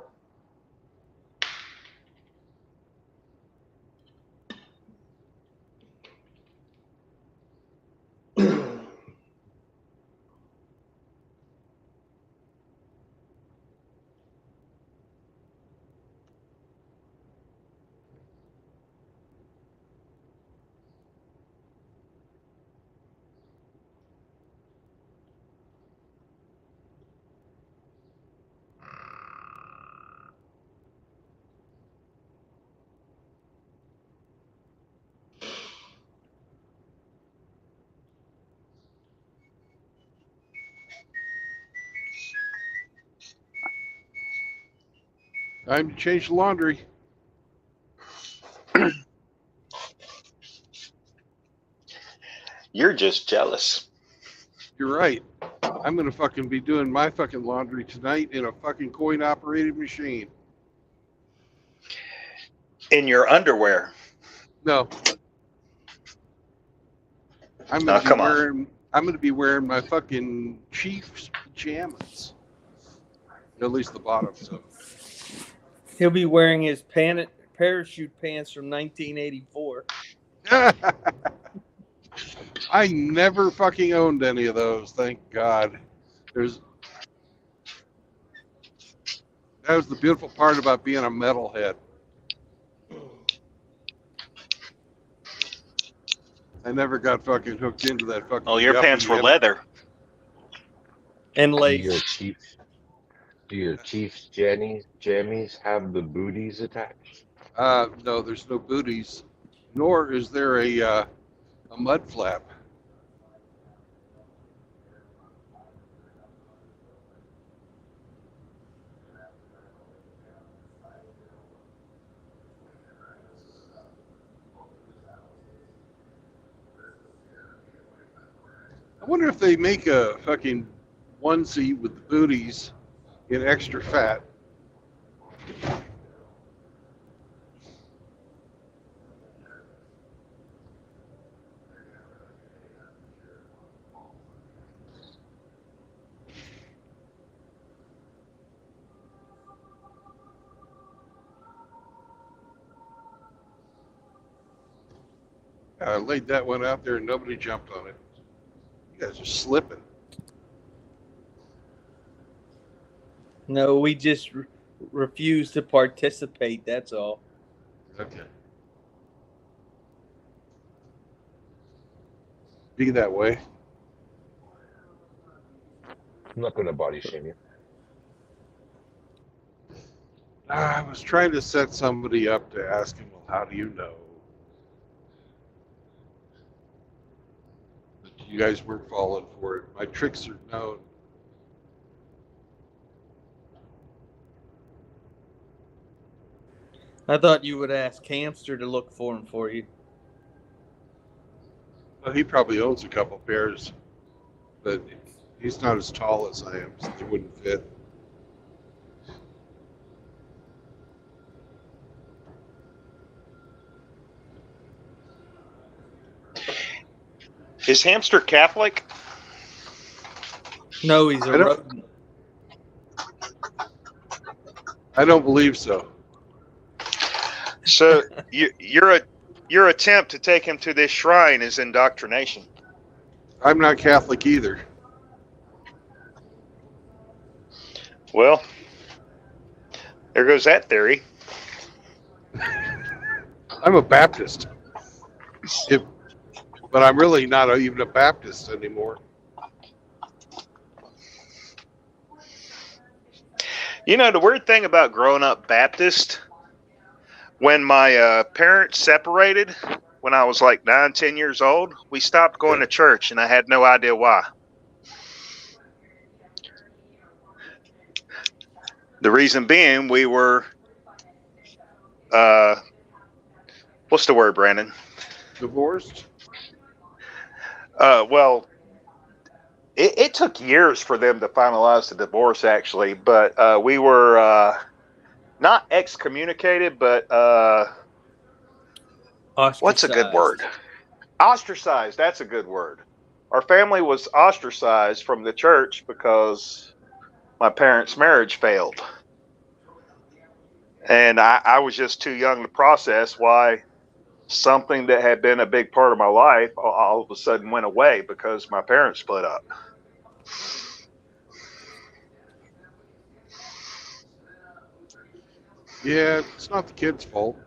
Time to change the laundry. You're just jealous. You're right. I'm gonna fucking be doing my fucking laundry tonight in a fucking coin-operated machine. In your underwear. No, I'm Oh, gonna be come on. wearing. I'm gonna be wearing my fucking Chiefs pajamas. At least the bottoms of He'll be wearing his parachute pants from 1984. them. I never fucking owned any of those. Thank God. That was the beautiful part about being a metalhead. I never got fucking hooked into that fucking. Oh, your yuppie pants were and- leather. And Do your lace. Chiefs jammies have the booties attached? No, there's no booties, nor is there a mud flap. I wonder if they make a fucking onesie with the booties in extra fat. I laid that one out there and nobody jumped on it. You guys are slipping. No, we just refuse to participate. That's all. Okay. Be that way. I'm not gonna body shame you. I was trying to set somebody up to ask him, well, how do you know? But you guys weren't falling for it. My tricks are known. I thought you would ask Hamster to look for him for you. Well, he probably owns a couple pairs, but he's not as tall as I am, so they wouldn't fit. Is Hamster Catholic? No, he's a I don't- rodent. I don't believe so. So your attempt to take him to this shrine is indoctrination. I'm not Catholic either. Well, there goes that theory. I'm a Baptist. But I'm really not even a Baptist anymore. You know, the weird thing about growing up Baptist, when my parents separated, when I was like 9, 10 years old, we stopped going to church, and I had no idea why. The reason being, we were, what's the word, Brandon? Divorced? Well, it took years for them to finalize the divorce, actually, but we were not excommunicated, but what's a good word? Ostracized. That's a good word. Our family was ostracized from the church because my parents' marriage failed. And I was just too young to process why something that had been a big part of my life all of a sudden went away because my parents split up. Yeah, it's not the kid's fault.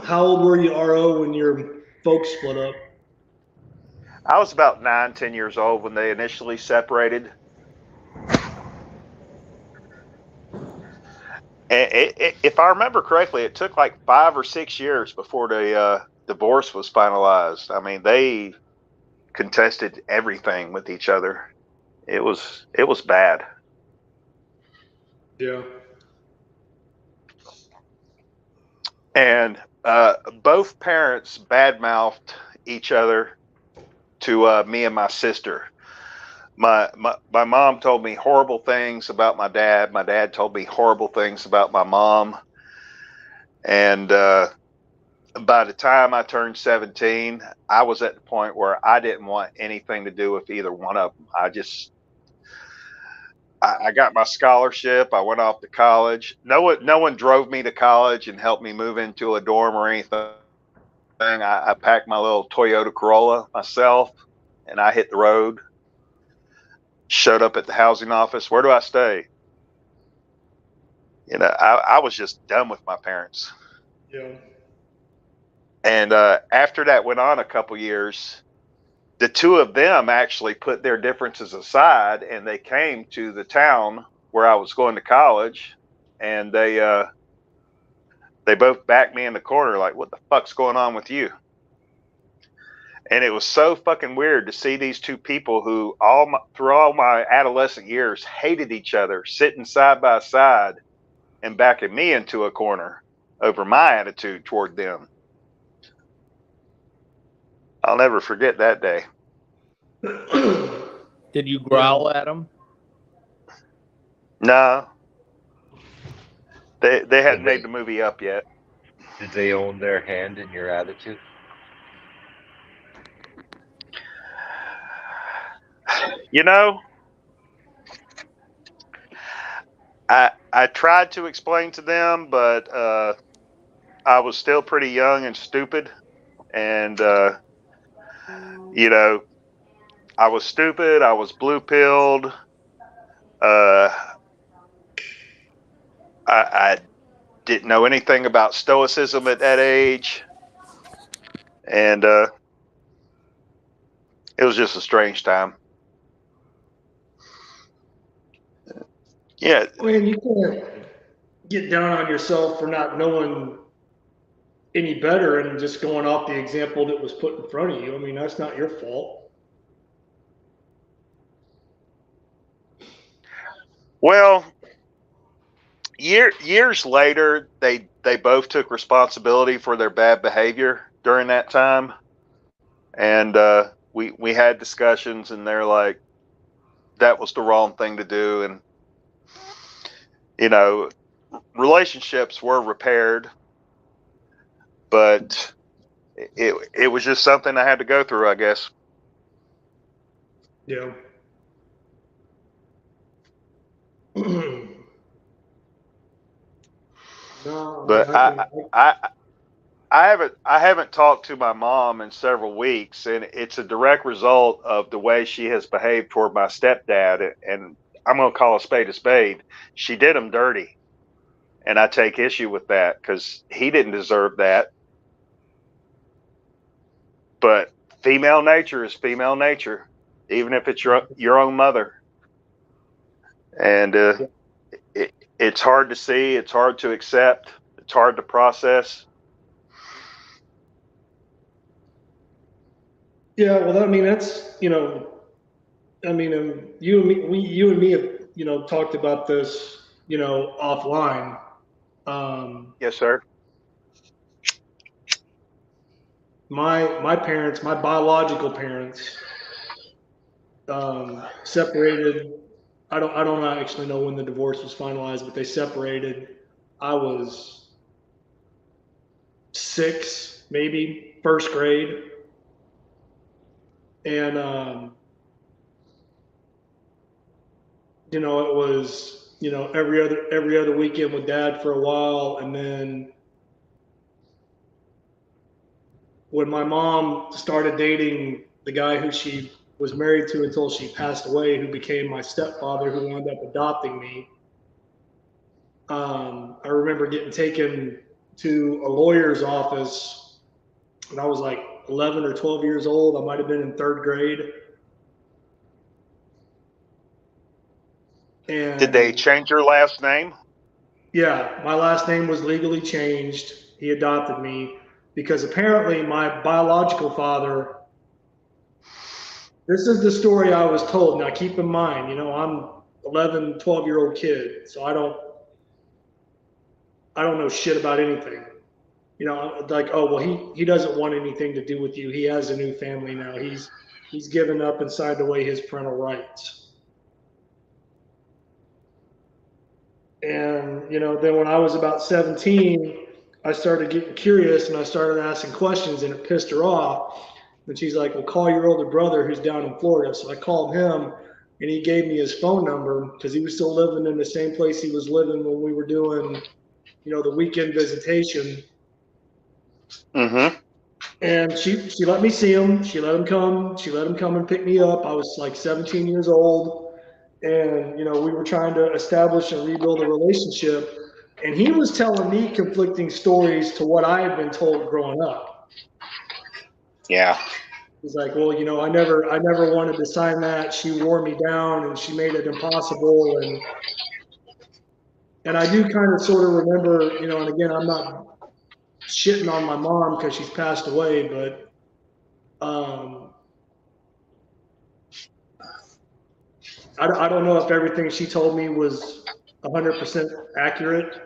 How old were you, RO, when your folks split up? I was about 9, 10 years old when they initially separated. And if I remember correctly, it took like 5 or 6 years before the divorce was finalized. I mean, they contested everything with each other. It was bad. Yeah. And both parents badmouthed each other to me and my sister. My mom told me horrible things about my dad. My dad told me horrible things about my mom. And by the time I turned 17, I was at the point where I didn't want anything to do with either one of them. I got my scholarship. I went off to college. No one drove me to college and helped me move into a dorm or anything. I packed my little Toyota Corolla myself, and I hit the road. Showed up at the housing office. Where do I stay? You know, I was just done with my parents. Yeah. And after that went on a couple years, the two of them actually put their differences aside, and they came to the town where I was going to college, and they both backed me in the corner like, what the fuck's going on with you? And it was so fucking weird to see these two people who through all my adolescent years hated each other sitting side by side and backing me into a corner over my attitude toward them. I'll never forget that day. Did you growl at them? No, they hadn't made the movie up yet. Did they own their hand in your attitude? You know, I tried to explain to them, but I was still pretty young and stupid, and you know, I was stupid. I was blue-pilled. I didn't know anything about stoicism at that age, and it was just a strange time. Yeah, I mean, you can't get down on yourself for not knowing any better and just going off the example that was put in front of you. I mean, that's not your fault. well, years later, they both took responsibility for their bad behavior during that time, and we had discussions, and they're like, that was the wrong thing to do, and you know, relationships were repaired, but it was just something I had to go through, I guess. Yeah. No, But I haven't talked to my mom in several weeks, and it's a direct result of the way she has behaved toward my stepdad. And I'm going to call a spade a spade. She did him dirty, and I take issue with that because he didn't deserve that. But female nature is female nature, even if it's your own mother. And it's hard to see, it's hard to accept, it's hard to process. Yeah, well, I mean, that's, I mean, you and me have, talked about this, offline. Yes, sir. My parents, my biological parents, separated. I don't actually know when the divorce was finalized, but they separated. I was 6, maybe first grade. And, it was, every other weekend with dad for a while. And then when my mom started dating the guy who she was married to until she passed away, who became my stepfather, who wound up adopting me, I remember getting taken to a lawyer's office when I was like 11 or 12 years old. I might have been in 3rd grade. And did they change your last name? Yeah, my last name was legally changed. He adopted me because apparently my biological father This is the story I was told. Now, keep in mind, you know, I'm 11, 12-year-old kid, so I don't know shit about anything. You know, like, oh well, he doesn't want anything to do with you. He has a new family now. He's given up and signed away his parental rights. And you know, then when I was about 17, I started getting curious and I started asking questions, and it pissed her off. And she's like, "Well, call your older brother who's down in Florida." So I called him, and he gave me his phone number because he was still living in the same place he was living when we were doing, you know, the weekend visitation. Mm-hmm. And she let me see him. She let him come. She let him come and pick me up. I was like 17 years old, and you know, we were trying to establish and rebuild a relationship. And he was telling me conflicting stories to what I had been told growing up. Yeah. He's like, well, you know, I never wanted to sign that. She wore me down and she made it impossible. And I do kind of sort of remember, you know, and again, I'm not shitting on my mom because she's passed away, but I don't know if everything she told me was 100% accurate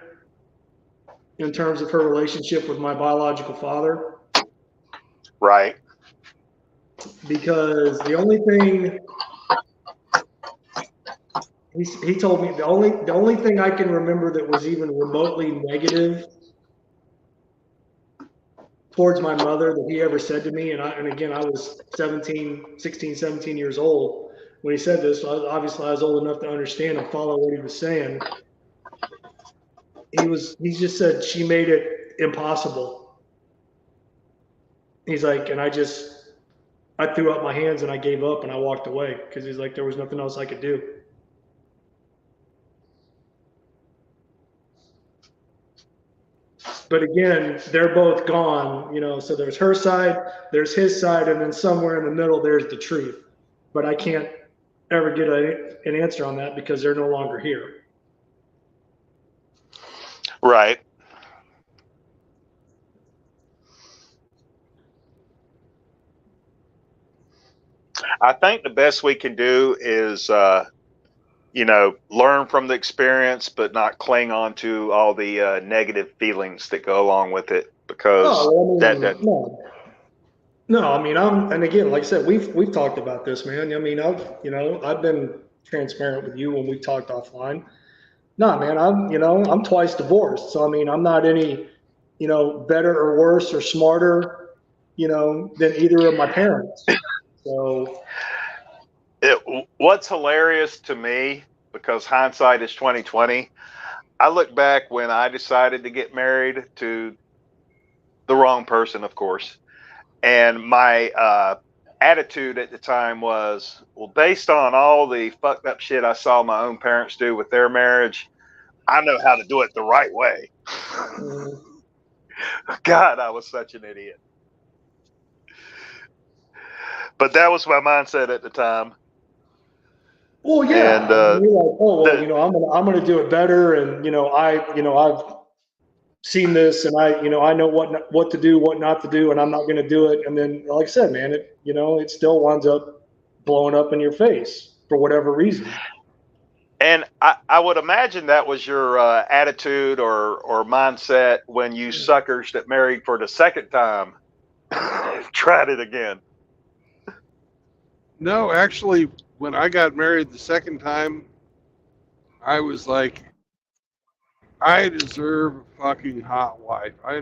in terms of her relationship with my biological father, Right. because the only thing he told me, the only thing I can remember that was even remotely negative towards my mother that he ever said to me, and again, I was 16, 17 years old when he said this, so obviously I was old enough to understand and follow what he was saying. He just said she made it impossible. He's like, and I threw up my hands and I gave up and I walked away because he's like, there was nothing else I could do. But again, they're both gone, you know, so there's her side, there's his side, and then somewhere in the middle, there's the truth. But I can't ever get an answer on that because they're no longer here. Right. I think the best we can do is, you know, learn from the experience, but not cling on to all the negative feelings that go along with it, because Oh, I mean, that no, I mean, and again, like I said, we've talked about this, man. I mean, I've been transparent with you when we talked offline. No, man, I'm twice divorced. So, I mean, I'm not any, you know, better or worse or smarter, you know, than either of my parents. So, what's hilarious to me, because hindsight is 2020. I look back when I decided to get married to the wrong person, of course, and my attitude at the time was, well, based on all the fucked up shit I saw my own parents do with their marriage, I know how to do it the right way. God, I was such an idiot. But that was my mindset at the time. well, yeah, And I mean, you're like, oh, well, you know, I'm gonna do it better, and you know, I've seen this, and I know what to do, what not to do, and I'm not gonna do it. And then, like I said, man, it still winds up blowing up in your face for whatever reason. And I would imagine that was your attitude or mindset when you suckers that married for the second time tried it again. No, actually, when I got married the second time, I was like, I deserve a fucking hot wife. I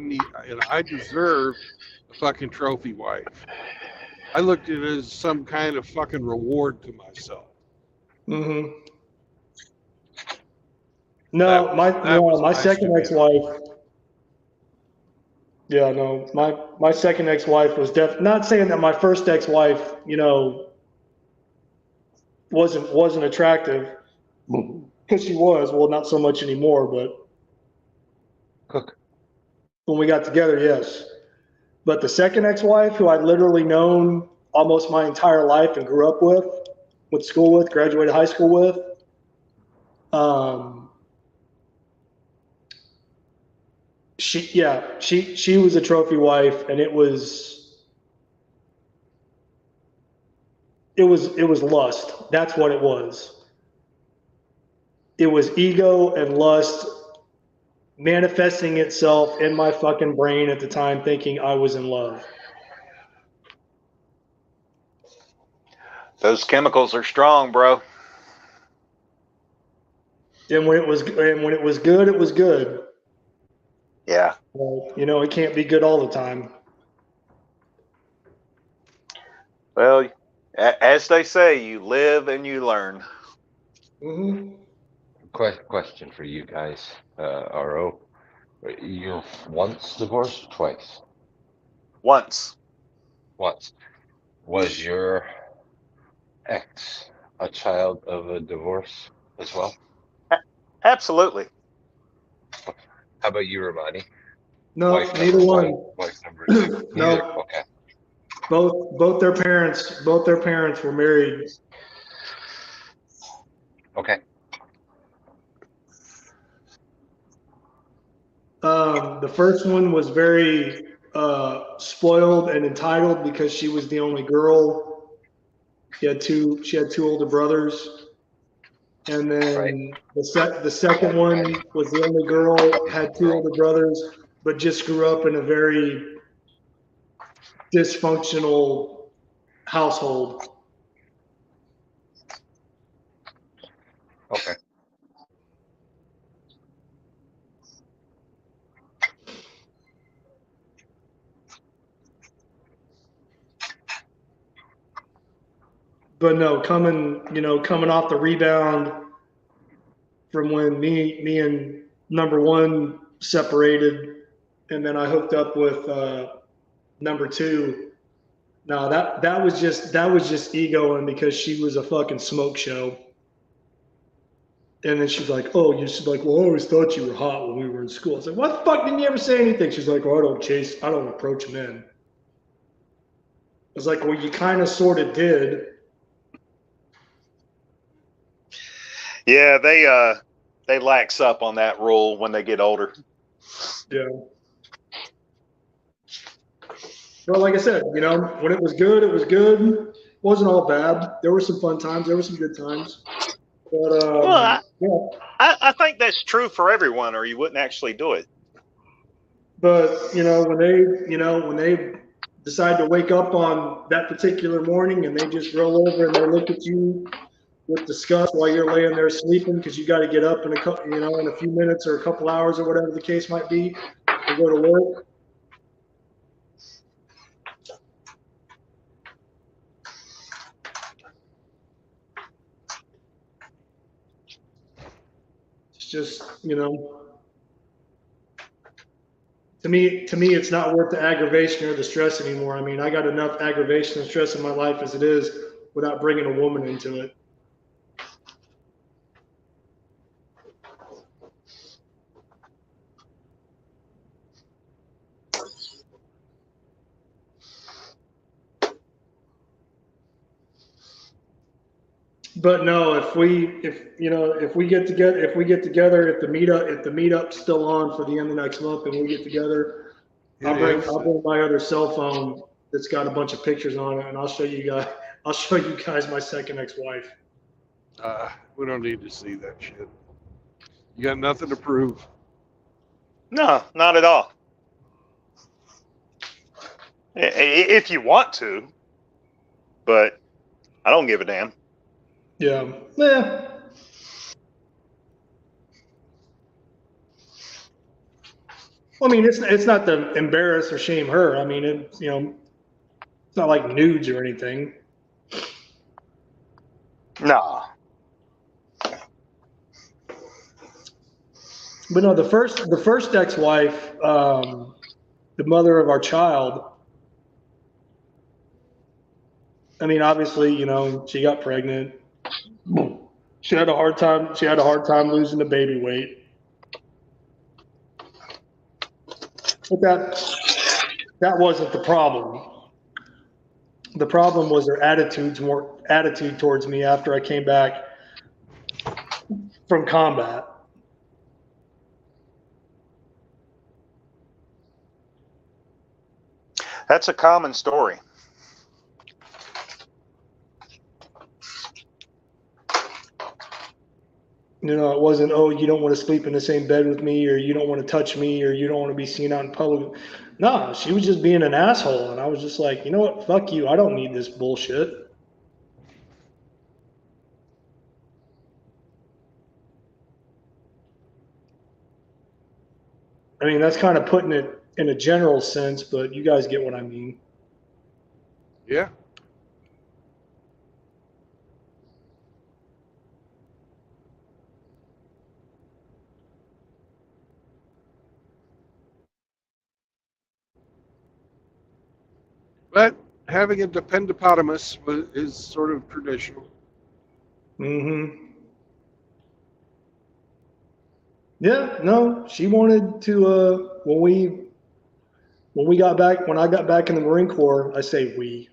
deserve a fucking trophy wife. I looked at it as some kind of fucking reward to myself. Mm-hmm. That No, was my my second stupidity. ex-wife. Yeah, no, my second ex-wife was not saying that my first ex-wife, you know, wasn't attractive, because she was. Well, not so much anymore, but when we got together, yes. But the second ex-wife, who I'd literally known almost my entire life and grew up with, went to school with, graduated high school with, she was a trophy wife, and it was it was lust. That's what it was. It was ego and lust manifesting itself in my fucking brain at the time, thinking I was in love. Those chemicals are strong, bro. And when it was good, it was good. Yeah. You know, it can't be good all the time. Well, as they say, you live and you learn. Mm-hmm. Question for you guys, RO. You once divorced or twice? Once. Once. Was your ex a child of a divorce as well? Absolutely. How about you, Ramani? No, Wife neither number one. one, wife number two. Neither. No, Okay. both their parents were married. Okay. The first one was very spoiled and entitled because she was the only girl. She had two older brothers, and Right. then the second one was the only girl, had two older brothers, but just grew up in a very dysfunctional household. Okay. But no, coming off the rebound from when me and number one separated, and then I hooked up with number two. No, that was just egoing because she was a fucking smoke show. And then she's like, "Oh, you should like, well, I always thought you were hot when we were in school." I was like, "What the fuck? Didn't you ever say anything?" She's like, "Well, I don't approach men." I was like, "Well, you kind of, sort of did." Yeah, they lax up on that rule when they get older. Yeah. Well, like I said, when it was good, it was good. It wasn't all bad. There were some fun times. There were some good times. But Well, yeah. I think that's true for everyone, or you wouldn't actually do it. But when they decide to wake up on that particular morning and they just roll over and they look at you with disgust while you're laying there sleeping because you got to get up in in a few minutes or a couple hours or whatever the case might be to go to work. It's just, to me, it's not worth the aggravation or the stress anymore. I mean, I got enough aggravation and stress in my life as it is without bringing a woman into it. But no, if we get together, if the meetup's still on for the end of next month, and we get together, I'll bring my other cell phone that's got a bunch of pictures on it, and I'll show you guys. I'll show you guys my second ex-wife. We don't need to see that shit. You got nothing to prove. No, not at all. If you want to, but I don't give a damn. Yeah. Well, I mean, it's not to embarrass or shame her. I mean, it's not like nudes or anything. No. But no, the first ex-wife, the mother of our child. I mean, obviously, she got pregnant. She had a hard time. She had a hard time losing the baby weight. But that wasn't the problem. The problem was her attitude towards me after I came back from combat. That's a common story. You know, it wasn't, oh, you don't want to sleep in the same bed with me, or you don't want to touch me, or you don't want to be seen out in public. No, she was just being an asshole. And I was just like, you know what? Fuck you. I don't need this bullshit. I mean, that's kind of putting it in a general sense, but you guys get what I mean. Yeah. But having a dependopotamus is sort of traditional. Mm-hmm. Yeah, no, she wanted to, when I got back in the Marine Corps, I say when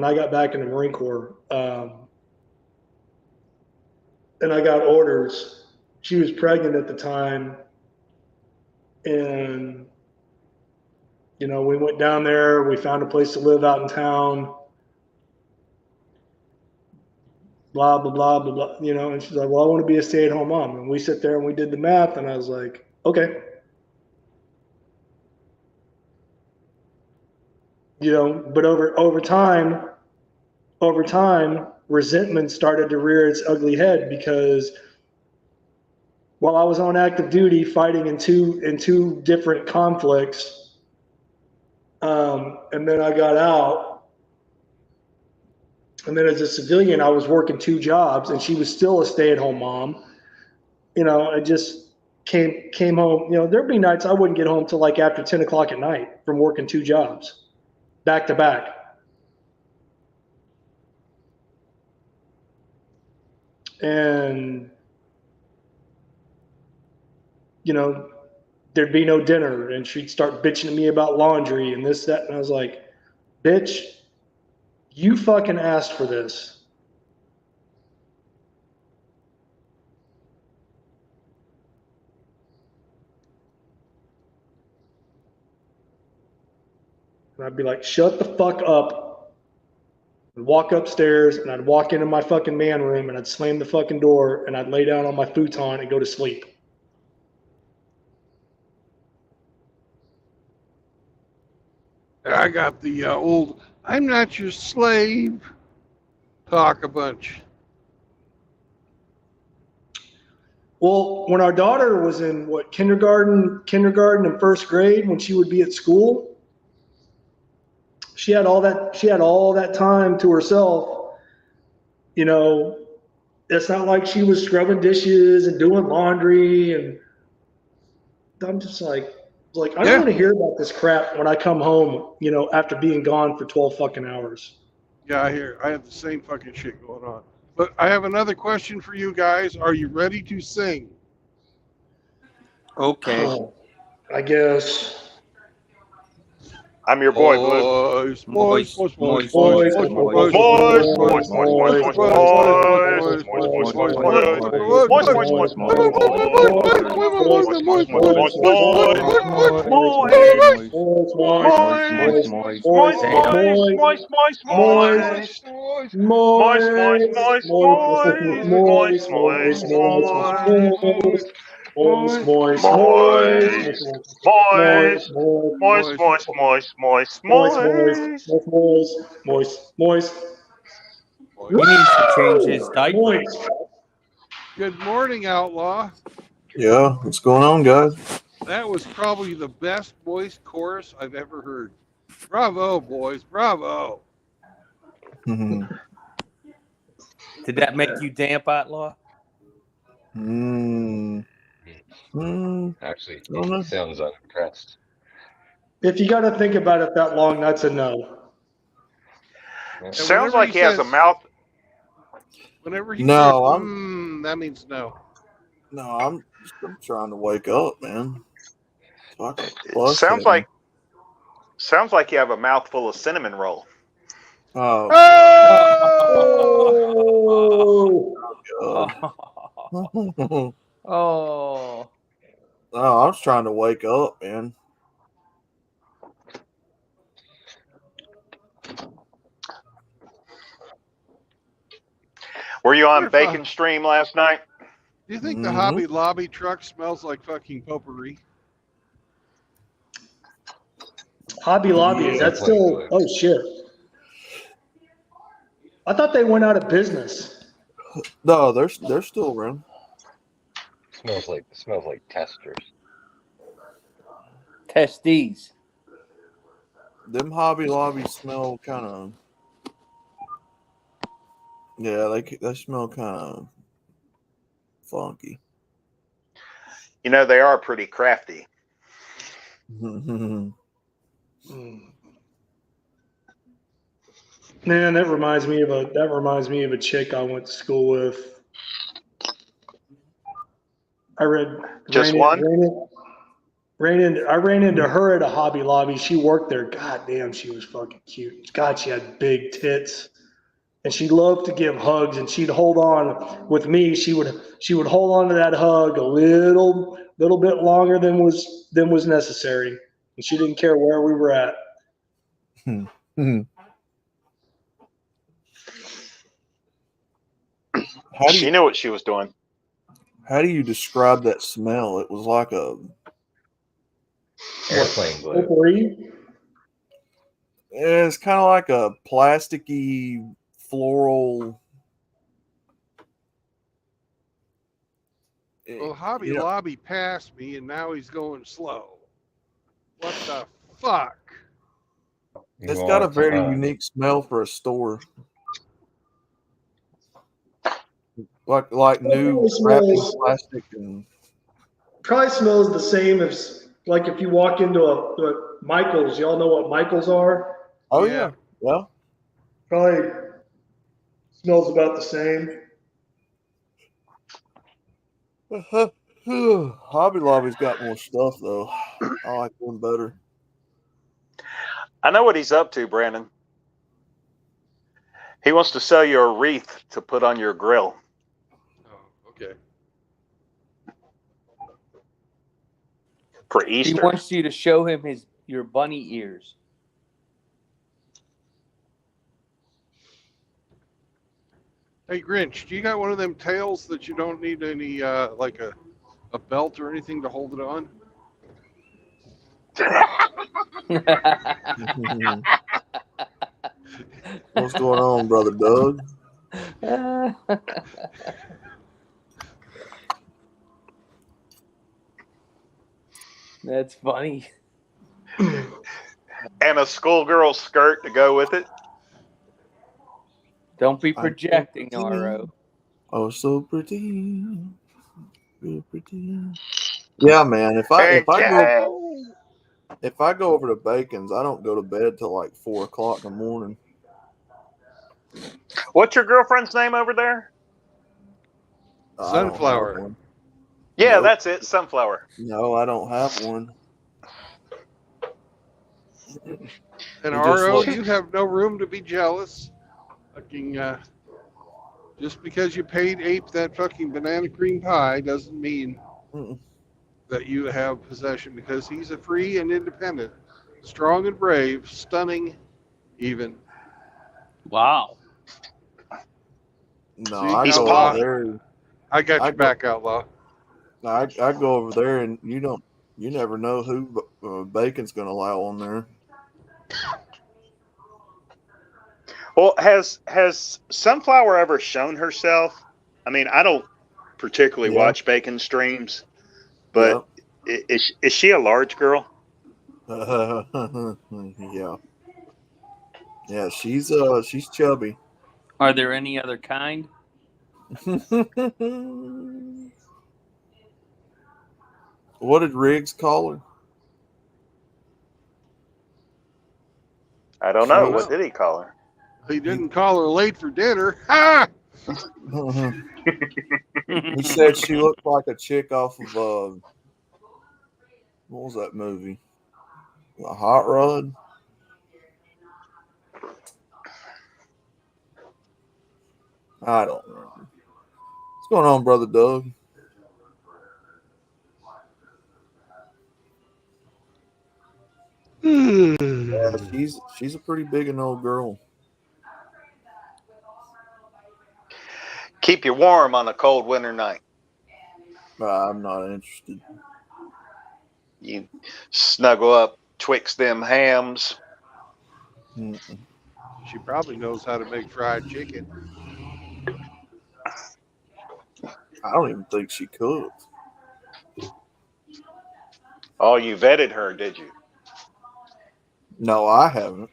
I got back in the Marine Corps, and I got orders, she was pregnant at the time. And, you know, we went down there, we found a place to live out in town, blah, blah, blah, blah, blah, you know, and she's like, well, I want to be a stay-at-home mom. And we sit there and we did the math, and I was like, okay. You know, but over time, resentment started to rear its ugly head, because while I was on active duty fighting in two different conflicts, and then I got out, and then as a civilian, I was working 2 jobs, and she was still a stay-at-home mom. You know, I just came home. You know, there'd be nights I wouldn't get home till like after 10 o'clock at night from working 2 jobs, back to back. And, you know, there'd be no dinner, and she'd start bitching to me about laundry and this, that. And I was like, bitch, you fucking asked for this. And I'd be like, shut the fuck up. I'd walk upstairs, and I'd walk into my fucking man room, and I'd slam the fucking door, and I'd lay down on my futon and go to sleep. I got the old "I'm not your slave" talk a bunch. Well, when our daughter was in kindergarten and first grade, when she would be at school, she had all that time to herself. You know, it's not like she was scrubbing dishes and doing laundry, and I'm just like I don't want to hear about this crap when I come home, you know, after being gone for 12 fucking hours. Yeah, I have the same fucking shit going on. But I have another question for you guys. Are you ready to sing? Okay. Oh, I guess. I'm your boy, Blue. Boys, boys, boys, boys, Boys, boys, boys, boys, boys, Boys, boys, boys, boys, boys, boys, boys, boys, boys, moist. He needs to change his diaper. Moist. Good morning, Outlaw. Yeah, what's going on, guys? That was probably the best voiced chorus I've ever heard. Bravo, boys, bravo. Did that make you damp, Outlaw? Actually, he sounds unimpressed. If you got to think about it that long, that's a no. Sounds like he has a mouth. Whenever he No, says, that means no. No, I'm trying to wake up, man. Sounds like you have a mouthful of cinnamon roll. Oh. Oh. No, I was trying to wake up, man. Were you on Bacon Stream last night? Do you think the Mhm. Hobby Lobby truck smells like fucking potpourri? Hobby Lobby, is that Airplane still? glue. Oh shit! I thought they went out of business. No, they're still around. Smells like testers. Testes. Them Hobby Lobby smell kind of. Yeah, they smell kind of funky. You know, they are pretty crafty. Man, that reminds me of a chick I went to school with. I Just one? I ran into her at a Hobby Lobby. She worked there. God damn, she was fucking cute. God, she had big tits. And she loved to give hugs, and she'd hold on with me. She would hold on to that hug a little bit longer than was necessary. And she didn't care where we were at. She knew what she was doing. How do you describe that smell? It was like a Airplane glue. Potpourri? it's kind of like a plasticky floral. Well, Hobby you know, Lobby passed me, and now he's going slow. What the fuck? it's got a very unique smell for a store. Like new wrapped in plastic and Probably smells the same as like if you walk into a Michael's. Y'all know what Michael's are? oh Yeah. yeah. Probably smells about the same. Hobby Lobby's got more stuff though. I like them better. I know what he's up to, Brandon. He wants to sell you a wreath to put on your grill. Oh, okay. For He Easter. wants you to show him your bunny ears. Hey, Grinch, do you got one of them tails that you don't need any, like a belt or anything to hold it on? What's going on, brother Doug? That's funny. And a schoolgirl skirt to go with it. Don't be projecting, RO. Oh, so pretty. So pretty. Yeah, man. If I go over to Bacon's, I don't go to bed till like 4 o'clock in the morning. What's your girlfriend's name over there? I don't have Sunflower. one. Yeah, Nope. that's it. Sunflower. No, I don't have one. And He just RO, looks- you have no room to be jealous. Fucking, just because you paid Ape that fucking banana cream pie doesn't mean Mm-mm. that you have possession, because he's a free and independent, strong and brave, stunning even. Wow. No, See, I He's go Paul. over there. I got I your go- back, Outlaw. I go over there, and you never know who Bacon's going to allow on there. Well, has Sunflower ever shown herself? I mean, I don't particularly Yeah. watch Bacon streams, but is she a large girl? Yeah. Yeah, she's chubby. Are there any other kind? What did Riggs call her? I don't know. What did he call her? He didn't call her late for dinner. Ha! He said she looked like a chick off of what was that movie? A Hot Rod? I don't remember. What's going on, brother Doug? Yeah, she's a pretty big and old girl. Keep you warm on a cold winter night. I'm not interested. You snuggle up twixt them hams. Mm-mm. She probably knows how to make fried chicken. I don't even think she cooks. Oh, you vetted her, did you? No, I haven't.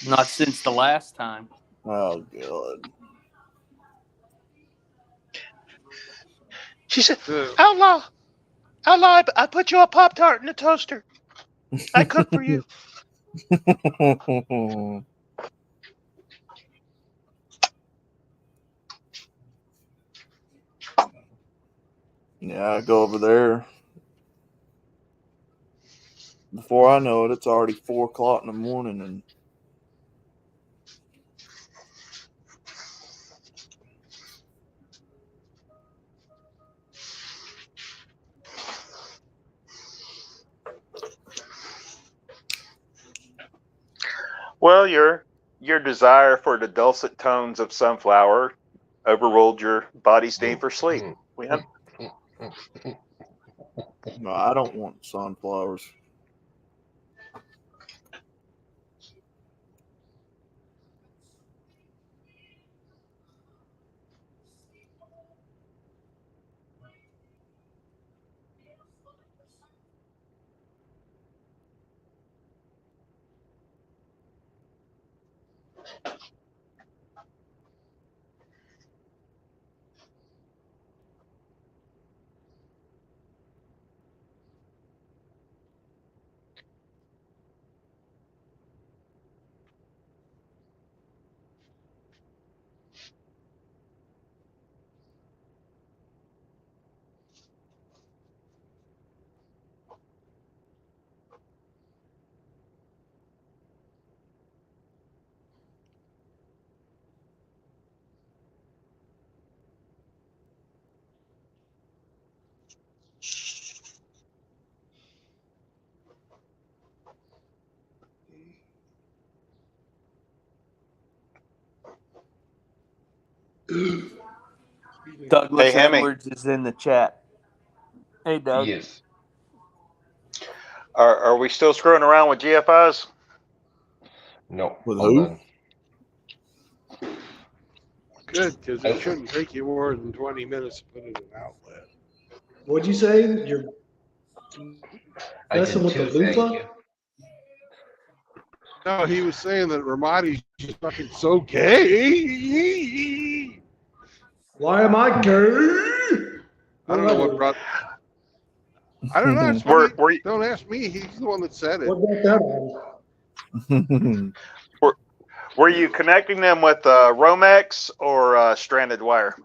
Not since the last time. Oh god. She said, Uh, Outlaw, I put you a Pop-Tart in the toaster. I cook for you. Yeah, I go over there. Before I know it, it's already 4:00 in the morning, and Well, your desire for the dulcet tones of Sunflower overruled your body's need for sleep. no, I don't want sunflowers. Douglas Hey, Hemi, Edwards is in the chat. Hey, Doug. Yes. are we still screwing around with GFIs? No. With All who? done. good, because it shouldn't take you more than 20 minutes to put in an outlet. What'd you say? You're I messing did with the too, thank loofah? you. No, he was saying that Ramadi's just fucking so gay. Why am I gay? I don't know what brought. I don't know. It's Were, funny. were, you, Don't ask me. He's the one that said it. What brought that on? were you connecting them with Romex or stranded wire?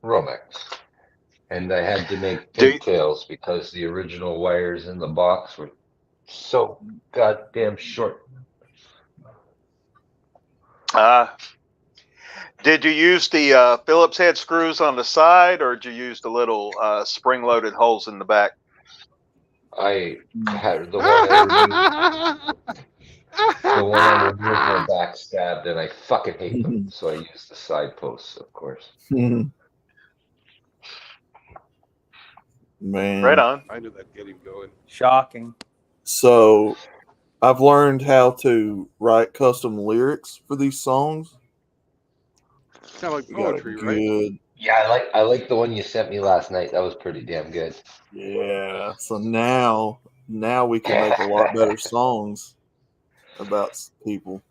Romex. And I had to make Do you- pigtails because the original wires in the box were so goddamn short. Did you use the Phillips head screws on the side, or did you use the little spring-loaded holes in the back? I had the one I removed my back stabbed, and I fucking hate them. So I used the side posts, of course. Man. Right on. I knew that'd get him going. Shocking. So I've learned how to write custom lyrics for these songs. Kind of like We got a poetry, right? good, Yeah, I like the one you sent me last night. That was pretty damn good. yeah. So now we can make a lot better songs about people.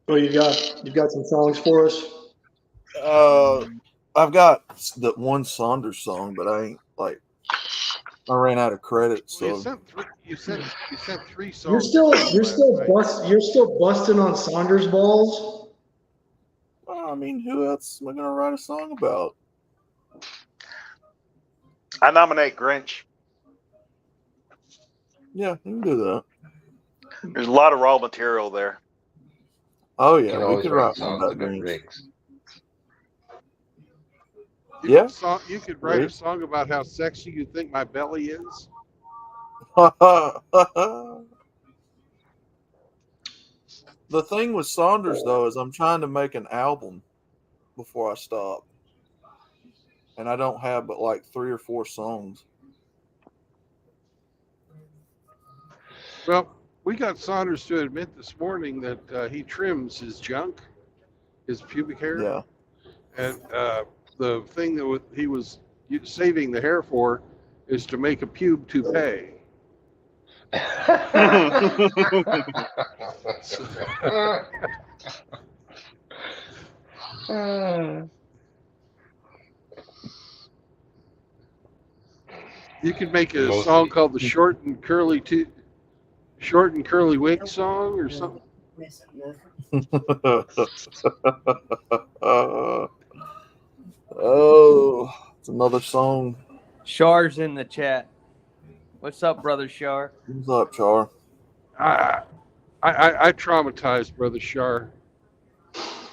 Oh, you've got some songs for us? I've got the one Saunders song, but I ain't like. I ran out of credits, Well, so you sent 3 songs. You're still last night. you're still busting on Saunders balls. well, I mean, who else am I gonna write a song about? I nominate Grinch. Yeah, you can do that. There's a lot of raw material there. Oh You yeah, can we always could write write one songs about about Grinch. rigs. Yeah. You could write Right. a song about how sexy you think my belly is. The thing with Saunders though is I'm trying to make an album before I stop, and I don't have but like 3 or 4 songs. Well, we got Saunders to admit this morning that he trims his junk, his pubic hair, Yeah. and the thing that he was saving the hair for is to make a pube toupee. You could make a song called the Short and Curly Wig song or something. Oh, it's another song. Char's in the chat. What's up, brother Char? What's up, Char? I traumatized Brother Shar.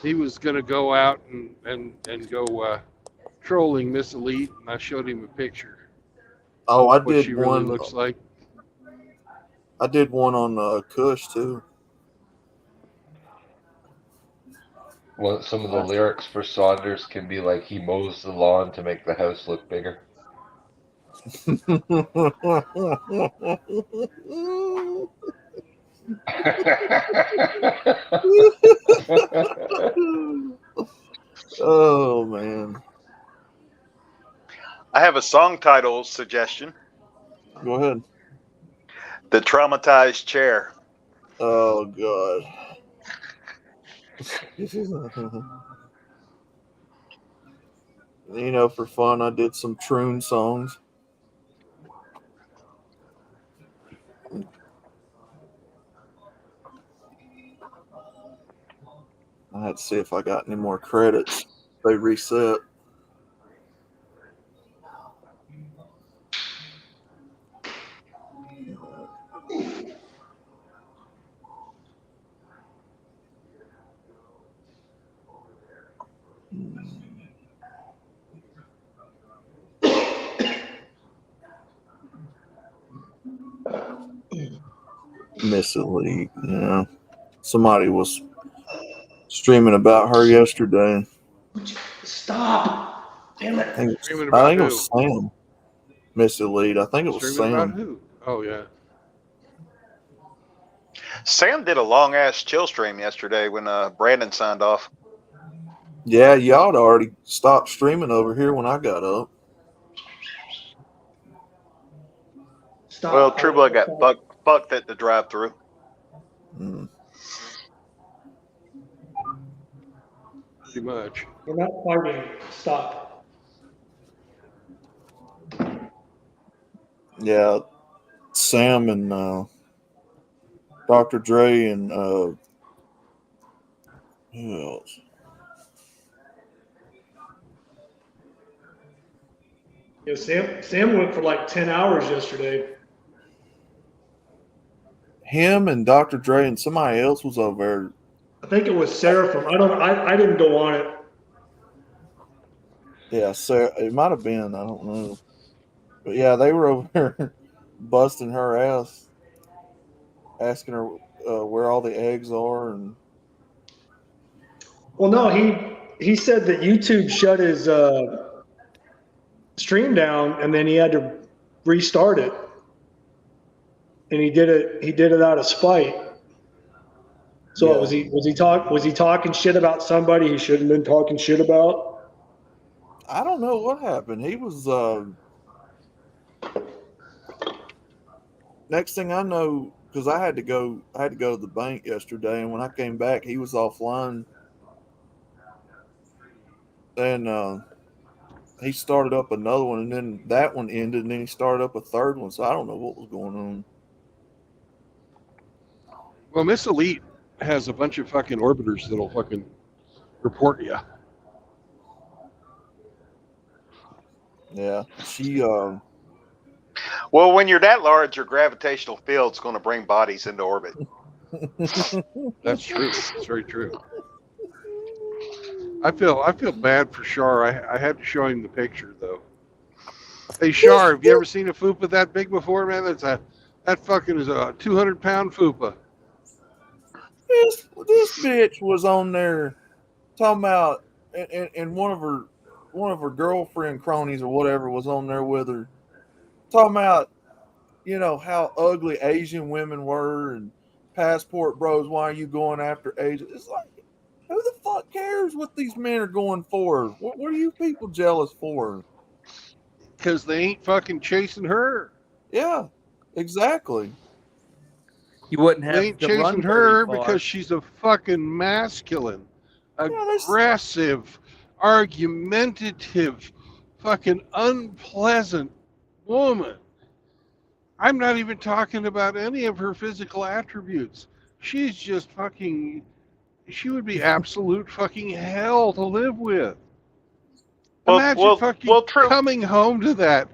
He was going to go out and go trolling Miss Elite, and I showed him a picture. Oh, I What did she one. really looks like. I did one on Kush too. Well, some of the lyrics for Saunders can be like, he mows the lawn to make the house look bigger. Oh man. I have a song title suggestion. Go ahead. The Traumatized Chair. Oh god. You know, for fun, I did some Troon songs. I had to see if I got any more credits. They reset. Miss Elite, yeah. Somebody was streaming about her yesterday. Stop! Damn it! I think Streaming it about was Sam. Miss Elite. I think it was Streaming about Sam. who? Oh, yeah. Sam did a long ass chill stream yesterday when Brandon signed off. Yeah, y'all had already stopped streaming over here when I got up. Stop! Well, True Blood got fucked at the drive-through. Mm. Pretty much. We're not fighting. Stop. Yeah, Sam and Dr. Dre and who else? Yeah, Sam went for like 10 hours yesterday. Him and Dr. Dre and somebody else was over there. I think it was Seraphim. I didn't go on it. Yeah, Sarah, it might have been. I don't know. But yeah, they were over there busting her ass, asking her where all the eggs are. And Well, no, he said that YouTube shut his stream down, and then he had to restart it. And he did it out of spite. So yeah. was he talking shit about somebody he shouldn't have been talking shit about? I don't know what happened. He was next thing I know, because I had to go to the bank yesterday, and when I came back, he was offline. And he started up another one, and then that one ended, and then he started up a third one. So I don't know what was going on. Well, Miss Elite has a bunch of fucking orbiters that'll fucking report you. Yeah, she. Well, when you're that large, your gravitational field's going to bring bodies into orbit. That's true. It's very true. I feel bad for Shar. I had to show him the picture though. Hey Shar, have you ever seen a fupa that big before, man? That fucking is a 200-pound fupa. This bitch was on there talking about, and one of her girlfriend cronies or whatever was on there with her, talking about, how ugly Asian women were and passport bros. Why are you going after Asian? It's like, who the fuck cares what these men are going for? What are you people jealous for? Because they ain't fucking chasing her. Yeah, exactly. You wouldn't They have ain't to run chasing very her far. because she's a fucking masculine, there's- aggressive, argumentative, fucking unpleasant woman. I'm not even talking about any of her physical attributes. She's just fucking. She would be absolute fucking hell to live with. Imagine fucking coming home to that.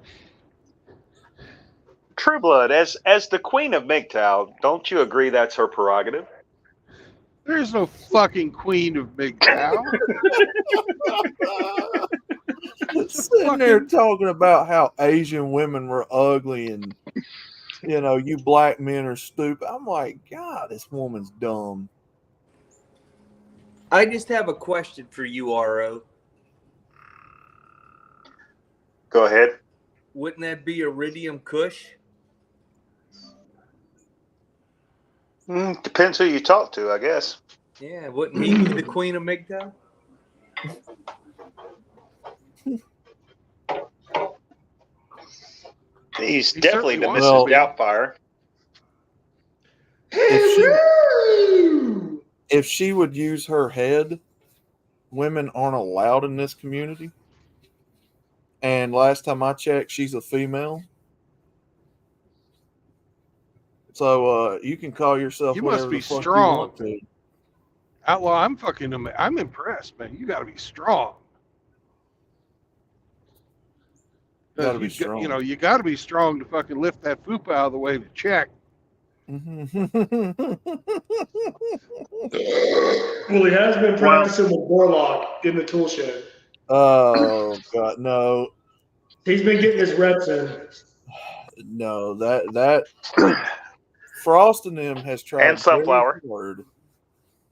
True Blood, as the Queen of MGTOW, don't you agree that's her prerogative? There's no fucking Queen of MGTOW. Sitting there talking about how Asian women were ugly and you black men are stupid. I'm like, God, this woman's dumb. I just have a question for you, RO. Go ahead. Wouldn't that be Iridium Kush? Depends who you talk to, I guess. Yeah, wouldn't he be the Queen of MGTOW? He's He definitely certainly the wants Mrs. to be. Doubtfire. If she would use her head, women aren't allowed in this community. And last time I checked, she's a female. So you can call yourself You whatever must be the fuck strong. you want to. Outlaw, I'm impressed, man. You got to be strong. Gotta be strong. You got to be strong to fucking lift that poop out of the way to check. Well, he has been practicing with Warlock in the tool shed. Oh God, no! He's been getting his reps in. No, that Frost and them has tried And Sunflower. very hard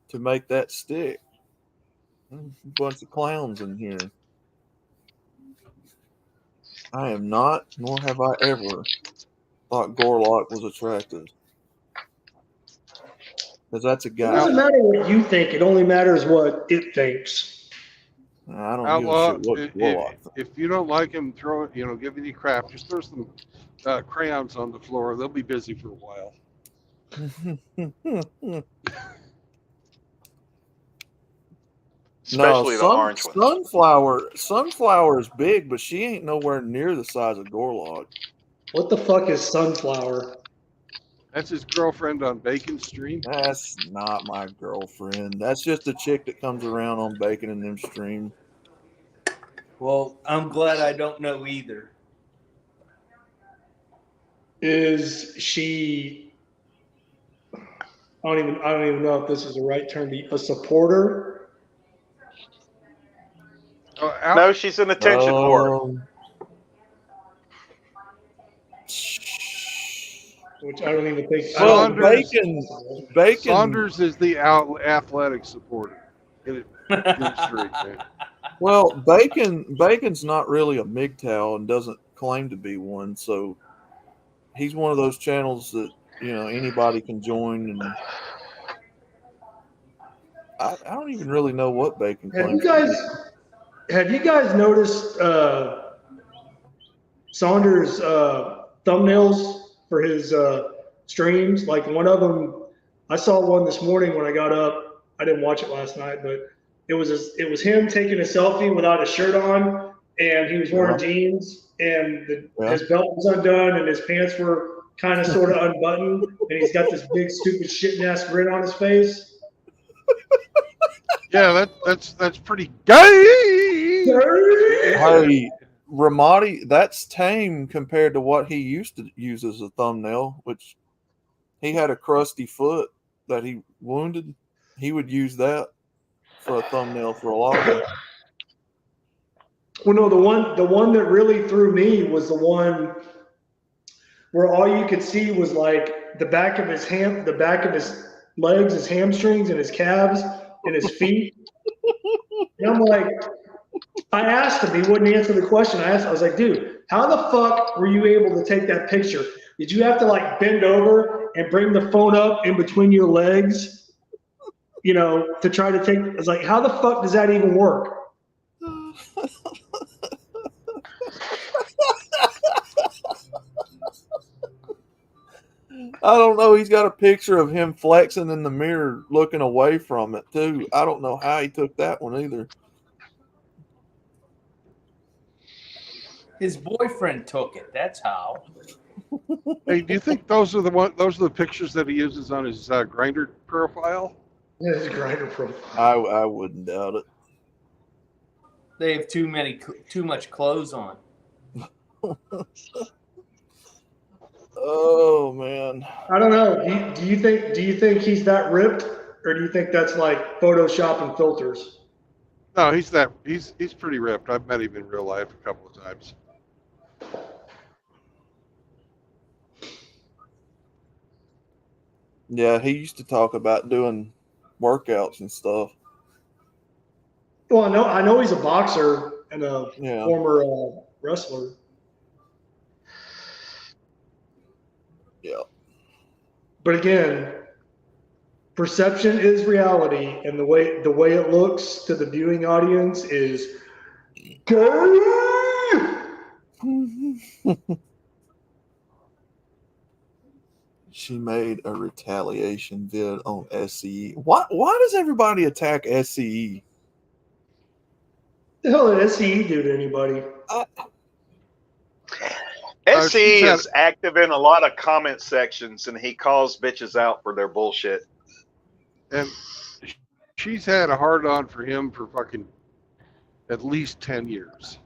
to make that stick. A bunch of clowns in here. I am not, nor have I ever thought Gorlock was attractive. Because that's a It guy. doesn't matter what you think. It only matters what it thinks. I don't Outlaw, give a shit what Gorlock thinks. if you don't like him giving you crap, just throw some crayons on the floor. They'll be busy for a while. Especially the orange ones. Sunflower is big, but she ain't nowhere near the size of Gorlock. What the fuck is Sunflower? That's his girlfriend on Bacon Stream. That's not my girlfriend. That's just a chick that comes around on Bacon and them stream. Well, I'm glad I don't know either. Is she? I don't even know if this is the right term. A supporter? No, she's an attention whore. Which I don't even think. Bacon. Saunders is the athletic supporter. Get it straight, man. Well, Bacon's not really a MGTOW and doesn't claim to be one, so he's one of those channels that anybody can join, and I don't even really know what Bacon claims. Have you guys noticed Saunders' thumbnails for his streams? Like one of them, I saw one this morning when I got up. I didn't watch it last night, but it was him taking a selfie without a shirt on, and he was wearing jeans, and his belt was undone, and his pants were kind of sort of unbuttoned, and he's got this big stupid shitting ass grin on his face. Yeah, that's pretty gay. Hey, Ramadi, that's tame compared to what he used to use as a thumbnail, which he had a crusty foot that he wounded. He would use that for a thumbnail for a lot of them. Well, no, the one that really threw me was the one where all you could see was like the back of his hand, the back of his legs, his hamstrings, and his calves, and his feet. And I'm like, I asked him, he wouldn't answer the question. I was like, dude, how the fuck were you able to take that picture? Did you have to like bend over and bring the phone up in between your legs, to try to take? I was like, how the fuck does that even work? I don't know. He's got a picture of him flexing in the mirror, looking away from it too. I don't know how he took that one either. His boyfriend took it. That's how. Hey, do you think those are the pictures that he uses on his Grindr profile? Yeah, his Grindr profile. I wouldn't doubt it. They have too much clothes on. Oh man. I don't know. Do you think he's that ripped, or do you think that's like Photoshop and filters? No, he's pretty ripped. I've met him in real life a couple of times. Yeah, he used to talk about doing workouts and stuff. Well, I know he's a boxer and a former wrestler. Yeah. But again, perception is reality, and the way it looks to the viewing audience is gay. She made a retaliation vid on SCE. Why does everybody attack SCE? The hell did SCE do to anybody? SCE is active in a lot of comment sections, and he calls bitches out for their bullshit. And she's had a hard on for him for fucking at least 10 years.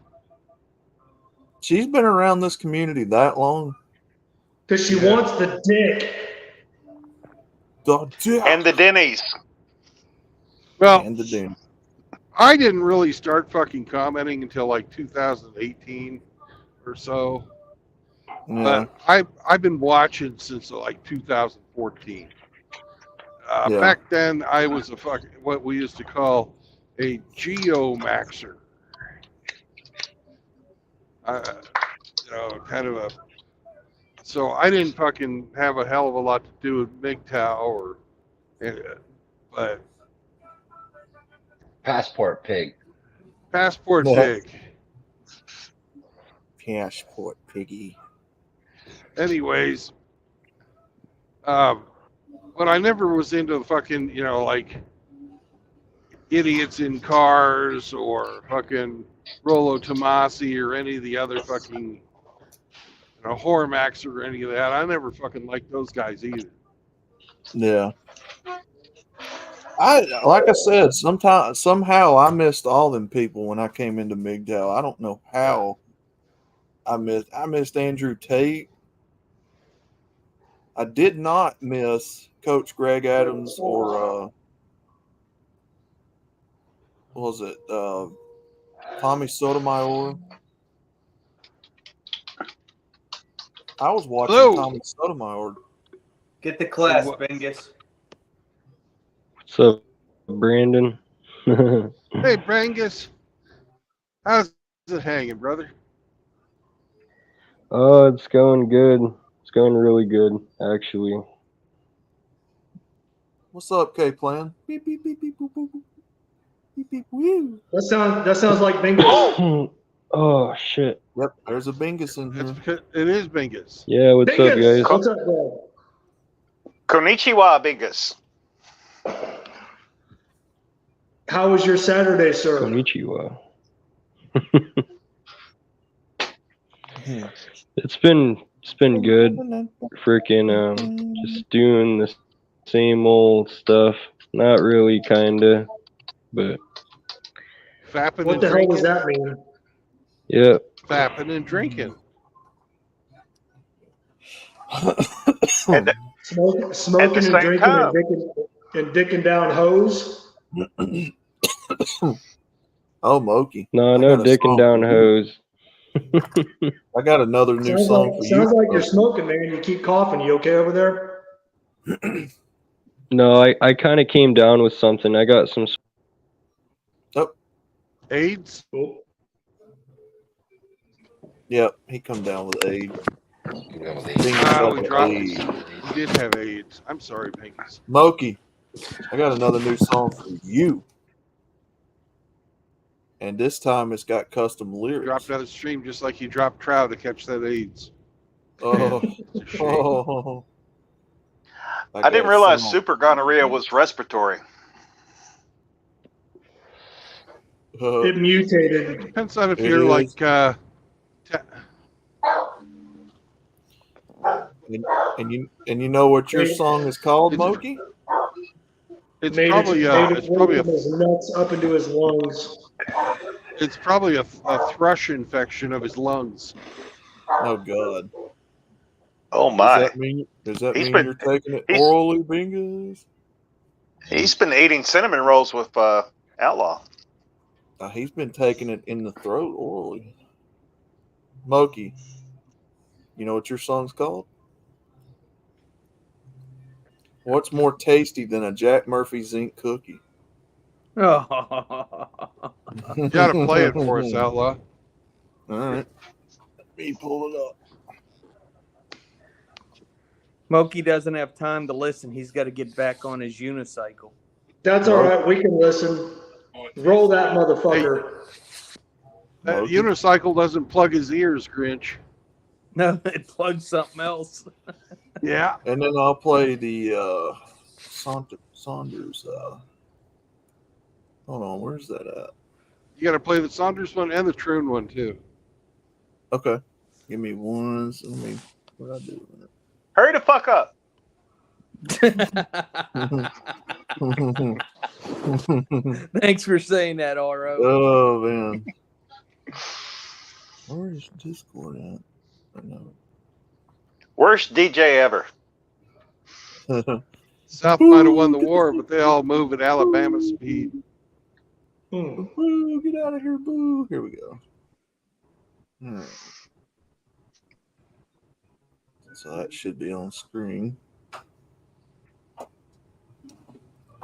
She's been around this community that long? Because she wants the dick. The dick. And the Denny's. Well, and the Denny's. I didn't really start fucking commenting until like 2018 or so. Yeah. But I've been watching since like 2014. Back then, I was what we used to call a geomaxer. Kind of a. So I didn't fucking have a hell of a lot to do with MGTOW but Passport pig. Passport pig. Passport piggy. Anyways, but I never was into the fucking, like idiots in cars or fucking Rollo Tomasi or any of the other fucking Hormax or any of that. I never fucking liked those guys either. Yeah. Like I said, somehow I missed all them people when I came into MGTOW. I don't know how I missed Andrew Tate. I did not miss Coach Greg Adams or what was it? Tommy Sotomayor. I was watching Tommy Sotomayor. Get the class, Bengus. What's up, Brandon? Hey, Brangus. How's it hanging, brother? Oh, it's going good. It's going really good, actually. What's up, K-Plan? Beep, beep, beep, beep, boop, boop, boop. Beep, beep, woo. That sounds like Bingus. Oh, shit. Yep, there's a Bingus in here. It is Bingus. Yeah, what's Bingus. up, guys? What's up, bro? Konnichiwa, Bingus. How was your Saturday, sir? Konnichiwa. It's been good. Freaking just doing the same old stuff. Not really, kinda, but. Fapping what and the drinking. hell does that mean? Yep. Fapping and drinking. Smoking and drinking and dicking down hose. Oh, Moki. No dicking down hose. I got another new song for you. Sounds like you're smoking, man. You keep coughing. You okay over there? No, I kind of came down with something. I got some. AIDS? Cool. Yep, he come down with AIDS. We dropped it. He did have AIDS. I'm sorry, Pinkies. Moki, I got another new song for you. And this time it's got custom lyrics. Dropped out of stream just like he dropped trout to catch that AIDS. Oh, It's a shame. oh. I didn't realize super gonorrhea was respiratory. It mutated. Depends on if It you're is. like And you know what your song is called, Moki? it's Made probably it it's probably from his nuts up into his lungs. it's probably a thrush infection of his lungs. Oh God. Oh Does my! that mean He's been- you're taking it he's- orally, Bingus? He's been eating cinnamon rolls with Outlaw. He's been taking it in the throat orally. Moki, you know what your song's called? What's more tasty than a Jack Murphy zinc cookie? You gotta play it for us, Outlaw. All right. Let me pull it up. Moki doesn't have time to listen. He's got to get back on his unicycle. That's all right. We can listen. Roll that motherfucker. That unicycle doesn't plug his ears, Grinch. No, it plugs something else. Yeah. And then I'll play the Saunders. Hold on, where's that at? You gotta play the Saunders one and the Troon one too. Okay. Give me one. Let me. What I do? Hurry the fuck up! Thanks for saying that, Ro. Oh man. Where is Discord at? I know. Worst DJ ever. South might have won the war, but they all move at Alabama speed. Boo, get out of here, boo. Here we go. All right. So that should be on screen.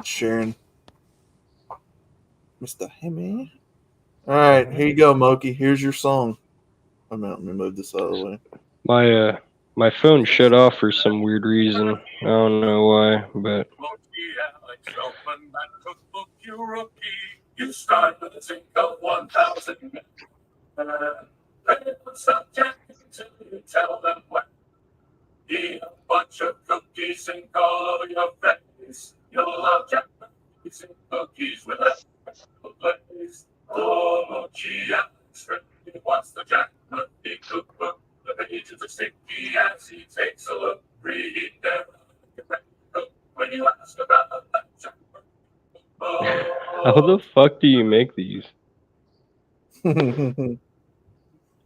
Sharon. Mr. Hemi. All right, here you go, Moki. Here's your song. I'm out. Let me move this out of the way. My phone shut off for some weird reason. I don't know why, but You start with a single 1,000 men. Until you tell them when. Eat a bunch of cookies and call over your face. You'll love Jack cookies and cookies with a place. Oh, Mochi he wants the Jack Murphy cookbook. The pages are sticky as he takes a look. Read them. Get ready to cook when you ask about that Jack Murphy cookbook. how the fuck do you make these?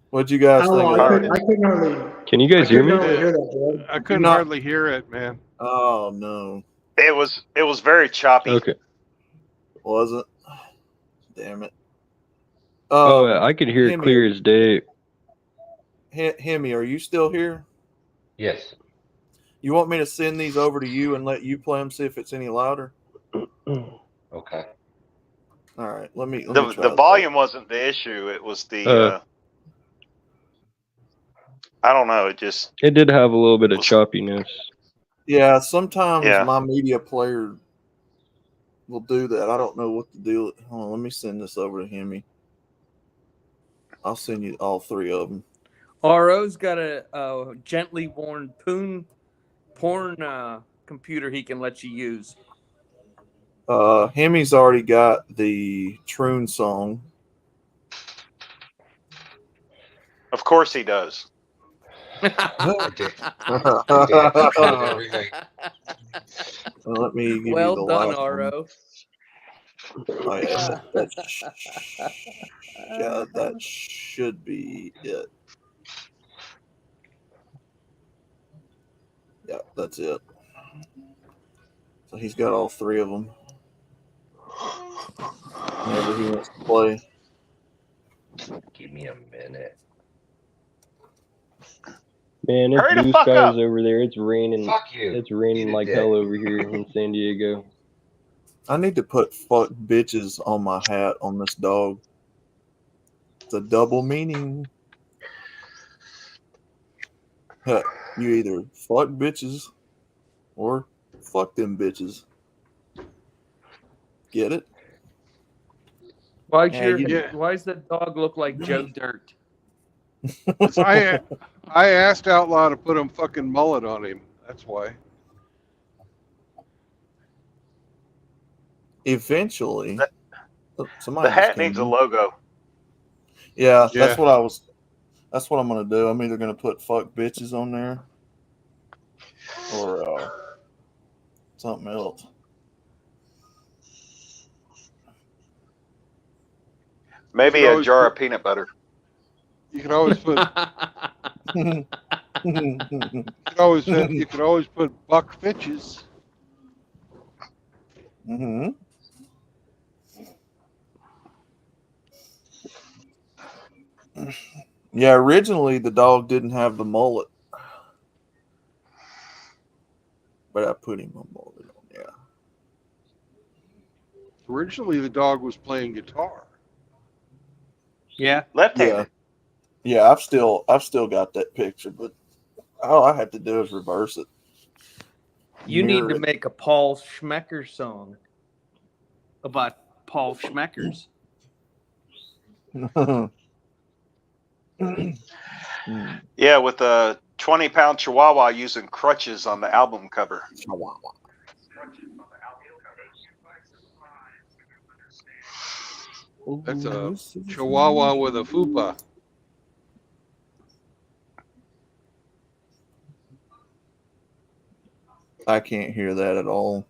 What'd you guys think? I couldn't hardly. Can you guys hear me? Hear that, bro. I couldn't hardly hear it, man. Oh no. It was very choppy. Okay. Was it? Damn it. I could hear it clear as day. Hemi, are you still here? Yes. You want me to send these over to you and let you play them, see if it's any louder? Okay. All right. Let me The try volume wasn't the issue. It was the I don't know. It just It did have a little bit of choppiness. Yeah, sometimes Yeah. my media player will do that. I don't know what to do. Hold on, let me send this over to Hemi. I'll send you all three of them. Ro's got a gently worn porn computer he can let you use. Hemi's already got the Troon song. of course he does. Let me give Well you the done, last one. Ro. Oh, yeah, that should be it. Yeah, that's it. So he's got all three of them. Whenever he wants to play. Give me a minute. Man, it's Hurry the blue fuck skies up. over there. It's raining. Fuck you. It's raining Eat a like dick. hell over here in San Diego. I need to put fuck bitches on my hat on this dog. It's a double meaning. Huh, you either fuck bitches or fuck them bitches. Get it? Why's Yeah, your you- Yeah. why's the dog look like Joe Dirt? 'Cause I asked Outlaw to put a fucking mullet on him. That's why. Eventually, The- somebody The just hat came needs a in. logo. Yeah, Yeah. that's what I'm gonna do. I'm either gonna put fuck bitches on there or something else. Maybe could a always jar put- of peanut butter. You can always put you could always put buck bitches. Mm-hmm. Yeah, originally the dog didn't have the mullet, but I put him a mullet on. Yeah. Originally, the dog was playing guitar. Yeah. Left-handed. Yeah, I've still got that picture, but all I have to do is reverse it. You need Mirror to make a Paul Schmecker song about Paul Schmeckers. it. Yeah, with a 20-pound Chihuahua using crutches on the album cover. That's a Chihuahua with a fupa. I can't hear that at all.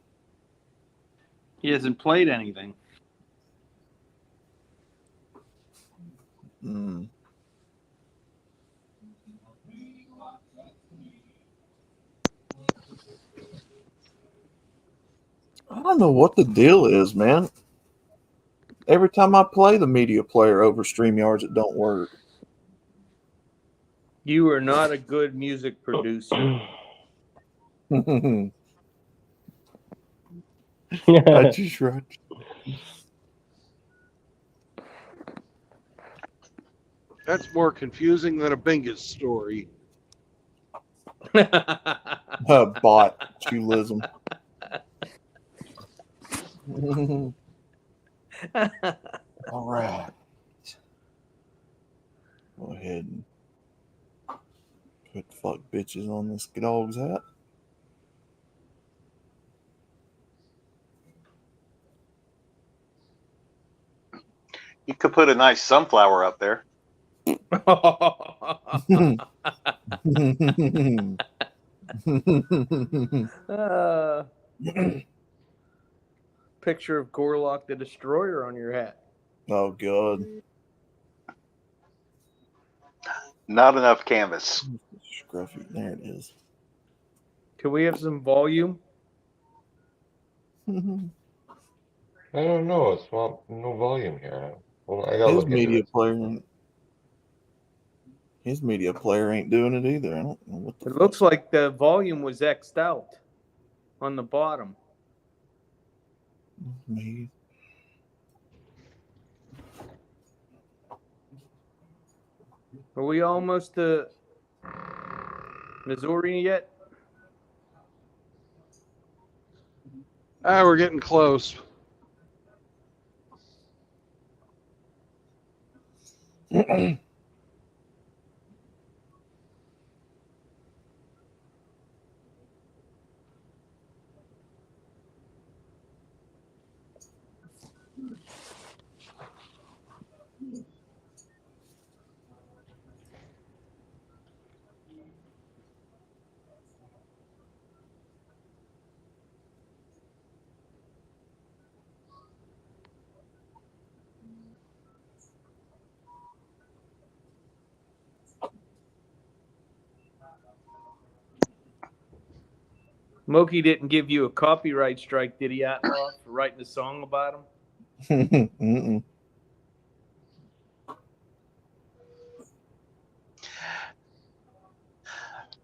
He hasn't played anything. Mm. I don't know what the deal is, man. Every time I play the media player over StreamYards, it don't work. You are not a good music producer. I just right. That's more confusing than a Bingus story. Botulism. All right. Go ahead and put fuck bitches on this dog's hat. You could put a nice sunflower up there. Picture of Gorlock the Destroyer on your hat. Oh, God. Not enough canvas. Scruffy. There it is. Can we have some volume? I don't know. It's not no volume here. Well, I gotta His look into media it. player. His media player ain't doing it either. I don't know what the It fuck. looks like the volume was X'd out on the bottom. Me. Are we almost to Missouri yet? We're getting close. Moki didn't give you a copyright strike, did he, Outlaw, for writing a song about him? Mm-mm.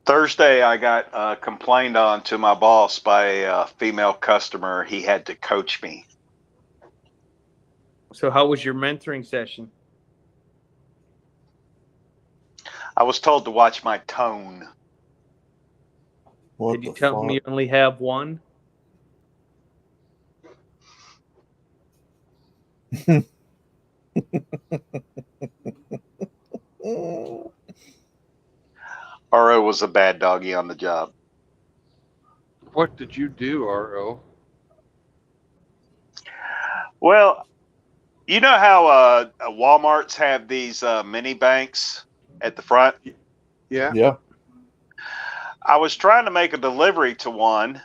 Thursday, I got complained on to my boss by a female customer. He had to coach me. So how was your mentoring session? I was told to watch my tone. What Did you the tell him you only have one? fuck? RO was a bad doggy on the job. What did you do, RO? Well, you know how Walmarts have these mini banks at the front? Yeah. Yeah. I was trying to make a delivery to one,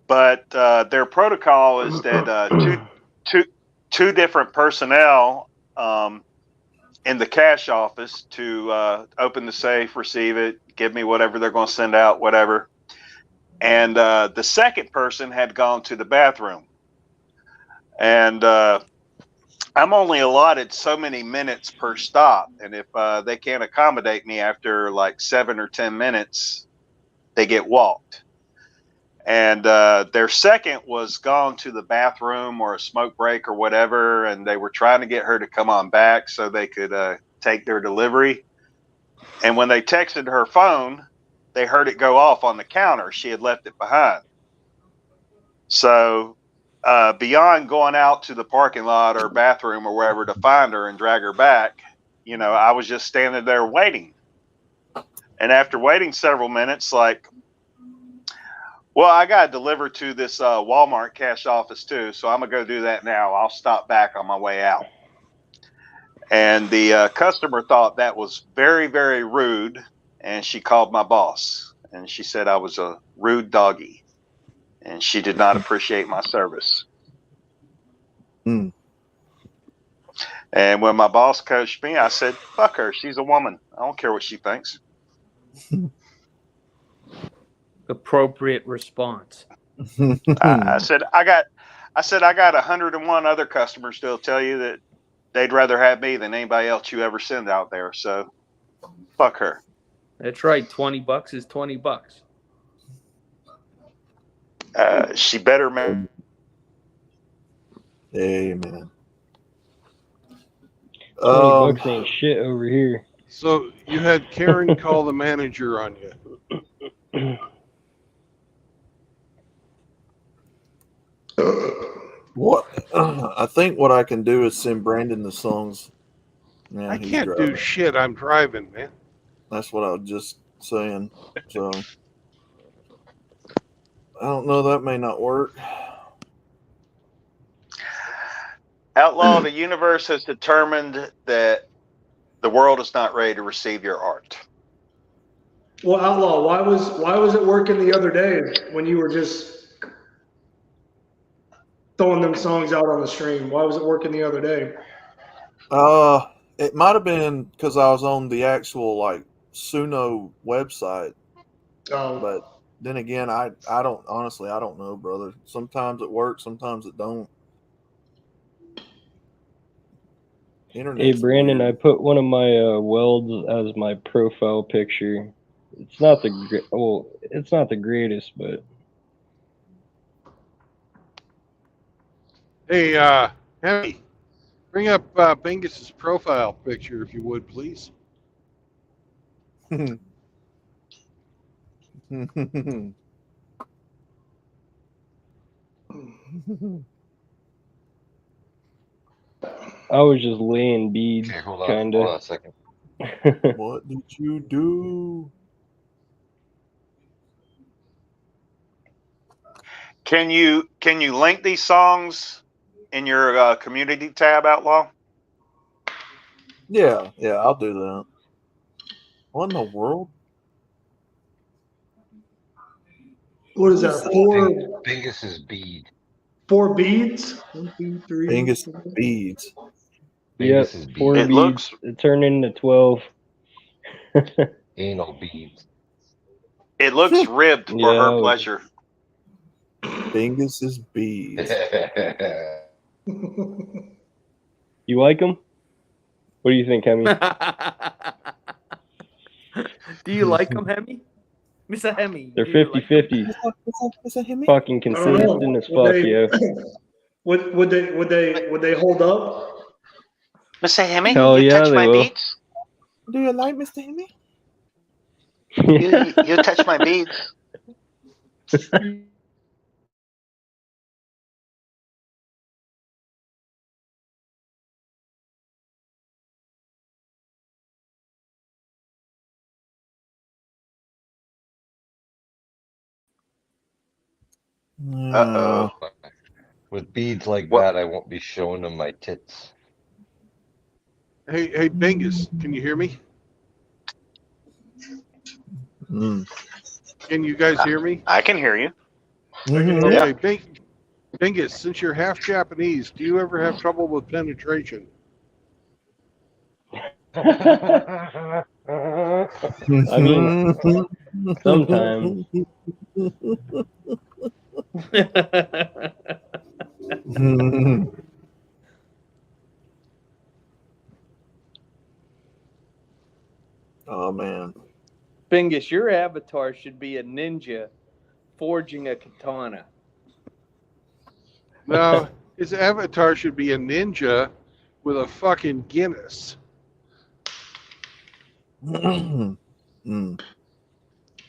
but their protocol is that two different personnel in the cash office to open the safe, receive it, give me whatever they're going to send out, whatever. And the second person had gone to the bathroom. And I'm only allotted so many minutes per stop. And if they can't accommodate me after like 7 or 10 minutes, they get walked. And their second was gone to the bathroom or a smoke break or whatever. And they were trying to get her to come on back so they could take their delivery. And when they texted her phone, they heard it go off on the counter. She had left it behind. So beyond going out to the parking lot or bathroom or wherever to find her and drag her back, you know, I was just standing there waiting. And after waiting several minutes, like, well, I got to deliver to this Walmart cash office too, so I'm going to go do that now. I'll stop back on my way out. And the customer thought that was very, very rude, and she called my boss. And she said I was a rude doggy, and she did not appreciate my service. Mm. And when my boss coached me, I said, fuck her. She's a woman. I don't care what she thinks. Appropriate response. I said, I got 101 other customers that'll tell you that they'd rather have me than anybody else you ever send out there. So fuck her. That's right. $20 is $20. She better make. Amen. $20 ain't shit over here. So you had Karen call the manager on you. What? I think what I can do is send Brandon the songs. Yeah, I he's can't driving. do shit. I'm driving, man. That's what I was just saying. So I don't know. That may not work. Outlaw, the universe has determined that the world is not ready to receive your art. Well, Outlaw, why was it working the other day when you were just throwing them songs out on the stream? Why was it working the other day? It might have been because I was on the actual like Suno website. Oh, But then again, I don't honestly, I don't know, brother. Sometimes it works, sometimes it don't. Hey, Brandon, weird. I put one of my welds as my profile picture. It's not it's not the greatest, but Hey, Henry, bring up Bingus's profile picture if you would, please. I was just laying beads, Okay, hold on kinda. a second. What did you do? Can you link these songs in your community tab, Outlaw? Yeah, I'll do that. What in the world? what is that? Bingus's bead. 4 beads? 1, 2, 3. Bingus beads. Yep, Bingus's bead. 4 It beads. looks It turned into 12. Anal beads. it looks ribbed for Yeah, her pleasure. Bingus's beads. You like them? What do you think, Hemi? Do you like them, Hemi? Mr. Hemi. They're do you like 50-50. Mr. Hemi? Fucking I don't know. consistent as fuck, yeah. Would they hold up? Mr. Hemi, Hell you yeah, touch they my will. beads. Do you like Mr. Hemi? You touch my beads. Uh-oh. With beads like What? that, I won't be showing them my tits. Hey, Bingus, can you hear me? Mm. Can you guys hear me? I can hear you. Mhm. Okay, Bingus, since you're half Japanese, do you ever have trouble with penetration? I mean, sometimes. Oh man. Bingus, your avatar should be a ninja forging a katana. No, his avatar should be a ninja with a fucking Guinness. Mm.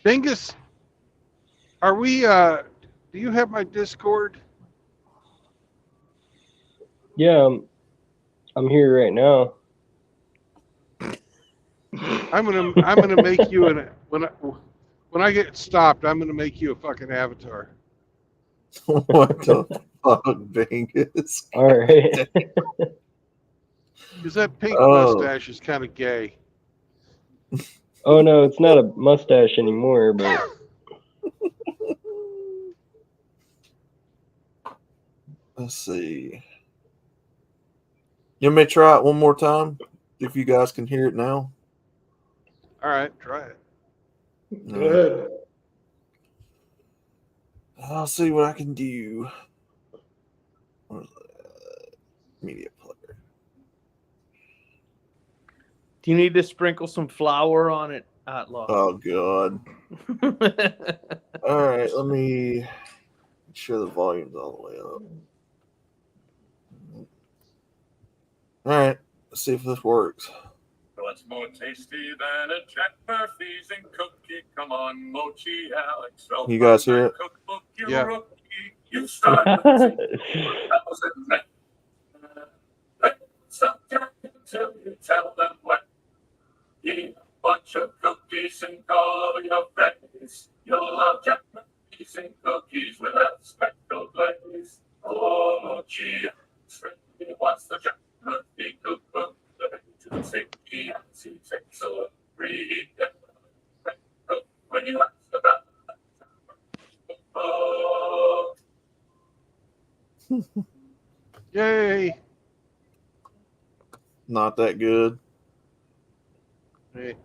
Bingus, are we, do you have my Discord? Yeah, I'm here right now. I'm gonna make you when I get stopped, I'm gonna make you a fucking avatar. What the fuck, Bingus? All right. Because that pink Oh. mustache is kind of gay. Oh no, it's not a mustache anymore, but Let's see. You may try it one more time if you guys can hear it now. All right, try it. Go ahead. I'll see what I can do. Where's that? Media player. Do you need to sprinkle some flour on it, Outlaw? Oh god. All right, let me make sure the volume's all the way up. All right, let's see if this works. What's more tasty than a Jack Murphy's and cookie? Come on, Mochi Alex. You guys hear it? Cookbook, you Yeah. rookie. You start with 1,000 men. Sometimes until you tell them when. Eat a bunch of cookies and call over your friends. You'll love Jack Murphy's and cookies with a speckled glaze. Oh, Mochi Alex really wants the Jack Murphy cookbook. To say he takes a read when you ask about oh. Yay! Not that good. Hey,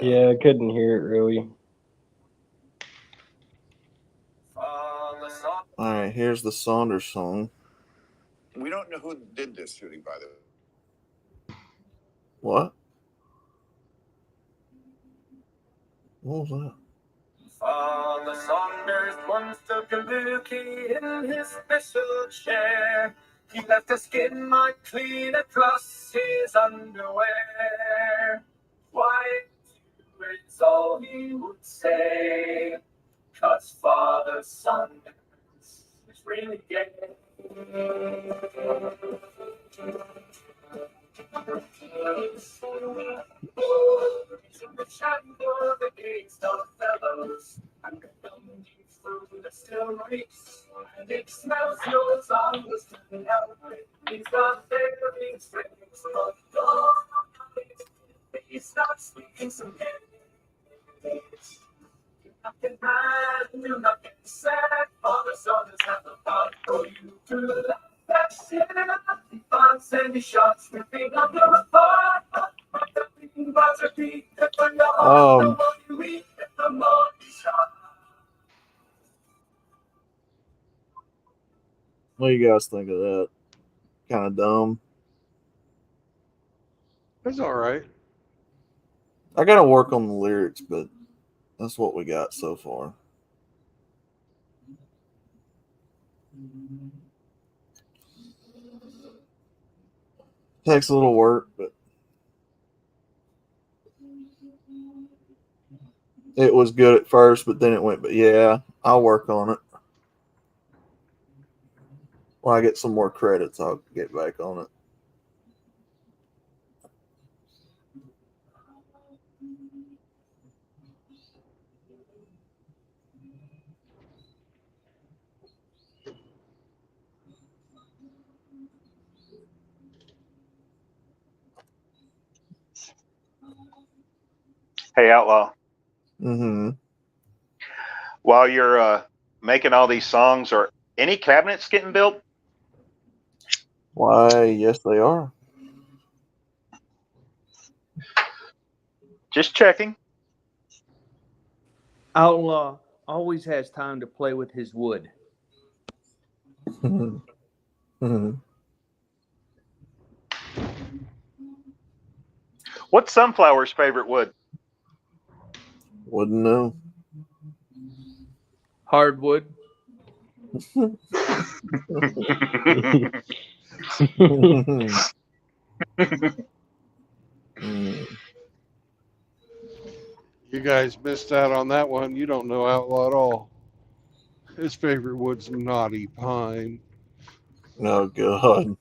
yeah, I couldn't hear it really. All right, here's the Saunders song. We don't know who did this shooting, by the way. What? What was that? Father Saunders once took a lookie in his special chair. He left a skin mark clean across his underwear. Why? It's all he would say. 'Cause Father Saunders is really gay. The gates of fellows, and coming through the still reeks, and it smells yours on the street. He's got very strange, but he's not speaking some English. Nothing bad, do nothing sad. Father Saunders have a part for you to laugh. That's it. He finds any shots ripping up your heart. What do you guys think of that? Kind of dumb. that's all right. I gotta work on the lyrics, but That's what we got so far. Takes a little work, but it was good at first, but then it went, but yeah, I'll work on it. When I get some more credits, I'll get back on it. Hey, Outlaw, Mm-hmm. while you're making all these songs, are any cabinets getting built? Why, yes, they are. Just checking. Outlaw always has time to play with his wood. Mm-hmm. What's Sunflower's favorite wood? Wouldn't know. Hardwood. You guys missed out on that one. You don't know Outlaw at all. His favorite wood's knotty pine. Oh, God.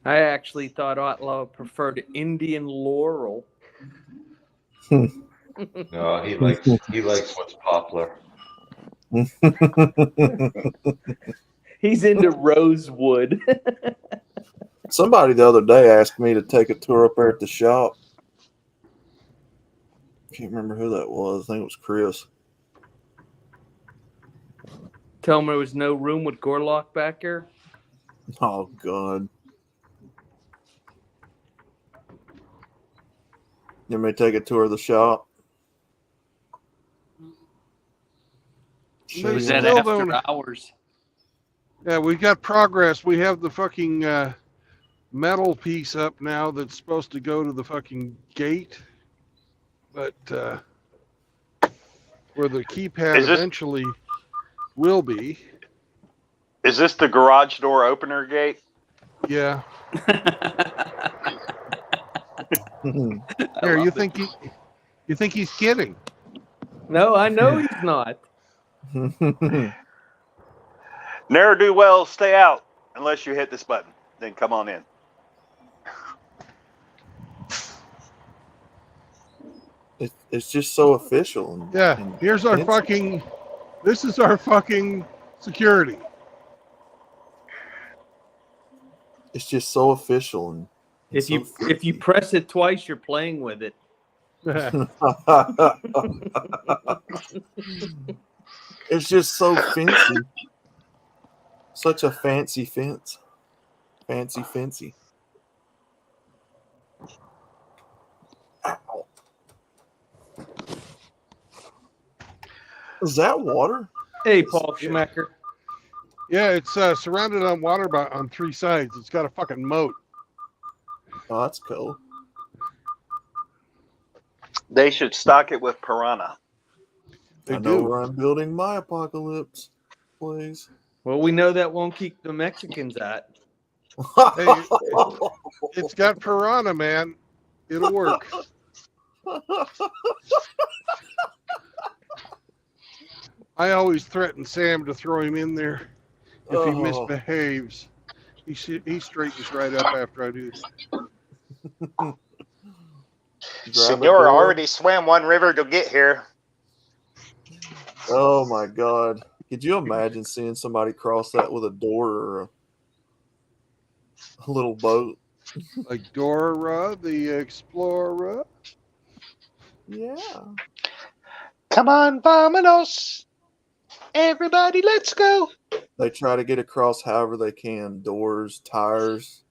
I actually thought Outlaw preferred Indian laurel. No, he likes what's popular. He's into rosewood. Somebody the other day asked me to take a tour up there at the shop. Can't remember who that was. I think it was Chris. Tell him there was no room with Gorlock back there. Oh, God. You may take a tour of the shop. They Was that still after don't. hours? Yeah, we got progress. We have the fucking metal piece up now that's supposed to go to the fucking gate, but where the keypad Is this- eventually will be. Is this the garage door opener gate? Yeah. I Here, love you it. think he's kidding? No, I know he's not. Ne'er do well, stay out unless you hit this button. Then come on in. It's just so official. And, Yeah. and Here's our fancy. fucking. This is our fucking security. It's just so official. And If you press it twice, you're playing with it. It's just so fancy. Such a fancy fence. Fancy. Ow. Is that water? Hey, Paul Schmecker. Yeah, it's surrounded on water on three sides. It's got a fucking moat. Oh, that's cool. They should stock it with piranha. They I know do. where I'm building my apocalypse place. Well, we know that won't keep the Mexicans out. Hey, it's got piranha, man. It'll work. I always threaten Sam to throw him in there if he misbehaves. He straightens right up after I do. Senor already swam one river to get here. Oh my God. Could you imagine seeing somebody cross that with a door or a little boat? Like Dora the Explorer. Yeah. Come on, vamonos. Everybody, let's go. They try to get across however they can. Doors, tires.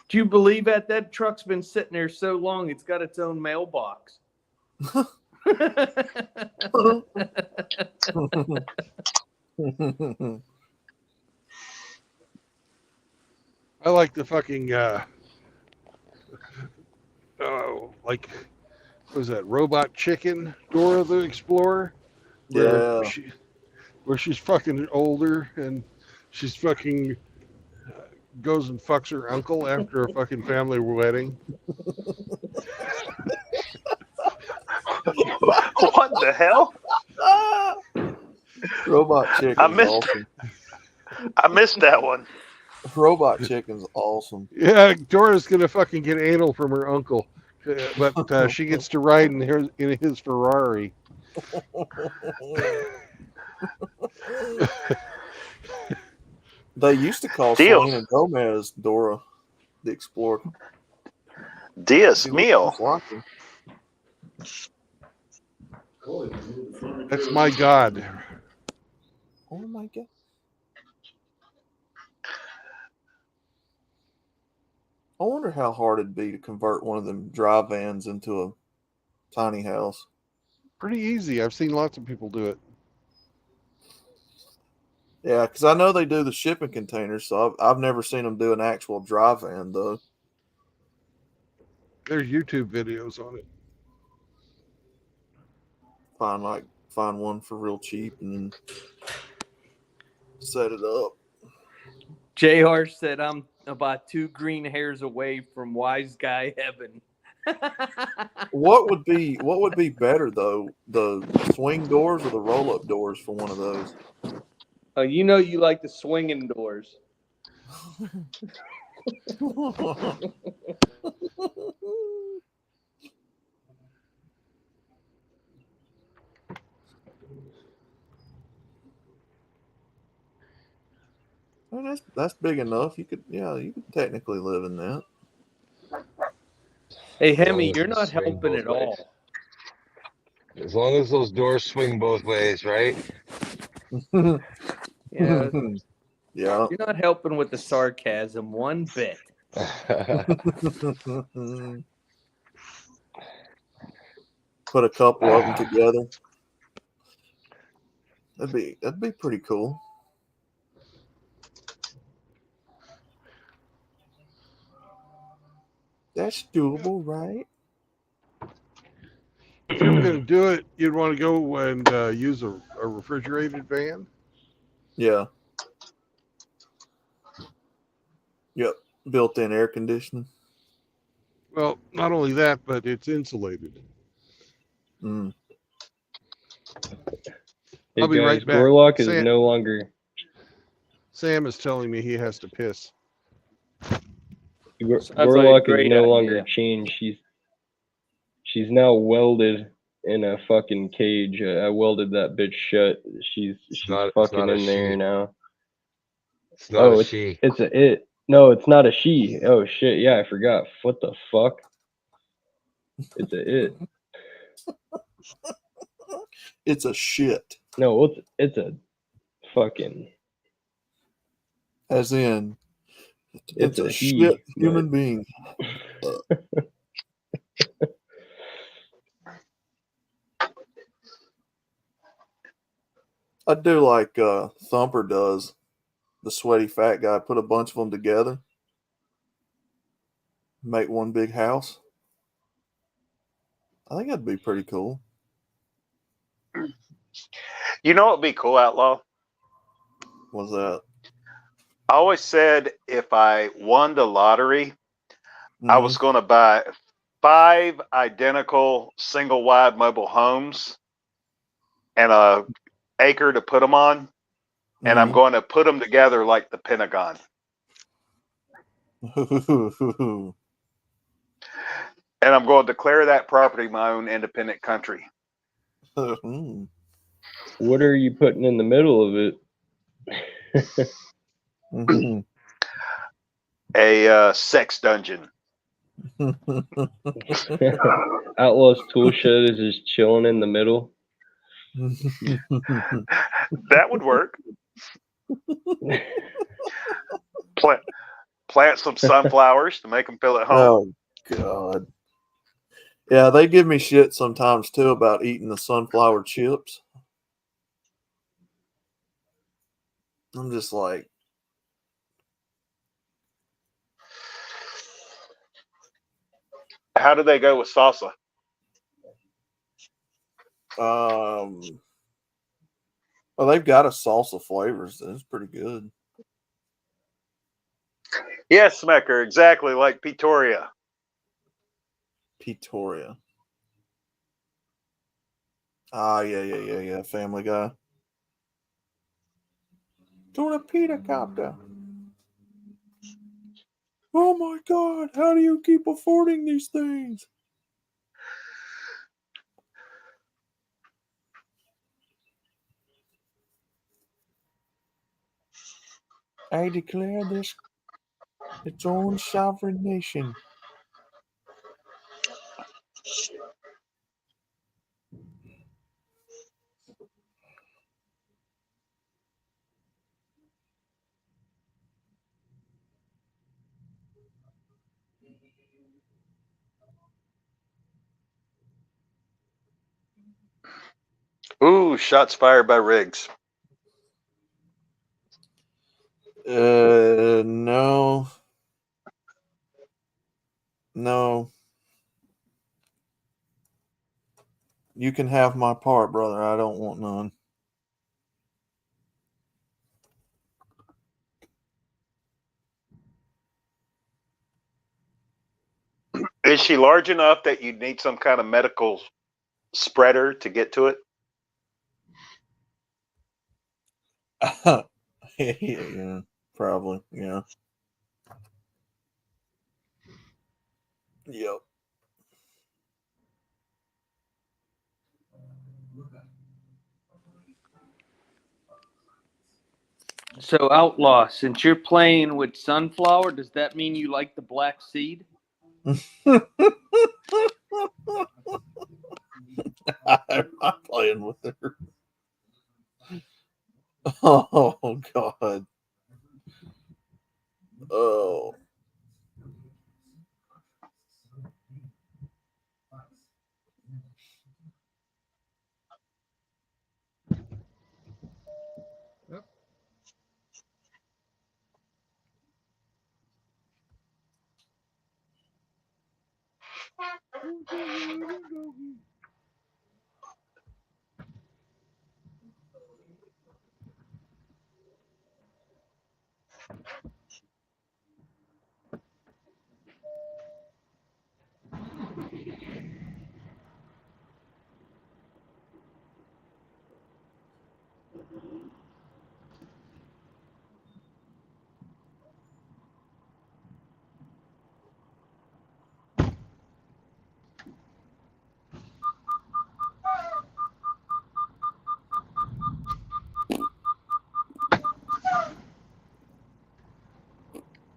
Do you believe that truck's been sitting there so long it's got its own mailbox? I like the fucking like, what was that, Robot Chicken, Dora the Explorer, where Yeah. she's fucking older and she's fucking goes and fucks her uncle after a fucking family wedding. What the hell? Robot Chicken's awesome. I missed that one. Robot Chicken's awesome. Yeah, Dora's gonna fucking get anal from her uncle, but she gets to ride in his Ferrari. They used to call Deal. Selena Gomez Dora the Explorer. Dios She mio. looks like her. That's my god. Oh my god. I wonder how hard it'd be to convert one of them dry vans into a tiny house. Pretty easy. I've seen lots of people do it. Yeah, because I know they do the shipping containers, so I've never seen them do an actual dry van, though. There's YouTube videos on it. Find one for real cheap and then set it up. JR said I'm about 2 green hairs away from wise guy heaven. What would be better though, the swing doors or the roll up doors for one of those? Oh, you know you like the swinging doors. Well, that's big enough. You could technically live in that. Hey, As long Hemi, as you're they not swing helping both at ways. all. As long as those doors swing both ways, right? Yeah, Yeah. you're not helping with the sarcasm one bit. Put a couple of them together. That'd be pretty cool. That's doable, right? If you were going to do it, you'd want to go and use a refrigerated van. Yeah. Yep. Built-in air conditioning. Well, not only that, but it's insulated. Mm. Hey I'll be guys, right back. Gorlock is Sam- no longer. Sam is telling me he has to piss. like a Gorlock is great no idea. longer chained. She's now welded in a fucking cage. I welded that bitch shut. She's not- it's fucking not a in there she. now. It's not a she. It's a it. No, it's not a she. Oh shit, yeah, I forgot. What the fuck? It's a it. It's a shit. No, it's a fucking. As in, It's it's a a he, shit but- human being. I do like Thumper does, the sweaty fat guy. Put a bunch of them together, make one big house. I think that'd be pretty cool. You know what'd be cool, Outlaw? What's that? I always said if I won the lottery, I was going to buy 5 identical single wide mobile homes and a acre to put them on. And I'm going to put them together like the Pentagon. Mhm. And I'm going to declare that property my own independent country. What are you putting in the middle of it? Mhm. A sex dungeon. Outlaw's tool shed is just chilling in the middle. That would work. Plant some sunflowers to make them feel at home. Oh God. Yeah, they give me shit sometimes too about eating the sunflower chips. I'm just like, How do they go with salsa? well, they've got a salsa flavors. That's pretty good. Yes, Smecker, exactly like Pretoria. Pretoria. Ah, yeah. Family Guy. Doing a pita copter. Oh my God! How do you keep affording these things? I declare this its own sovereign nation. Ooh, shots fired by Riggs. No. You can have my part, brother. I don't want none. Is she large enough that you need some kind of medical spreader to get to it? Yeah, probably. Yeah. Yep. So, Outlaw, since you're playing with sunflower, does that mean you like the black seed? I'm not playing with her. Oh God. Oh.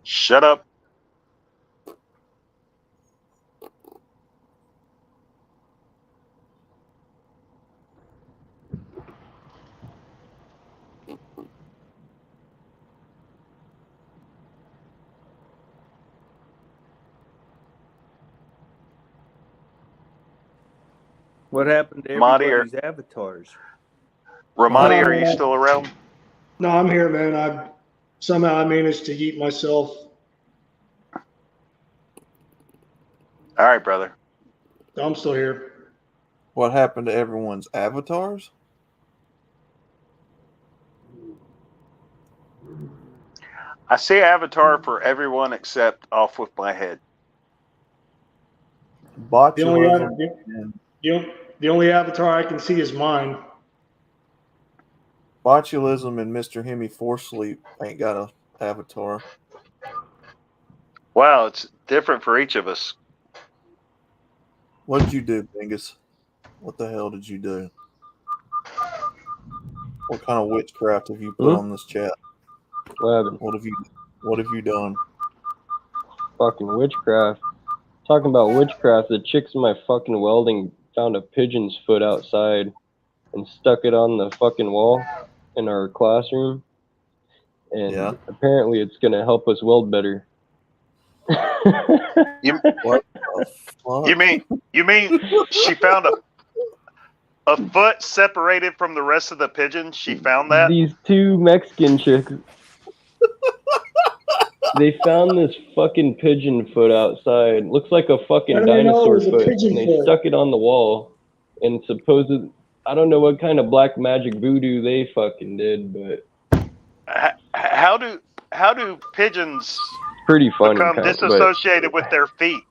Shut up. What happened to Ramadi, everybody's avatars? Ramadi, are you still around? No, I'm here, man. I managed to eat myself. All right, brother. I'm still here. What happened to everyone's avatars? I see Avatar for everyone except off with my head. The only Botulism. the only avatar I can see is mine. Botulism and Mr. Hemi Sleep ain't got a avatar. Wow, it's different for each of us. What did you do, Bingus? What the hell did you do? What kind of witchcraft have you put on this chat? What happened? What have you done? Fucking witchcraft. Talking about witchcraft, the chicks in my fucking welding found a pigeon's foot outside and stuck it on the fucking wall in our classroom. And Yeah. apparently it's gonna help us weld better. You What the fuck? you mean she found a foot separated from the rest of the pigeon? She found that? These two Mexican chicks, they found this fucking pigeon foot outside. Looks like a fucking How do they know it dinosaur was a foot, pigeon and they foot? stuck it on the wall. And I don't know what kind of black magic voodoo they fucking did, but How do pigeons pretty funny. become But disassociated with their feet?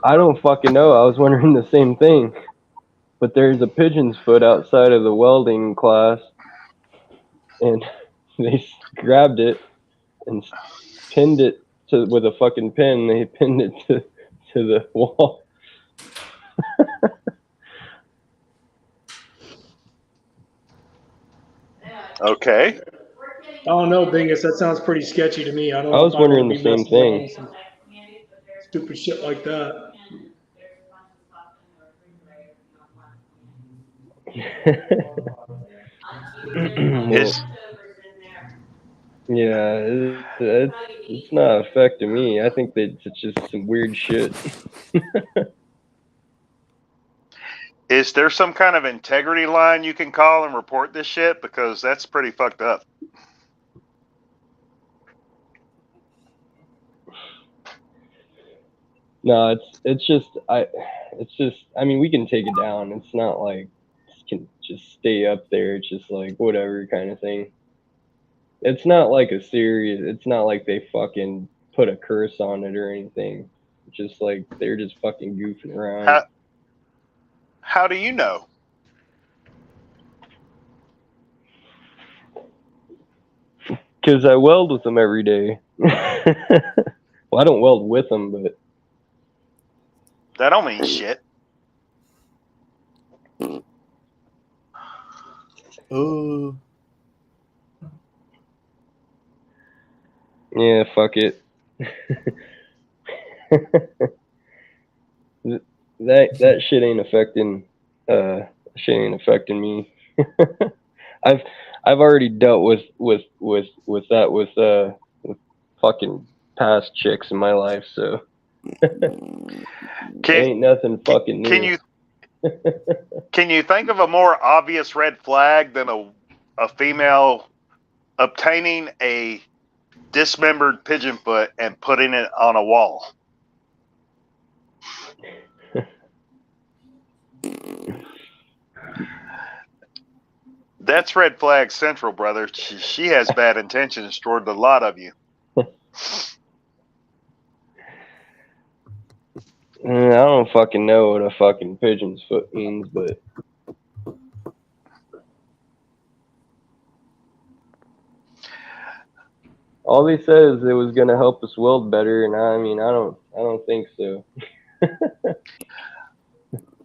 I don't fucking know. I was wondering the same thing. But there's a pigeon's foot outside of the welding class, and they grabbed it and pinned it with a fucking pin. They pinned it to the wall. Okay. I don't know, Bingus. That sounds pretty sketchy to me. I don't know I was if I want wondering to the be same messing around thing. with some stupid shit like that. Is Yeah, it's not affecting me. I think that it's just some weird shit. is there some kind of integrity line you can call and report this shit? Because that's pretty fucked up. No, it's just I mean we can take it down. It's not like it can just stay up there. It's just like whatever kind of thing. It's not like it's not like they fucking put a curse on it or anything. It's just like they're just fucking goofing around. How do you know? Because I weld with them every day. Well, I don't weld with them, but That don't mean shit. Oh, yeah, fuck it. that shit ain't affecting me. I've already dealt with that with fucking past chicks in my life, so ain't nothing fucking new. Can you think of a more obvious red flag than a female obtaining a dismembered pigeon foot and putting it on a wall? That's red flag central, brother. She has bad intentions toward a lot of you. I don't fucking know what a fucking pigeon's foot means, but all they said is it was gonna help us weld better, and I mean I don't think so.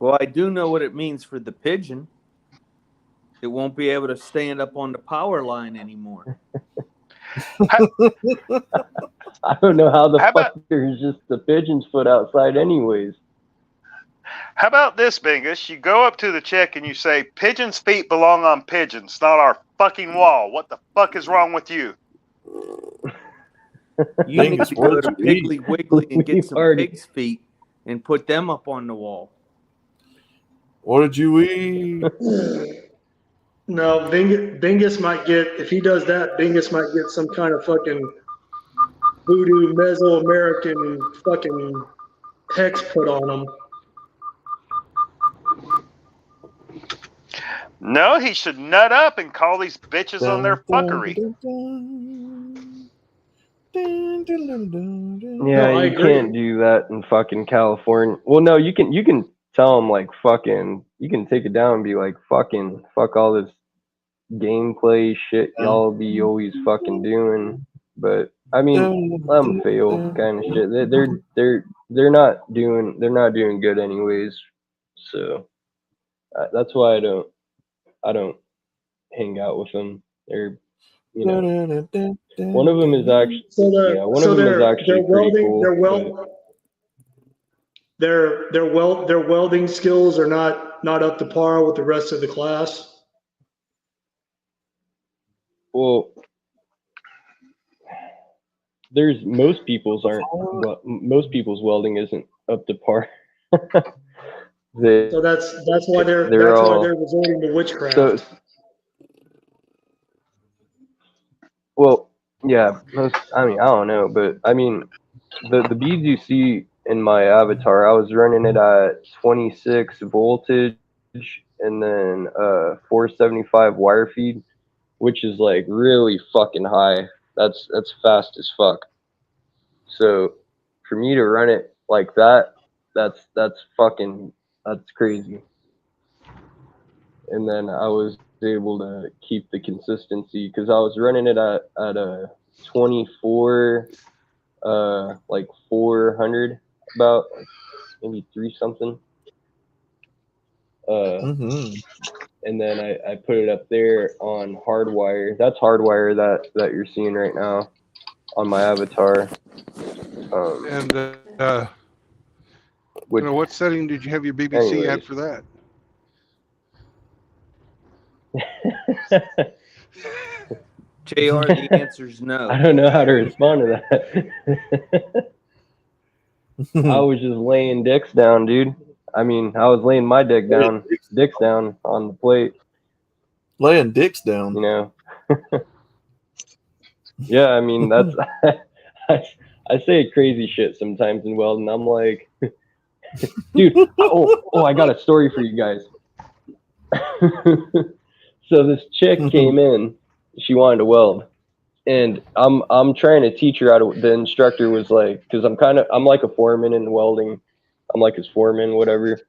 Well, I do know what it means for the pigeon. It won't be able to stand up on the power line anymore. I don't know how the fuck there's just the pigeon's foot outside anyways. How about this, Bingus? You go up to the chick and you say, "Pigeons' feet belong on pigeons, not our fucking wall. What the fuck is wrong with you?" You need to go to Piggly Wiggly and get some pig's feet and put them up on the wall. What did you eat? No, Bingus might get, if he does that, Bingus might get some kind of fucking voodoo Mesoamerican fucking hex put on him. No, he should nut up and call these bitches on their fuckery. Yeah, No, you can't do that in fucking California. Well, no, you can tell them like fucking, you can take it down and be like fuck all this gameplay shit y'all be always fucking doing. But I mean, let them fail kind of shit. They're not doing good anyways. So that's why I don't hang out with them. They're, you know, one of them is actually pretty cool. Their welding skills are not up to par with the rest of the class. Well, there's most people's aren't. Well, most people's welding isn't up to par. So that's why they're all resorting to witchcraft. so. Well, yeah. I mean, I don't know, but I mean, the beads you see in my avatar, I was running it at 26 voltage and then 475 wire feed, which is like really fucking high. That's fast as fuck. So for me to run it like that, that's crazy. And then I was able to keep the consistency because I was running it at a 24 like 400, about like maybe 3 something. And then I put it up there on hardwire. That's hardwire that you're seeing right now on my avatar. And Which, what setting did you have your BBC at for that? JR, the answer's no. I don't know how to respond to that. I was just laying dicks down, dude. I mean, I was laying my dicks down on the plate. Laying dicks down. You know. Yeah, I mean that's I say crazy shit sometimes in welding. I'm like, dude, oh, I got a story for you guys. So this chick came in, she wanted to weld, and I'm trying to teach her how to. The instructor was like, because I'm like a foreman in welding, I'm like his foreman, whatever.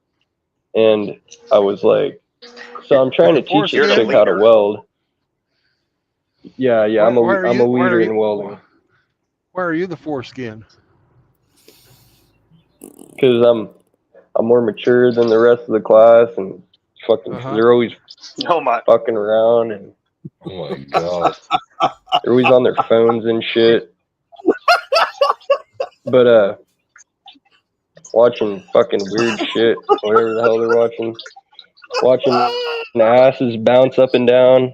And I was like, so I'm trying to teach this chick how to weld. Yeah, I'm a leader in welding. Why are you the foreskin? Because I'm more mature than the rest of the class, and fucking they're always fucking around, and oh my god, they're always on their phones and shit. But watching fucking weird shit, whatever the hell they're watching asses bounce up and down.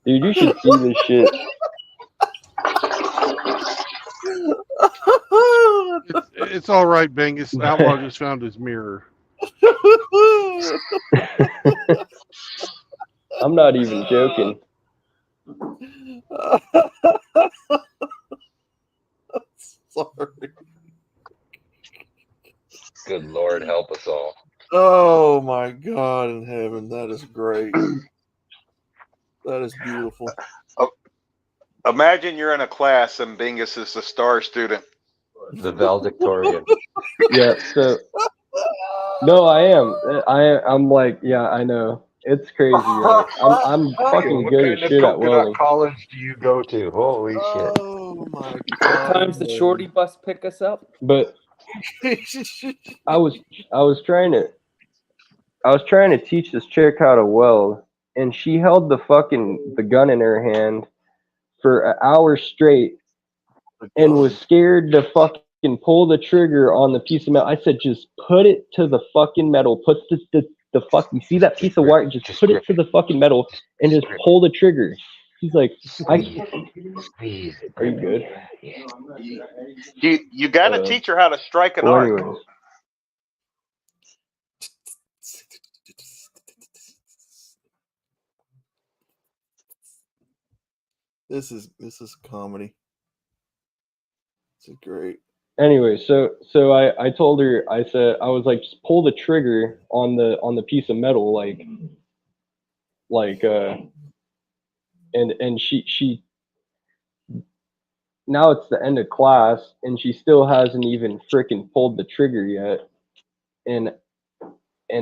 Dude, you should see this shit. It's all right, Bengus. Outlaw just found his mirror. I'm not even joking. Sorry. good Lord, help us all. Oh my God in heaven, that is great. That is beautiful. Imagine you're in a class and Bingus is the star student. The valedictorian. Yeah, so no, I am. I'm like, yeah, I know. It's crazy, right? I'm fucking What good kind as of shit at coconut welding. college do you go to? Holy shit. Oh my God. Sometimes the shorty bus pick us up. But I was trying to teach this chick how to weld, and she held the gun in her hand for an hour straight and was scared to fucking pull the trigger on the piece of metal. I said, just put it to the fucking metal. Put the fuck. You see that piece of wire? Just put it to the fucking metal and just pull the trigger. She's like, are you good? You got to teach her how to strike an arc. Anyways. This is comedy. This is great. Anyway, so I told her, I said, I was like, just pull the trigger on the piece of metal, and she now it's the end of class and she still hasn't even freaking pulled the trigger yet, and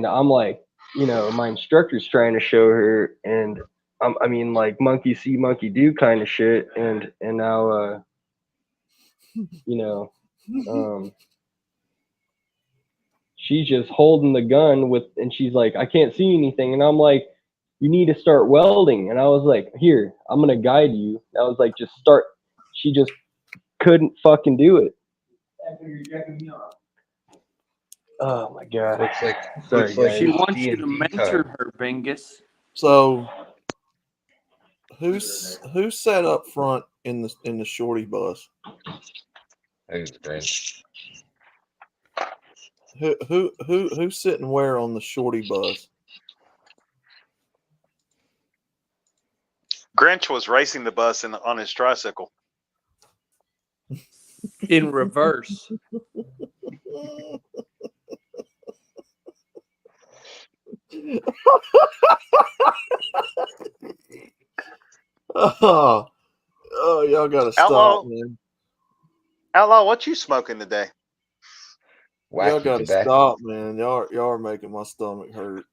I'm like, my instructor's trying to show her, and I mean, like, monkey see monkey do kind of shit, and now she's just holding the gun and she's like, I can't see anything, and I'm like, you need to start welding, and I was like, here, I'm gonna guide you. I was like, just start. She just couldn't fucking do it. Oh my God. Sorry, guys. She wants you to mentor her, Bingus. So who's sat up front in the shorty bus? I think it's great. Who's sitting where on the shorty bus? Grinch was racing the bus on his tricycle. In reverse. Oh, y'all gotta stop, Outlaw, man. Outlaw, what you smoking today? Y'all Wacky gotta tobacco. stop, man. Y'all are making my stomach hurt.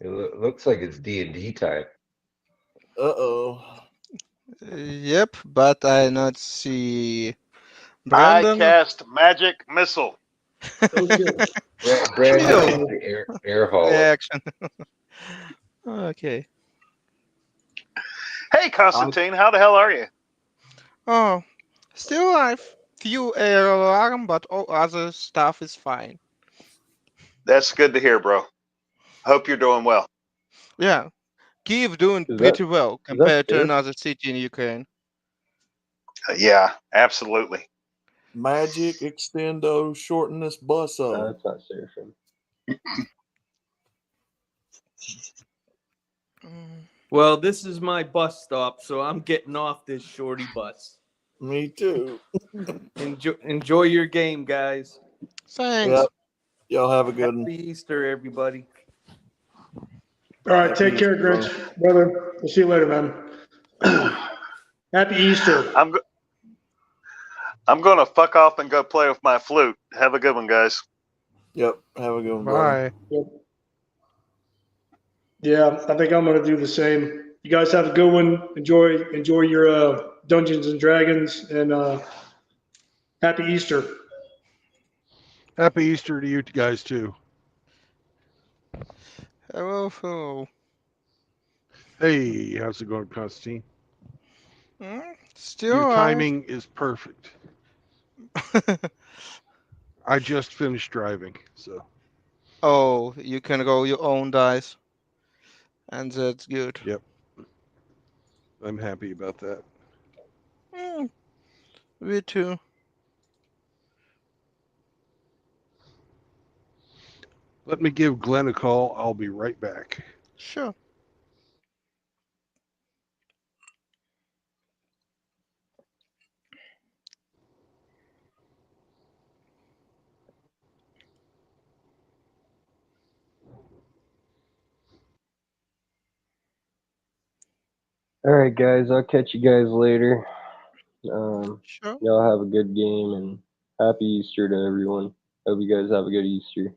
It looks like it's D&D time. Uh-oh. Yep, but I not see I Brandon. cast magic missile. Oh shit. Brandon Chill. is the air hauler. Reaction. Okay. Hey, Constantine, how the hell are you? Oh, still alive. Few air alarm, but all other stuff is fine. That's good to hear, bro. Hope you're doing well. Yeah, Kiev doing Is pretty that well is that compared to fair? another city in Ukraine. Yeah, absolutely. Magic extendo shorten this bus No, up. that's not Seraphim. Well, this is my bus stop, so I'm getting off this shorty bus. Me too. Enjoy your game, guys. Thanks. Yep. Y'all have a good one. Happy Easter, everybody. All right, Happy take care, Easter, bro. Grinch, brother. We'll see you later, man. Happy Easter. I'm going to fuck off and go play with my flute. Have a good one, guys. Yep. Have a good one, brother. Bye. Yep. Yeah, I think I'm gonna do the same. You guys have a good one. Enjoy your Dungeons and Dragons, and happy Easter. Happy Easter to you guys too. Hello. Hey, how's it going, Constantine? Still Your alive. timing is perfect. I just finished driving, so Oh, you can roll your own dice, and that's good. yep. I'm happy about that. Me too. Let me give Glenn a call. I'll be right back. Sure. All right, guys. I'll catch you guys later. Sure. Y'all have a good game and happy Easter to everyone. Hope you guys have a good Easter.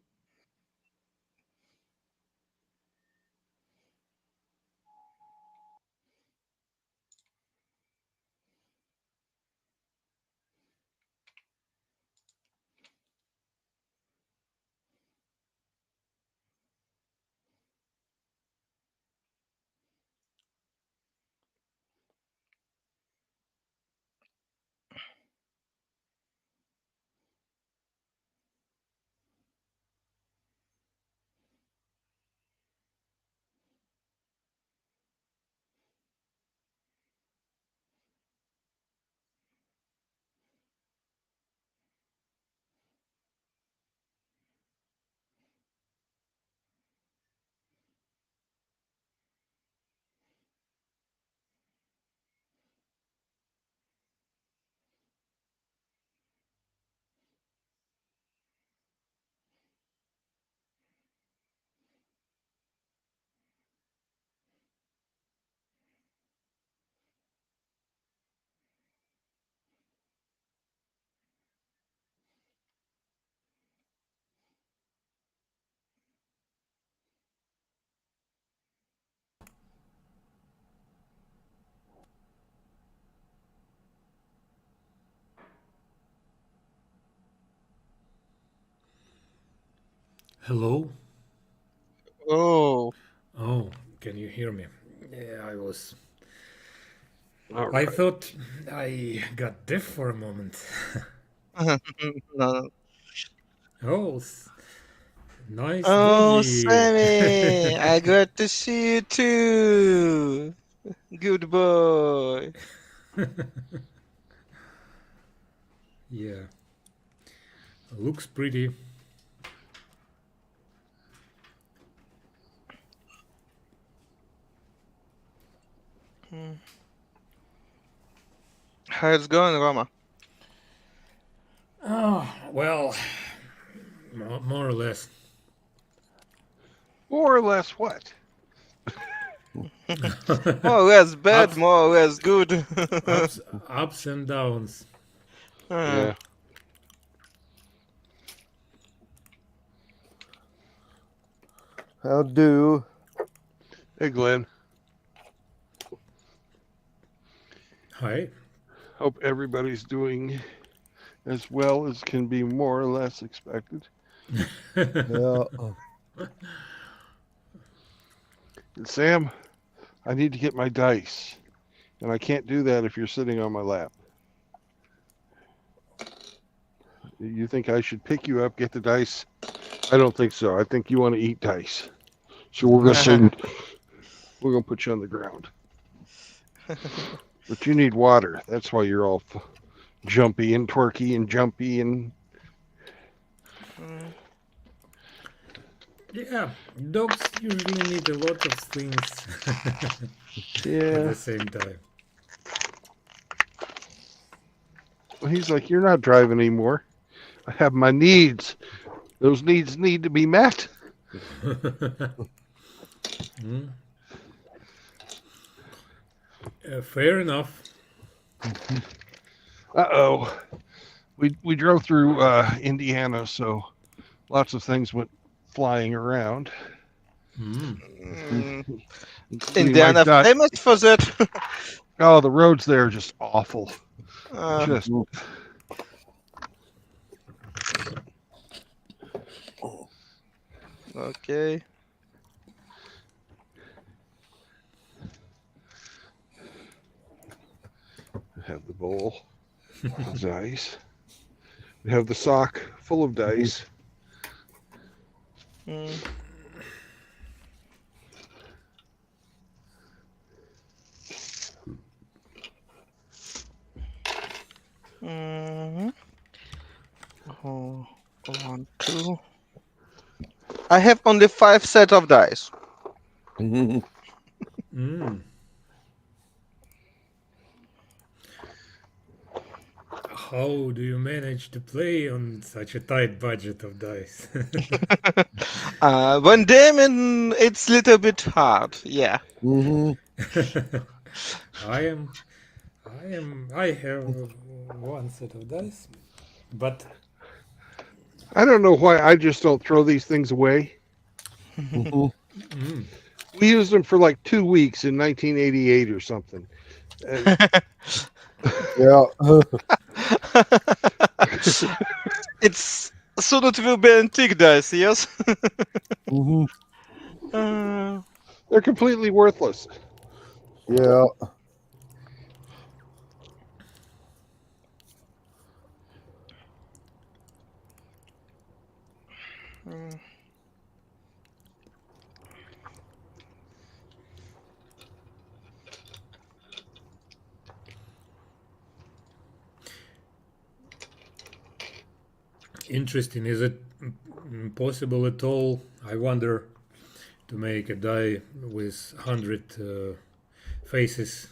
Hello? Oh. Oh, can you hear me? Yeah, All I right. thought I got deaf for a moment. No. Oh, nice Oh, doggy. Sammy, I got to see you too. Good boy. Yeah. Looks pretty. How's it going, Roma? Oh, well, more or less. More or less what? More or less bad, Ups, more or less good. ups and downs. Yeah. How do? Hey, Glenn. Hi. Hope everybody's doing as well as can be more or less expected. Yeah. And Sam, I need to get my dice. And I can't do that if you're sitting on my lap. You think I should pick you up, get the dice? I don't think so. I think you want to eat dice. So we're gonna put you on the ground. But you need water. That's why you're all jumpy and twerky and jumpy and. Yeah, dogs usually need a lot of things Yeah. at the same time. Well, he's like, you're not driving anymore. I have my needs. Those needs need to be met. Fair enough. Uh-oh. We drove through Indiana, so lots of things went flying around. Indiana famous for that. Oh, the roads there are just awful. Just okay. We have the bowl of dice. We have the sock full of dice. Oh, 1, 2. I have only 5 sets of dice. How do you manage to play on such a tight budget of dice? When Damon, it's a little bit hard. Yeah. I have one set of dice, but I don't know why I just don't throw these things away. We used them for like 2 weeks in 1988 or something. Yeah. It's sort of will be antique dice, yes? They're completely worthless. Yeah. interesting. Is it possible at all, I wonder, to make a die with 100 faces?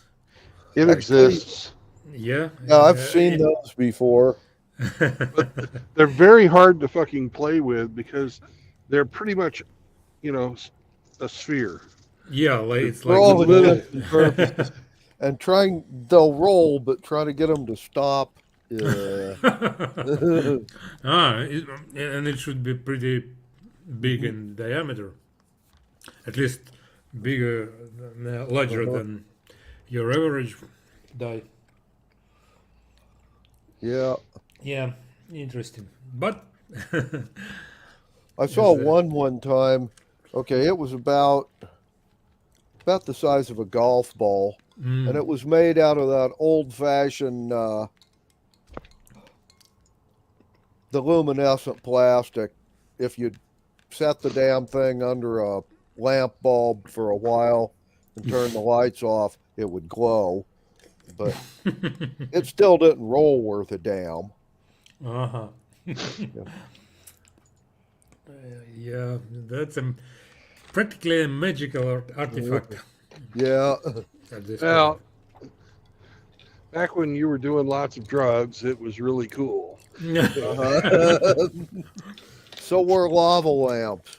It exists. Yeah. Yeah, I've seen those before. But they're very hard to fucking play with because they're pretty much, a sphere. Yeah, it's For like all a ball. intents and purposes. And they'll roll, but trying to get them to stop. Yeah. And it should be pretty big in diameter, at least bigger, larger than your average die. Yeah. Yeah, interesting. But I saw one time. Okay, it was about the size of a golf ball, and it was made out of that old-fashioned the luminescent plastic. If you set the damn thing under a lamp bulb for a while and turn the lights off, it would glow, but it still didn't roll worth a damn. Uh-huh. Yeah, that's practically a magical artifact. Yeah. At this Well, back when you were doing lots of drugs, it was really cool. point. So were lava lamps.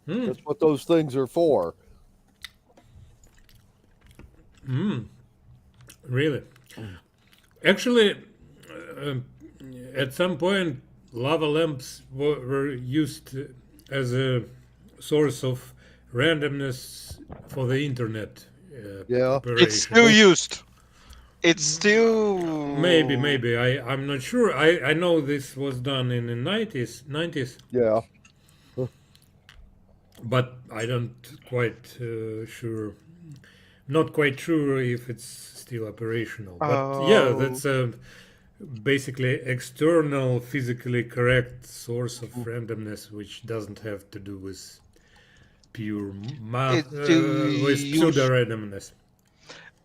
That's what those things are for. Really? Actually, uh, at some point, lava lamps were used as a source of randomness for the internet Yeah. It's operation. still used. It's still Maybe. I'm not sure. I know this was done in the 90s, Yeah. but I don't quite sure. Not quite sure if it's still operational. But yeah, that's basically external, physically correct source of randomness, which doesn't have to do with pure it's still with pseudo used. randomness.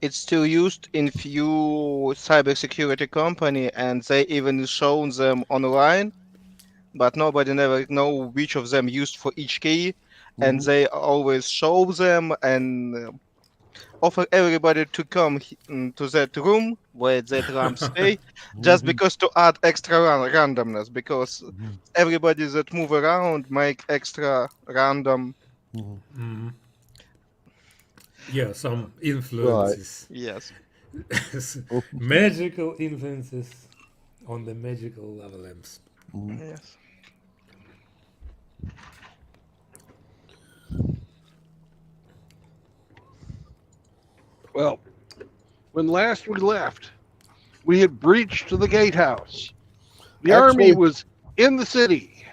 It's still used in few cybersecurity company, and they even shown them online, but nobody never know which of them used for each key, and they always show them and offer everybody to come to that room where that lamp stay, just because to add extra randomness, because everybody that move around make extra random. Yeah, some Right. influences. Yes. Magical influences on the magical lava lamps. Yes. Well, when last we left, we had breached the gatehouse. The army Actually, was in the city.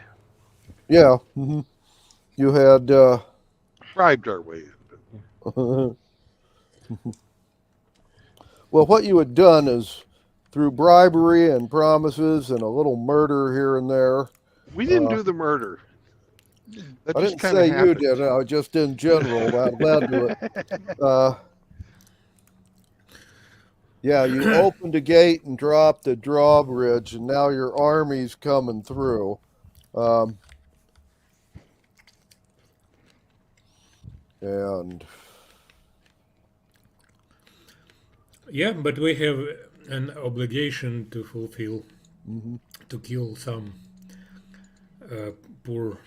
yeah. You had Bribed our way. well, what you had done is through bribery and promises and a little murder here and there. We didn't do the murder. That I just didn't kind of say you happened. did. I just in general that led to it. Yeah, you opened a gate and dropped the drawbridge, and now your army's coming through. And Yeah, but we have an obligation to fulfill, to kill some poor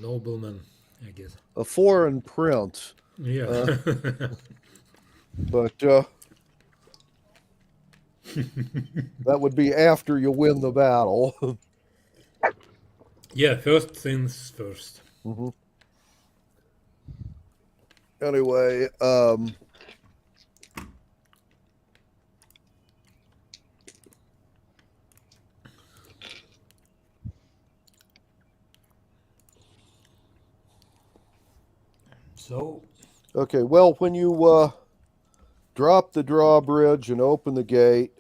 nobleman, I guess. a foreign prince. Yeah. But that would be after you win the battle. Yeah, first things first. Anyway, So, okay, well, when you drop the drawbridge and open the gate,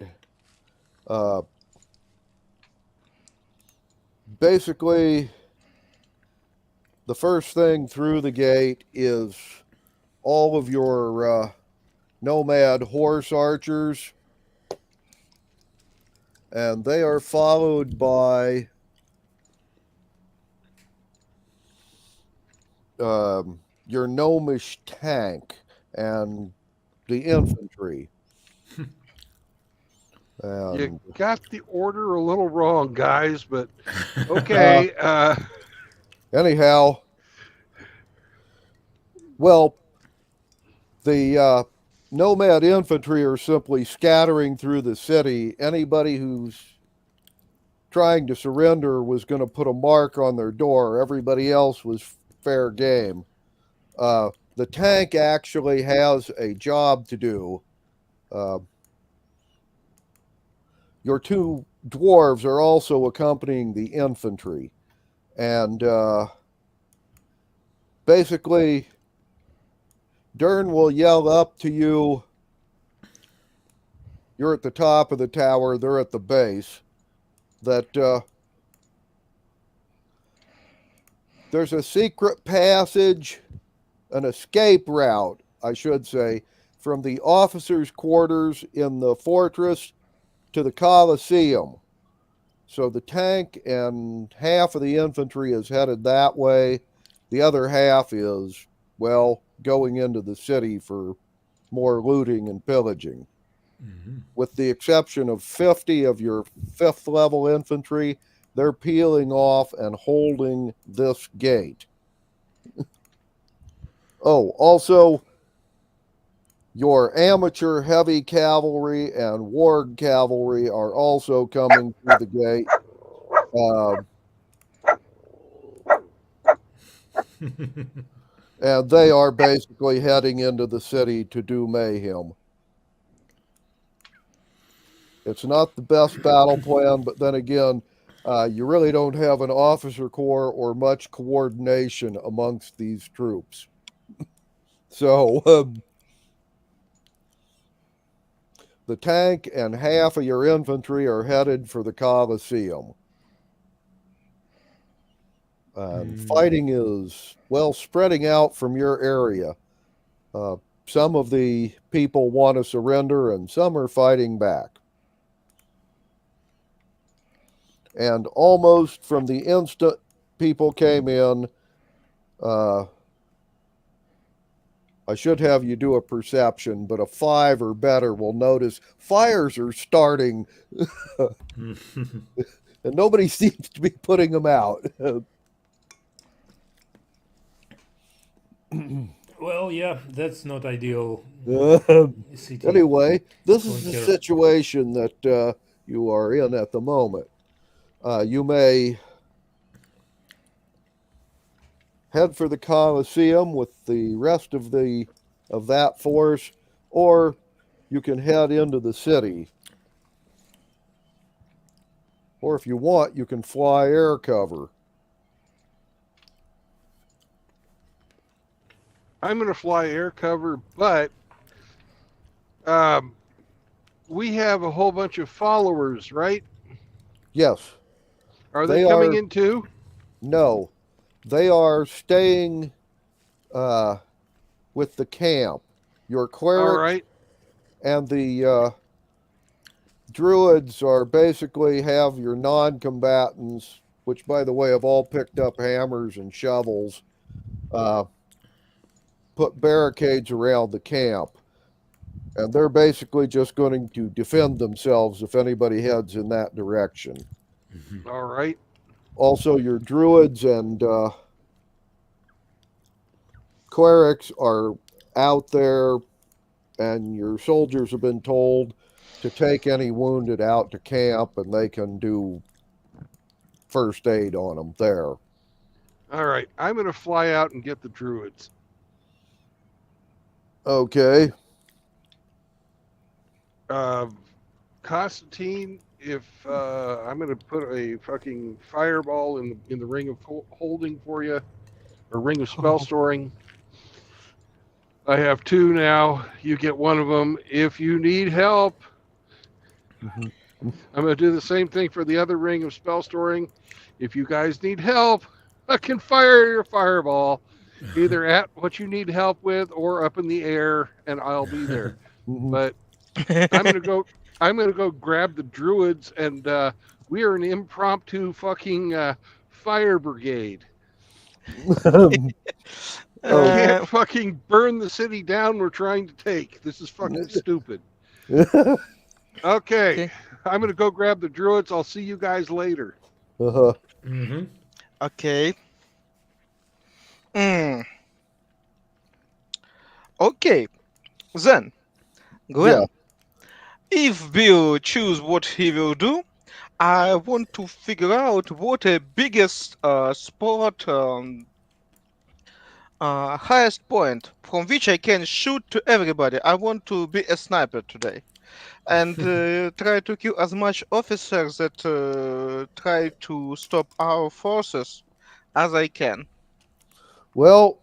basically the first thing through the gate is all of your nomad horse archers, and they are followed by your gnomish tank and the infantry. You got the order a little wrong, guys, but okay. Anyhow, well, the nomad infantry are simply scattering through the city. Anybody who's trying to surrender was going to put a mark on their door. Everybody else was fair game. The tank actually has a job to do. Your two dwarves are also accompanying the infantry. And basically, Dern will yell up to you. You're at the top of the tower, they're at the base. That there's a secret passage an escape route, I should say, from the officers' quarters in the fortress to the Colosseum. So the tank and half of the infantry is headed that way. The other half is, well, going into the city for more looting and pillaging. With the exception of 50 of your fifth level infantry, they're peeling off and holding this gate. Oh, also, your amateur heavy cavalry and warg cavalry are also coming through the gate. And they are basically heading into the city to do mayhem. It's not the best battle plan, but then again, you really don't have an officer corps or much coordination amongst these troops. So the tank and half of your infantry are headed for the Colosseum. And fighting is, well, spreading out from your area. Some of the people want to surrender and some are fighting back. And almost from the instant people came in, I should have you do a perception, but a 5 or better will notice fires are starting. And nobody seems to be putting them out. Well, yeah, that's not ideal. Anyway, this is the Volunteer. situation that you are in at the moment. You may head for the Colosseum with the rest of that force, or you can head into the city. Or if you want, you can fly air cover. I'm going to fly air cover, but we have a whole bunch of followers, right? Yes. Are they coming in too? No. They are staying with the camp. Your clerics All right. and the druids are basically have your non-combatants, which, by the way, have all picked up hammers and shovels, put barricades around the camp. And they're basically just going to defend themselves if anybody heads in that direction. All right. Also, your druids and clerics are out there, and your soldiers have been told to take any wounded out to camp, and they can do first aid on them there. All right. I'm going to fly out and get the druids. Okay. Constantine, if I'm going to put a fucking fireball in the ring of holding for you, or ring of spell storing. I have 2 now. You get one of them. If you need help, I'm going to do the same thing for the other ring of spell storing. If you guys need help, I can fire your fireball either at what you need help with or up in the air, and I'll be there. But I'm going to go grab the druids, and we are an impromptu fucking fire brigade. We can't fucking burn the city down we're trying to take. This is fucking stupid. Okay. I'm going to go grab the druids. I'll see you guys later. Okay. Okay. Then, Glenn, if Bill choose what he will do, I want to figure out what a biggest spot, highest point from which I can shoot to everybody. I want to be a sniper today, and try to kill as much officers that try to stop our forces as I can. Well,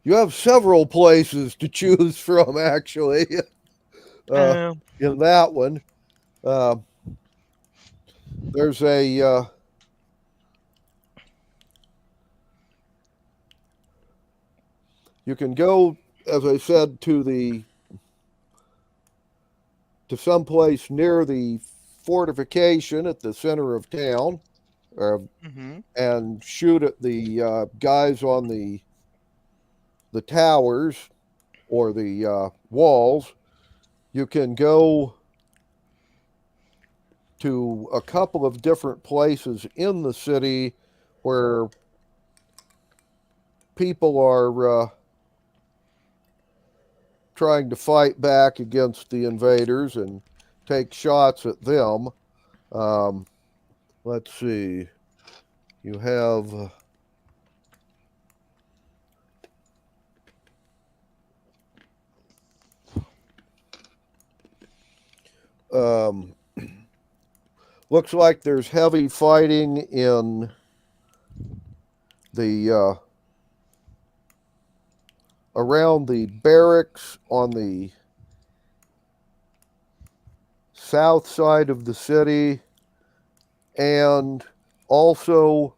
you have several places to choose from, actually. In that one, there's a You can go, as I said, to someplace near the fortification at the center of town, Mm-hmm. and shoot at the guys on the towers or the walls. You can go to a couple of different places in the city where people are trying to fight back against the invaders and take shots at them. Um, let's see. You have um, looks like there's heavy fighting in the around the barracks on the south side of the city, and also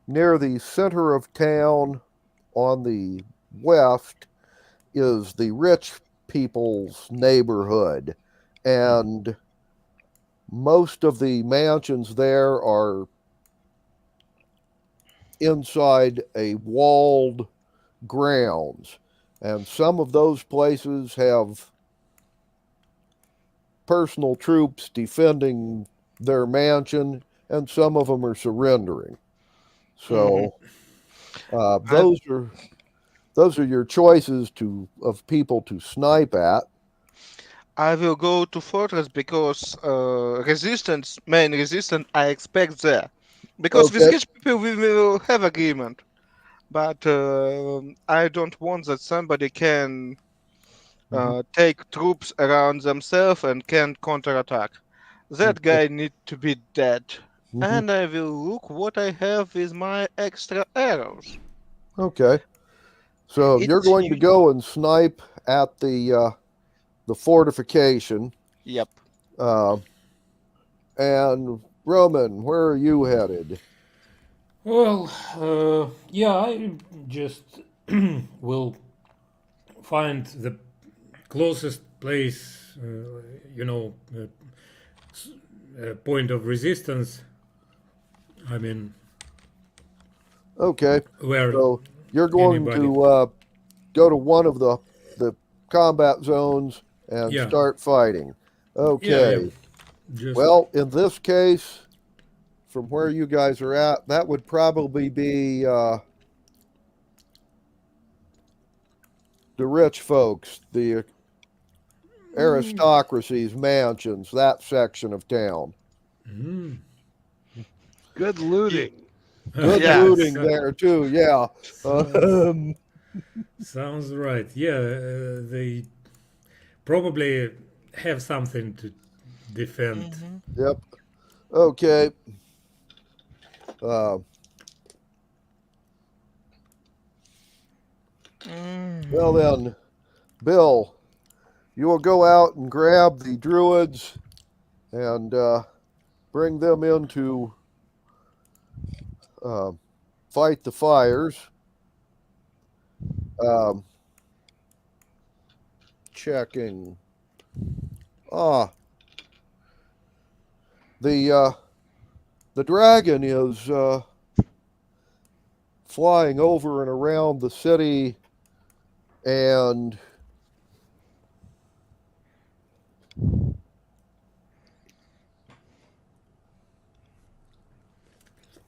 near the center of town on the west is the rich people's neighborhood. And most of the mansions there are inside a walled grounds. And some of those places have personal troops defending their mansion, and some of them are surrendering. So I those are your choices of people to snipe at. I will go to fortress because main resistance, I expect there. Because with Okay. rich people we will have agreement, but I don't want that somebody can take troops around themselves and can counterattack. That Okay. guy need to be dead. Mhm. And I will look what I have with my extra arrows. Okay. So you're It's going to go and snipe at the fortification. Yep. Uh, and Roman, where are you headed? Well, yeah, I just will find the closest place, point of resistance. I mean, Okay. where So you're going anybody. to go to one of the combat zones and Yeah. start fighting. Yeah, Okay. just Well, in this case, from where you guys are at, that would probably be the rich folks, the aristocracy's mansions, that section of town. Good looting. Good Yeah. looting there too. Yeah. Sounds right. Yeah, they probably have something to defend. Yep. Okay. Well then, Bill, you will go out and grab the druids and bring them in to fight the fires. Checking. The dragon is flying over and around the city, and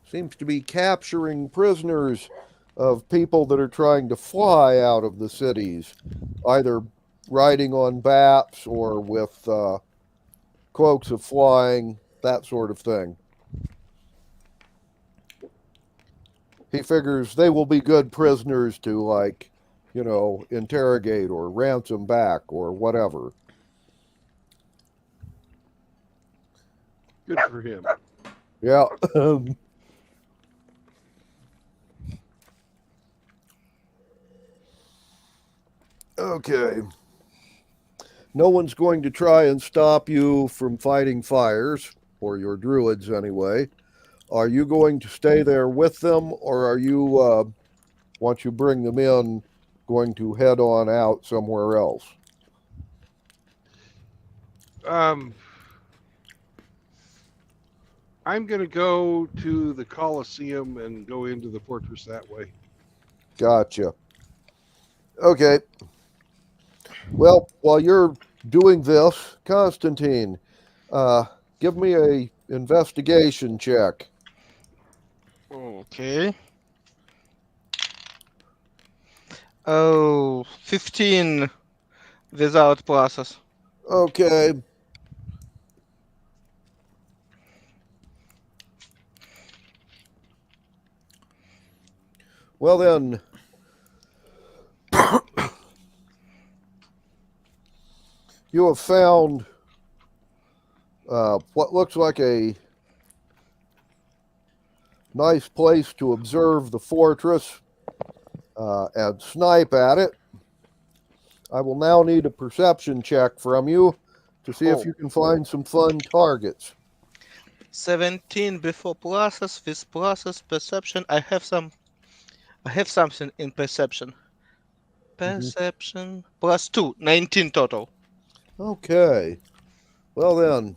seems to be capturing prisoners of people that are trying to fly out of the cities, either riding on bats or with cloaks of flying, that sort of thing. He figures they will be good prisoners to, like, interrogate or ransom back or whatever. Good for him. Yeah. Okay. No one's going to try and stop you from fighting fires, or your druids anyway. Are you going to stay there with them, or are you once you bring them in, going to head on out somewhere else? I'm going to go to the Coliseum and go into the fortress that way. Gotcha. Okay. Well, while you're doing this, Constantine, give me a investigation check. Okay. Oh, 15 without process. Okay. Well then, you have found what looks like a nice place to observe the fortress and snipe at it. I will now need a perception check from you to see if you can find some fun targets. 17 before process. With process perception, I have something in perception. Perception plus 2, 19 total. Okay. Well then,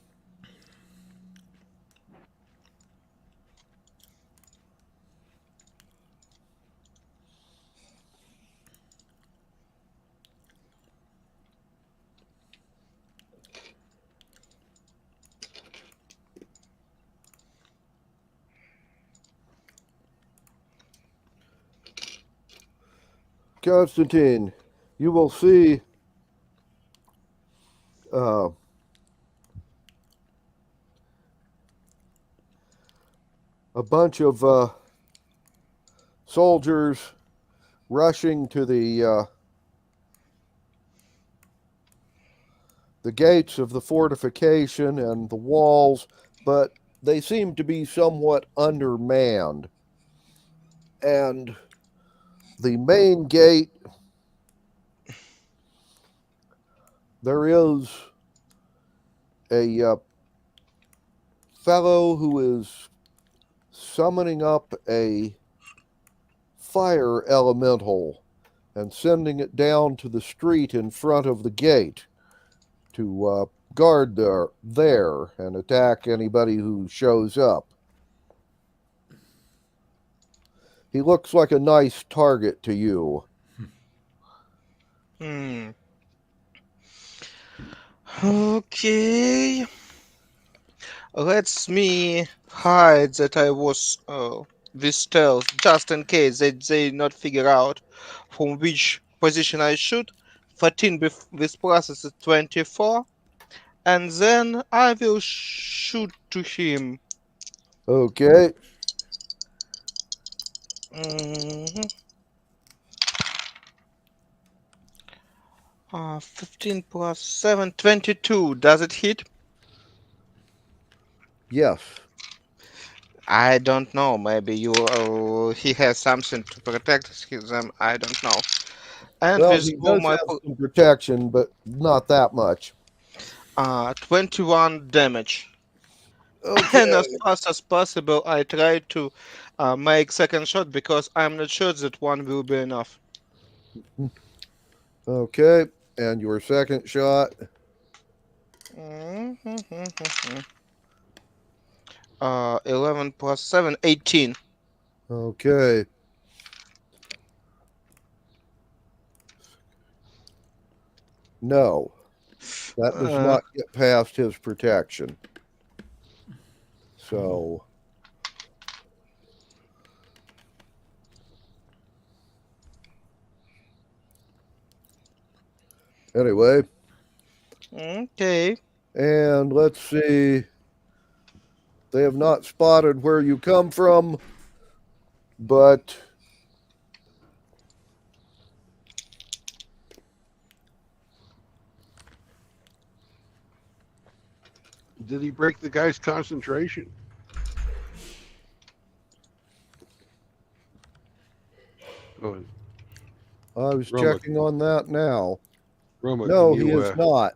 Constantine, you will see a bunch of soldiers rushing to the gates of the fortification and the walls, but they seem to be somewhat undermanned. And the main gate, there is a fellow who is summoning up a fire elemental and sending it down to the street in front of the gate to guard there and attack anybody who shows up. He looks like a nice target to you. Okay. Let's me hide that I was with stealth, just in case they not figure out from which position I shoot. 14 with process is 24, and then I will shoot to him. Okay. 15 plus 7, 22. Does it hit? Yes. I don't know. Maybe he has something to protect them. I don't know. And Well, with he all does my have some protection, but not that much. 21 damage. Okay. And as fast as possible, I try to make second shot because I'm not sure that one will be enough. Okay. And your second shot? 11 plus 7, 18. Okay. No. That does not get past his protection. So. Anyway. Okay. And let's see. They have not spotted where you come from, but Did he break the guy's concentration? Go ahead. I was Roma. checking on that now. Roma, No, can he you, is not.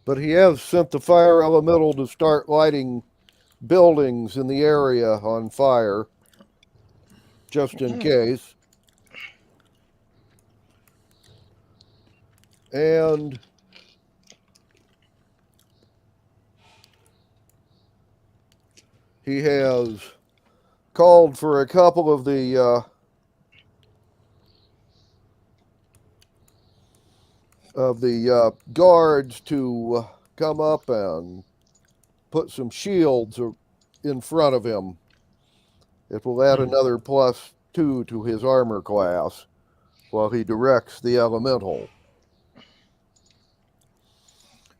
But he has sent the fire elemental to start lighting buildings in the area on fire, just in case. And he has called for a couple of the guards to come up and put some shields in front of him. It will add another +2 to his armor class while he directs the elemental.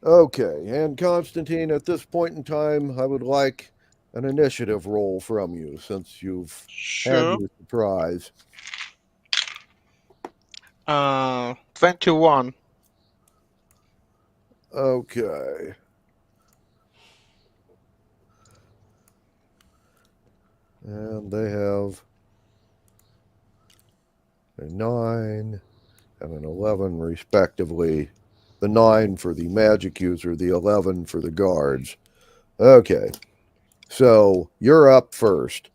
Okay, and Constantine, at this point in time, I would like an initiative roll from you since you've had Sure. your surprise. 21. Okay. And they have a 9 and an 11, respectively. The 9 for the magic user, the 11 for the guards. Okay. So you're up first.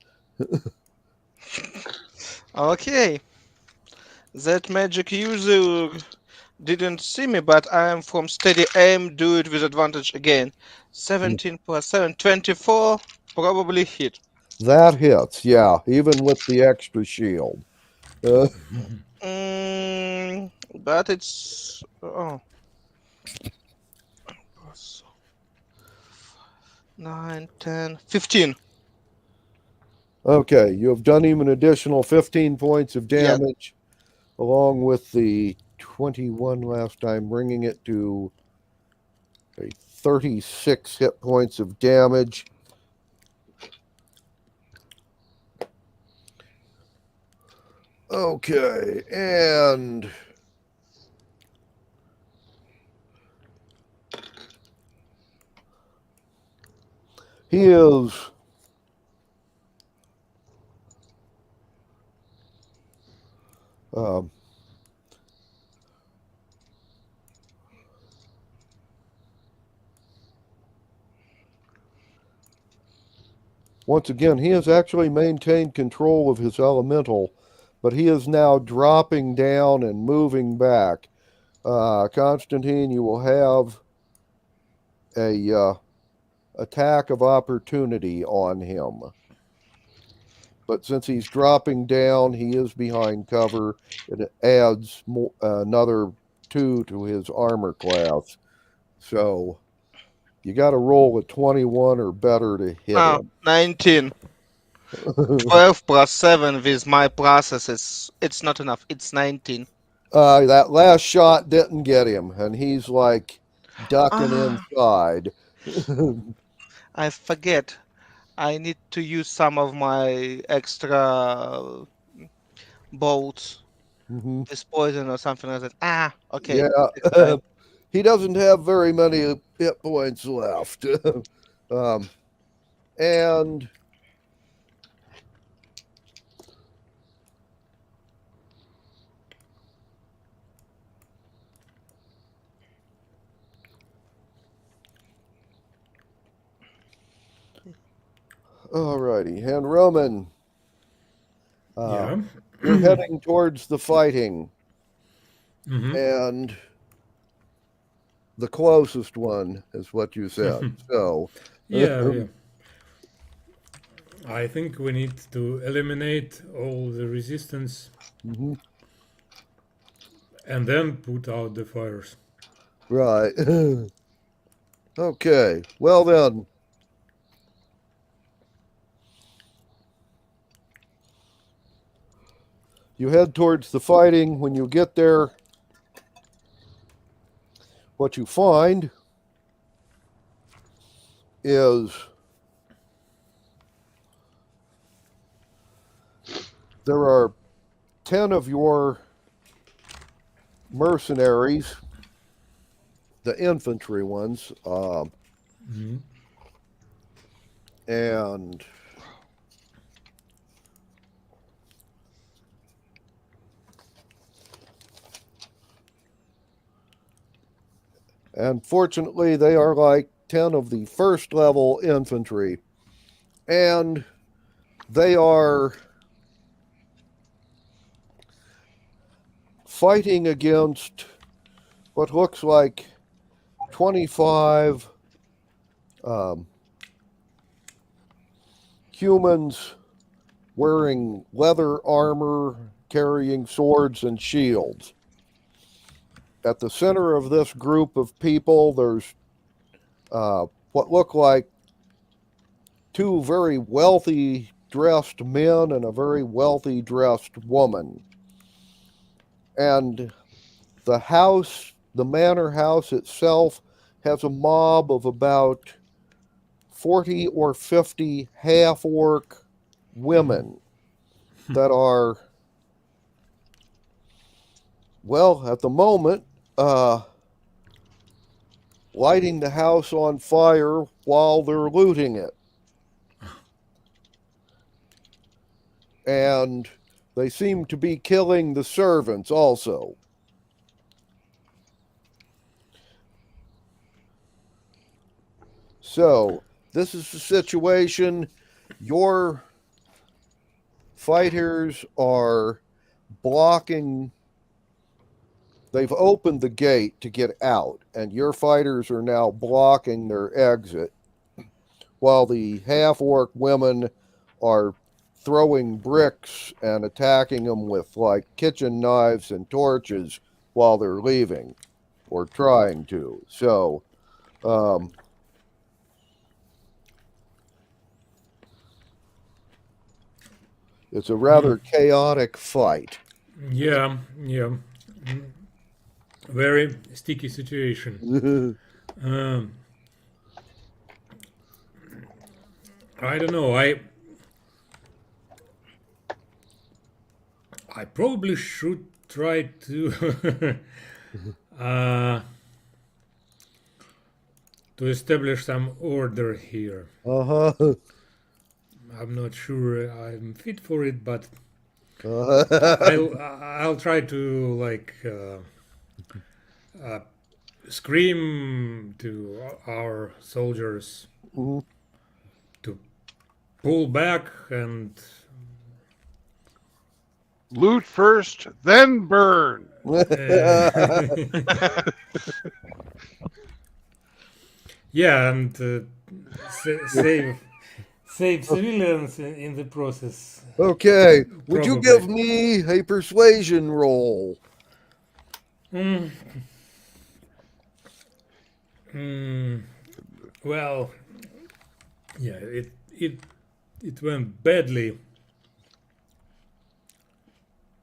Okay. That magic user didn't see me, but I am from steady aim. Do it with advantage again. 17 plus 7, 24. Probably hit. That hits, yeah, even with the extra shield. But it's. Oh. 9, 10, 15. Okay, you have done him an additional 15 points of Yeah. damage, along with the 21 last time, bringing it to a 36 hit points of damage. Okay, and he is once again, he has actually maintained control of his elemental, but he is now dropping down and moving back. Constantine, you will have a attack of opportunity on him. But since he's dropping down, he is behind cover. It adds another 2 to his armor class. So you got to roll a 21 or better to hit him. 19. 12 plus 7 with my process it's not enough. It's 19. That last shot didn't get him, and he's like ducking inside. I forget. I need to use some of my extra bolts. Mhm. This poison or something like that. Okay. Yeah, he doesn't have very many hit points left. And alrighty, and Roman, Yeah. you're heading towards the fighting, Mhm. and the closest one is what you said. So, Yeah. I think we need to eliminate all the resistance mhm, and then put out the fires. right. Okay. Well then, you head towards the fighting. When you get there, what you find is there are 10 of your mercenaries, the infantry ones, Mhm. and And fortunately, they are like 10 of the first level infantry. And they are fighting against what looks like 25 humans wearing leather armor, carrying swords and shields. At the center of this group of people, there's what look like two very wealthy dressed men and a very wealthy dressed woman. And the house, the manor house itself, has a mob of about 40 or 50 half orc women that are, well, at the moment, lighting the house on fire while they're looting it. And they seem to be killing the servants also. So, this is the situation. Your fighters are blocking. They've opened the gate to get out, and your fighters are now blocking their exit, while the half-orc women are throwing bricks and attacking them with, like, kitchen knives and torches while they're leaving, or trying to. So, it's a rather chaotic fight. Yeah. Very sticky situation. I don't know. I probably should try to to establish some order here. I'm not sure I'm fit for it, but I'll try to like scream to our soldiers to pull back and loot first, then burn. Yeah, and save civilians in the process. Okay, would you Probably. give me a persuasion roll? Well, yeah, it went badly.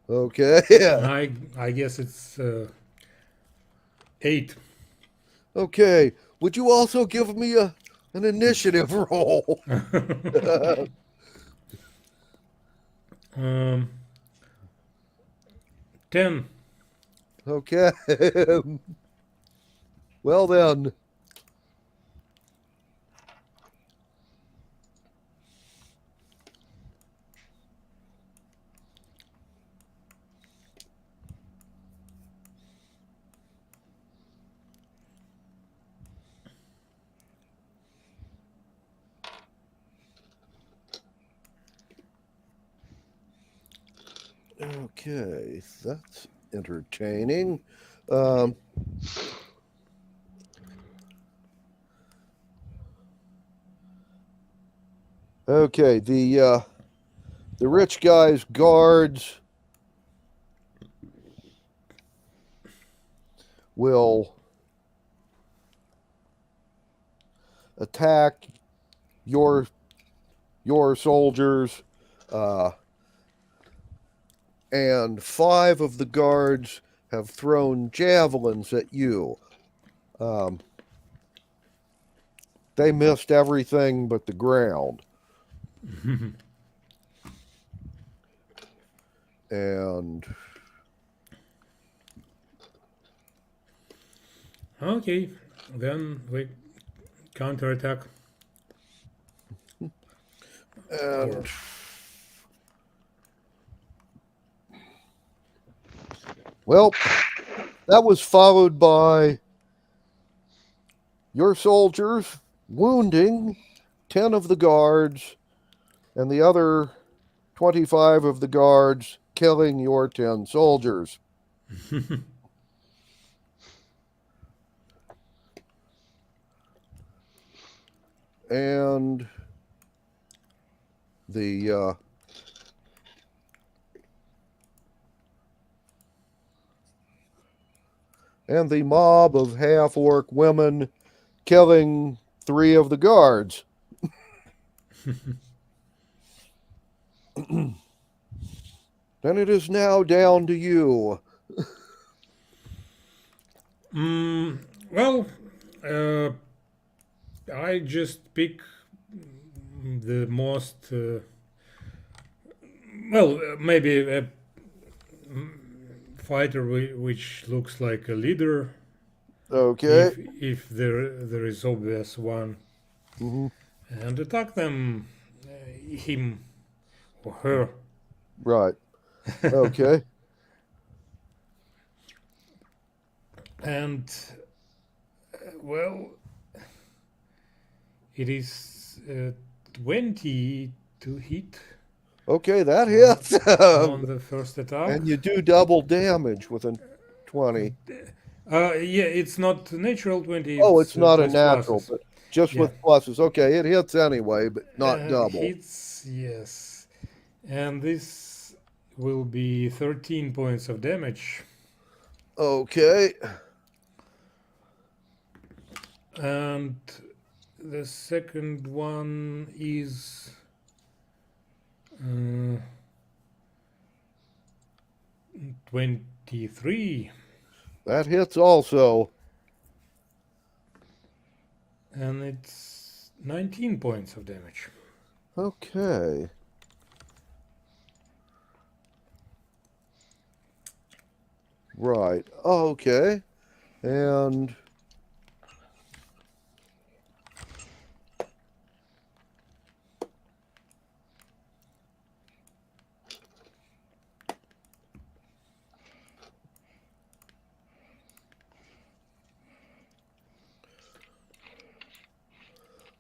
Okay. I guess it's 8. Okay, would you also give me an initiative roll? 10. Okay. Well then. Okay, that's entertaining. Okay, the rich guy's guards will attack your soldiers, and 5 of the guards have thrown javelins at you. They missed everything but the ground. And Okay, then we counterattack. And well, that was followed by your soldiers, wounding 10 of the guards, and the other 25 of the guards killing your 10 soldiers. And the mob of half-orc women killing 3 of the guards. Then it is now down to you. Well, I just pick the most, maybe a fighter which looks like a leader. Okay. If there is obvious one, and attack them, him or her. Right. Okay. And well, it is 20 to hit. Okay, that hits. On the first attack. And you do double damage with a 20. Yeah, it's not natural 20. Oh, it's not a plus natural, pluses. but just Yeah. with pluses. Okay, it hits anyway, but not double. Hits, yes. And this will be 13 points of damage. Okay. And the second one is 23. That hits also. And it's 19 points of damage. Okay. Right. Okay. And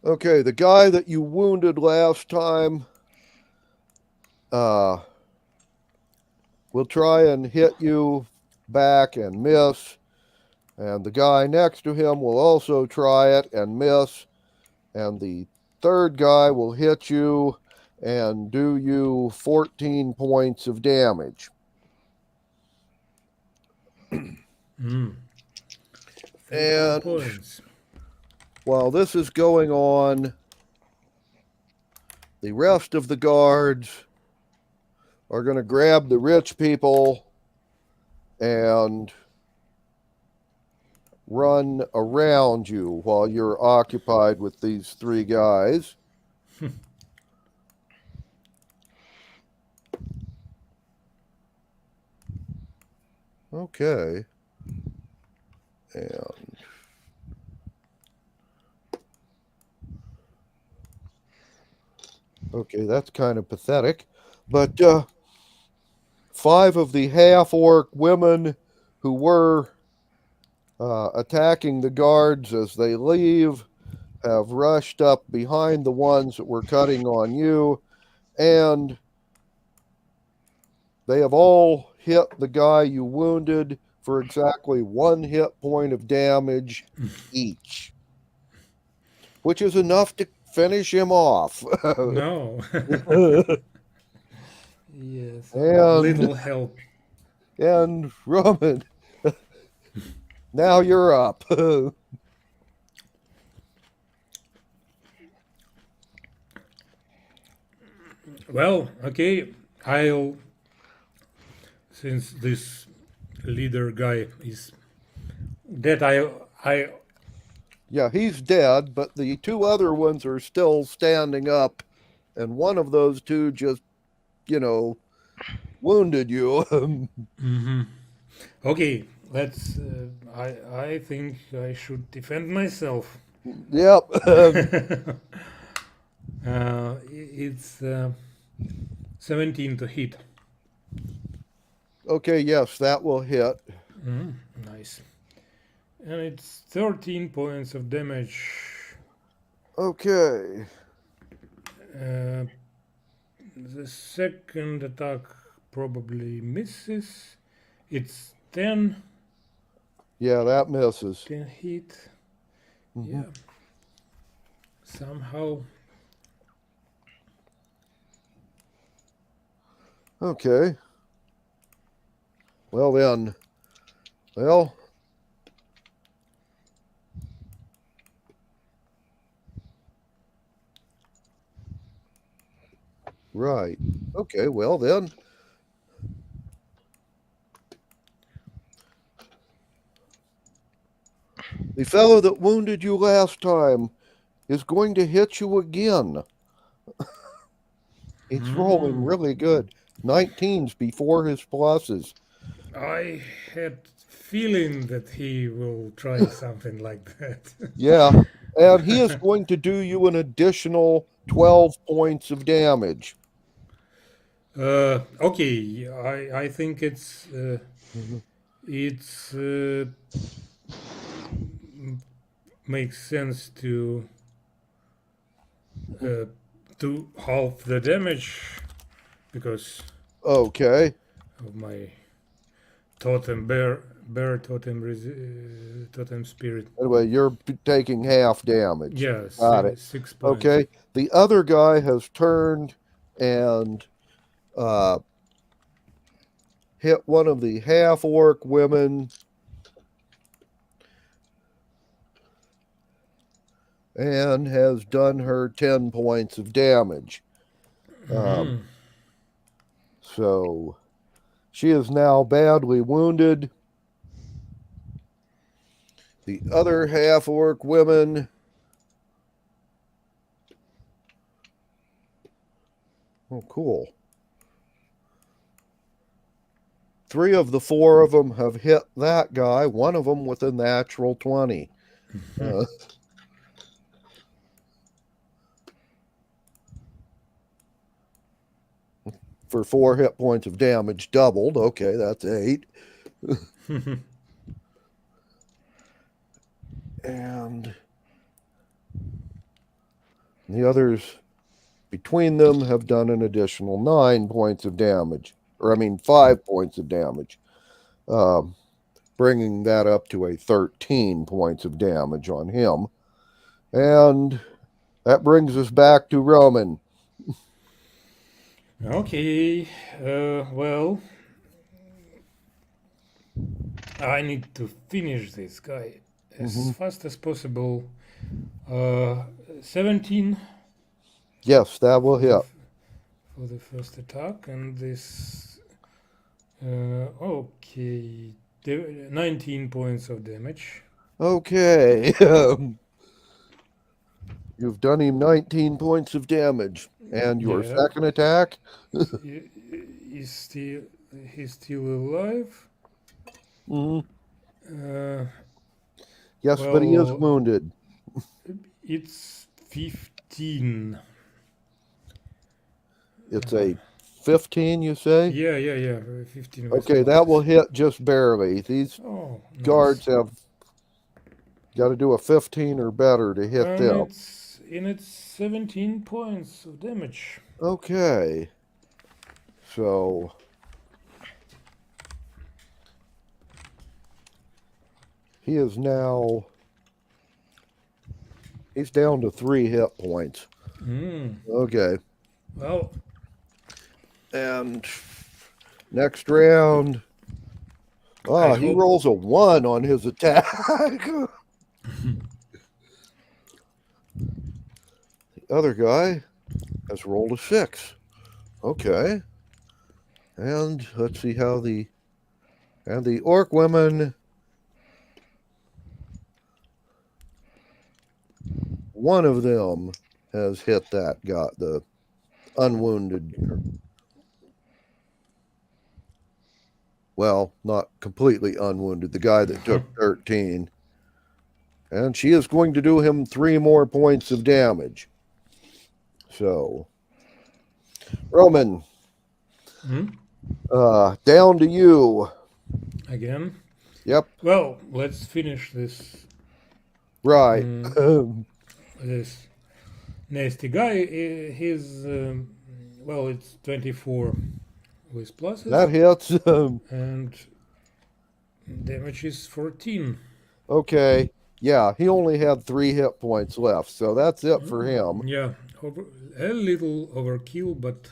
okay, the guy that you wounded last time will try and hit you back and miss. And the guy next to him will also try it and miss. And the third guy will hit you and do you 14 points of damage. And points. While this is going on, the rest of the guards are going to grab the rich people and run around you while you're occupied with these 3 guys. Okay. And okay, that's kind of pathetic. But 5 of the half-orc women who were attacking the guards as they leave have rushed up behind the ones that were cutting on you, and they have all hit the guy you wounded for exactly 1 hit point of damage each, which is enough to finish him off. No. Yes. And, little help. And Roman, now you're up. Well, okay, I'll, since this leader guy is dead, I Yeah, he's dead, but the 2 other ones are still standing up, and one of those 2 just, wounded you. Okay, let's. I think I should defend myself. Yep. It's 17 to hit. Okay, yes, that will hit. Nice. And it's 13 points of damage. Okay. The second attack probably misses. It's 10. Yeah, that misses. 10 hit. Mhm. Yeah. Somehow. Okay. Well then. Well. Right. Okay, well then. The fellow that wounded you last time is going to hit you again. It's rolling really good. 19s before his pluses. I had feeling that he will try something like that. Yeah. And he is going to do you an additional 12 points of damage. Okay, I think it's makes sense to half the damage because Okay. of my totem bear totem totem spirit. Anyway, you're taking half damage. Yeah, Got it. 6 points. Okay. The other guy has turned and hit one of the half orc women and has done her 10 points of damage. So she is now badly wounded. The other half orc women oh, cool. 3 of the 4 of them have hit that guy, one of them with a natural 20. For 4 hit points of damage doubled. Okay, that's 8. And the others between them have done an additional 9 points of damage. 5 points of damage. Bringing that up to a 13 points of damage on him. And that brings us back to Roman. Okay, well, I need to finish this guy as fast as possible. 17. Yes, that will hit. For the first attack, and this. Okay, 19 points of damage. Okay. You've done him 19 points of damage. And your second attack? He's still alive. Yes, but he is wounded. It's 15. It's a 15, you say? Yeah. 15. Okay, that will hit just barely. These guards have got to do a 15 or better to hit them. It's 17 points of damage. Okay. So he is now he's down to 3 hit points. Okay. Well, and next round he rolls a 1 on his attack. The other guy has rolled a 6. Okay. And let's see how the orc women, one of them has hit that guy, the unwounded. Well, not completely unwounded, the guy that took 13. And she is going to do him 3 more points of damage. So, Roman, down to you. Again. Yep. Well, let's finish this. Right. This nasty guy. He's well, it's 24 with pluses. That hits. And damage is 14. Okay. Yeah, he only had 3 hit points left, so that's it for him. Yeah, a little overkill, but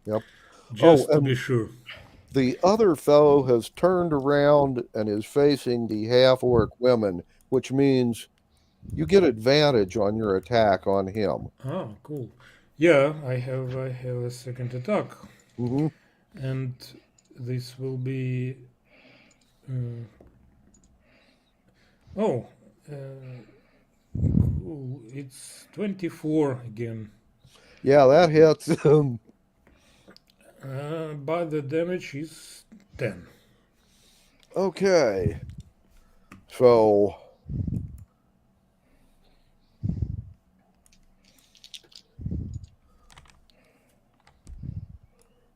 Yep. just to and be sure. the other fellow has turned around and is facing the half-orc women, which means you get advantage on your attack on him. Ah, cool. Yeah, I have a second attack, and this will be. Cool. It's 24 again. Yeah, that hits. But the damage is 10. Okay. So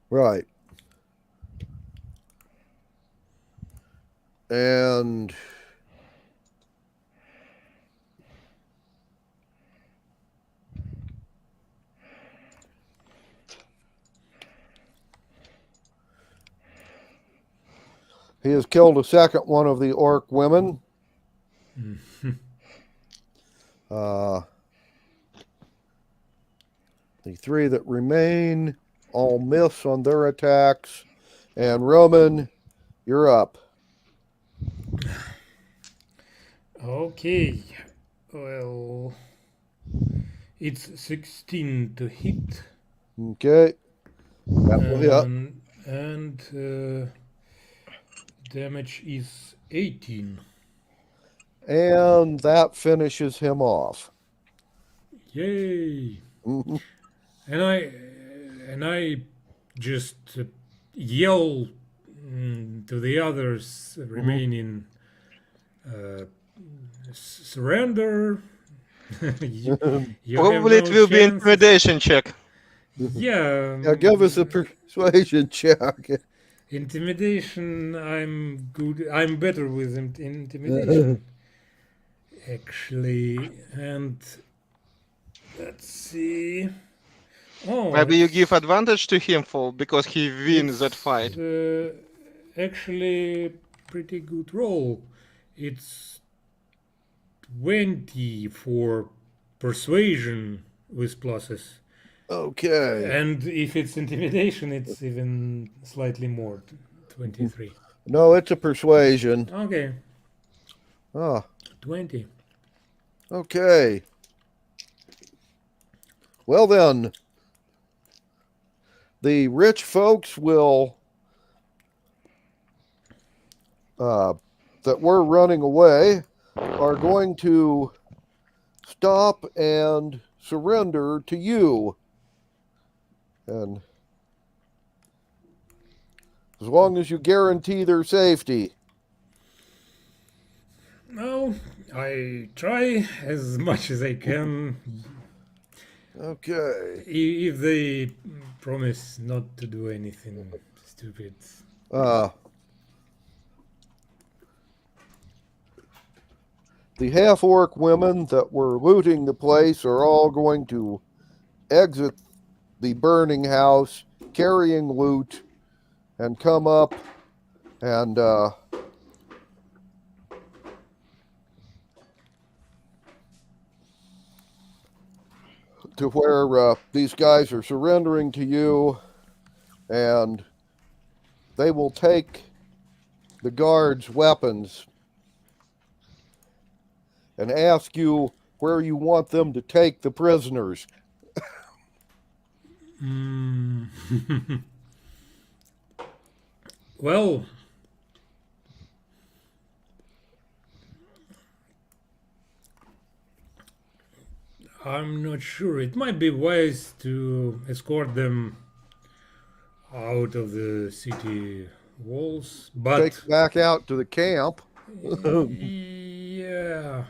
right. And he has killed a second one of the orc women. The 3 that remain all miss on their attacks. And Roman, you're up. Okay. Well, it's 16 to hit. Okay. That will hit. And damage is 18. And that finishes him off. Yay! And I just yell to the others remaining, surrender. you Probably it will be intimidation check. Yeah. Yeah, give us a persuasion check. Intimidation, I'm good. I'm better with intimidation. Actually, and let's see. Oh, Maybe you give advantage to him because he wins that fight. Actually, pretty good roll. It's 20 for persuasion with pluses. Okay. And if it's intimidation, it's even slightly more, 23. No, it's a persuasion. Okay. Ah. 20. Okay. Well then, the rich folks will that were running away are going to stop and surrender to you. And as long as you guarantee their safety. No, I try as much as I can. Okay. If they promise not to do anything stupid. The half-orc women that were looting the place are all going to exit the burning house carrying loot and come up and to where these guys are surrendering to you, and they will take the guards' weapons and ask you where you want them to take the prisoners. Well, I'm not sure. It might be wise to escort them out of the city walls, but take back out to the camp. Yeah.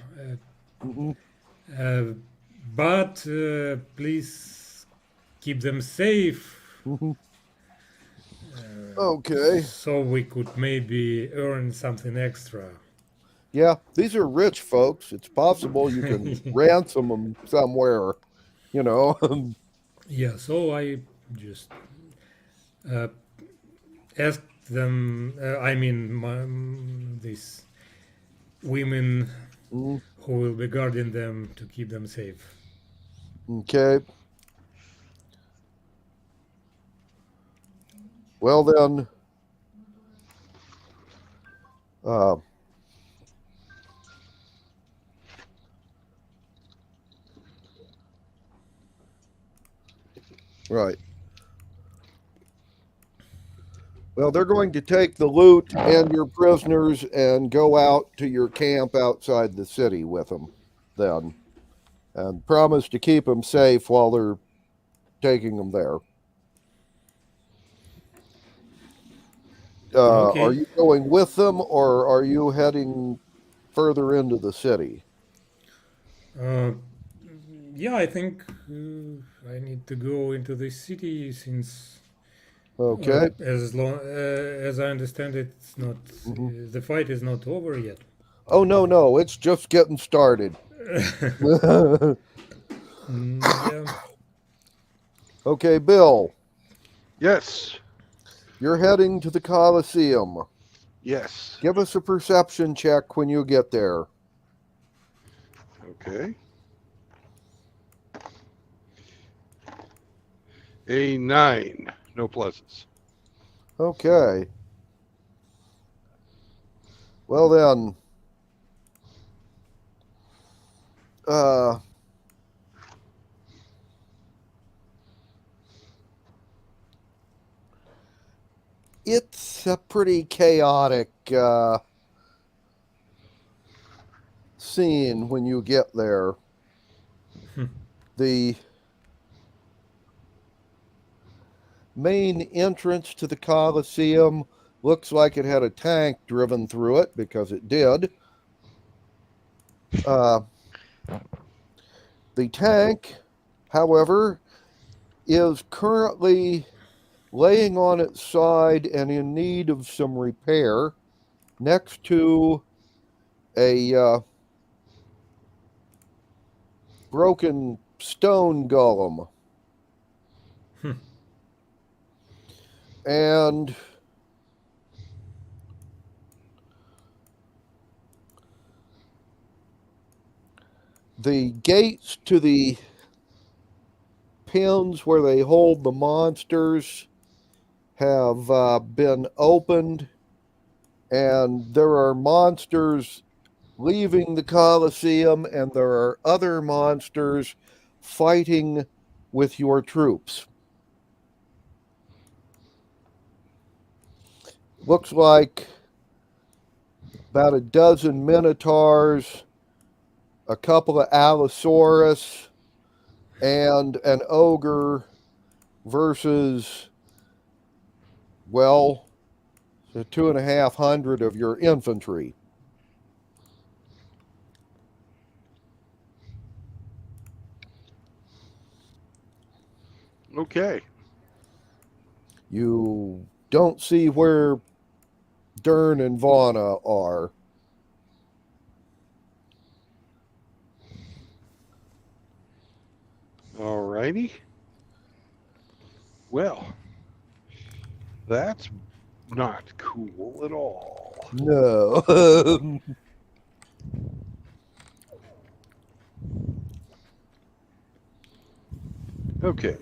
But please keep them safe. Okay. So we could maybe earn something extra. Yeah, these are rich folks. It's possible you can ransom them somewhere, you know. Yeah, so I just uh, asked them, these women Mm, who will be guarding them to keep them safe. okay. Well then, uh, right. Well, they're going to take the loot and your prisoners and go out to your camp outside the city with them, then, and promise to keep them safe while they're taking them there. Are Okay. you going with them, or are you heading further into the city? Uh, yeah, I think I need to go into the city since, Okay. as I understand it, it's not Hmm. the fight is not over yet. Oh no, no, it's just getting started. Yeah. Okay, Bill, Yes. you're heading to the Coliseum. Yes. Give us a perception check when you get there. Okay. A 9. No pluses. Okay. Well then, uh, it's a pretty chaotic scene when you get there. The main entrance to the Coliseum looks like it had a tank driven through it, because it did. The tank, however, is currently laying on its side and in need of some repair next to a broken stone golem. And the gates to the pens where they hold the monsters have been opened, and there are monsters leaving the Colosseum, and there are other monsters fighting with your troops. Looks like about a dozen Minotaurs, a couple of Allosaurus, and an ogre versus, well, 2,500 of your infantry. Okay. You don't see where Dern and Vaughna are. All righty. Well, that's not cool at all. No. Okay.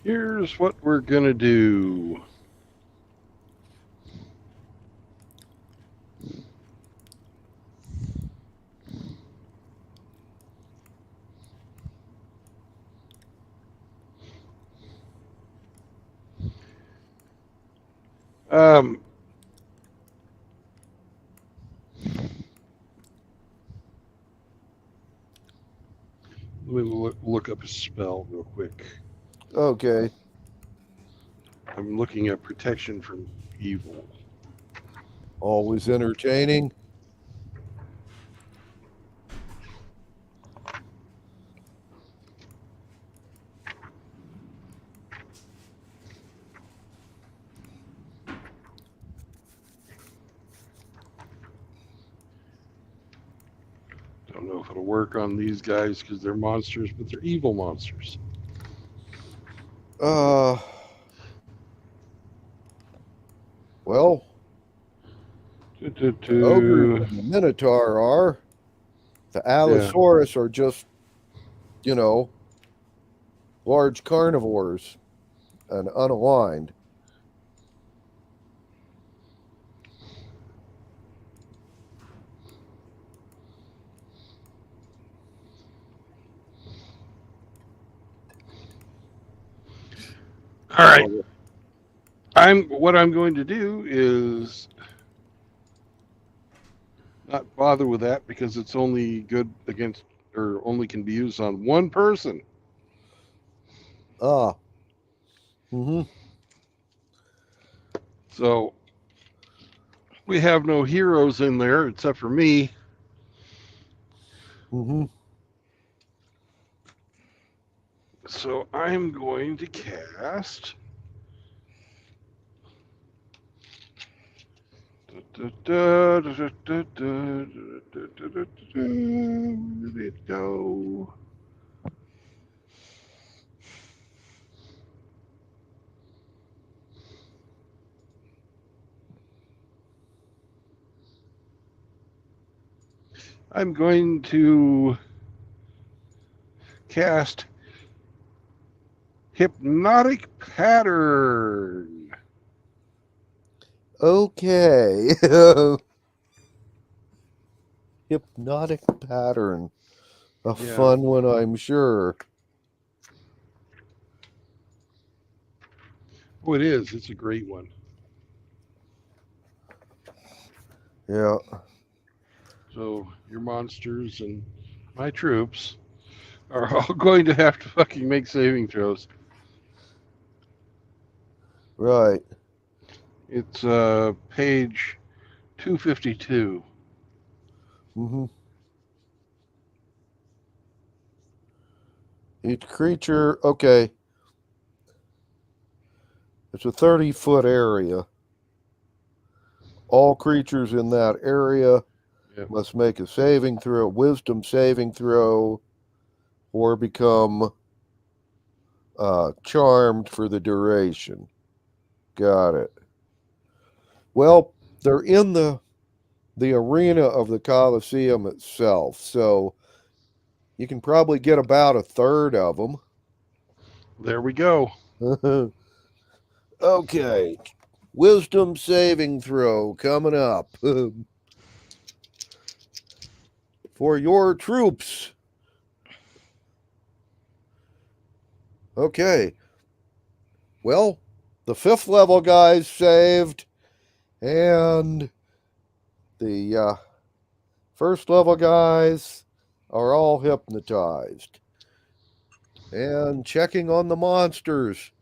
Here's what we're going to do. Um, Let me look up a spell real quick. Okay. I'm looking at protection from evil. Always entertaining. don't know if it'll work on these guys because they're monsters, but they're evil monsters. Well, the ogres and the minotaur are. The allosaurus are just, large carnivores and unaligned. All right. What I'm going to do is not bother with that because it's only good against, or only can be used on one person. So we have no heroes in there except for me. So I'm going to cast. Where did it go? I'm going to cast Hypnotic Pattern. Okay. Hypnotic Pattern. A fun one, I'm sure. Oh, it is. It's a great one. Yeah. So your monsters and my troops are all going to have to fucking make saving throws. Right. It's page 252. Each creature, okay. It's a 30-foot area. All creatures in that area must make a saving throw, wisdom saving throw, or become charmed for the duration. Got it. Well, they're in the arena of the Colosseum itself, so you can probably get about a third of them. There we go. Okay. Wisdom saving throw coming up. For your troops. Okay. Well, the 5th level guys saved, and the 1st level guys are all hypnotized. And checking on the monsters.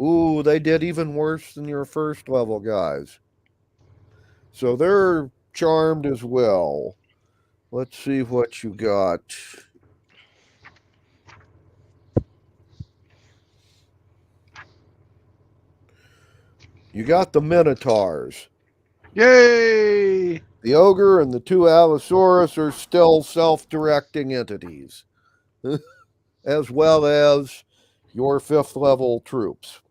Ooh, they did even worse than your 1st level guys. So they're charmed as well. Let's see what you got. You got the Minotaurs. Yay! The Ogre and the 2 Allosaurus are still self-directing entities, as well as your 5th level troops,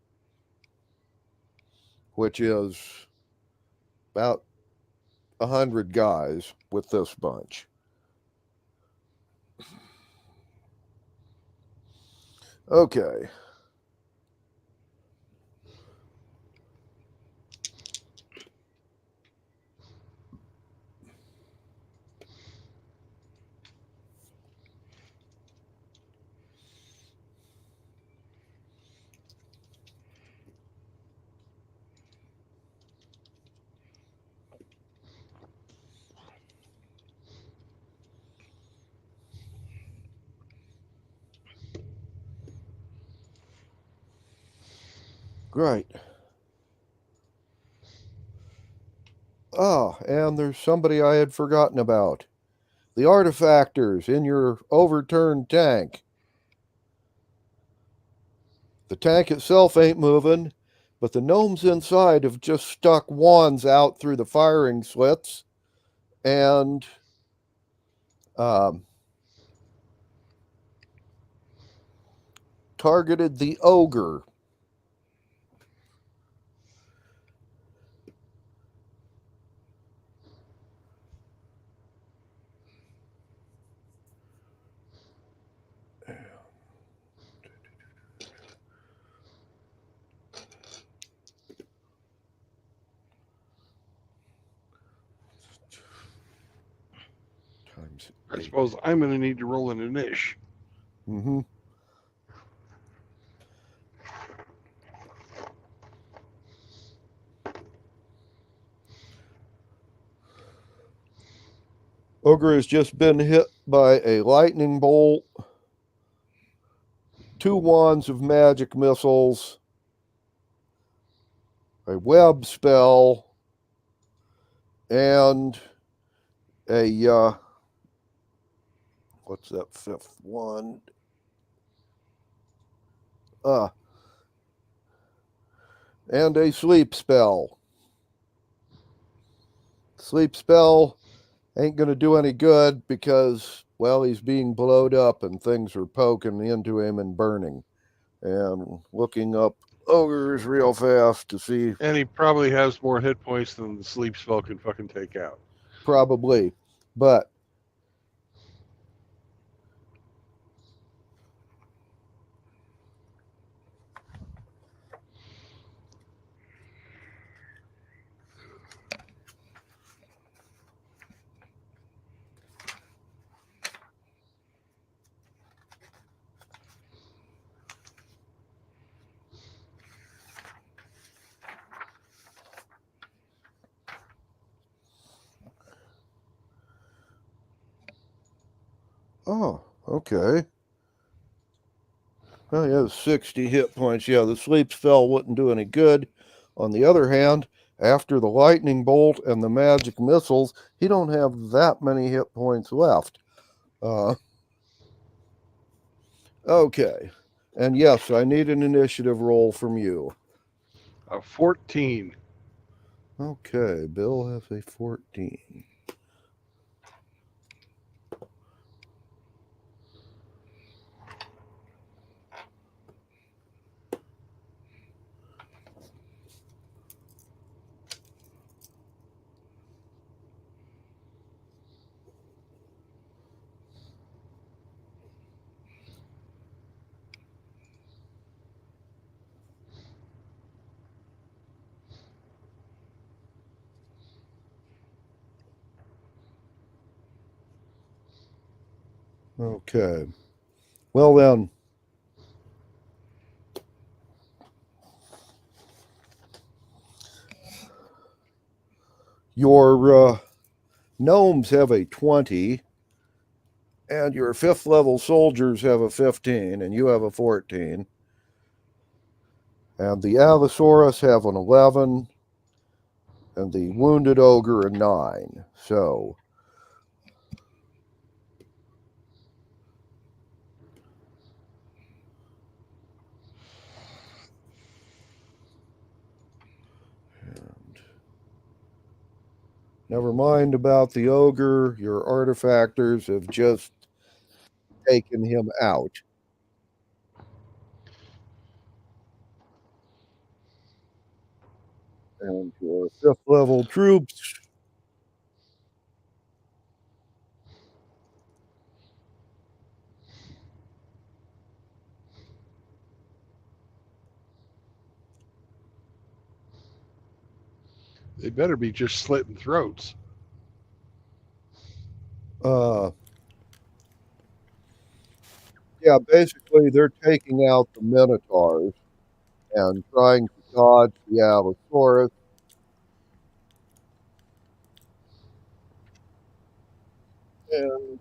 which is about 100 guys with this bunch. Okay. Right. Oh, and there's somebody I had forgotten about. The artifactors in your overturned tank. The tank itself ain't moving, but the gnomes inside have just stuck wands out through the firing slits, and targeted the ogre. Times I 8. suppose I'm going to need to roll an initiative. Mm-hmm. Ogre has just been hit by a lightning bolt, 2 wands of magic missiles, a web spell, and a what's that 5th one? And a sleep spell. Sleep spell ain't going to do any good because, well, he's being blowed up and things are poking into him and burning. And looking up ogres real fast to see. And he probably has more hit points than the sleep spell can fucking take out. Probably. But oh, okay. Well, he has 60 hit points. Yeah, the sleep spell wouldn't do any good. On the other hand, after the lightning bolt and the magic missiles, he don't have that many hit points left. Okay. And yes, I need an initiative roll from you. 14. Okay, Bill has a 14. Okay. Well then, your gnomes have a 20, and your 5th level soldiers have a 15, and you have a 14. And the Allosaurus have an 11, and the wounded ogre a 9. So never mind about the ogre. Your artifactors have just taken him out. And your 5th level troops They better be just slitting throats. yeah, basically they're taking out the minotaurs and trying to dodge the Allosaurus. And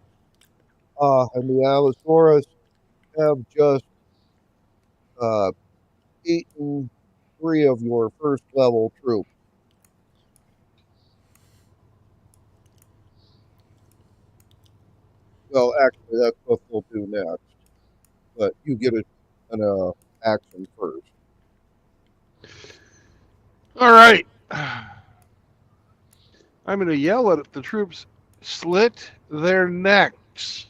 the Allosaurus have just eaten 3 of your 1st level troops. Well, actually, that's what they'll do next. But you get an action first. All right. I'm going to yell at the troops, slit their neck. sharks.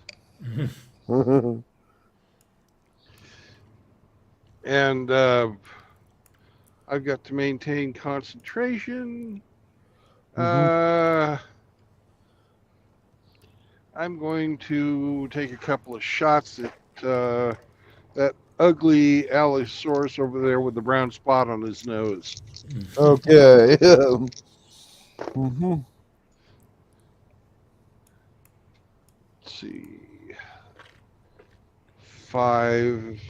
And I've got to maintain concentration. I'm going to take a couple of shots at that ugly Allosaurus over there with the brown spot on his nose. Okay. Let's see. 5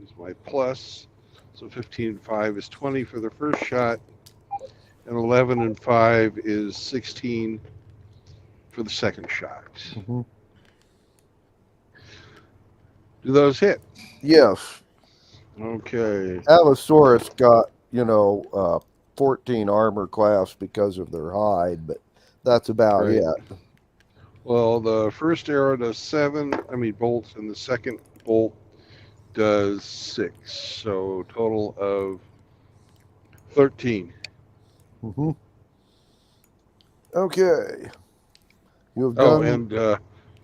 is my plus. So 15 and 5 is 20 for the first shot. And 11 and 5 is 16 for the second shot. Do those hit? Yes. Okay. Allosaurus got, 14 armor class because of their hide, but that's about Right. it. Well, the first arrow does 7, bolts, and the second bolt does 6. So total of 13. Okay. You've Oh, done. and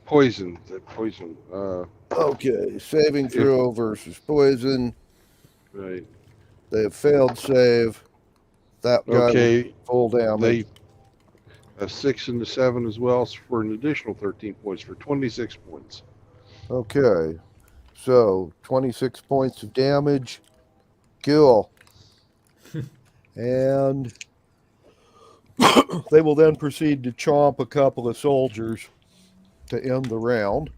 poison. Poison. Okay. Saving throw versus poison. Right. They have failed save. That guy Okay. full damage. A 6 and a 7 as well for an additional 13 points for 26 points. Okay. So 26 points of damage. Kill. And they will then proceed to chomp a couple of soldiers to end the round.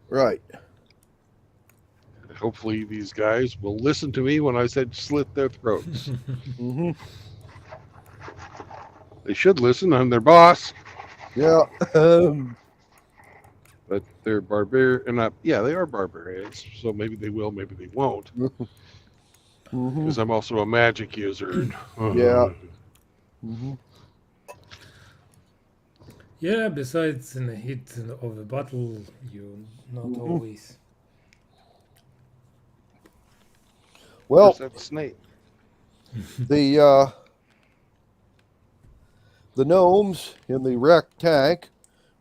Right. Hopefully these guys will listen to me when I said slit their throats. They should listen. I'm their boss. Yeah. But they're barbarian. Yeah, they are barbarians. So maybe they will, maybe they won't. Because I'm also a magic user. Yeah. Yeah, besides in the heat of a battle, you not always. Well, Where's that snake? The gnomes in the wrecked tank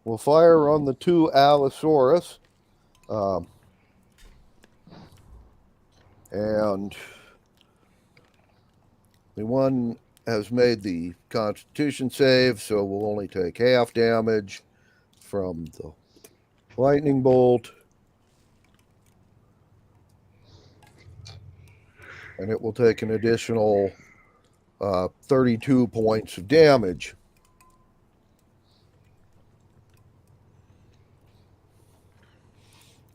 will fire on the 2 Allosaurus. And the one has made the Constitution save, so will only take half damage from the lightning bolt. And it will take an additional 32 points of damage.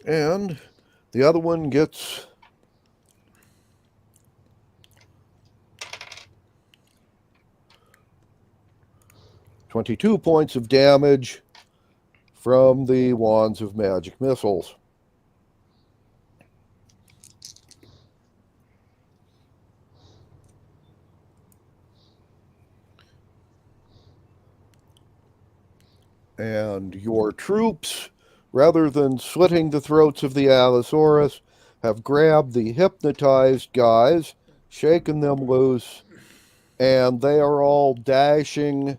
And the other one gets 22 points of damage from the Wands of Magic Missiles. And your troops, rather than slitting the throats of the Allosaurus, have grabbed the hypnotized guys, shaken them loose, and they are all dashing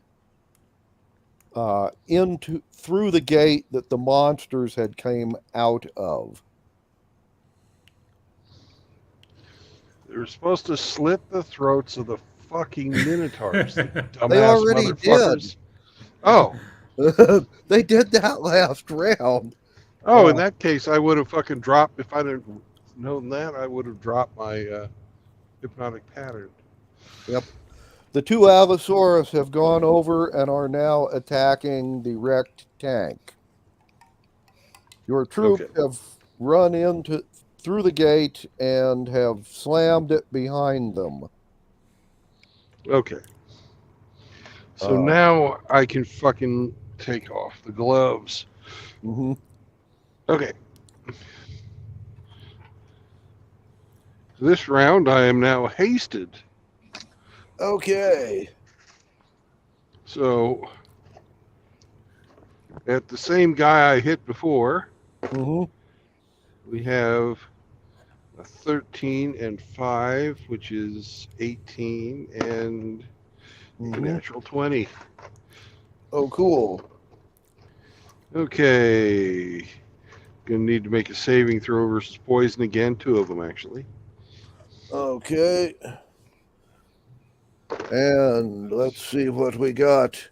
through the gate that the monsters had came out of. They're supposed to slit the throats of the fucking minotaurs. The dumbass They already motherfuckers. did. Oh. They did that last round. Oh, in that case, I would have fucking dropped. If I'd have known that, I would have dropped my hypnotic pattern. Yep. The 2 Allosaurus have gone over and are now attacking the wrecked tank. Your troops have run through the gate and have slammed it behind them. Okay. So now I can fucking take off the gloves. Okay. This round I am now hasted. Okay. So at the same guy I hit before, we have a 13 and 5, which is 18, and a natural 20. Oh, cool. Okay. Gonna need to make a saving throw versus poison again. 2 of them, actually. Okay. And let's see what we got.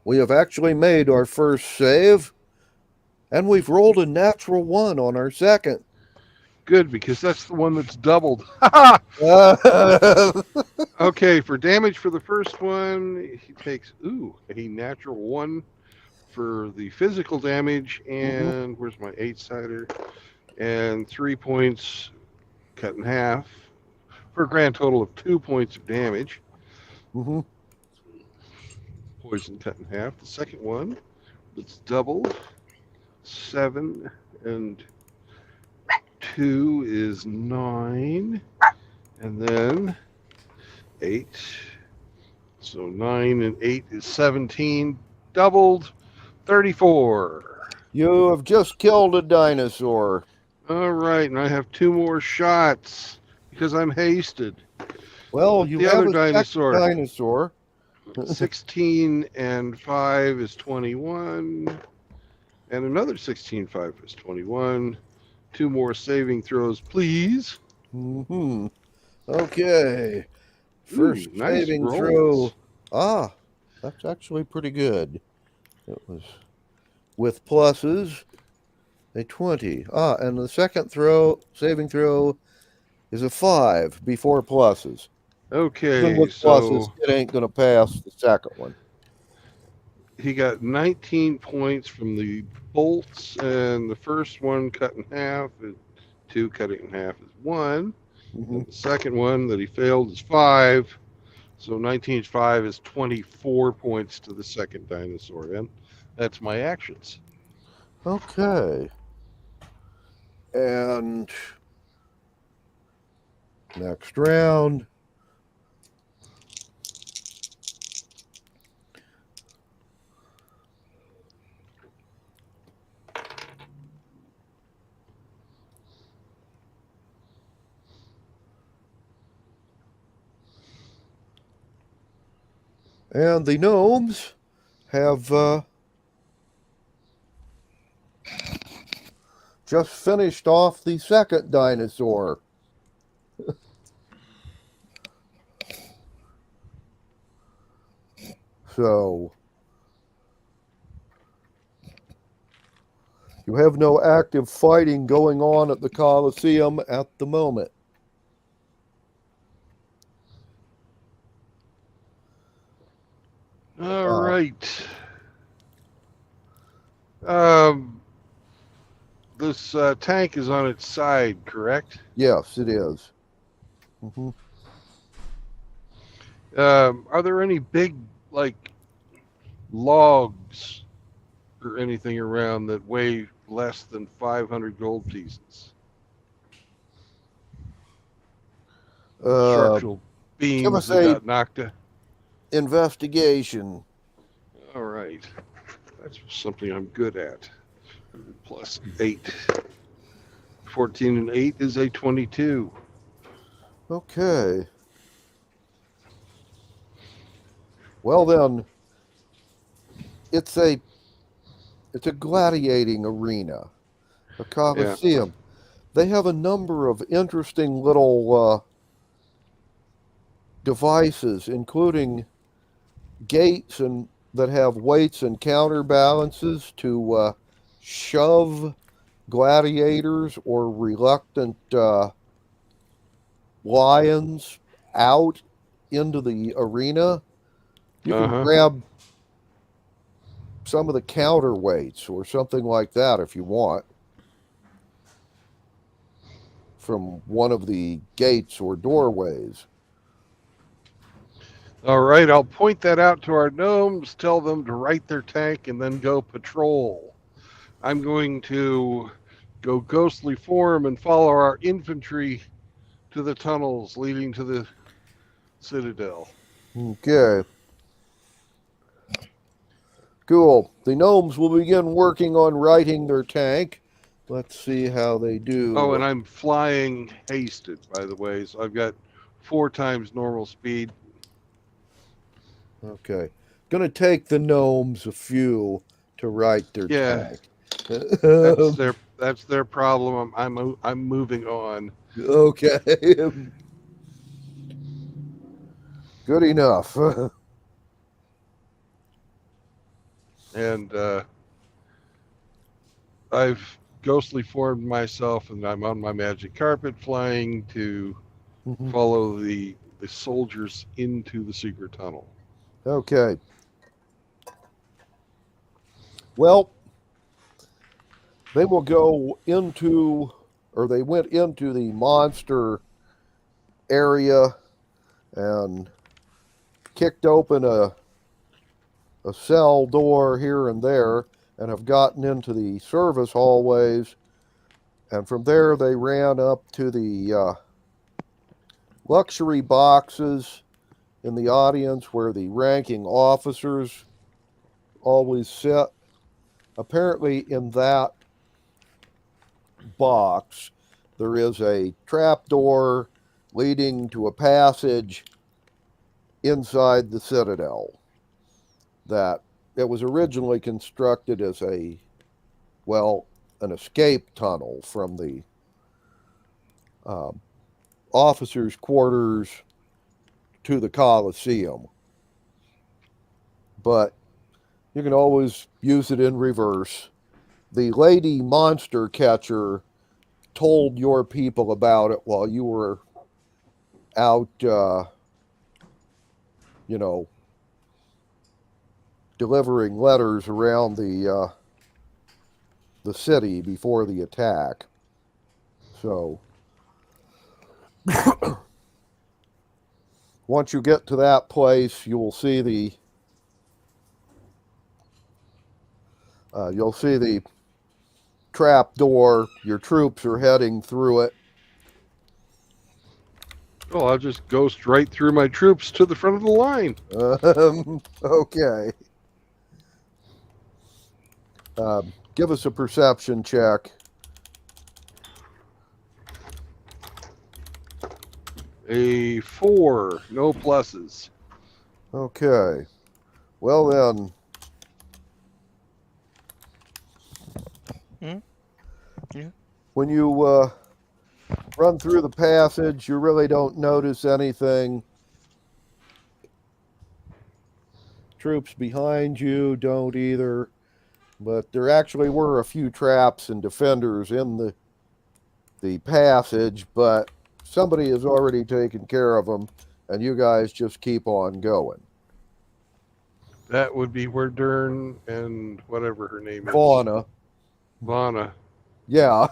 We have actually made our first save, and we've rolled a natural 1 on our second. Good, because that's the one that's doubled. Okay, for damage for the first one, he takes a natural 1 for the physical damage, and where's my 8-sider? And 3 points cut in half for a grand total of 2 points of damage. Poison cut in half. The second one, it's doubled. 7 and 2 is 9, and then 8. So 9 and 8 is 17, doubled, 34. You have just killed a dinosaur. All right, and I have 2 more shots because I'm hasted. Well, you the have other a dinosaur. Dinosaur. 16 and 5 is 21, and another 16 and 5 is 21. 2 more saving throws, please. Okay. First nice saving rolls. throw. That's actually pretty good. It was with pluses a 20. And the second saving throw is a 5 before pluses. Okay, Even with pluses, it ain't going to pass the second one. He got 19 points from the bolts, and the first one cut in half, 2 cut it in half is 1. And the second one that he failed is 5. So 19 5 is 24 points to the second dinosaur. And that's my actions. Okay. And next round. And the gnomes have just finished off the second dinosaur. So you have no active fighting going on at the Colosseum at the moment. All right. This tank is on its side, correct? Yes, it is. Are there any big, logs or anything around that weigh less than 500 gold pieces? Structural beams that got knocked out. Investigation. All right. That's something I'm good at. Plus 8. 14 and 8 is a 22. Okay. Well then, it's a gladiating arena, a Colosseum. Yeah. They have a number of interesting little devices, including gates that have weights and counterbalances to shove gladiators or reluctant lions out into the arena. You can grab some of the counterweights or something like that if you want from one of the gates or doorways. All right, I'll point that out to our gnomes, tell them to right their tank, and then go patrol. I'm going to go ghostly form and follow our infantry to the tunnels leading to the citadel. Okay. Cool. The gnomes will begin working on righting their tank. Let's see how they do. Oh, and I'm flying hasted, by the way. So I've got 4 times normal speed. Okay. Gonna take the gnomes a few to write their Yeah, tag. that's their problem. I'm moving on. Okay. Good enough. And I've ghostly formed myself, and I'm on my magic carpet, flying to follow the soldiers into the secret tunnel. Okay. Well, they will go into, or they went into the monster area and kicked open a cell door here and there and have gotten into the service hallways. And from there, they ran up to the luxury boxes in the audience where the ranking officers always sit. Apparently, in that box, there is a trapdoor leading to a passage inside the citadel that it was originally constructed as an escape tunnel from the officers' quarters to the Colosseum. But you can always use it in reverse. The lady monster catcher told your people about it while you were out, delivering letters around the city before the attack. So once you get to that place, you will see the trap door. Your troops are heading through it. Well, I'll just ghost right through my troops to the front of the line. Okay. Give us a perception check. A 4, no pluses. Okay. Well then. Yeah. When you run through the passage, you really don't notice anything. Troops behind you don't either. But there actually were a few traps and defenders in the passage, but somebody has already taken care of them, and you guys just keep on going. That would be where Dern and whatever her name is. Vana. Yeah.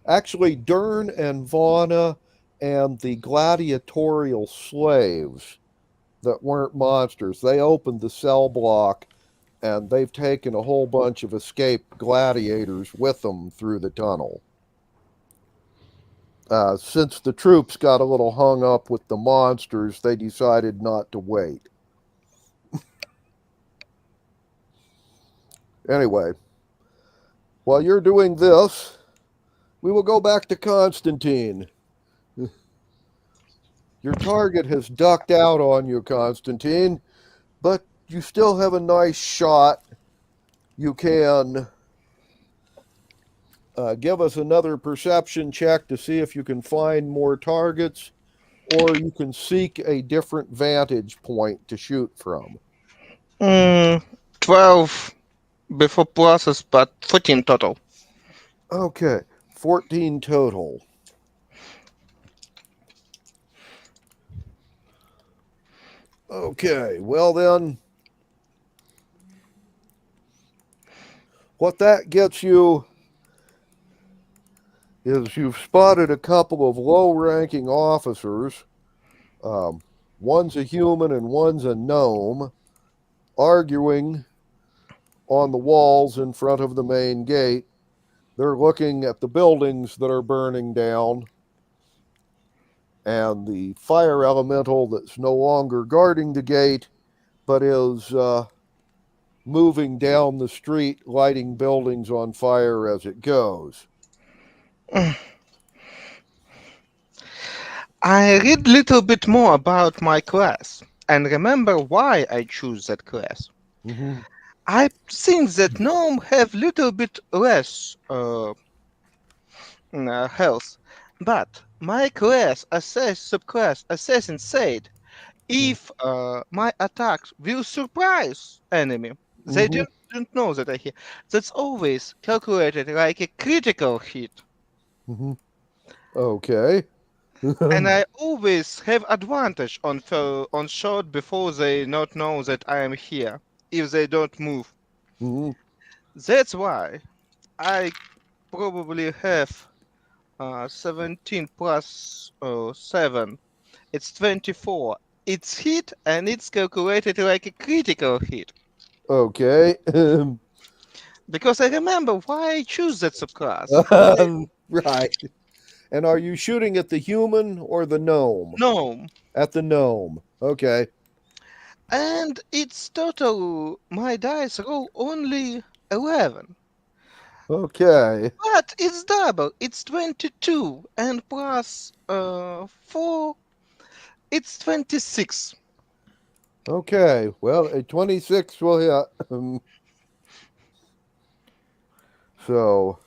Actually, Dern and Vana and the gladiatorial slaves that weren't monsters, they opened the cell block, and they've taken a whole bunch of escaped gladiators with them through the tunnel. Since the troops got a little hung up with the monsters, they decided not to wait. Anyway, while you're doing this, we will go back to Constantine. Your target has ducked out on you, Constantine, but you still have a nice shot. You can give us another perception check to see if you can find more targets, or you can seek a different vantage point to shoot from. 12 before pluses, but 14 total. Okay, 14 total. Okay, well then, what that gets you is you've spotted a couple of low-ranking officers. One's a human and one's a gnome, arguing on the walls in front of the main gate. They're looking at the buildings that are burning down, and the fire elemental that's no longer guarding the gate, but is moving down the street, lighting buildings on fire as it goes. I read little bit more about my class and remember why I choose that class. Mm-hmm. I think that gnome have little bit less health, but my class subclass assassin said if my attacks will surprise enemy, they Mm-hmm. don't know that I hear. That's always calculated like a critical hit, Mm-hmm. Okay. and I always have advantage on shot before they not know that I am here if they don't move. Mm-hmm. That's why I probably have 17 plus 7. It's 24. It's hit and it's calculated like a critical hit. Okay. Because I remember why I choose that subclass. They Right. And are you shooting at the human or the gnome? know. At the gnome. Okay. And it's total, my dice roll only 11. Okay. But it's double. It's 22. And plus 4, it's 26. Okay. Well, a 26 will hit. So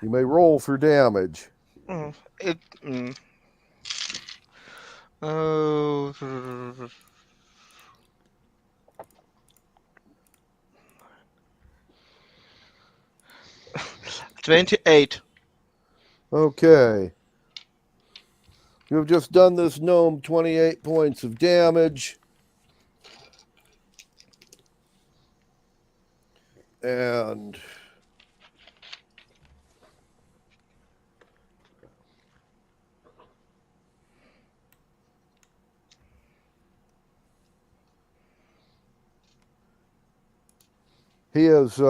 you may roll for damage. It. Oh. 28. Okay. You've just done this gnome 28 points of damage. And he is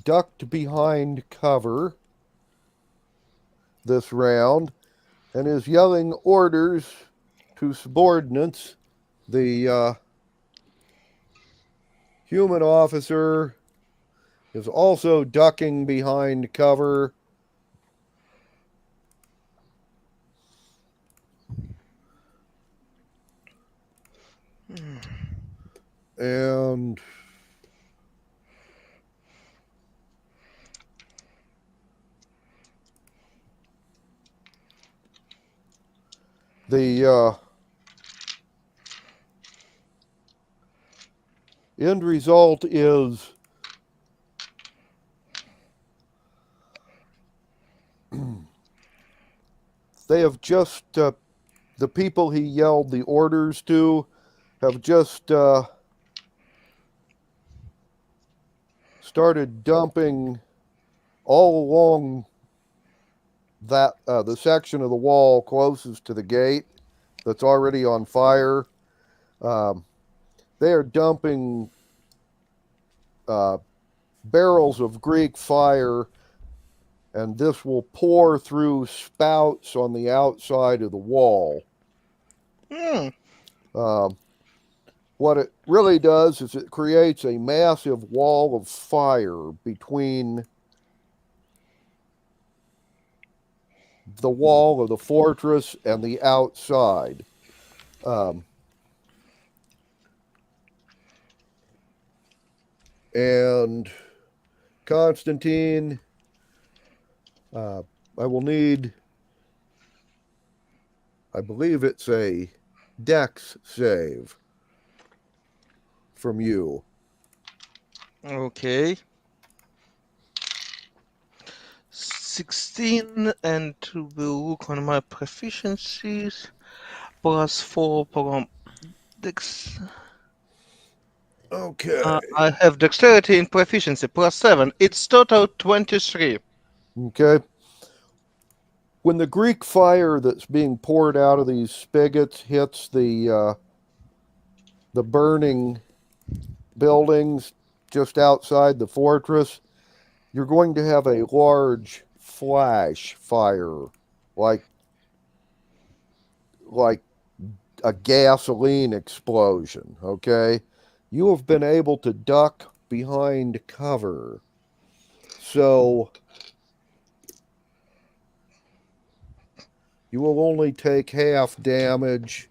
ducked behind cover this round and is yelling orders to subordinates. The human officer is also ducking behind cover. And the end result is they have just, the people he yelled the orders to have just started dumping all along that the section of the wall closest to the gate that's already on fire. They are dumping barrels of Greek fire, and this will pour through spouts on the outside of the wall. What it really does is it creates a massive wall of fire between the wall of the fortress and the outside. And Constantine, I will need, I believe it's a dex save from you. Okay. 16, and we'll look on my proficiencies. Plus 4 from dex. Okay. I have dexterity and proficiency plus 7. It's total 23. Okay. When the Greek fire that's being poured out of these spigots hits the burning buildings just outside the fortress, you're going to have a large flash fire, like a gasoline explosion. Okay, you have been able to duck behind cover, so you will only take half damage.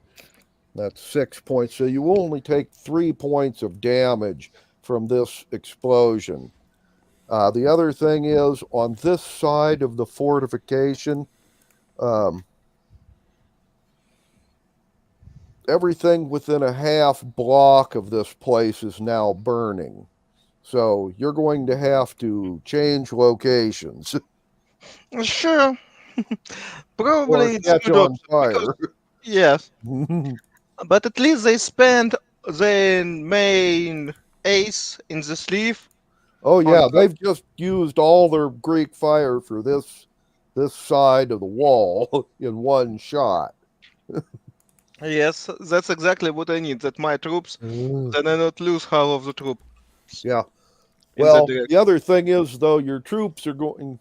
That's 6 points. So you will only take 3 points of damage from this explosion. The other thing is, on this side of the fortification, everything within a half block of this place is now burning. So you're going to have to change locations Sure. or Probably it's catch good on option because fire. yes, but at least they spend their main ace in the sleeve Oh on yeah, they've just used all their Greek fire for this side of the wall in one shot. yes, that's exactly what I need. That my troops then I not lose half of the troop Yeah. in that Well, the direction. other thing is though, your troops are going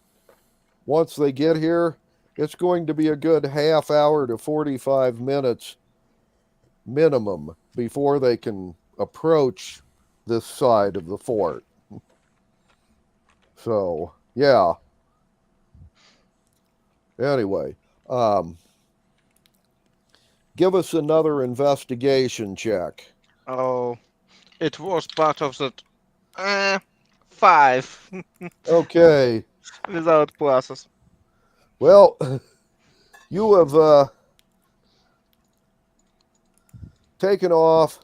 once they get here, it's going to be a good half hour to 45 minutes minimum before they can approach this side of the fort. So, yeah. Anyway, give us another investigation check. Oh, it was part of that 5 Okay. without pluses. Well, you have taken off.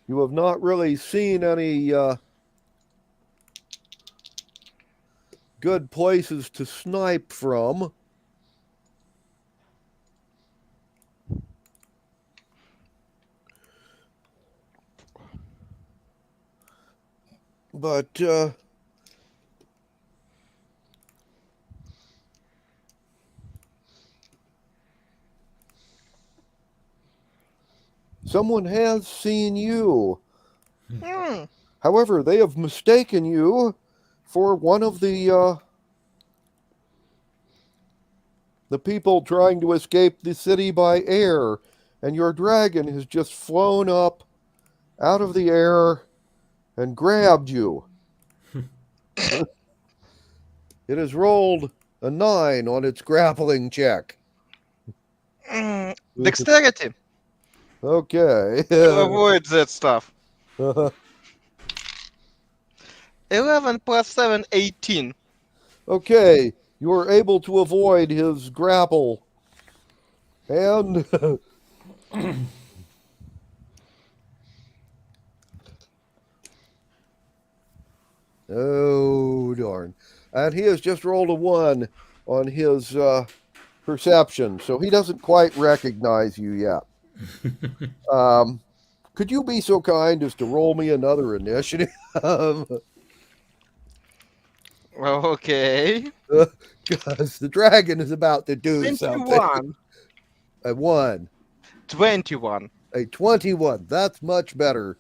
You have not really seen any good places to snipe from. But someone has seen you. However, they have mistaken you for one of the people trying to escape the city by air, and your dragon has just flown up out of the air and grabbed you. It has rolled a 9 on its grappling check. Dexterity Okay. to avoid that stuff. 11 plus 7, 18. Okay, you are able to avoid his grapple. And oh darn. And he has just rolled a 1 on his perception, so he doesn't quite recognize you yet. Could you be so kind as to roll me another initiative? Okay. Because the dragon is about to do something. 21. A 1. 21. A 21. That's much better.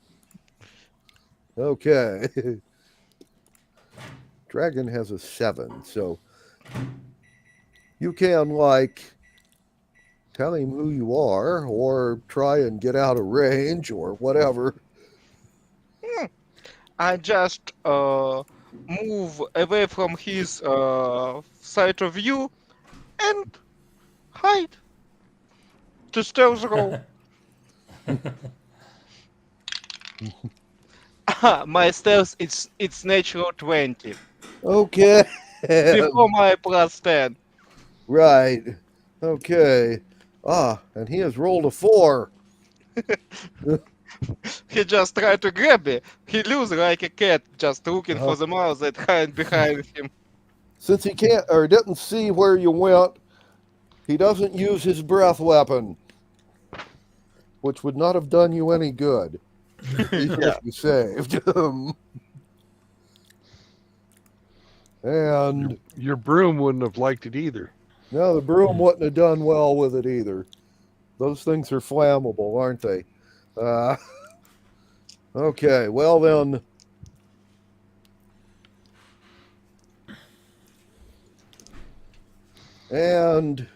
Okay. Dragon has a 7, so you can, like, tell him who you are or try and get out of range or whatever. I just move away from his side of view and hide. To stealth roll. My stealth it's natural 20. Okay. Before my plus 10. Right. Okay. And he has rolled a 4. He just tried to grab me. He lose like a cat, just looking for the mouse that hide behind him. Since he can't or didn't see where you went, he doesn't use his breath weapon, which would not have done you any good. Even if you saved. And your broom wouldn't have liked it either. No, the broom wouldn't have done well with it either. Those things are flammable, aren't they? Okay, well then. And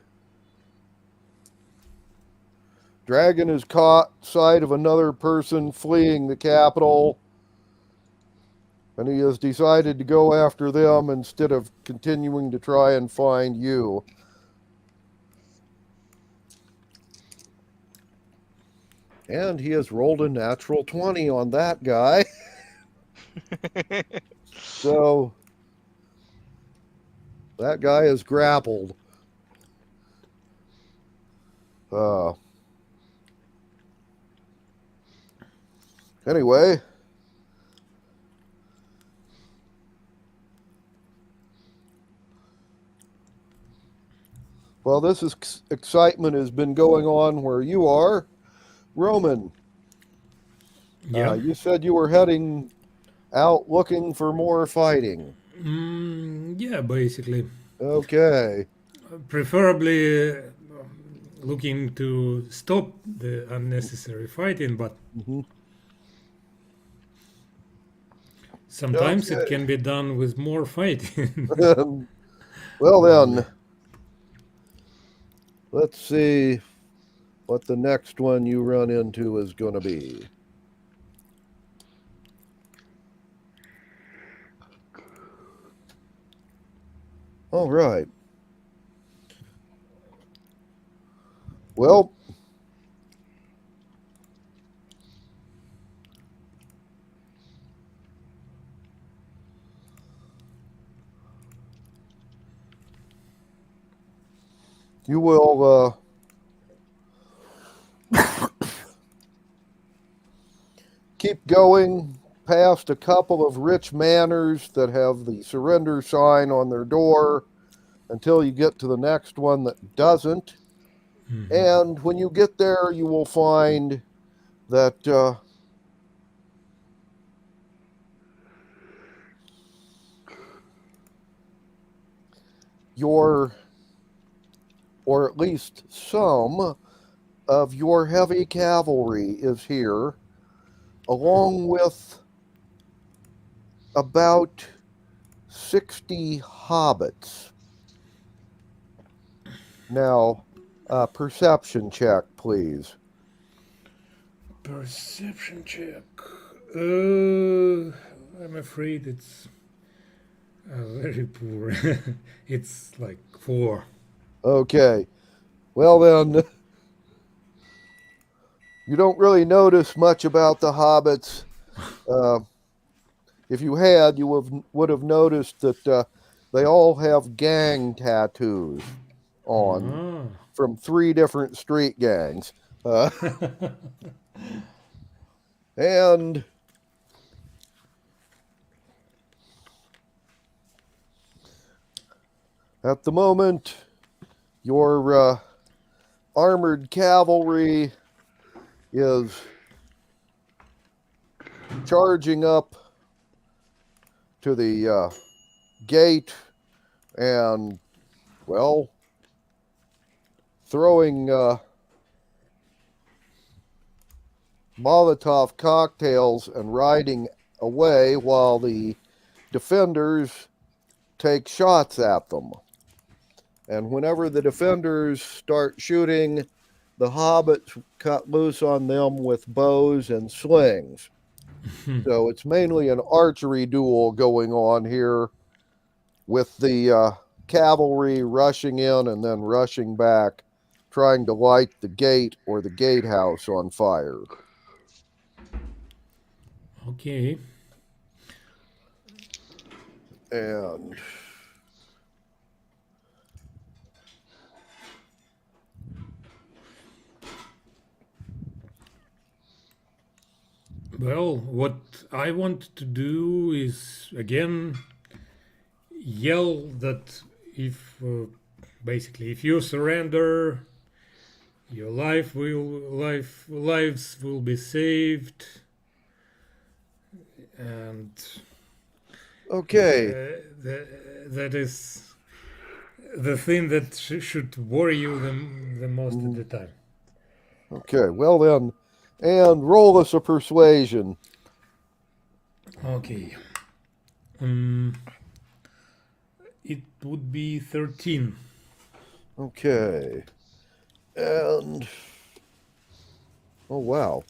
Dragon has caught sight of another person fleeing the capital, and he has decided to go after them instead of continuing to try and find you. And he has rolled a natural 20 on that guy. So that guy is grappled. Anyway, well, this excitement has been going on where you are. Roman, Yeah. you said you were heading out looking for more fighting. Yeah, basically. Okay. Preferably looking to stop the unnecessary fighting, but sometimes it Okay. can be done with more fighting. Well, then, let's see what the next one you run into is going to be. All right. Well, you will keep going past a couple of rich manors that have the surrender sign on their door until you get to the next one that doesn't. And when you get there, you will find that your, or at least some of your heavy cavalry is here, along with about 60 hobbits. Now, perception check, please. Perception check. I'm afraid it's very poor. It's like 4. Okay. Well, then, you don't really notice much about the hobbits. If you had, you would have noticed that they all have gang tattoos on from 3 different street gangs. And at the moment, your armored cavalry is charging up to the gate and, well, throwing Molotov cocktails and riding away while the defenders take shots at them. And whenever the defenders start shooting, the hobbits cut loose on them with bows and slings. So it's mainly an archery duel going on here, with the cavalry rushing in and then rushing back, trying to light the gate or the gatehouse on fire. Okay. And well, what I want to do is again yell that if basically if you surrender, your lives will be saved, and okay, that is the thing that should worry you the most at the time. Okay, well then, and roll us a persuasion. Okay. It would be 13. Okay. And oh wow.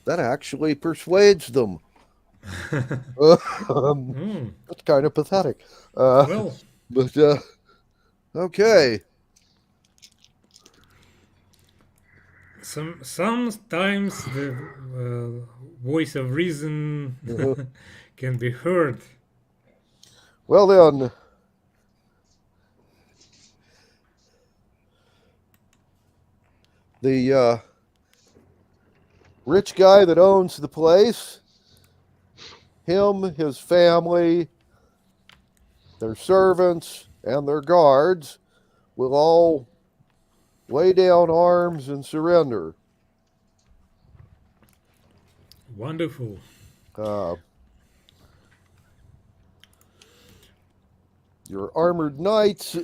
That actually persuades them. That's kind of pathetic. Well, But okay. Sometimes the voice of reason can be heard. Well then, the rich guy that owns the place, him, his family, their servants, and their guards will all lay down arms and surrender. Wonderful. Your armored knights,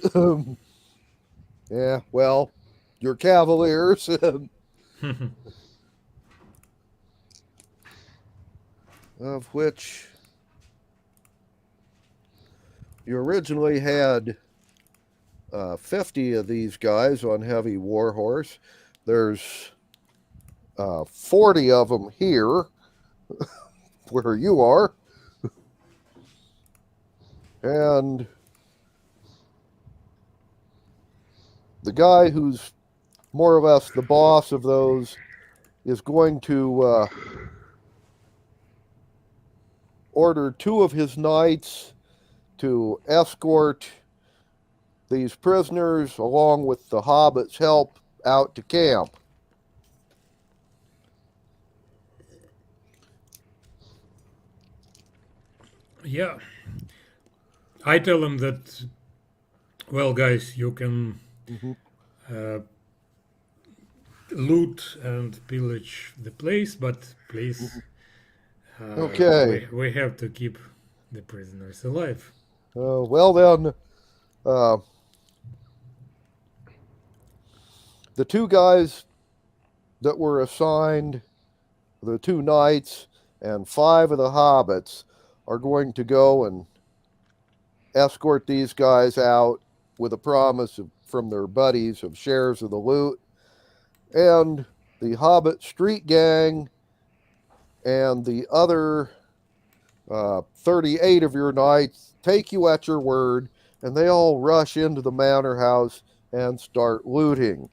yeah, well, your cavaliers, of which you originally had 50 of these guys on heavy warhorse. There's 40 of them here, where you are. And the guy who's more or less the boss of those is going to order 2 of his knights to escort these prisoners along with the hobbits' help out to camp. Yeah. I tell them that, well, guys, you can loot and pillage the place, but please, Okay. we have to keep the prisoners alive. Well then, the 2 guys that were assigned, the 2 knights and 5 of the hobbits, are going to go and escort these guys out with a promise from their buddies of shares of the loot. And the Hobbit street gang and the other 38 of your knights take you at your word, and they all rush into the manor house and start looting.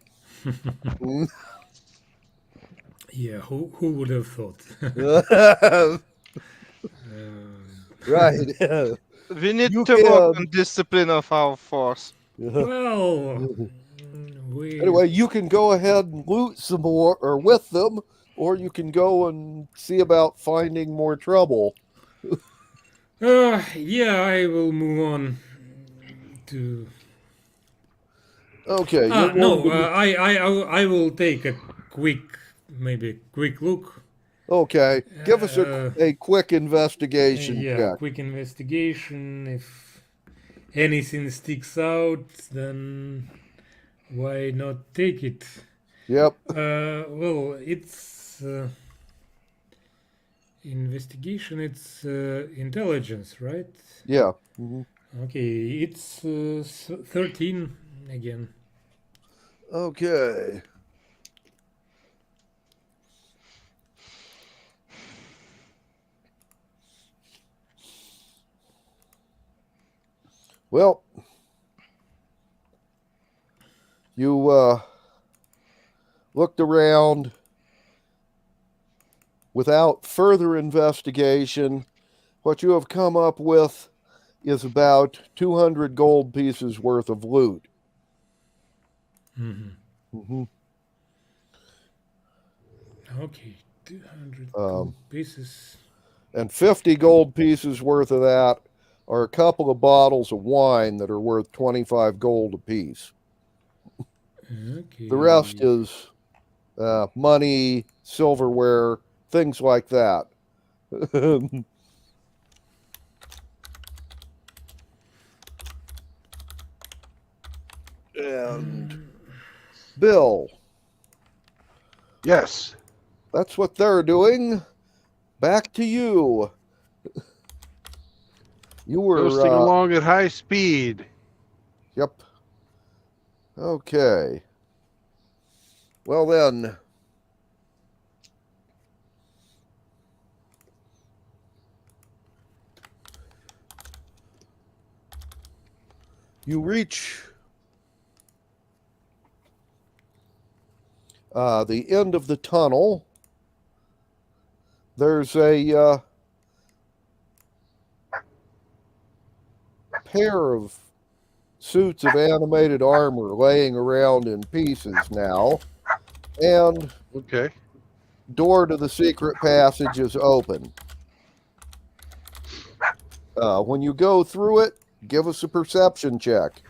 Yeah, who would have thought? Right. We need You to work can- on discipline of our force. Well, Anyway, you can go ahead and loot some more, or with them, or you can go and see about finding more trouble. yeah, I will move on to. Okay. you're No, going to- I will take a quick look. Okay. Give us a quick investigation Yeah, check. quick investigation. If anything sticks out, then why not take it? Yep. Well, it's investigation. It's intelligence, right? Yeah. Mhm. Okay, it's 13 again. Okay. Well, you looked around without further investigation. What you have come up with is about 200 gold pieces worth of loot. Okay, 200 gold pieces. And 50 gold pieces worth of that are a couple of bottles of wine that are worth 25 gold apiece. Okay. The rest is money, silverware, things like that. And Bill. Yes. That's what they're doing. Back to you. You were Coasting along at high speed. Yep. Okay. Well then. You reach the end of the tunnel. There's a pair of suits of animated armor laying around in pieces now, and Okay. door to the secret passage is open. When you go through it, give us a perception check.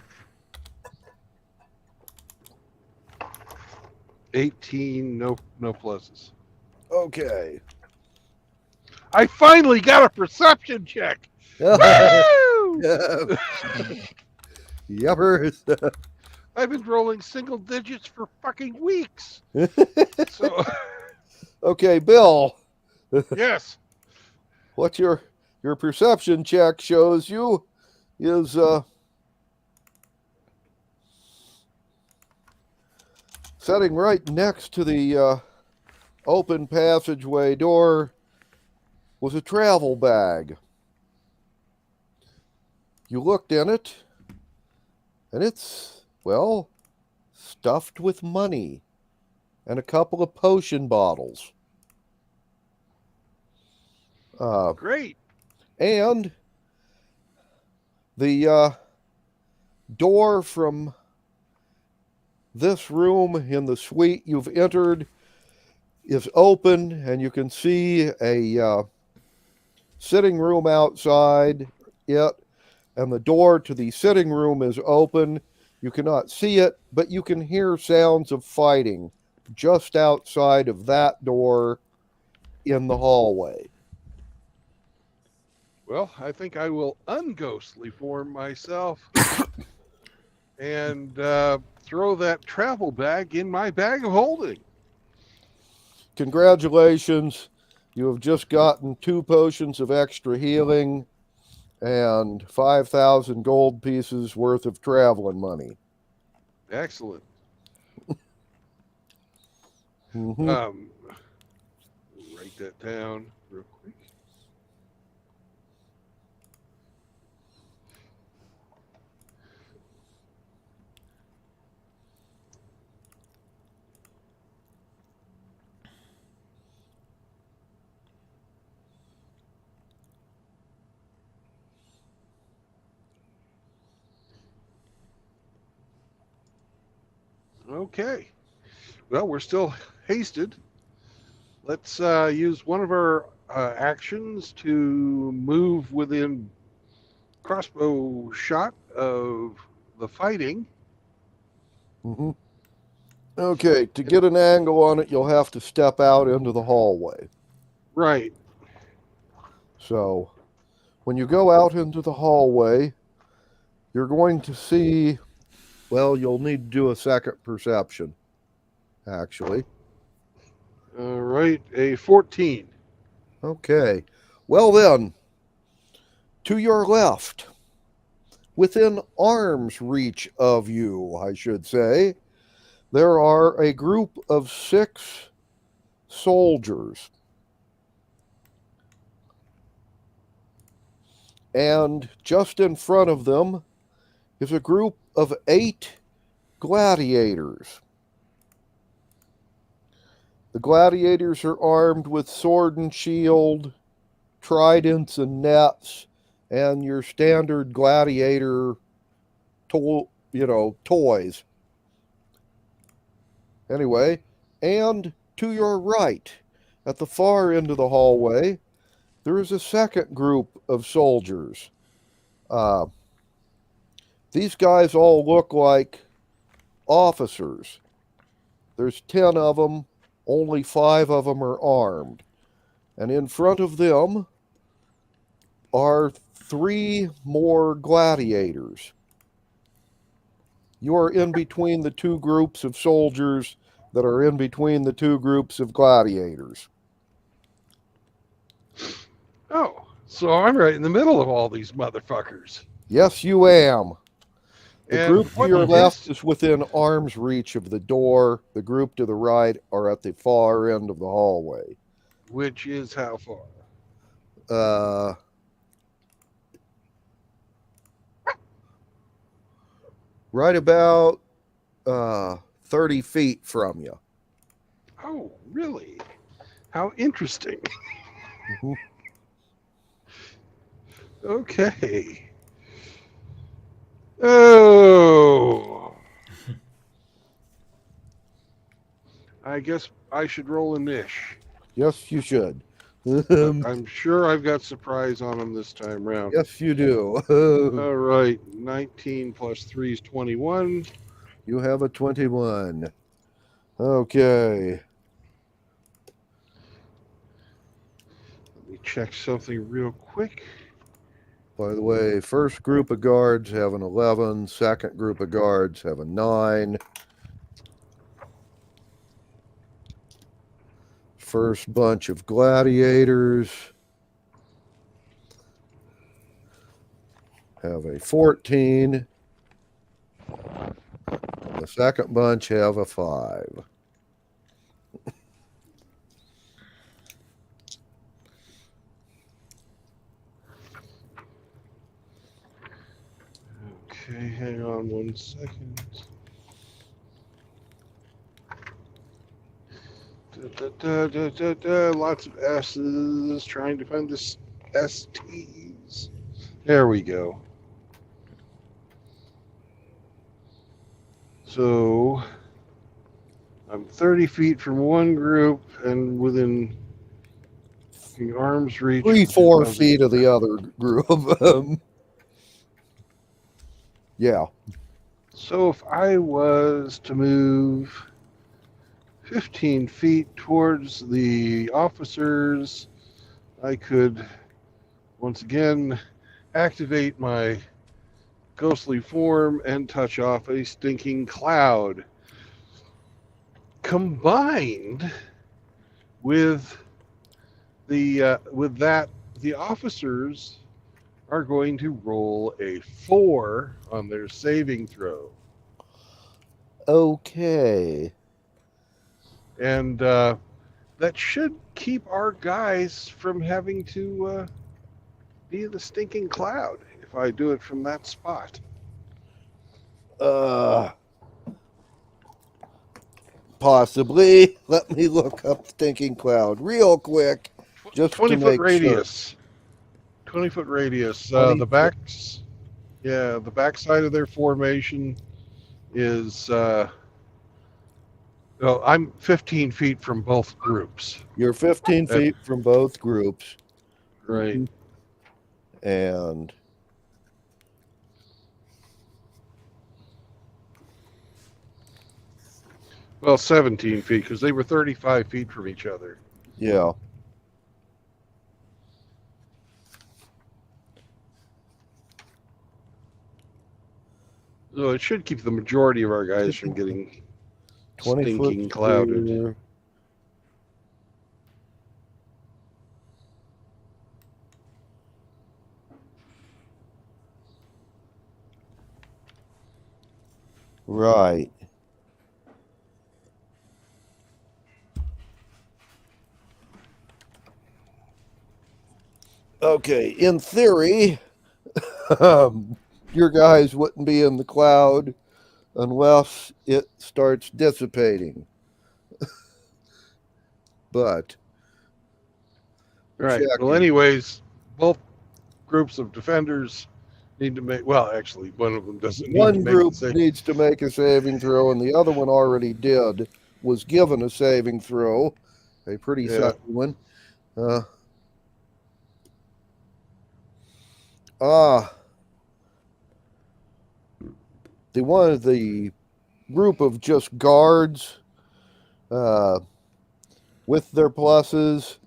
18, no pluses. Okay. I finally got a perception check. Woo! Yuppers. I've been rolling single digits for fucking weeks. So, Okay, Bill. yes. What your perception check shows you is sitting right next to the open passageway door was a travel bag. You looked in it, and it's, well, stuffed with money and a couple of potion bottles. Great. And the door from this room in the suite you've entered is open, and you can see a sitting room outside it, and the door to the sitting room is open. You cannot see it, but you can hear sounds of fighting just outside of that door in the hallway. Well, I think I will unghostly form myself and throw that travel bag in my bag of holding. Congratulations. You have just gotten 2 potions of extra healing and 5,000 gold pieces worth of traveling money. Excellent. Mm-hmm. Write that down real quick. Okay. Well, we're still hasted. Let's use one of our actions to move within crossbow shot of the fighting. Mm-hmm. Okay, to get an angle on it, you'll have to step out into the hallway. Right. So, when you go out into the hallway, you're going to see, well, you'll need to do a second perception, actually. All right, a 14. Okay. Well then, to your left, within arm's reach of you, I should say, there are a group of 6 soldiers. And just in front of them is a group of 8 gladiators. The gladiators are armed with sword and shield, tridents and nets, and your standard gladiator toys. Anyway, and to your right, at the far end of the hallway, there is a second group of soldiers. These guys all look like officers. There's 10 of them, only 5 of them are armed. And in front of them are 3 more gladiators. You are in between the 2 groups of soldiers that are in between the 2 groups of gladiators. Oh, So I'm right in the middle of all these motherfuckers. Yes, you am. The And group to what your left is is within arm's reach of the door. The group to the right are at the far end of the hallway. which is how far? Right about 30 feet from you. Oh, really? How interesting. Okay. Oh. I guess I should roll a niche. Yes, you should. But I'm sure I've got surprise on them this time round. Yes, you do. All right. 19 plus 3 is 21. You have a 21. Okay. Let me check something real quick. By the way, first group of guards have an 11. Second group of guards have a 9. First bunch of gladiators have a 14. The second bunch have a 5. Okay, hang on 1 second. Lots of S's, trying to find the STs. There we go. So I'm 30 feet from one group and within arm's reach. 3-4 feet of the other group. Yeah. So if I was to move 15 feet towards the officers, I could once again activate my ghostly form and touch off a stinking cloud. Combined with the the officers are going to roll a 4 on their saving throw. Okay. And that should keep our guys from having to be the stinking cloud if I do it from that spot. Possibly. Let me look up Stinking Cloud real quick. Just 20-foot to make radius. 20-foot radius. 20 The backs, yeah, the backside of their formation is. Well, I'm 15 feet from both groups. You're 15 feet from both groups. Right. And well, 17 feet because they were 35 feet from each other. yeah. So it should keep the majority of our guys from getting 20 stinking foot clouded. sphere. Right. Okay, in theory, your guys wouldn't be in the cloud unless it starts dissipating. But Right. Well, checking. anyways, both groups of defenders need to make. Well, actually, one of them doesn't need to One make group the save. needs to make a saving throw, and the other one already did. Was given a saving throw, a pretty Yeah. sucky one. The group of just guards with their pluses,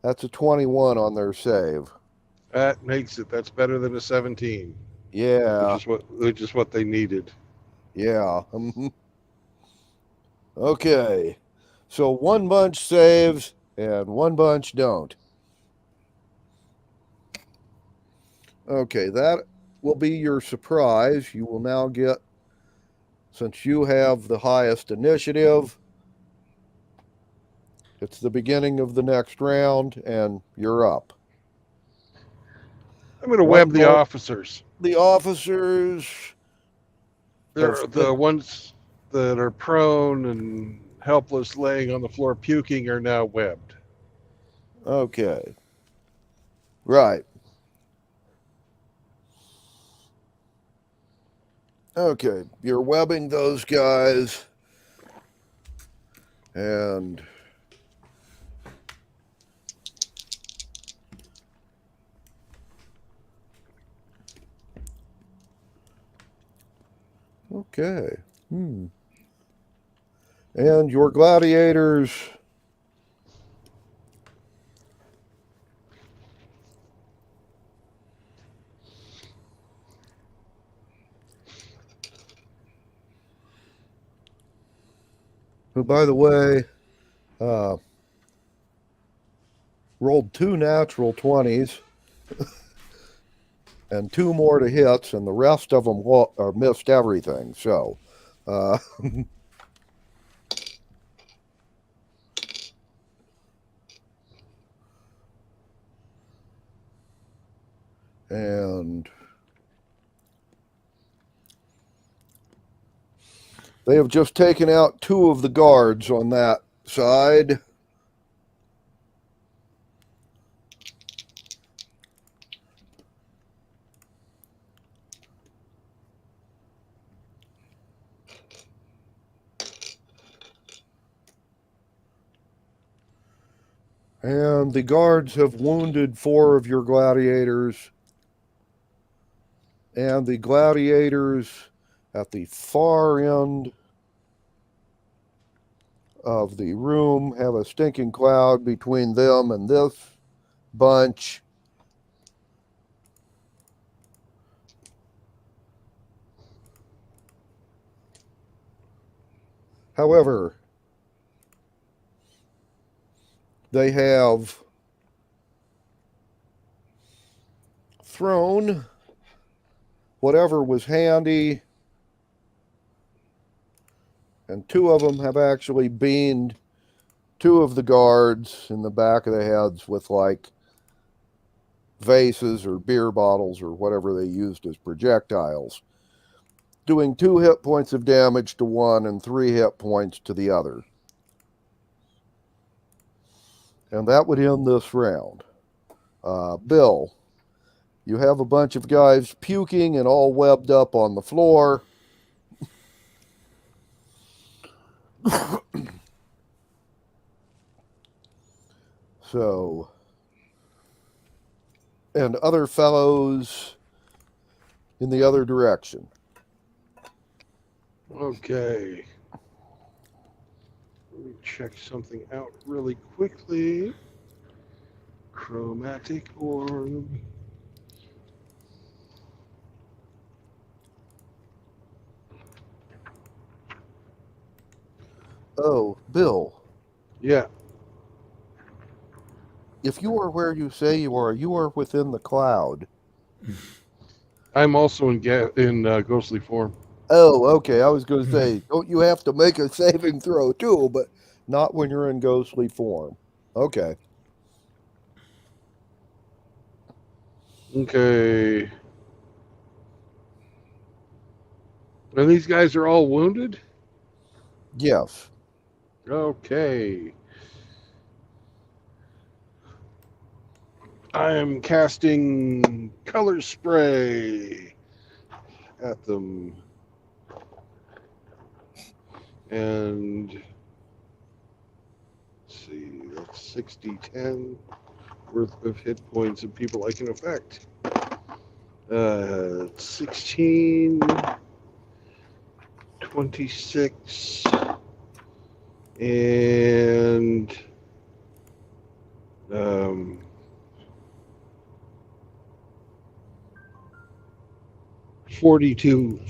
that's a 21 on their save. That makes it. That's better than a 17. Yeah. Which is what they needed. Yeah. Okay. So one bunch saves and one bunch don't. Okay, that will be your surprise. You will now get, since you have the highest initiative, it's the beginning of the next round, and you're up. I'm going to One web the more. officers. The officers. They're the ones that are prone and helpless, laying on the floor puking, are now webbed. Okay. Right. Okay. You're webbing those guys. And okay. And your gladiators. Who, by the way, rolled 2 natural 20s and 2 more to hits, and the rest of them missed everything. So, and they have just taken out 2 of the guards on that side. And the guards have wounded 4 of your gladiators. And the gladiators at the far end of the room have a stinking cloud between them and this bunch. However, they have thrown whatever was handy, and 2 of them have actually beamed 2 of the guards in the back of the heads with like vases or beer bottles or whatever they used as projectiles, doing 2 hit points of damage to one and 3 hit points to the other. And that would end this round. Bill, you have a bunch of guys puking and all webbed up on the floor. So, and other fellows in the other direction. Okay. Let me check something out really quickly. Chromatic orb. Oh, Bill. Yeah. If you are where you say you are within the cloud. I'm also in ghostly form. Oh, okay. I was going to say, don't you have to make a saving throw too, but not when you're in ghostly form. Okay. Okay. And these guys are all wounded? Yes. Okay. I am casting color spray at them. And let's see, that's 60-10 worth of hit points of people I can affect. 16, 26, and 42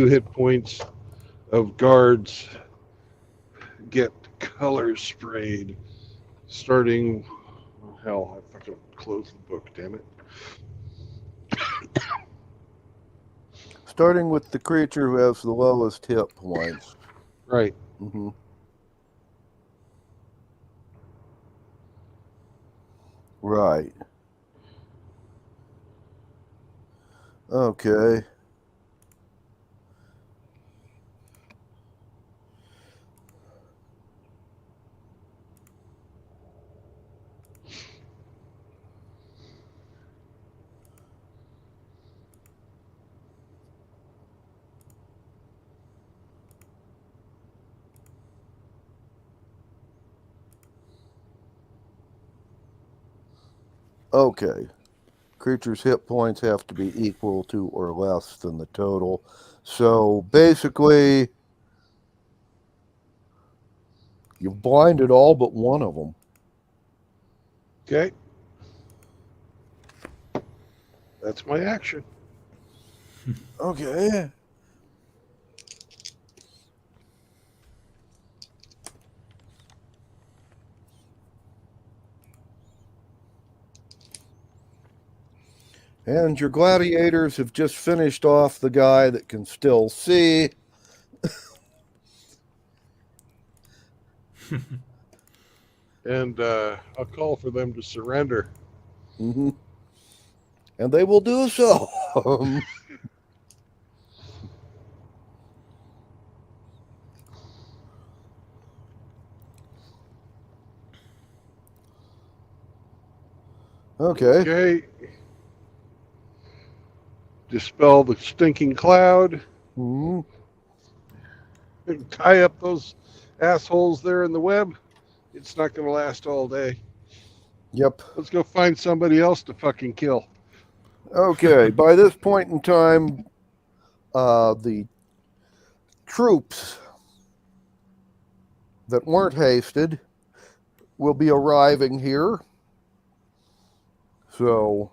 hit points of guards get color sprayed, starting. Oh, hell, I fucking closed the book, damn it. Starting with the creature who has the lowest hit points. Right. Mm-hmm. Right. Okay. Okay. Creature's hit points have to be equal to or less than the total. So basically, you've blinded all but one of them. Okay. That's my action. Okay. And your gladiators have just finished off the guy that can still see. And I'll call for them to surrender. Mm-hmm. And they will do so. Okay. Okay. Dispel the stinking cloud. Mm-hmm. And tie up those assholes there in the web. It's not going to last all day. Yep. Let's go find somebody else to fucking kill. Okay. By this point in time, the troops that weren't hasted will be arriving here. So,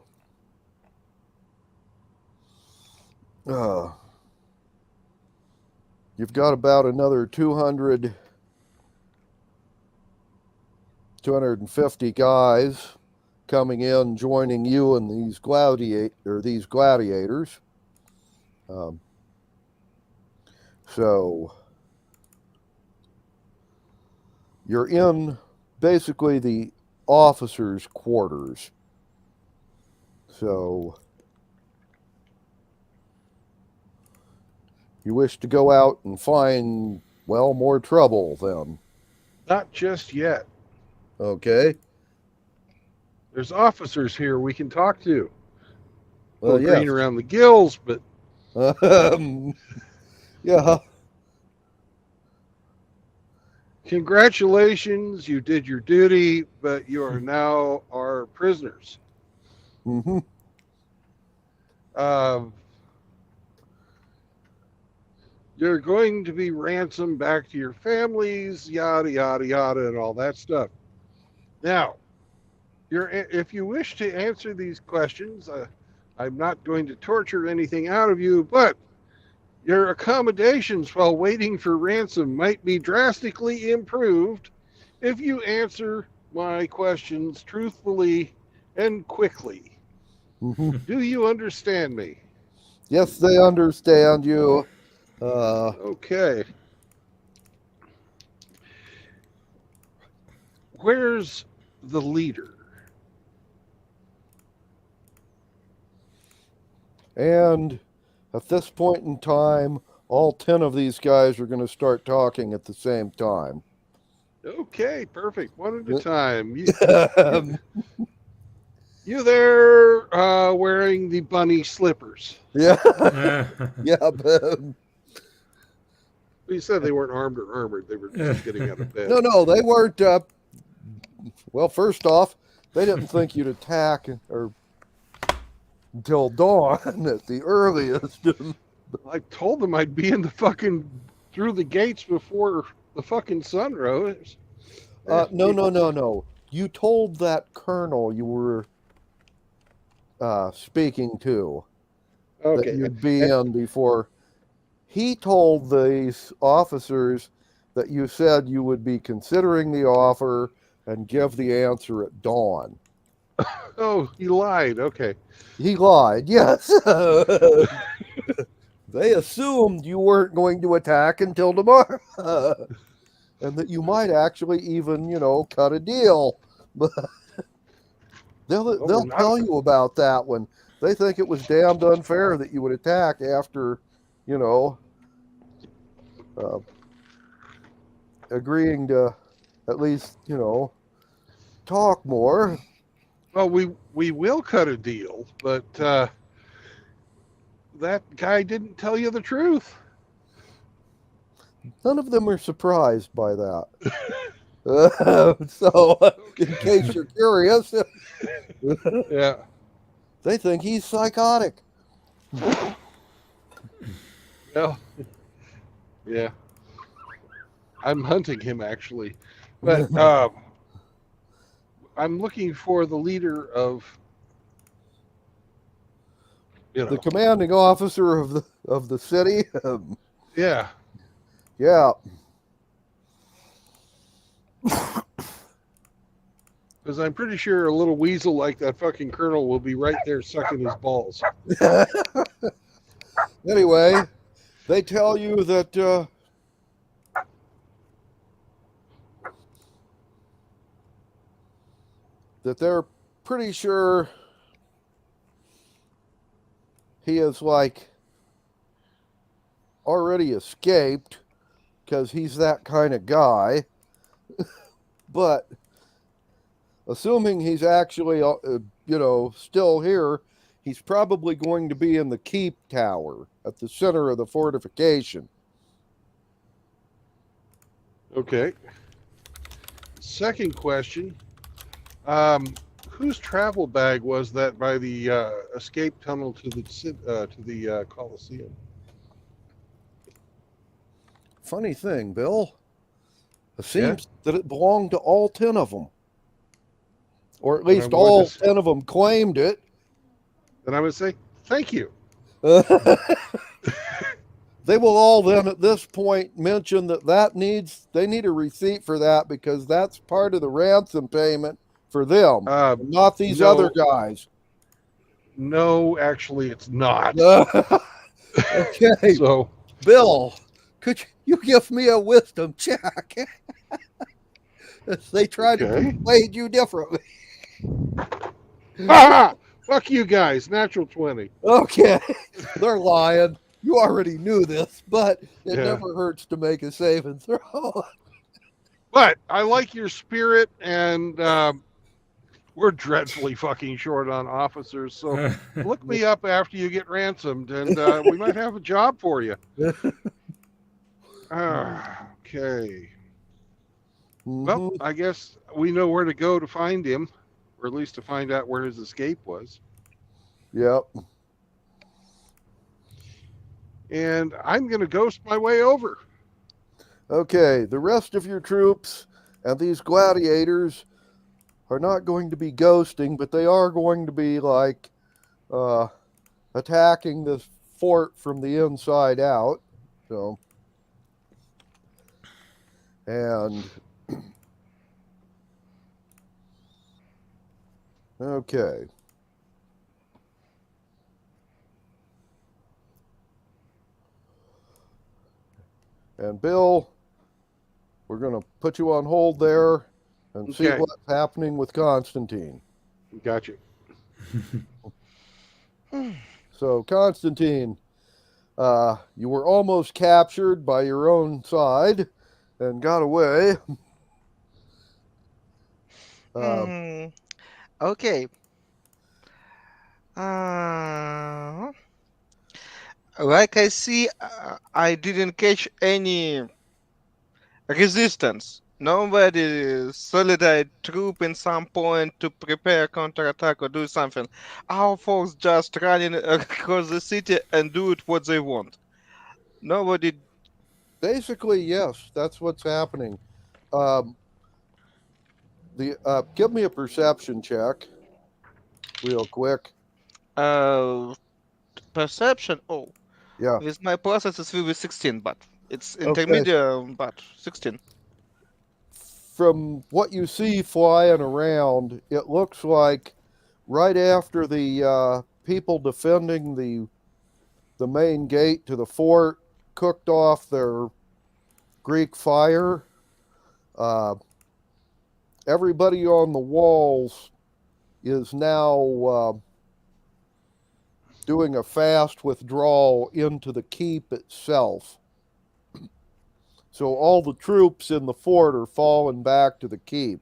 you've got about another 250 guys coming in, joining you and these gladiators. So you're in basically the officers' quarters. So you wish to go out and find, well, more trouble then? Not just yet. Okay. There's officers here we can talk to. Well, green yes. around the gills, but yeah. Congratulations, you did your duty, but you are now our prisoners. Mm-hmm. You're going to be ransomed back to your families, yada, yada, yada, and all that stuff. Now, if you wish to answer these questions, I'm not going to torture anything out of you, but your accommodations while waiting for ransom might be drastically improved if you answer my questions truthfully and quickly. Mm-hmm. Do you understand me? Yes, they understand you. Okay. Where's the leader? And at this point in time, all 10 of these guys are going to start talking at the same time. Okay, perfect. One at a time. You there wearing the bunny slippers? Yeah. Yeah. You said they weren't armed or armored. They were just getting out of bed. No, they weren't. Well, first off, they didn't think you'd attack until dawn at the earliest. I told them I'd be in the fucking through the gates before the fucking sun rose. No. You told that colonel you were speaking to that you'd be in before. He told these officers that you said you would be considering the offer and give the answer at dawn. Oh, he lied. Okay. He lied, yes. They assumed you weren't going to attack until tomorrow, and that you might actually even, cut a deal. But they'll Well, we're not. tell you about that one. They think it was damned unfair that you would attack after, uh, agreeing to at least, talk more. Well, we will cut a deal, but that guy didn't tell you the truth. None of them are surprised by that. So, in case you're curious, Yeah. they think he's psychotic. Well, yeah. I'm hunting him actually, but I'm looking for the leader of, The commanding officer of the city. Yeah. Yeah. Because I'm pretty sure a little weasel like that fucking colonel will be right there sucking his balls. Anyway, they tell you that they're pretty sure he has already escaped because he's that kind of guy. But assuming he's actually still here, he's probably going to be in the keep tower at the center of the fortification. Okay. Second question. Whose travel bag was that by the escape tunnel to the Coliseum? Funny thing, Bill. It seems that it belonged to all 10 of them. Or at least all 10 of them claimed it. Then I would say, thank you. They will all then at this point mention that they need a receipt for that because that's part of the ransom payment for them, not these other guys. No, actually, it's not. Okay. So, Bill, could you give me a wisdom check? They tried to persuade you differently. Fuck you guys. Natural 20. Okay. They're lying. You already knew this, but it never hurts to make a save and throw. But I like your spirit, and we're dreadfully fucking short on officers. So look me up after you get ransomed, and we might have a job for you. Okay. Well, I guess we know where to go to find him, or at least to find out where his escape was. Yep. And I'm going to ghost my way over. Okay, the rest of your troops and these gladiators are not going to be ghosting, but they are going to be attacking this fort from the inside out. So, and okay. And Bill, we're going to put you on hold there and see what's happening with Constantine. Gotcha. So, Constantine, you were almost captured by your own side and got away. Okay. Like I see, I didn't catch any resistance. Nobody solidified troop in some point to prepare counterattack or do something. Our folks just running across the city and do it what they want. Nobody. Basically, yes, that's what's happening. Give me a perception check, real quick. Perception. Oh. Yeah. With my process, it's with 16, but it's intermediate, but 16. From what you see flying around, it looks like right after the people defending the the main gate to the fort, cooked off their Greek fire. Everybody on the walls is now doing a fast withdrawal into the keep itself. So all the troops in the fort are falling back to the keep.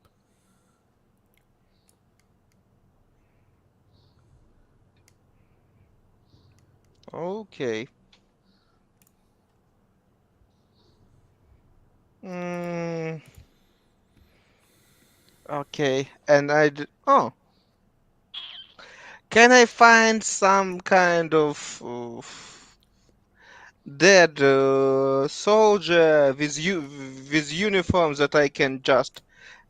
Okay. Mm, okay. And oh, can I find some kind of dead soldier with uniforms that I can just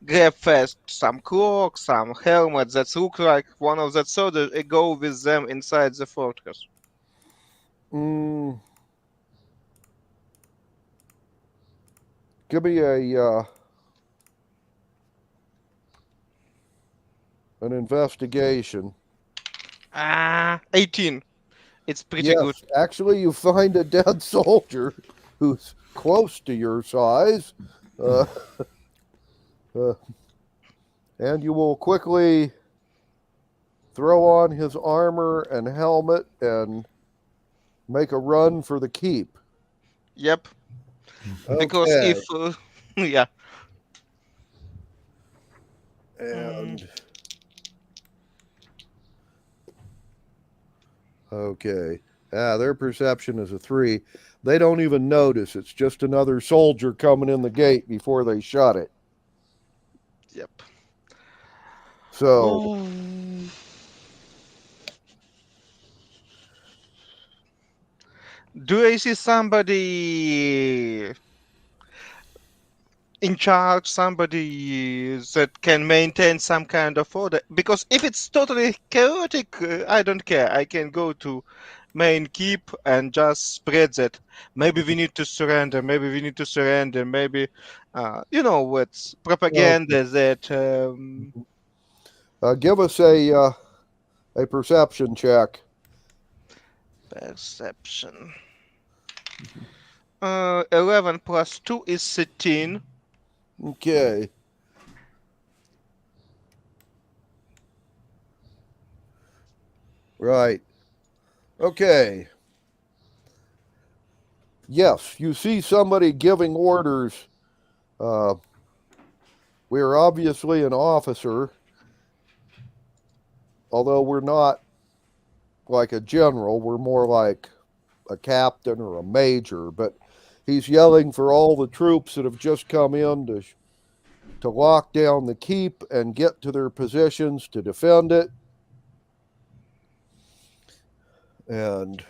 grab fast? Some cloaks, some helmets that look like one of that soldiers, and go with them inside the fortress. Mm, give me an investigation. 18. It's pretty good. Yes, actually, you find a dead soldier who's close to your size, uh, and you will quickly throw on his armor and helmet and make a run for the keep. Yep. Because Okay. if yeah. And okay. Their perception is a 3. They don't even notice. It's just another soldier coming in the gate before they shut it. Yep. So do I see somebody in charge, somebody that can maintain some kind of order? Because if it's totally chaotic, I don't care. I can go to main keep and just spread that. Maybe we need to surrender. Maybe we need to surrender. Maybe, what's propaganda that. give us a perception check. Perception. 11 plus 2 is 13. Okay. Right. Okay. Yes, you see somebody giving orders. We're obviously an officer, although we're not like a general. We're more like a captain or a major. But he's yelling for all the troops that have just come in to lock down the keep and get to their positions to defend it. And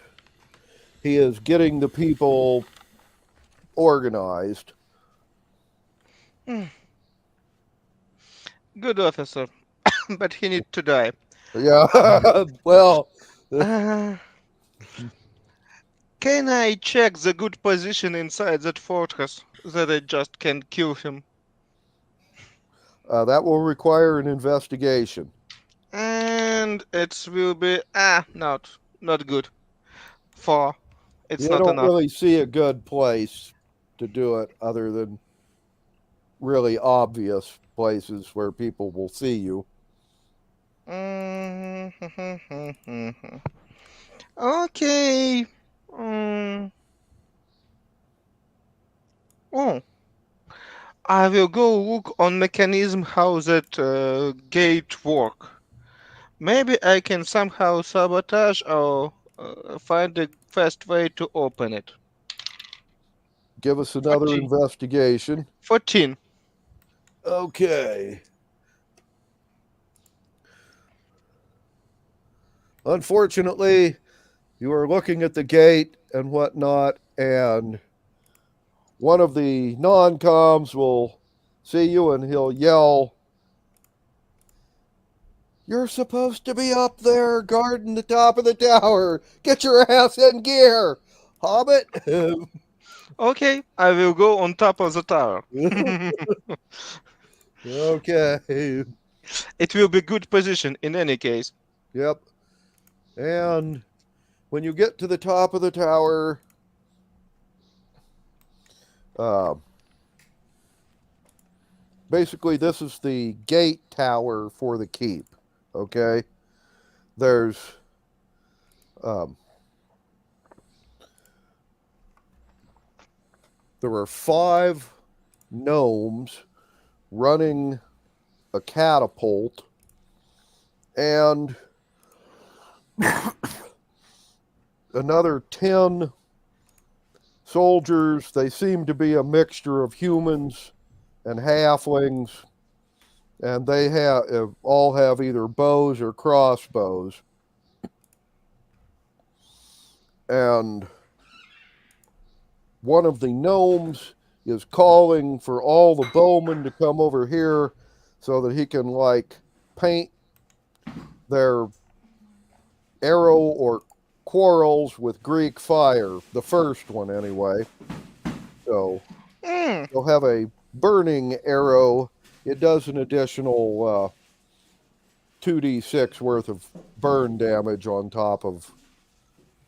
he is getting the people organized. Good officer, but he need to die. Yeah, well. Can I check the good position inside that fortress that I just can kill him? That will require an investigation. And it will be not good. 4. It's You not don't enough. really see a good place to do it other than really obvious places where people will see you. Okay. Oh, I will go look on mechanism how that gate work. Maybe I can somehow sabotage or find a fast way to open it. Give us another 14. investigation. 14. Okay. Unfortunately, you are looking at the gate and whatnot, and one of the non-coms will see you and he'll yell, "You're supposed to be up there guarding the top of the tower. Get your ass in gear, Hobbit." Okay, I will go on top of the tower. Okay. It will be good position in any case. Yep. And when you get to the top of the tower, basically this is the gate tower for the keep. Okay, there's there are 5 gnomes running a catapult, and another 10 soldiers. They seem to be a mixture of humans and halflings, and they all have either bows or crossbows. And one of the gnomes is calling for all the bowmen to come over here so that he can paint their arrow or quarrels with Greek fire, the first one anyway. So you'll have a burning arrow. It does an additional 2d6 worth of burn damage on top of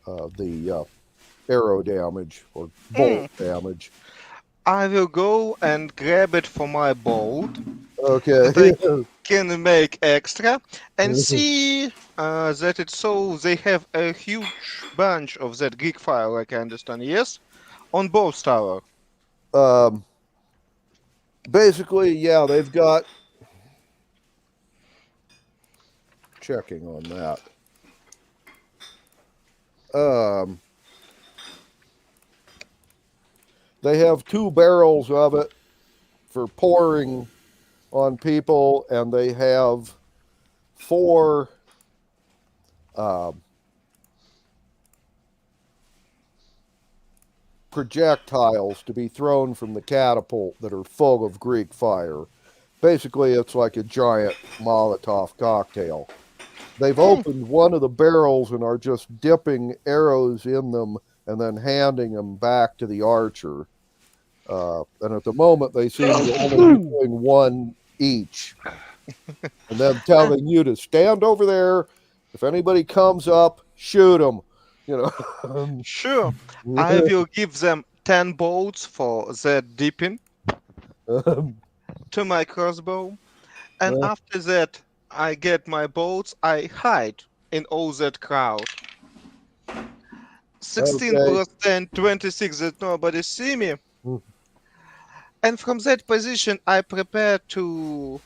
the arrow damage or bolt damage. I will go and grab it for my bolt. Okay. They can make extra and see that it's so they have a huge bunch of that Greek fire, like I understand. Yes, on both tower. Basically, yeah, they've got. Checking on that. They have 2 barrels of it for pouring on people, and they have 4 projectiles to be thrown from the catapult that are full of Greek fire. Basically, it's like a giant Molotov cocktail. They've opened one of the barrels and are just dipping arrows in them and then handing them back to the archer. And at the moment, they seem to only be doing one each. And then telling you to stand over there. If anybody comes up, shoot them. Sure. I will give them 10 bolts for that dipping to my crossbow. And after that, I get my bolts. I hide in all that crowd. 16 plus 10, 26, that nobody see me. And from that position, I prepare to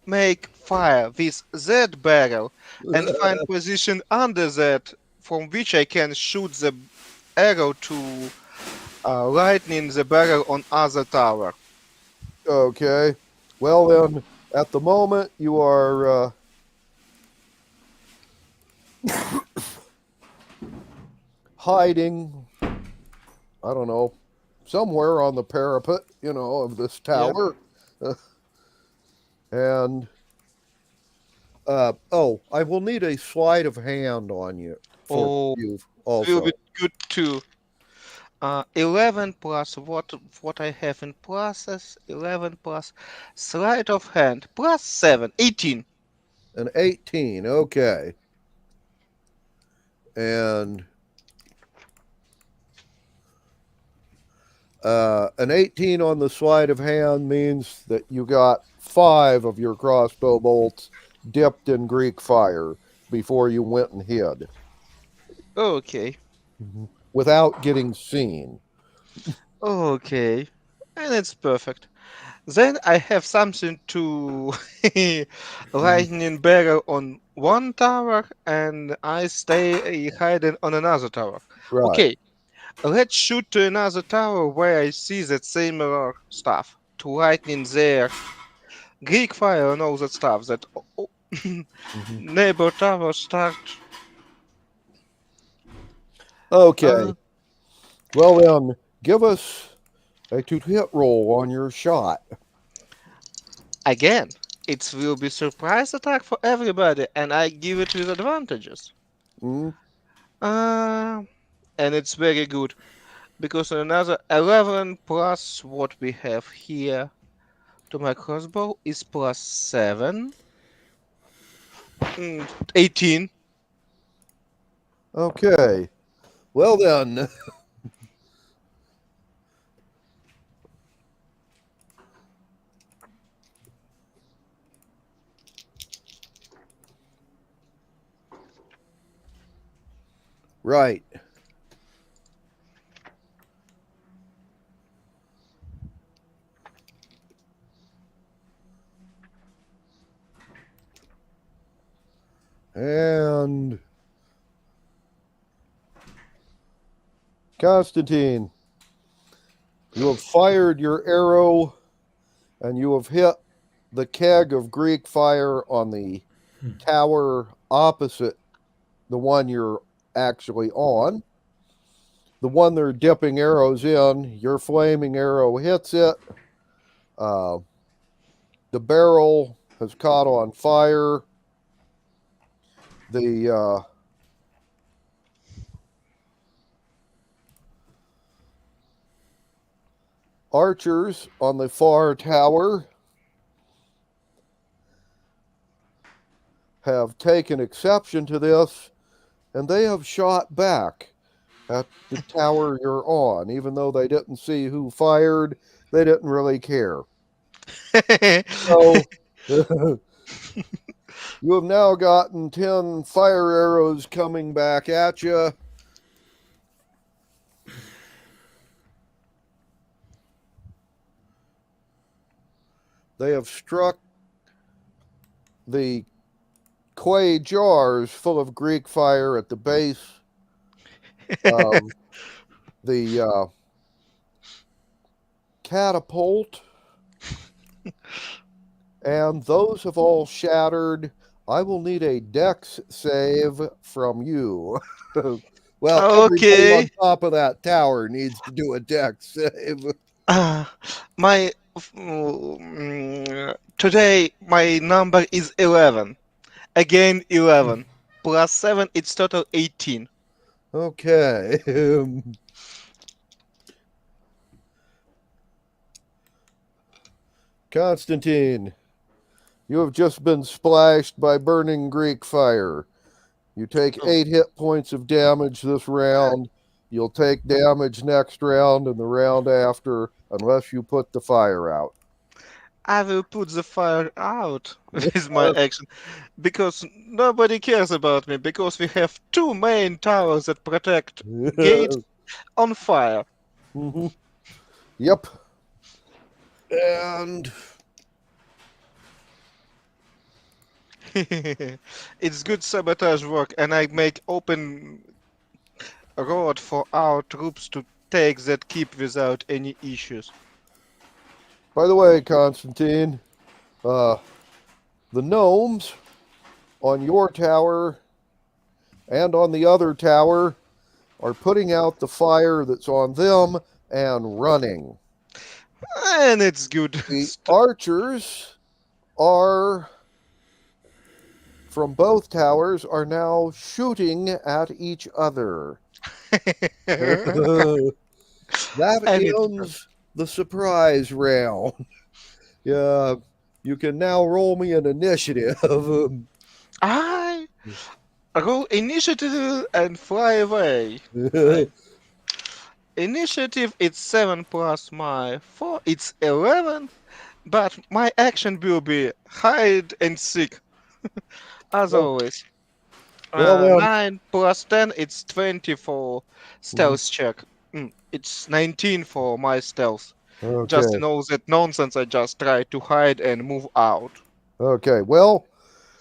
make fire with that barrel and find position under that from which I can shoot the arrow to lightning the barrel on other tower. Okay. Well then, at the moment you are hiding, I don't know, somewhere on the parapet, of this tower. Yep. And I will need a sleight of hand on you. You also. Will be good too. 11 plus what I have in process. 11 plus sleight of hand plus 7, 18. An 18, okay. And an 18 on the sleight of hand means that you got 5 of your crossbow bolts dipped in Greek fire before you went and hid. Okay. Without getting seen. Okay. And it's perfect. Then I have something to lightning barrel on one tower and I stay hiding on another tower. Right. Okay. Let's shoot to another tower where I see that similar stuff. To lightning there. Greek fire and all that stuff. That neighbor tower start. Okay. Well then, give us a to-hit roll on your shot. Again, it will be surprise attack for everybody, and I give it with advantages. And it's very good because another 11 plus what we have here to my crossbow is plus 7. 18. Okay. Well then. Right. And Constantine, you have fired your arrow and you have hit the keg of Greek fire on the tower opposite the one you're actually on. The one they're dipping arrows in, your flaming arrow hits it. The barrel has caught on fire. The archers on the far tower have taken exception to this, and they have shot back at the tower you're on. Even though they didn't see who fired, they didn't really care. So you have now gotten 10 fire arrows coming back at you. They have struck the clay jars full of Greek fire at the base of the catapult, and those have all shattered. I will need a dex save from you. Well, everybody on Okay. top of that tower needs to do a dex save. My today my number is 11. Again 11. Plus 7, it's total 18. Okay. Constantine, you have just been splashed by burning Greek fire. You take 8 hit points of damage this round. You'll take damage next round and the round after, unless you put the fire out. I will put the fire out with my action because nobody cares about me because we have 2 main towers that protect gates on fire. Mm-hmm. Yep. And It's good sabotage work, and I make open road for our troops to take that keep without any issues. by the way, Constantine, the gnomes on your tower and on the other tower are putting out the fire that's on them and running. And it's good. The archers are from both towers are now shooting at each other. That ends the surprise round. Yeah, you can now roll me an initiative. I roll initiative and fly away. Right. Initiative it's 7 plus my 4, it's 11, but my action will be hide and seek, as always. Well then. 9 plus 10, it's 20 for stealth check. It's 19 for my stealth. Just Okay. to know that nonsense, I just try to hide and move out. Okay, well,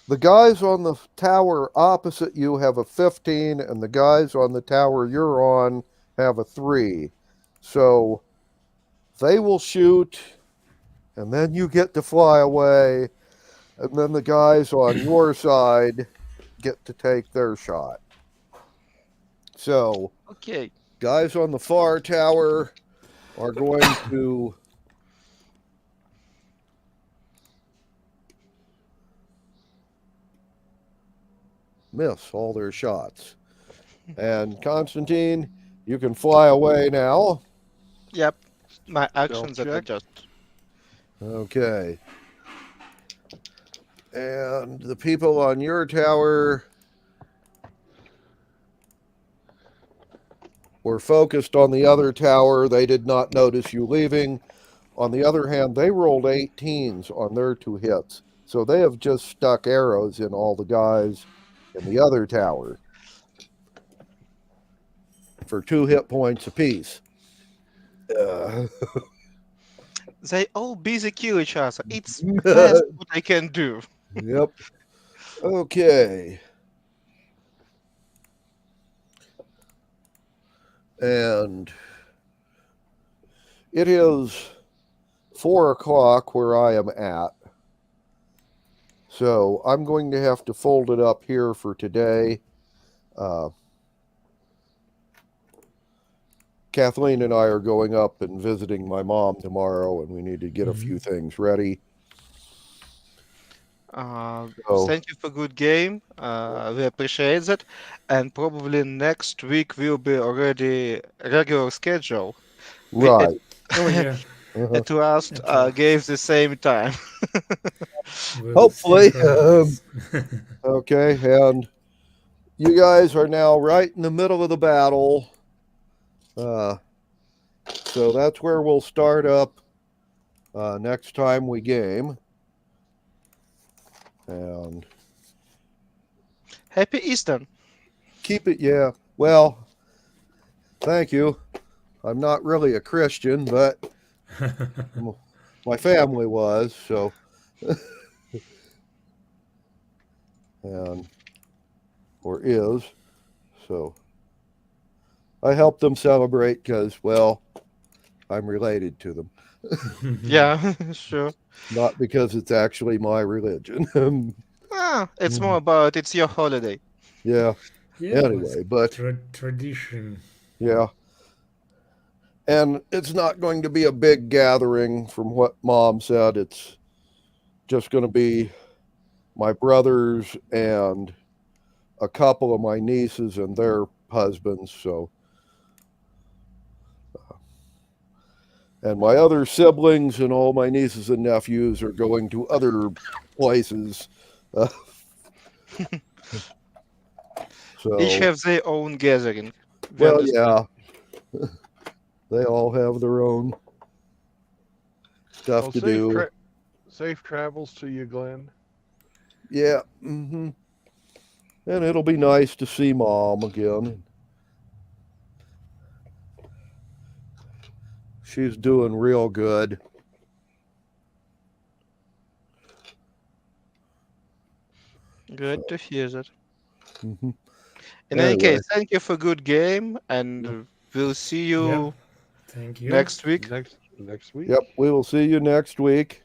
the guys on the tower opposite you have a 15, and the guys on the tower you're on have a 3. So they will shoot, and then you get to fly away, and then the guys on your side get to take their shot. So, okay, guys on the far tower are going to miss all their shots. And Constantine, you can fly away now. Yep, my actions that I just. Okay. And the people on your tower were focused on the other tower. They did not notice you leaving. On the other hand, they rolled 18s on their 2 hits. So they have just stuck arrows in all the guys in the other tower for 2 hit points apiece. They all busy kill each other. It's best what I can do. Yep. Okay. And it is 4 o'clock where I am at. So I'm going to have to fold it up here for today. Kathleen and I are going up and visiting my mom tomorrow, and we need to get a few things ready. Thank you for good game. We appreciate that. And probably next week will be already regular schedule. Right. Oh yeah. At last gave the same time. Hopefully. Okay, and you guys are now right in the middle of the battle. So that's where we'll start up next time we game. And Happy Easter. Keep it, yeah. Well, thank you. I'm not really a Christian, but my family was, so. And or is, so I help them celebrate because, well, I'm related to them. Yeah, sure. Not because it's actually my religion. It's more about it's your holiday. Yeah. Yeah, Anyway, but tradition. yeah. And it's not going to be a big gathering from what Mom said. It's just going to be my brothers and a couple of my nieces and their husbands. So, and my other siblings and all my nieces and nephews are going to other places. So Each have their own gathering. Well, yeah. They all have their own stuff to do. Safe travels to you, Glenn. Yeah. Mm-hmm. And it'll be nice to see Mom again. She's doing real good. Good to hear that. Mm-hmm. In any case, thank you for good game, and we'll see you Thank you. next week. Next week. Yep, we will see you next week.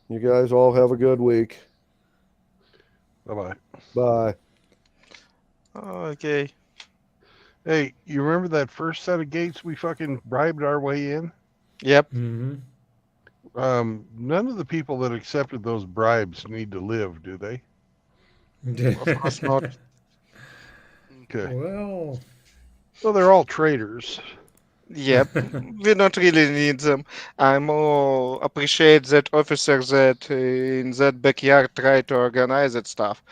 You guys all have a good week. Bye-bye. Bye. Okay. Hey, you remember that first set of gates we fucking bribed our way in? Yep. Mm-hmm. None of the people that accepted those bribes need to live, do they? Of course not. Okay. Well, they're all traitors. Yep, we don't really need them. I more appreciate that officer that in that backyard try to organize that stuff.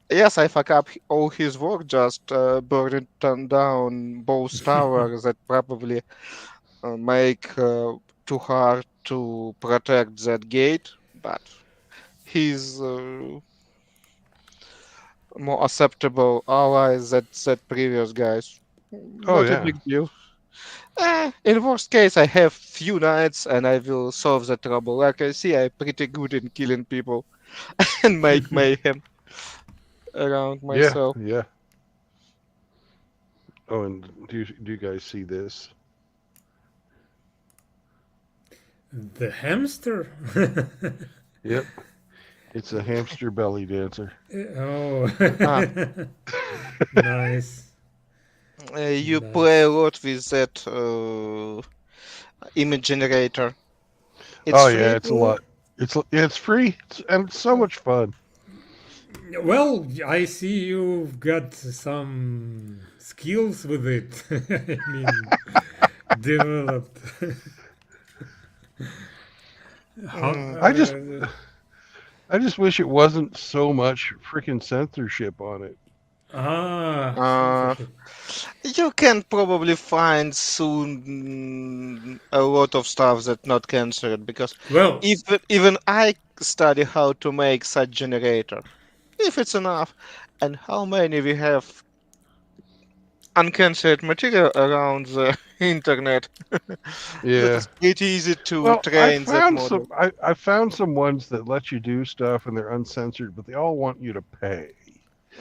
Yes, I fuck up all his work, just burning down both towers that probably make too hard to protect that gate, but he's more acceptable allies that previous guys. Oh, Not a yeah. big deal. In worst case, I have few knights and I will solve the trouble. Like I see, I'm pretty good in killing people and make mayhem around myself. Yeah. Oh, and do you guys see this? The hamster? Yep. It's a hamster belly dancer. Oh. Nice. You play a lot with that image generator. It's free? It's a lot. It's free and it's so much fun. Well, I see you've got some skills with it. I mean, developed. I just wish it wasn't so much freaking censorship on it. Ah, Uh, sure. you can probably find soon a lot of stuff that not canceled because Well, if even I study how to make such generator, if it's enough, and how many we have uncancelled material around the internet, that Yeah. is pretty easy to Well, I train that found model. some. I found some ones that let you do stuff and they're uncensored, but they all want you to pay.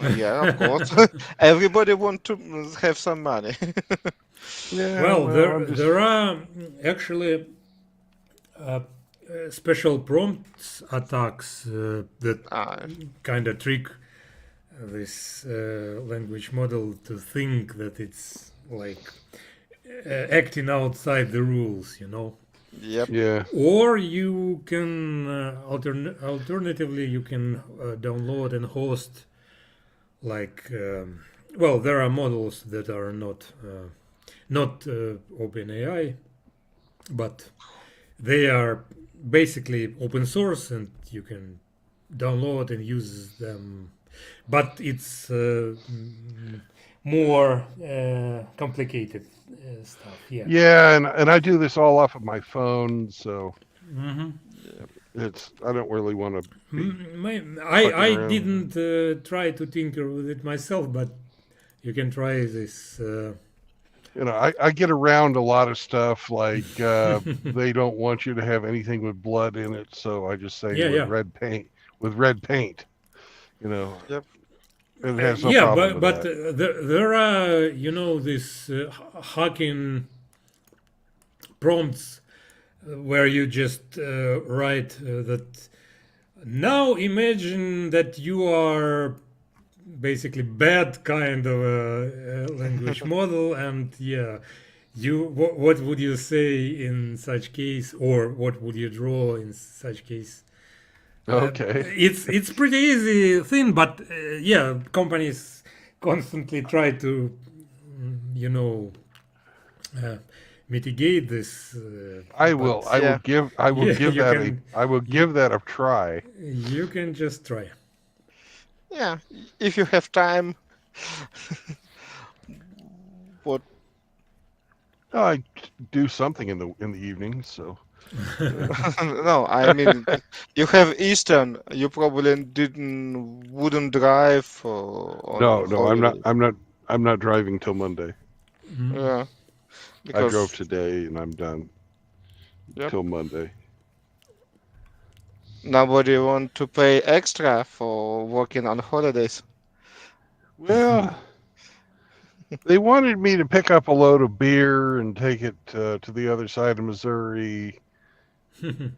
Yeah, of course. Everybody want to have some money. Yeah. well, Well, I'm just. there are actually special prompts attacks that Ah, kind of trick this language model to think that it's like acting outside the rules, you know. yep. Yeah. Or you can alternatively you can download and host like well, there are models that are not OpenAI, but they are basically open source and you can download and use them, but it's more complicated stuff. Yeah. Yeah, and I do this all off of my phone, so hmm I don't really want to be fucking I around. didn't try to tinker with it myself, but you can try this. I get around a lot of stuff like they don't want you to have anything with blood in it, so I just say Yeah, with yeah. red paint. With red paint, you know, Yep. it has no Yeah, problem with but that. there are this hacking prompts where you just write that now imagine that you are basically bad kind of a language model, and yeah, what would you say in such case, or what would you draw in such case? Okay. It's pretty easy thing, but yeah, companies constantly try to you know uh, mitigate this, I will. but I will Yeah. give. I will yeah, give that a. I will you give that a try. you can just try. Yeah. If you have time, what? I do something in the evening, so. No, I mean, you have Eastern. You probably wouldn't drive on a No, I'm not. holiday. I'm not driving till Monday. Mhm. Yeah, I drove because today and I'm done yep, till Monday. nobody want to pay extra for working on holidays. Well, they wanted me to pick up a load of beer and take it to the other side of Missouri,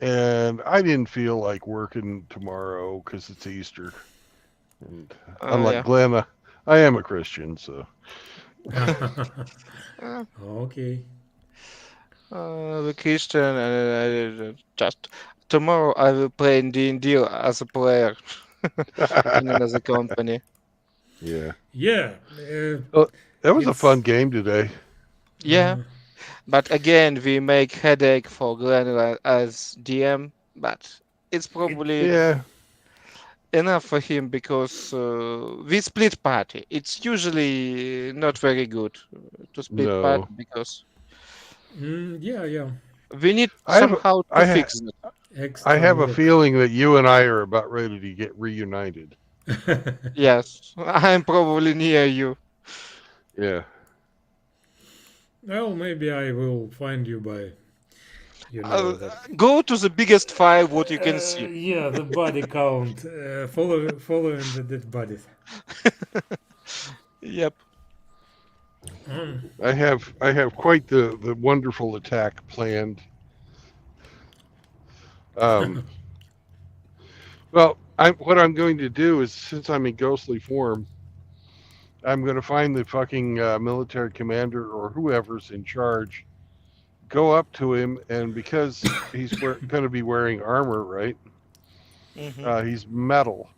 and I didn't feel like working tomorrow because it's Easter. And unlike Yeah. Glenn, I am a Christian, so. Uh, Okay. Vacation and just tomorrow I will play in D&D as a player in another company. Yeah. Yeah, Well, that was a fun it's game today. Yeah, but again we make headache for Glenn as DM, but it's it probably Yeah. enough for him because we split party. It's usually not very good to split party No. because yeah, yeah, we need I have. somehow to I ha- fix it. I extra have a work. feeling that you and I are about ready to get reunited. Yes, I'm probably near you. Yeah. Well, maybe I will find you by Uh, that. Go to the biggest file what you can see. Yeah, the body count. Following the dead bodies. Yep. I have quite the wonderful attack planned. Um, well, what I'm going to do is, since I'm in ghostly form, I'm going to find the fucking military commander or whoever's in charge, go up to him, and because he's going to be wearing armor, right? Hmm. He's metal,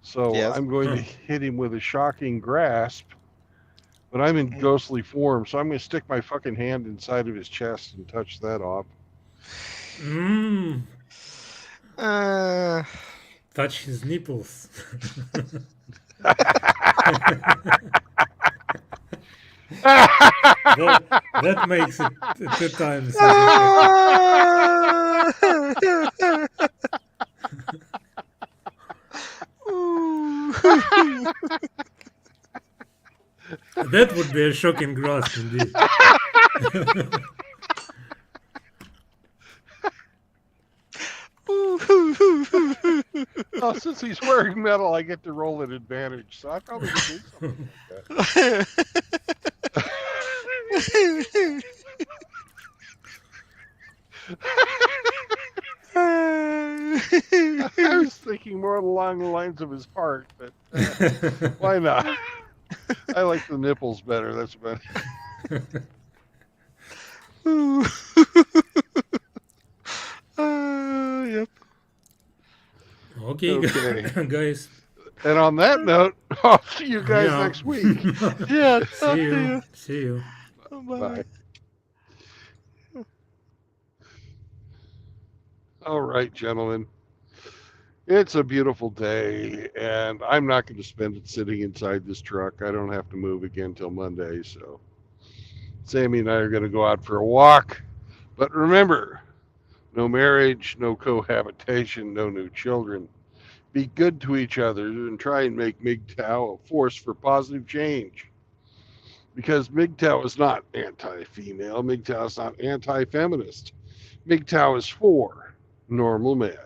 so Yes. I'm going to hit him with a shocking grasp. But I'm in Mm. ghostly form, so I'm going to stick my fucking hand inside of his chest and touch that off. Uh, Touch his nipples. that makes it 2 times as effective. That would be a shocking grasp indeed. Well, since he's wearing metal, I get to roll an advantage, so I probably could do something like that. I was thinking more along the lines of his heart, but why not? I like the nipples better. That's about it. Yep. Okay, guys. And on that note, I'll see you guys next week. Yeah. See you. Bye. All right, gentlemen. It's a beautiful day, and I'm not going to spend it sitting inside this truck. I don't have to move again till Monday, so Sammy and I are going to go out for a walk. But remember, no marriage, no cohabitation, no new children. Be good to each other and try and make MGTOW a force for positive change. Because MGTOW is not anti-female, MGTOW is not anti-feminist. MGTOW is for normal men.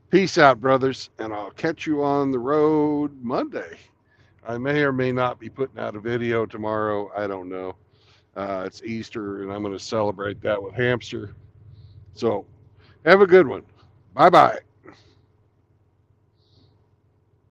Peace out, brothers, and I'll catch you on the road Monday. I may or may not be putting out a video tomorrow. I don't know. It's Easter, and I'm going to celebrate that with Hamster. So have a good one. Bye-bye.